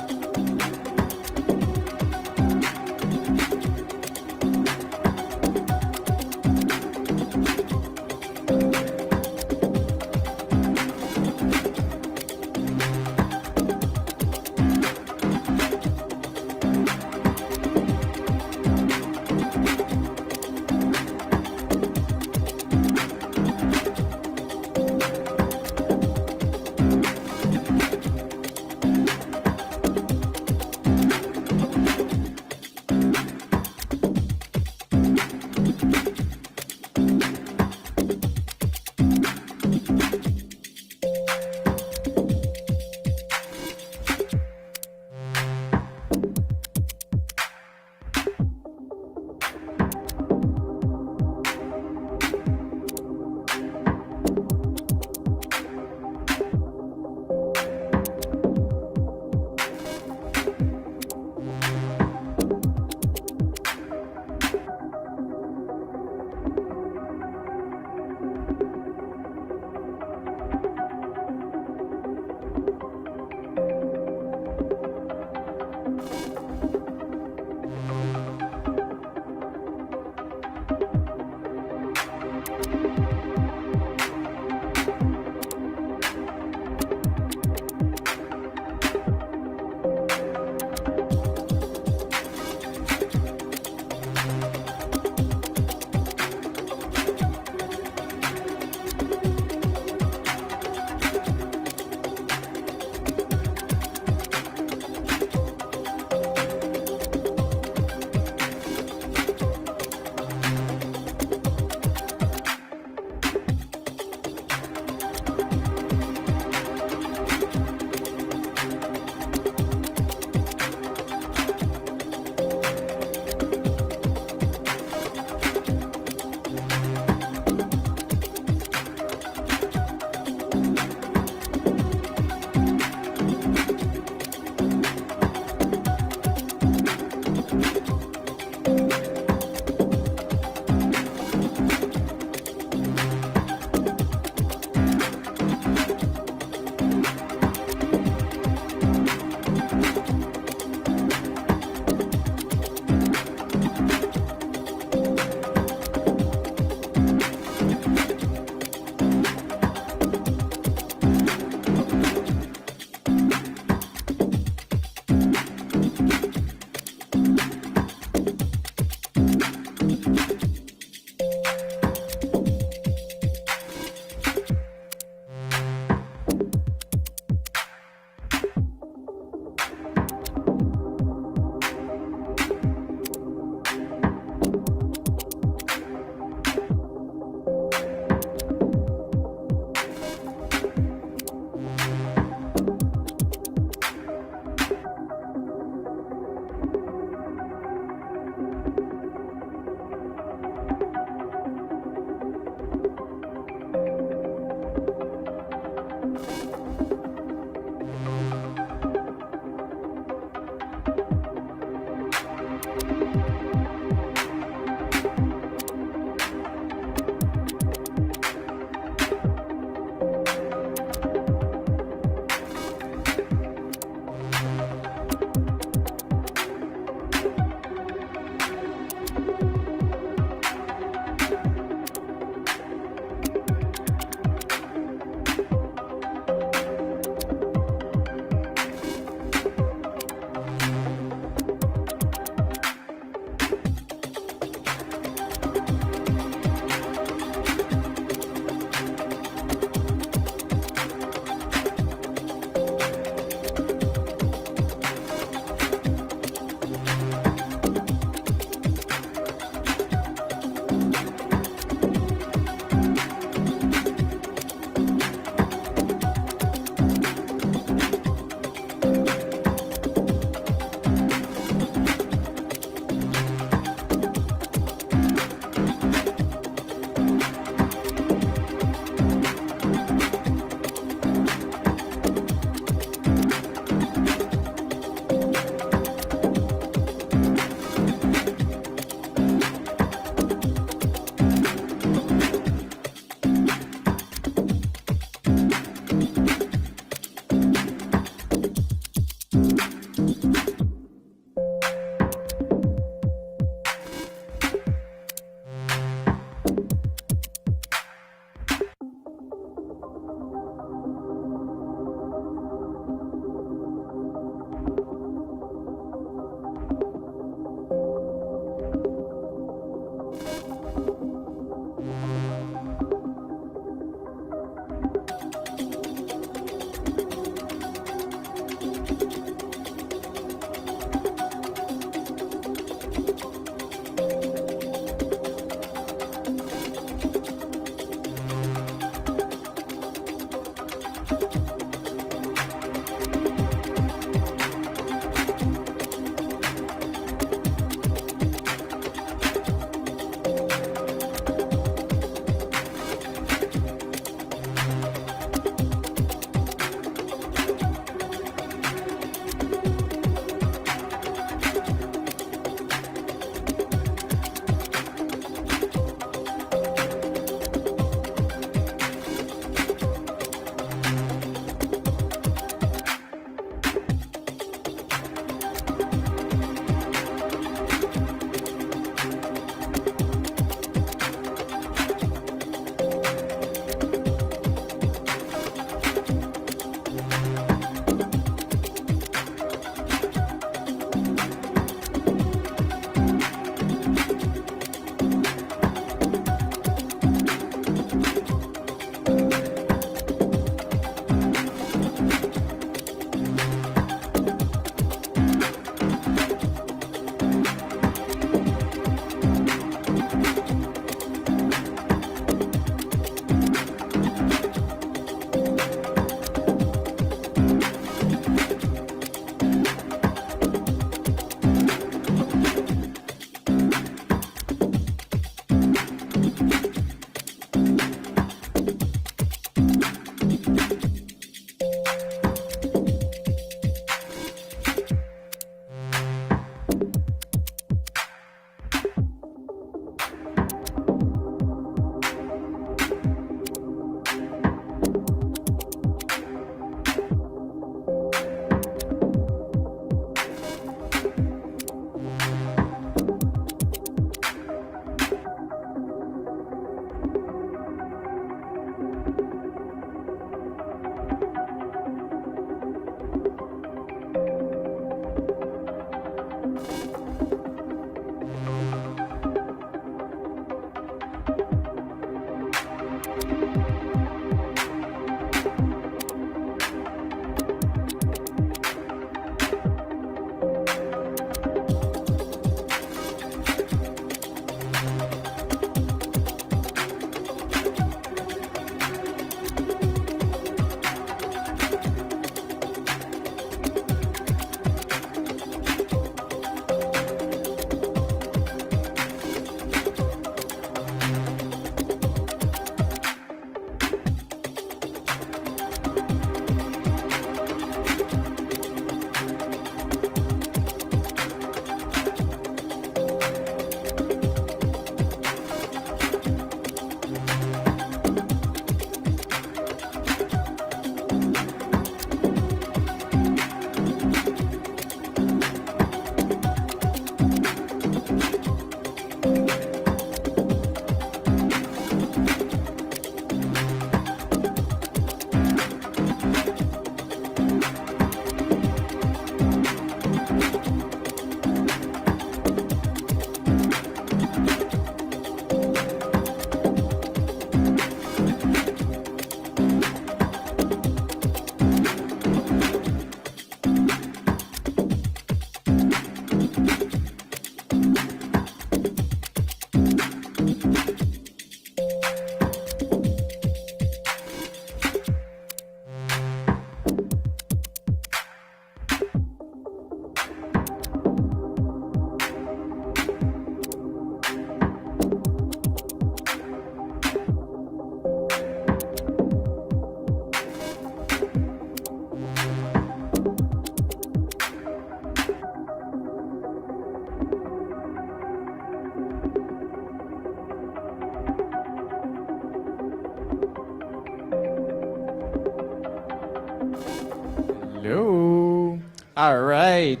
All right.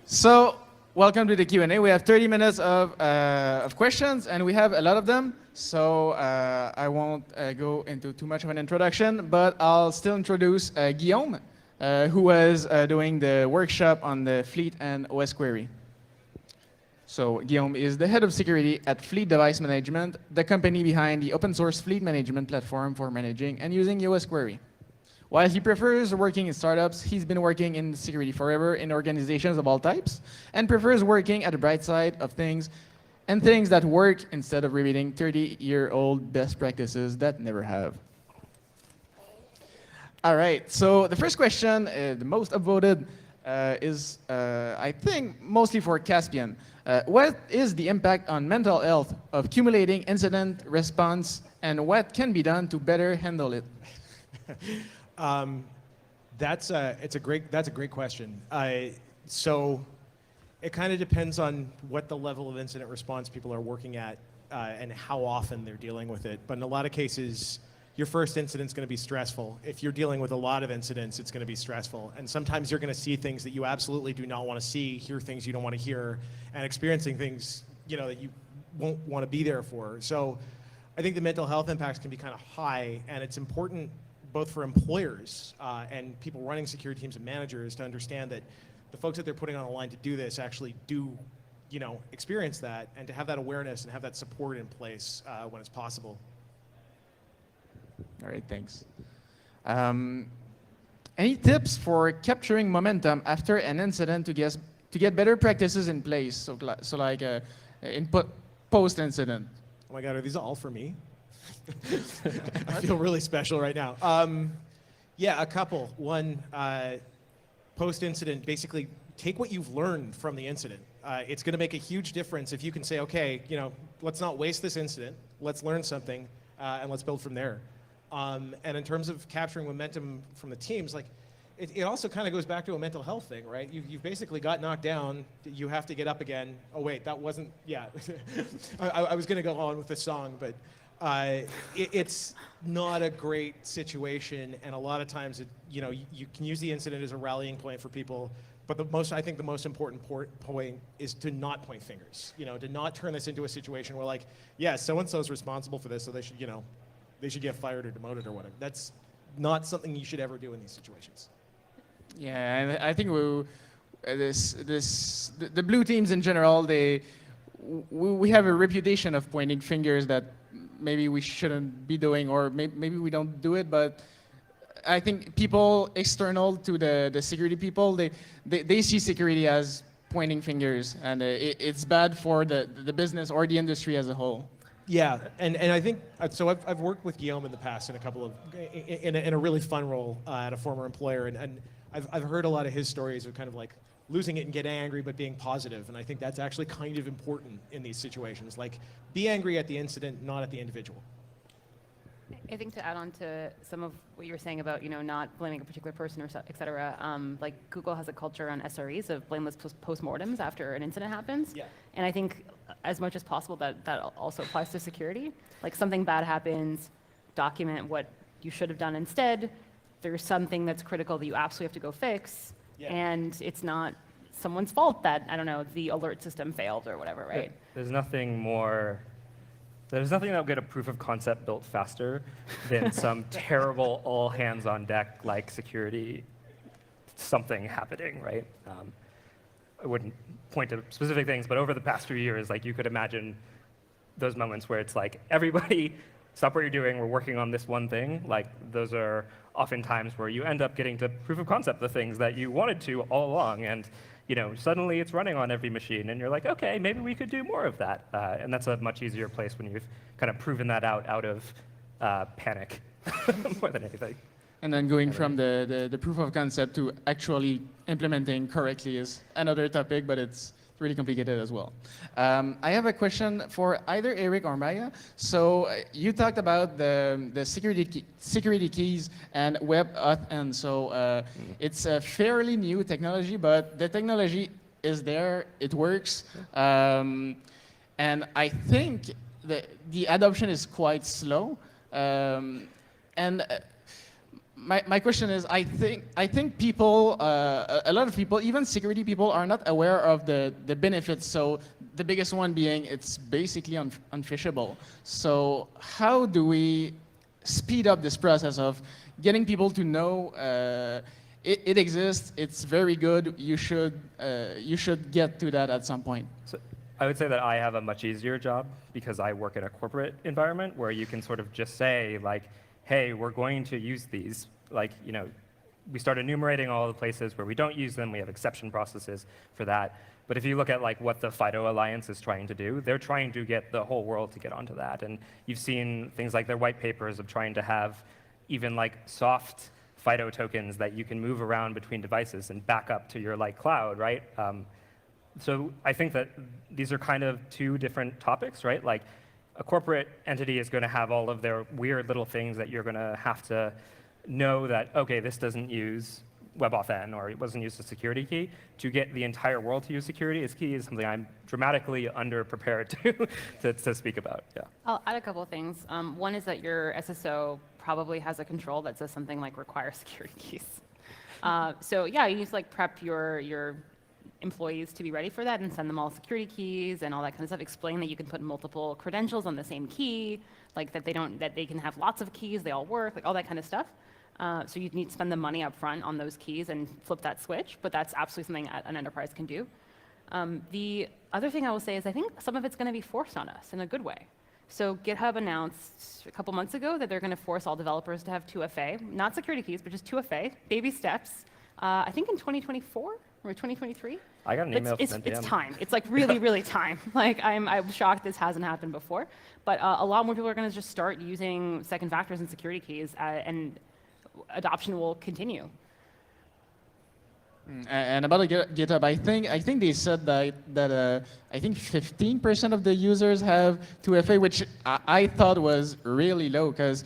So, welcome to the Q&A. We have 30 minutes of questions, and we have a lot of them. So, I won't go into too much of an introduction, but I'll still introduce Guillaume, who was doing the workshop on the Fleet and OS Query. So, Guillaume is the head of security at Fleet Device Management, the company behind the open source fleet management platform for managing and using OS Query. While he prefers working in startups, he's been working in security forever in organizations of all types, and prefers working at the bright side of things and things that work instead of repeating 30-year-old best practices that never have. All right, so the first question, the most upvoted, is, I think, mostly for Caspian. What is the impact on mental health of accumulating incident response, and what can be done to better handle it? That's a great question. So it kind of depends on what the level of incident response people are working at and how often they're dealing with it. But in a lot of cases, your first incident's going to be stressful. If you're dealing with a lot of incidents, it's going to be stressful. And sometimes you're going to see things that you absolutely do not want to see, hear things you don't want to hear, and experiencing things that you won't want to be there for. So I think the mental health impacts can be kind of high, and it's important both for employers and people running security teams and managers to understand that the folks that they're putting on the line to do this actually do, experience that, and to have that awareness and have that support in place when it's possible. All right, thanks. Any tips for capturing momentum after an incident to get better practices in place? So like post-incident. Oh my God, are these all for me? I feel really special right now. Yeah, a couple. One, post-incident, basically take what you've learned from the incident. It's going to make a huge difference if you can say, okay, let's not waste this incident. Let's learn something, and let's build from there. And in terms of capturing momentum from the teams, it also kind of goes back to a mental health thing, right? You've basically got knocked down. You have to get up again. Oh wait, that wasn't. Yeah, I was going to go on with the song, but it's not a great situation, and a lot of times, you can use the incident as a rallying point for people. But I think the most important point is to not point fingers. To not turn this into a situation where, yeah, so and so is responsible for this, so they should, they should get fired or demoted or whatever. That's not something you should ever do in these situations. Yeah, and I think the blue teams in general, we have a reputation of pointing fingers that maybe we shouldn't be doing, or maybe we don't do it, but I think people external to the security people, they see security as pointing fingers, and it's bad for the business or the industry as a whole. Yeah, and I think, so I've worked with Guillaume in the past in a really fun role at a former employer, and I've heard a lot of his stories of kind of losing it and getting angry, but being positive. And I think that's actually kind of important in these situations. Be angry at the incident, not at the individual. I think to add on to some of what you were saying about, not blaming a particular person or et cetera, Google has a culture on SREs of blameless postmortems after an incident happens. Yeah. And I think as much as possible that also applies to security. Something bad happens, document what you should have done instead. There's something that's critical that you absolutely have to go fix. Yeah. And it's not someone's fault that, I don't know, the alert system failed or whatever, right? There's nothing that'll get a proof of concept built faster than some terrible all hands on deck security something happening, right? I wouldn't point to specific things, but over the past few years, you could imagine those moments where it's everybody stop what you're doing, we're working on this one thing. Those are often times where you end up getting to proof of concept the things that you wanted to all along, and suddenly it's running on every machine, and you're like, okay, maybe we could do more of that. And that's a much easier place when you've kind of proven that out of panic more than anything. And then going from the proof of concept to actually implementing correctly is another topic, but it's really complicated as well. I have a question for either Eric or Maya. So you talked about the security keys and web auth, and so it's a fairly new technology, but the technology is there, it works, and I think the adoption is quite slow. And my question is, I think people, a lot of people, even security people, are not aware of the benefits. So the biggest one being it's basically unfishable. So how do we speed up this process of getting people to know it exists, it's very good, you should get to that at some point? So I would say that I have a much easier job because I work in a corporate environment where you can sort of just say, like, hey, we're going to use these. Like, you know, we start enumerating all the places where we don't use them. We have exception processes for that. But if you look at like what the FIDO Alliance is trying to do, they're trying to get the whole world to get onto that. And you've seen things like their white papers of trying to have even like soft FIDO tokens that you can move around between devices and back up to your like cloud, right? So I think that these are kind of two different topics, right? Like a corporate entity is going to have all of their weird little things that you're going to have to know that, okay, this doesn't use WebAuthn or it wasn't used a security key. To get the entire world to use security as key is something I'm dramatically underprepared to speak about. Yeah. I'll add a couple of things. One is that your SSO probably has a control that says something like require security keys. So yeah, you need to like prep your employees to be ready for that and send them all security keys and all that kind of stuff. Explain that you can put multiple credentials on the same key, like that they can have lots of keys, they all work, like all that kind of stuff. So you need to spend the money up front on those keys and flip that switch, but that's absolutely something an enterprise can do. The other thing I will say is I think some of it's going to be forced on us in a good way. So GitHub announced a couple months ago that they're going to force all developers to have 2FA, not security keys, but just 2FA, baby steps, I think in 2024 or 2023. I got an email from It's NPM. time. It's like really, really time. Like I'm shocked this hasn't happened before. But a lot more people are going to just start using second factors and security keys, and adoption will continue. And about GitHub, I think they said that I think 15% of the users have 2FA, which I thought was really low because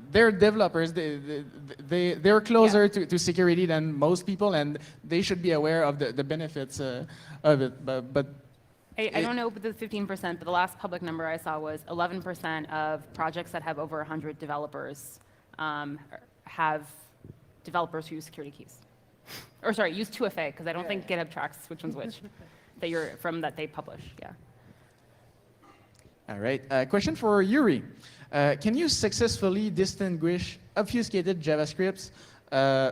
they're developers. They're closer to security than most people, and they should be aware of the benefits of it. But I don't know the 15%, but the last public number I saw was 11% of projects that have over 100 developers have developers who use security keys. Or sorry, use 2FA, because I don't think GitHub tracks which one's which that they publish, yeah. All right, question for Yuri. Can you successfully distinguish obfuscated JavaScripts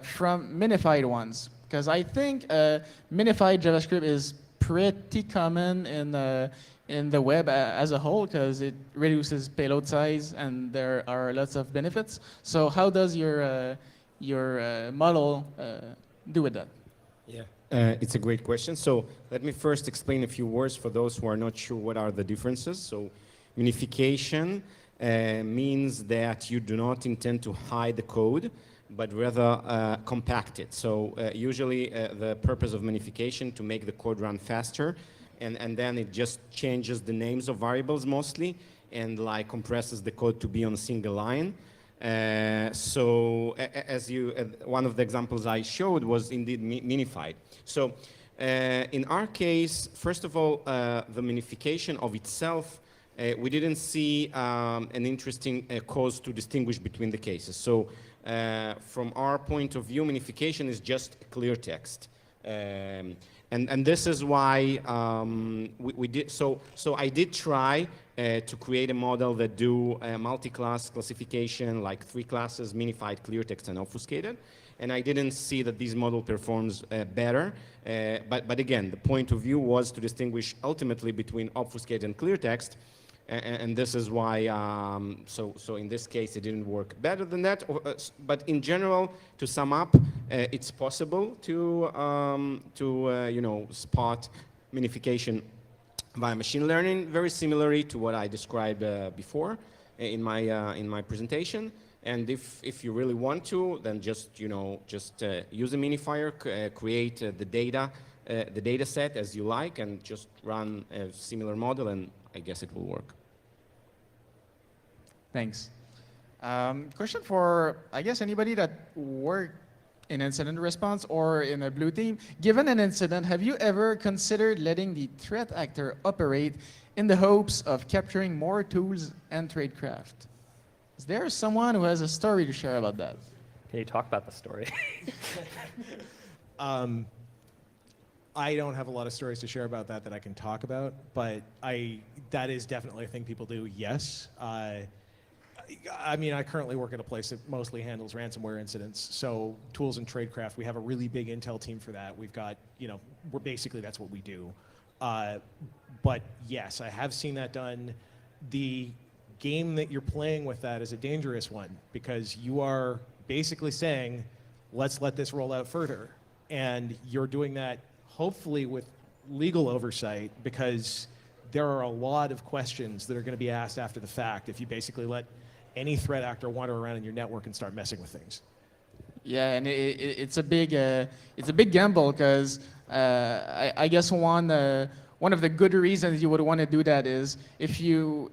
from minified ones? Because I think minified JavaScript is pretty common in the web as a whole because it reduces payload size and there are lots of benefits. So how does your model do with that? Yeah, it's a great question. So let me first explain a few words for those who are not sure what are the differences. So unification means that you do not intend to hide the code, but rather compact it. So usually the purpose of minification to make the code run faster, and then it just changes the names of variables mostly, and like compresses the code to be on a single line. So as one of the examples I showed was indeed minified. So in our case, first of all, the minification of itself, we didn't see an interesting cause to distinguish between the cases. So from our point of view, minification is just clear text. And this is why we did, so I did try to create a model that do multi-class classification, like 3 classes, minified, clear text, and obfuscated. And I didn't see that this model performs better. But again, the point of view was to distinguish ultimately between obfuscated and clear text. And this is why, so in this case, it didn't work better than that. But in general, to sum up, it's possible to spot minification via machine learning, very similarly to what I described before in my presentation. And if you really want to, then just use a minifier, create the data set as you like, and just run a similar model, and I guess it will work. Thanks. Question for, I guess, anybody that worked in incident response or in a blue team. Given an incident, have you ever considered letting the threat actor operate in the hopes of capturing more tools and tradecraft? Is there someone who has a story to share about that? Can you talk about the story? I don't have a lot of stories to share about that I can talk about, but that is definitely a thing people do, yes. I mean, I currently work at a place that mostly handles ransomware incidents. So tools and tradecraft, we have a really big Intel team for that. We've got, we're basically, that's what we do. But yes, I have seen that done. The game that you're playing with that is a dangerous one because you are basically saying, let's let this roll out further. And you're doing that hopefully with legal oversight because there are a lot of questions that are going to be asked after the fact if you basically let any threat actor wander around in your network and start messing with things. Yeah, and it's a big gamble because I guess one of the good reasons you would want to do that is if you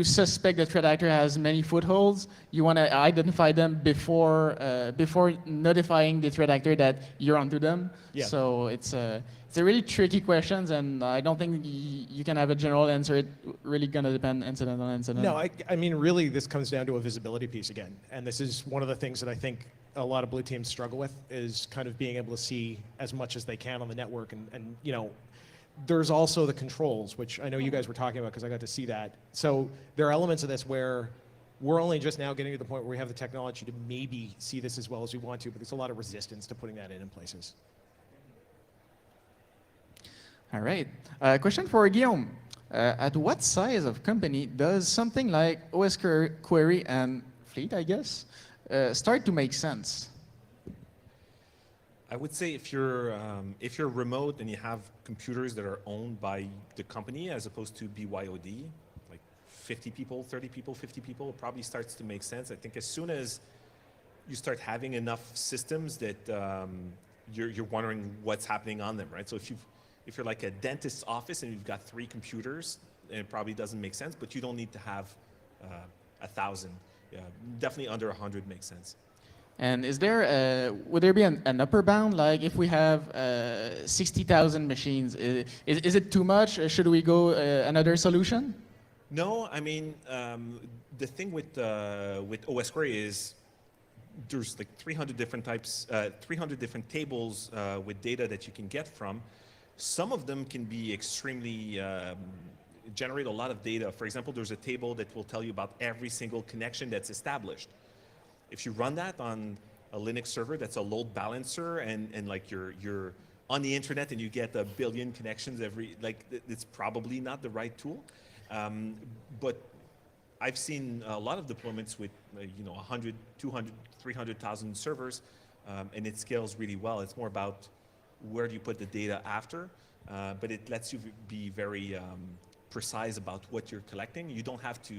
suspect the threat actor has many footholds, you want to identify them before notifying the threat actor that you're onto them. Yeah. So it's a really tricky question, and I don't think you can have a general answer. It's really gonna depend incident on incident. No, I mean, really, this comes down to a visibility piece again. And this is one of the things that I think a lot of blue teams struggle with is kind of being able to see as much as they can on the network. And there's also the controls, which I know you guys were talking about because I got to see that. So there are elements of this where we're only just now getting to the point where we have the technology to maybe see this as well as we want to, but there's a lot of resistance to putting that in places. All right. Question for Guillaume. At what size of company does something like OS Query and Fleet, I guess, start to make sense? I would say if you're remote and you have computers that are owned by the company as opposed to BYOD, like 50 people, 30 people, 50 people, it probably starts to make sense. I think as soon as you start having enough systems that you're wondering what's happening on them, right? So if you're like a dentist's office and you've got 3 computers, it probably doesn't make sense, but you don't need to have 1,000. Yeah, definitely under 100 makes sense. And would there be an upper bound? Like if we have 60,000 machines, is it too much? Should we go another solution? No, I mean, the thing with OS Query is there's like 300 different types, 300 different tables with data that you can get from. Some of them can be extremely, generate a lot of data. For example, there's a table that will tell you about every single connection that's established. If you run that on a Linux server, that's a load balancer, and like you're on the internet and you get 1 billion connections it's probably not the right tool. But I've seen a lot of deployments with 100, 200, 300,000 servers, and it scales really well. It's more about where do you put the data after, but it lets you be very precise about what you're collecting. You don't have to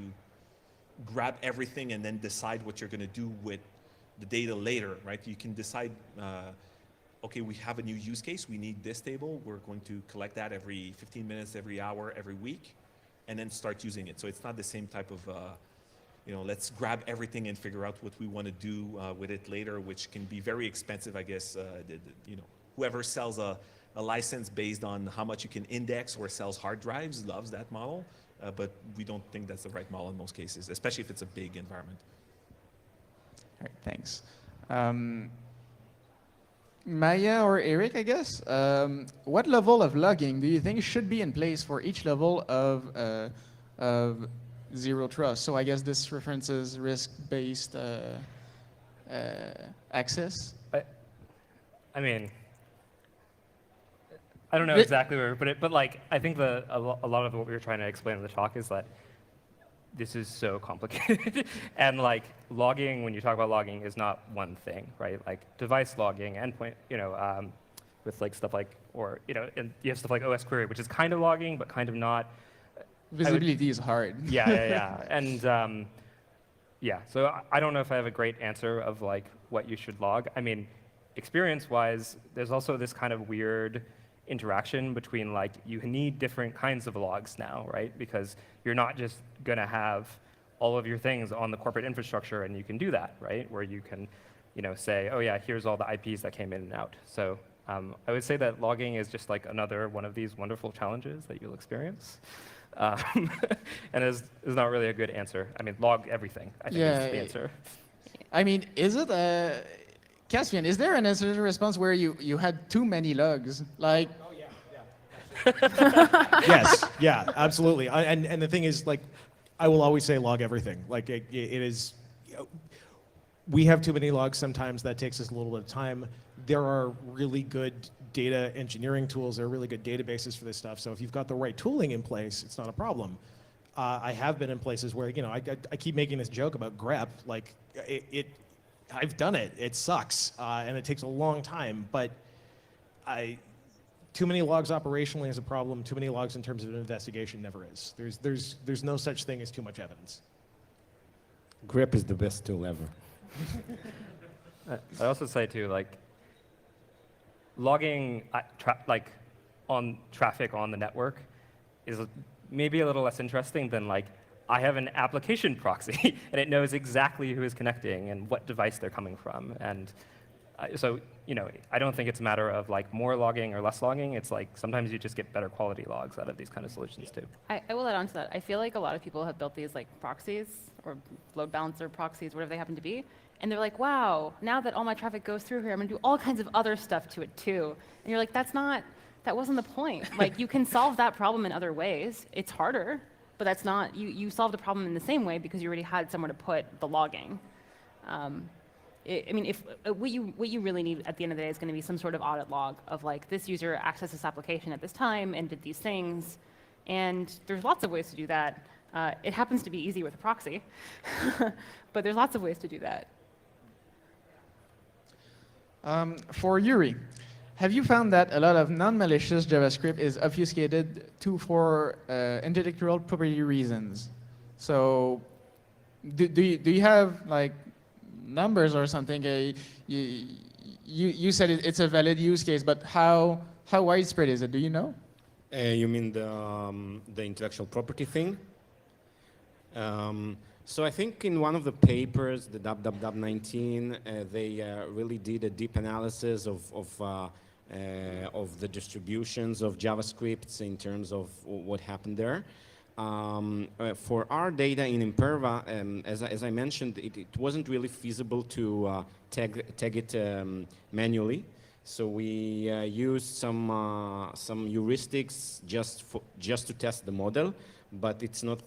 grab everything and then decide what you're going to do with the data later, right? You can decide, okay, we have a new use case. We need this table. We're going to collect that every 15 minutes, every hour, every week, and then start using it. So it's not the same type of, let's grab everything and figure out what we want to do with it later, which can be very expensive, I guess. Whoever sells a license based on how much you can index or sells hard drives loves that model, but we don't think that's the right model in most cases, especially if it's a big environment. All right, thanks. Maya or Eric, I guess, what level of logging do you think should be in place for each level of zero trust? So I guess this references risk-based access. I mean, I don't know exactly where, but like I think a lot of what we were trying to explain in the talk is that this is so complicated, and like logging, when you talk about logging, is not one thing, right? Like device logging, endpoint, with like stuff like, and you have stuff like OS Query, which is kind of logging, but kind of not. Visibility is hard. Yeah, and yeah. So I don't know if I have a great answer of like what you should log. I mean, experience-wise, there's also this kind of weird interaction between like you need different kinds of logs now, right? Because you're not just gonna have all of your things on the corporate infrastructure and you can do that, right? Where you can, say, oh yeah, here's all the IPs that came in and out. So I would say that logging is just like another one of these wonderful challenges that you'll experience. And is not really a good answer. I mean, log everything, I think is the answer. I mean, is it Caspian, is there an incident response where you had too many logs? Like, Yes, yeah, absolutely. And the thing is, like, I will always say log everything. Like, it is, we have too many logs sometimes. That takes us a little bit of time. There are really good data engineering tools. There are really good databases for this stuff. So if you've got the right tooling in place, it's not a problem. I have been in places where, you know, I keep making this joke about grep. Like, I've done it. It sucks, and it takes a long time. But too many logs operationally is a problem. Too many logs in terms of an investigation never is. There's no such thing as too much evidence. grep is the best tool ever. I also say too, like, logging on traffic on the network is maybe a little less interesting than, like, I have an application proxy and it knows exactly who is connecting and what device they're coming from. And so, you know, I don't think it's a matter of like more logging or less logging. It's like sometimes you just get better quality logs out of these kind of solutions too. I will add on to that. I feel like a lot of people have built these like proxies or load balancer proxies, whatever they happen to be. And they're like, wow, now that all my traffic goes through here, I'm gonna do all kinds of other stuff to it too. And you're like, that wasn't the point. Like, you can solve that problem in other ways. It's harder, but that's not, you solved the problem in the same way because you already had somewhere to put the logging. I mean, if what you really need at the end of the day is going to be some sort of audit log of like, this user accessed this application at this time and did these things. And there's lots of ways to do that. It happens to be easy with a proxy, but there's lots of ways to do that. For Yuri, have you found that a lot of non-malicious JavaScript is obfuscated for intellectual property reasons? So do you have like numbers or something? You said it's a valid use case, but how widespread is it? Do you know? You mean the intellectual property thing? So I think in one of the papers, the W19, they really did a deep analysis of the distributions of JavaScripts in terms of what happened there. For our data in Imperva, as I mentioned, it wasn't really feasible to tag it manually. So we used some heuristics just to test the model, but it's not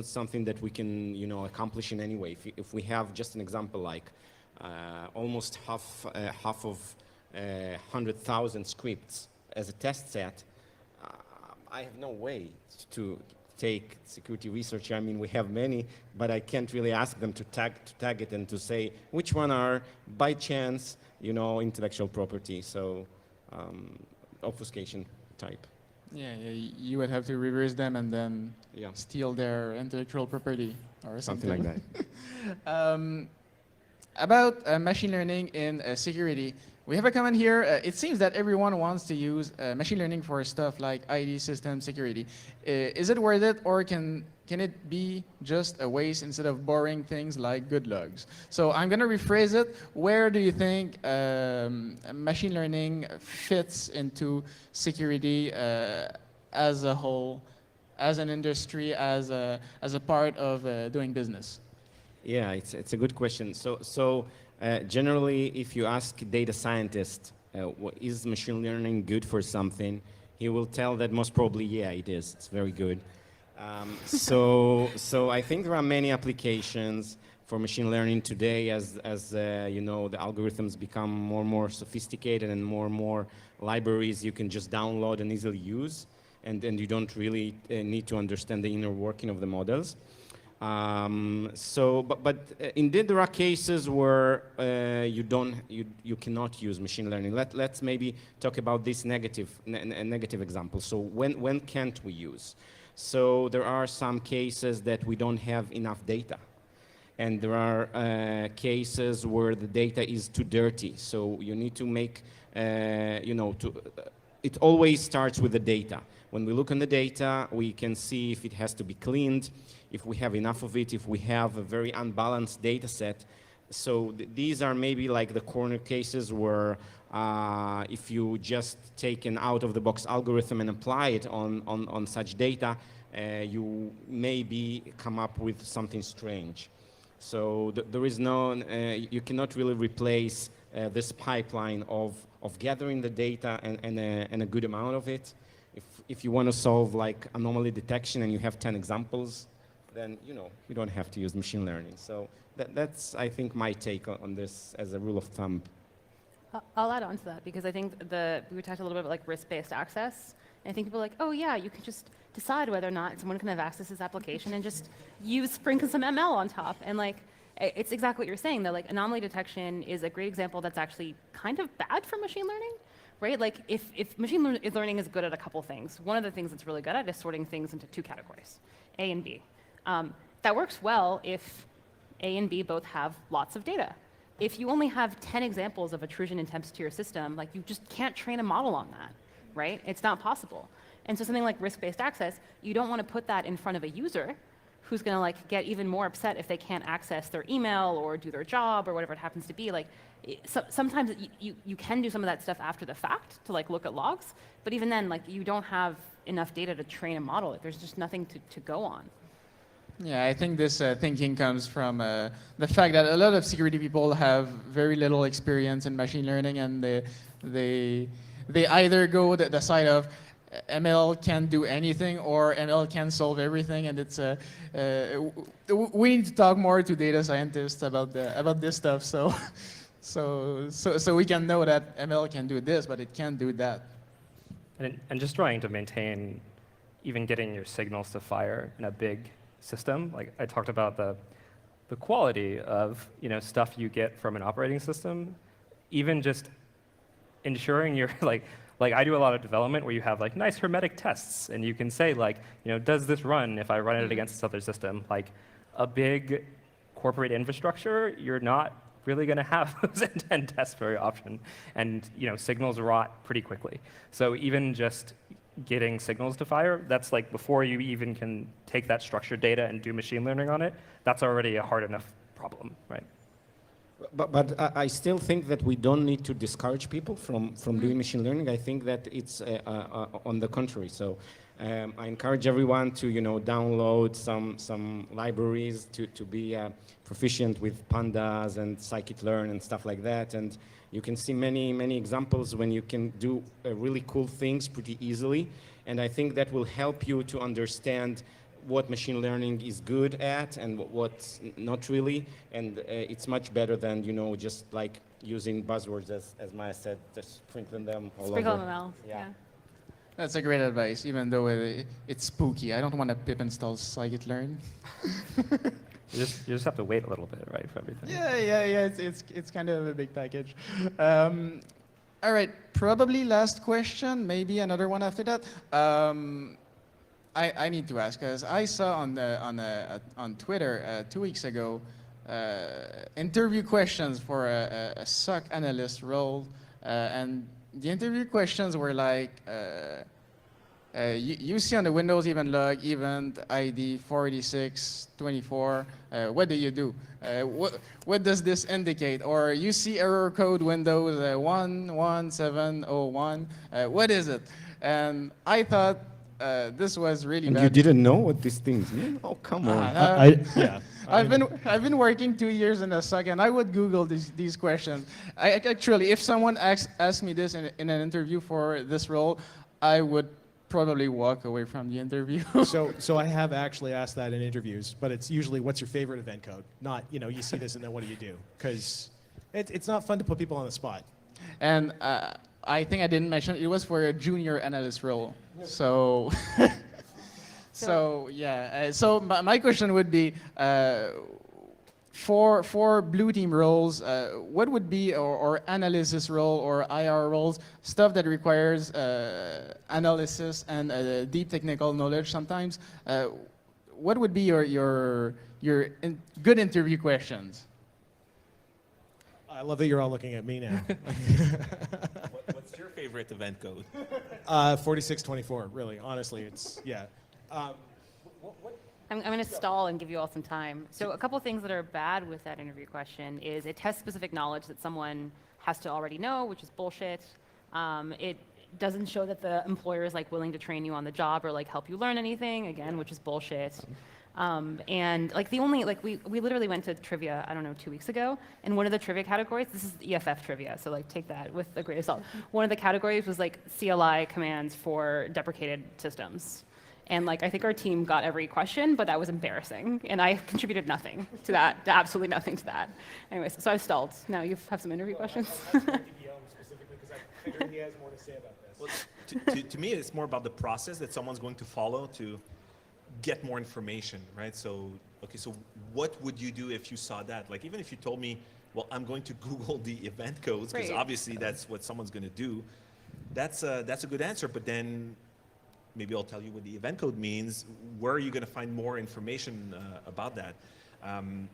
something that we can accomplish in any way. If we have just an example like almost half of 100,000 scripts as a test set, I have no way to take security research. I mean, we have many, but I can't really ask them to tag it and to say which one are by chance, intellectual property. So obfuscation type. Yeah, you would have to reverse them and then steal their intellectual property or something like that. About machine learning in security, we have a comment here. It seems that everyone wants to use machine learning for stuff like ID system security. Is it worth it, or can it be just a waste instead of boring things like good logs? So I'm going to rephrase it. Where do you think machine learning fits into security as a whole, as an industry, as a part of doing business? Yeah, it's a good question. So generally, if you ask a data scientist, is machine learning good for something, he will tell that most probably, yeah, it is. It's very good. So I think there are many applications for machine learning today as the algorithms become more and more sophisticated and more libraries you can just download and easily use, and you don't really need to understand the inner working of the models. But indeed there are cases where you cannot use machine learning. Let's maybe talk about this negative example. So when can't we use? So there are some cases that we don't have enough data, and there are cases where the data is too dirty. So you need to make it always starts with the data. When we look on the data, we can see if it has to be cleaned, if we have enough of it, if we have a very unbalanced data set. So these are maybe like the corner cases where if you just take an out-of-the-box algorithm and apply it on such data, you maybe come up with something strange. So there is no, you cannot really replace this pipeline of gathering the data and a good amount of it. If you want to solve like anomaly detection and you have 10 examples, then you don't have to use machine learning. So that's, I think, my take on this as a rule of thumb. I'll add on to that because I think we talked a little bit about like risk-based access. And I think people are like, oh yeah, you can just decide whether or not someone can have access to this application and just sprinkle some ML on top. And like, it's exactly what you're saying, that like anomaly detection is a great example that's actually kind of bad for machine learning, right? Like if machine learning is good at a couple things, one of the things it's really good at is sorting things into two categories, A and B. That works well if A and B both have lots of data. If you only have 10 examples of intrusion attempts to your system, like you just can't train a model on that, right? It's not possible. And so something like risk-based access, you don't want to put that in front of a user who's going to like get even more upset if they can't access their email or do their job or whatever it happens to be. Like sometimes you can do some of that stuff after the fact to like look at logs, but even then, like you don't have enough data to train a model. Like, there's just nothing to go on. Yeah, I think this thinking comes from the fact that a lot of security people have very little experience in machine learning, and they either go the side of ML can't do anything or ML can solve everything, and it's we need to talk more to data scientists about this stuff, so we can know that ML can do this, but it can't do that. And just trying to maintain, even getting your signals to fire in a big system. Like I talked about the quality of stuff you get from an operating system, even just ensuring you're like I do a lot of development where you have like nice hermetic tests and you can say like, does this run if I run it against this other system? Like a big corporate infrastructure, you're not really going to have those end-to-end tests very often, and signals rot pretty quickly. So even just getting signals to fire, that's like before you even can take that structured data and do machine learning on it, that's already a hard enough problem, right? But I still think that we don't need to discourage people from doing machine learning. I think that it's on the contrary. So I encourage everyone to download some libraries to be proficient with pandas and scikit-learn and stuff like that. And you can see many examples when you can do really cool things pretty easily. And I think that will help you to understand what machine learning is good at and what's not really. And it's much better than, just like using buzzwords, as Maya said, just sprinkling them all over. Sprinkle them out, yeah. That's a great advice, even though it's spooky. I don't want to pip install scikit-learn. You just have to wait a little bit, right, for everything. Yeah. It's kind of a big package. All right, probably last question, maybe another one after that. I need to ask, because I saw on Twitter 2 weeks ago interview questions for a SOC analyst role, and the interview questions were like, you see on the Windows event log, event ID 48624, what do you do? What does this indicate? Or you see error code Windows 11701, what is it? And I thought this was really and bad. you didn't know what these things mean? Oh, come on. Yeah. I've been working 2 years in a SOC, and I would Google these questions. Actually, if someone asked me this in an interview for this role, I would probably walk away from the interview. So I have actually asked that in interviews, but it's usually what's your favorite event code? Not, you see this and then what do you do? Because it's not fun to put people on the spot. And I think I didn't mention it was for a junior analyst role. So, yeah. So my question would be, for blue team roles, what would be or analysis role or IR roles, stuff that requires analysis and deep technical knowledge sometimes? What would be your good interview questions? I love that you're all looking at me now. What's your favorite event code? 4624, really, honestly, it's, yeah. I'm going to stall and give you all some time. So a couple things that are bad with that interview question is it tests specific knowledge that someone has to already know, which is bullshit. It doesn't show that the employer is like willing to train you on the job or like help you learn anything, again, which is bullshit. And like the only, like we literally went to trivia, I don't know, 2 weeks ago, and one of the trivia categories, this is EFF trivia, so like take that with a grain of salt. One of the categories was like CLI commands for deprecated systems. And like I think our team got every question, but that was embarrassing. And I contributed nothing to that, absolutely nothing to that. Anyways, so I've stalled. Now you have some interview questions. Well, to me, it's more about the process that someone's going to follow to get more information, right? So, okay, so what would you do if you saw that? Like, even if you told me, well, I'm going to Google the event codes, because Right. obviously that's what someone's going to do. That's a good answer, but then maybe I'll tell you what the event code means. Where are you going to find more information about that? And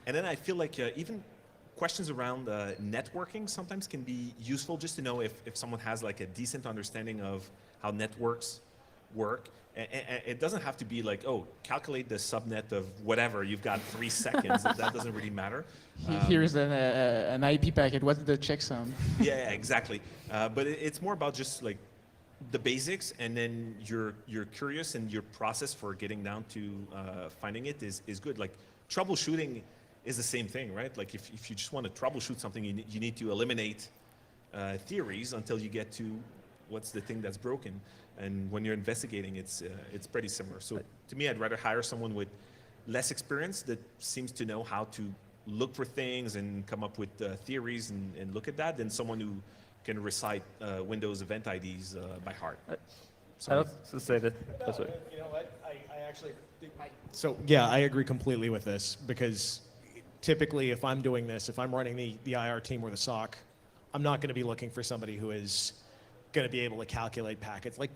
then I feel like even questions around networking sometimes can be useful, just to know if someone has like a decent understanding of how networks work. It doesn't have to be like, oh, calculate the subnet of whatever, you've got 3 seconds. That doesn't really matter. Here's an IP packet. What's the checksum? Yeah, exactly. But it's more about just like the basics, and then you're curious, and your process for getting down to finding it is good. Like troubleshooting is the same thing, right? Like if you just want to troubleshoot something, you need to eliminate theories until you get to what's the thing that's broken. And when you're investigating, it's pretty similar. So to me, I'd rather hire someone with less experience that seems to know how to look for things and come up with theories and look at that, than someone who can recite Windows event IDs by heart. I also say that. Oh, sorry. You know what? I actually. So yeah, I agree completely with this, because typically, if I'm doing this, if I'm running the IR team or the SOC, I'm not going to be looking for somebody who is going to be able to calculate packets. Like,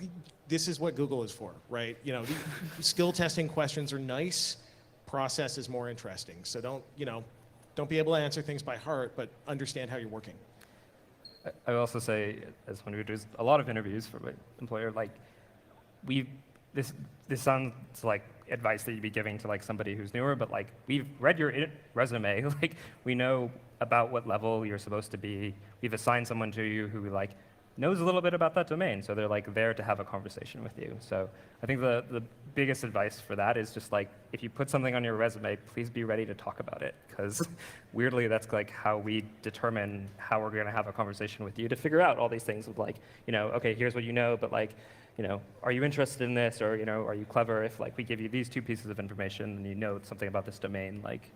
this is what Google is for, right? You know, the skill testing questions are nice. Process is more interesting. So don't be able to answer things by heart, but understand how you're working. I would also say, as someone who does a lot of interviews for my employer, like this sounds like advice that you'd be giving to like somebody who's newer, but like we've read your resume, like we know about what level you're supposed to be. We've assigned someone to you who like knows a little bit about that domain, so they're like there to have a conversation with you. So I think the biggest advice for that is just like, if you put something on your resume, please be ready to talk about it, because weirdly that's like how we determine how we're going to have a conversation with you, to figure out all these things of like, okay, here's what you know, but like, are you interested in this, or are you clever if like we give you these 2 pieces of information and you know something about this domain, like,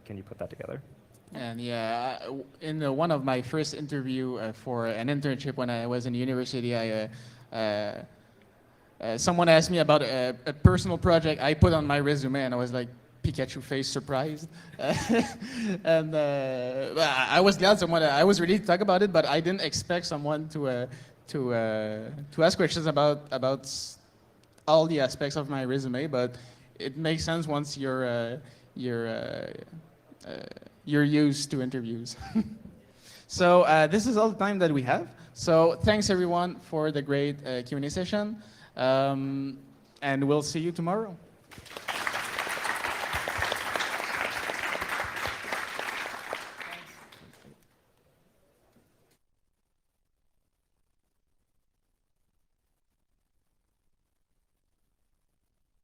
can you put that together? And yeah, in one of my first interview for an internship when I was in university, someone asked me about a personal project I put on my resume, and I was like, Pikachu face surprised. And I was glad I was ready to talk about it, but I didn't expect someone to ask questions about all the aspects of my resume. But it makes sense once you're used to interviews. So this is all the time that we have. So thanks everyone for the great Q&A session, and we'll see you tomorrow.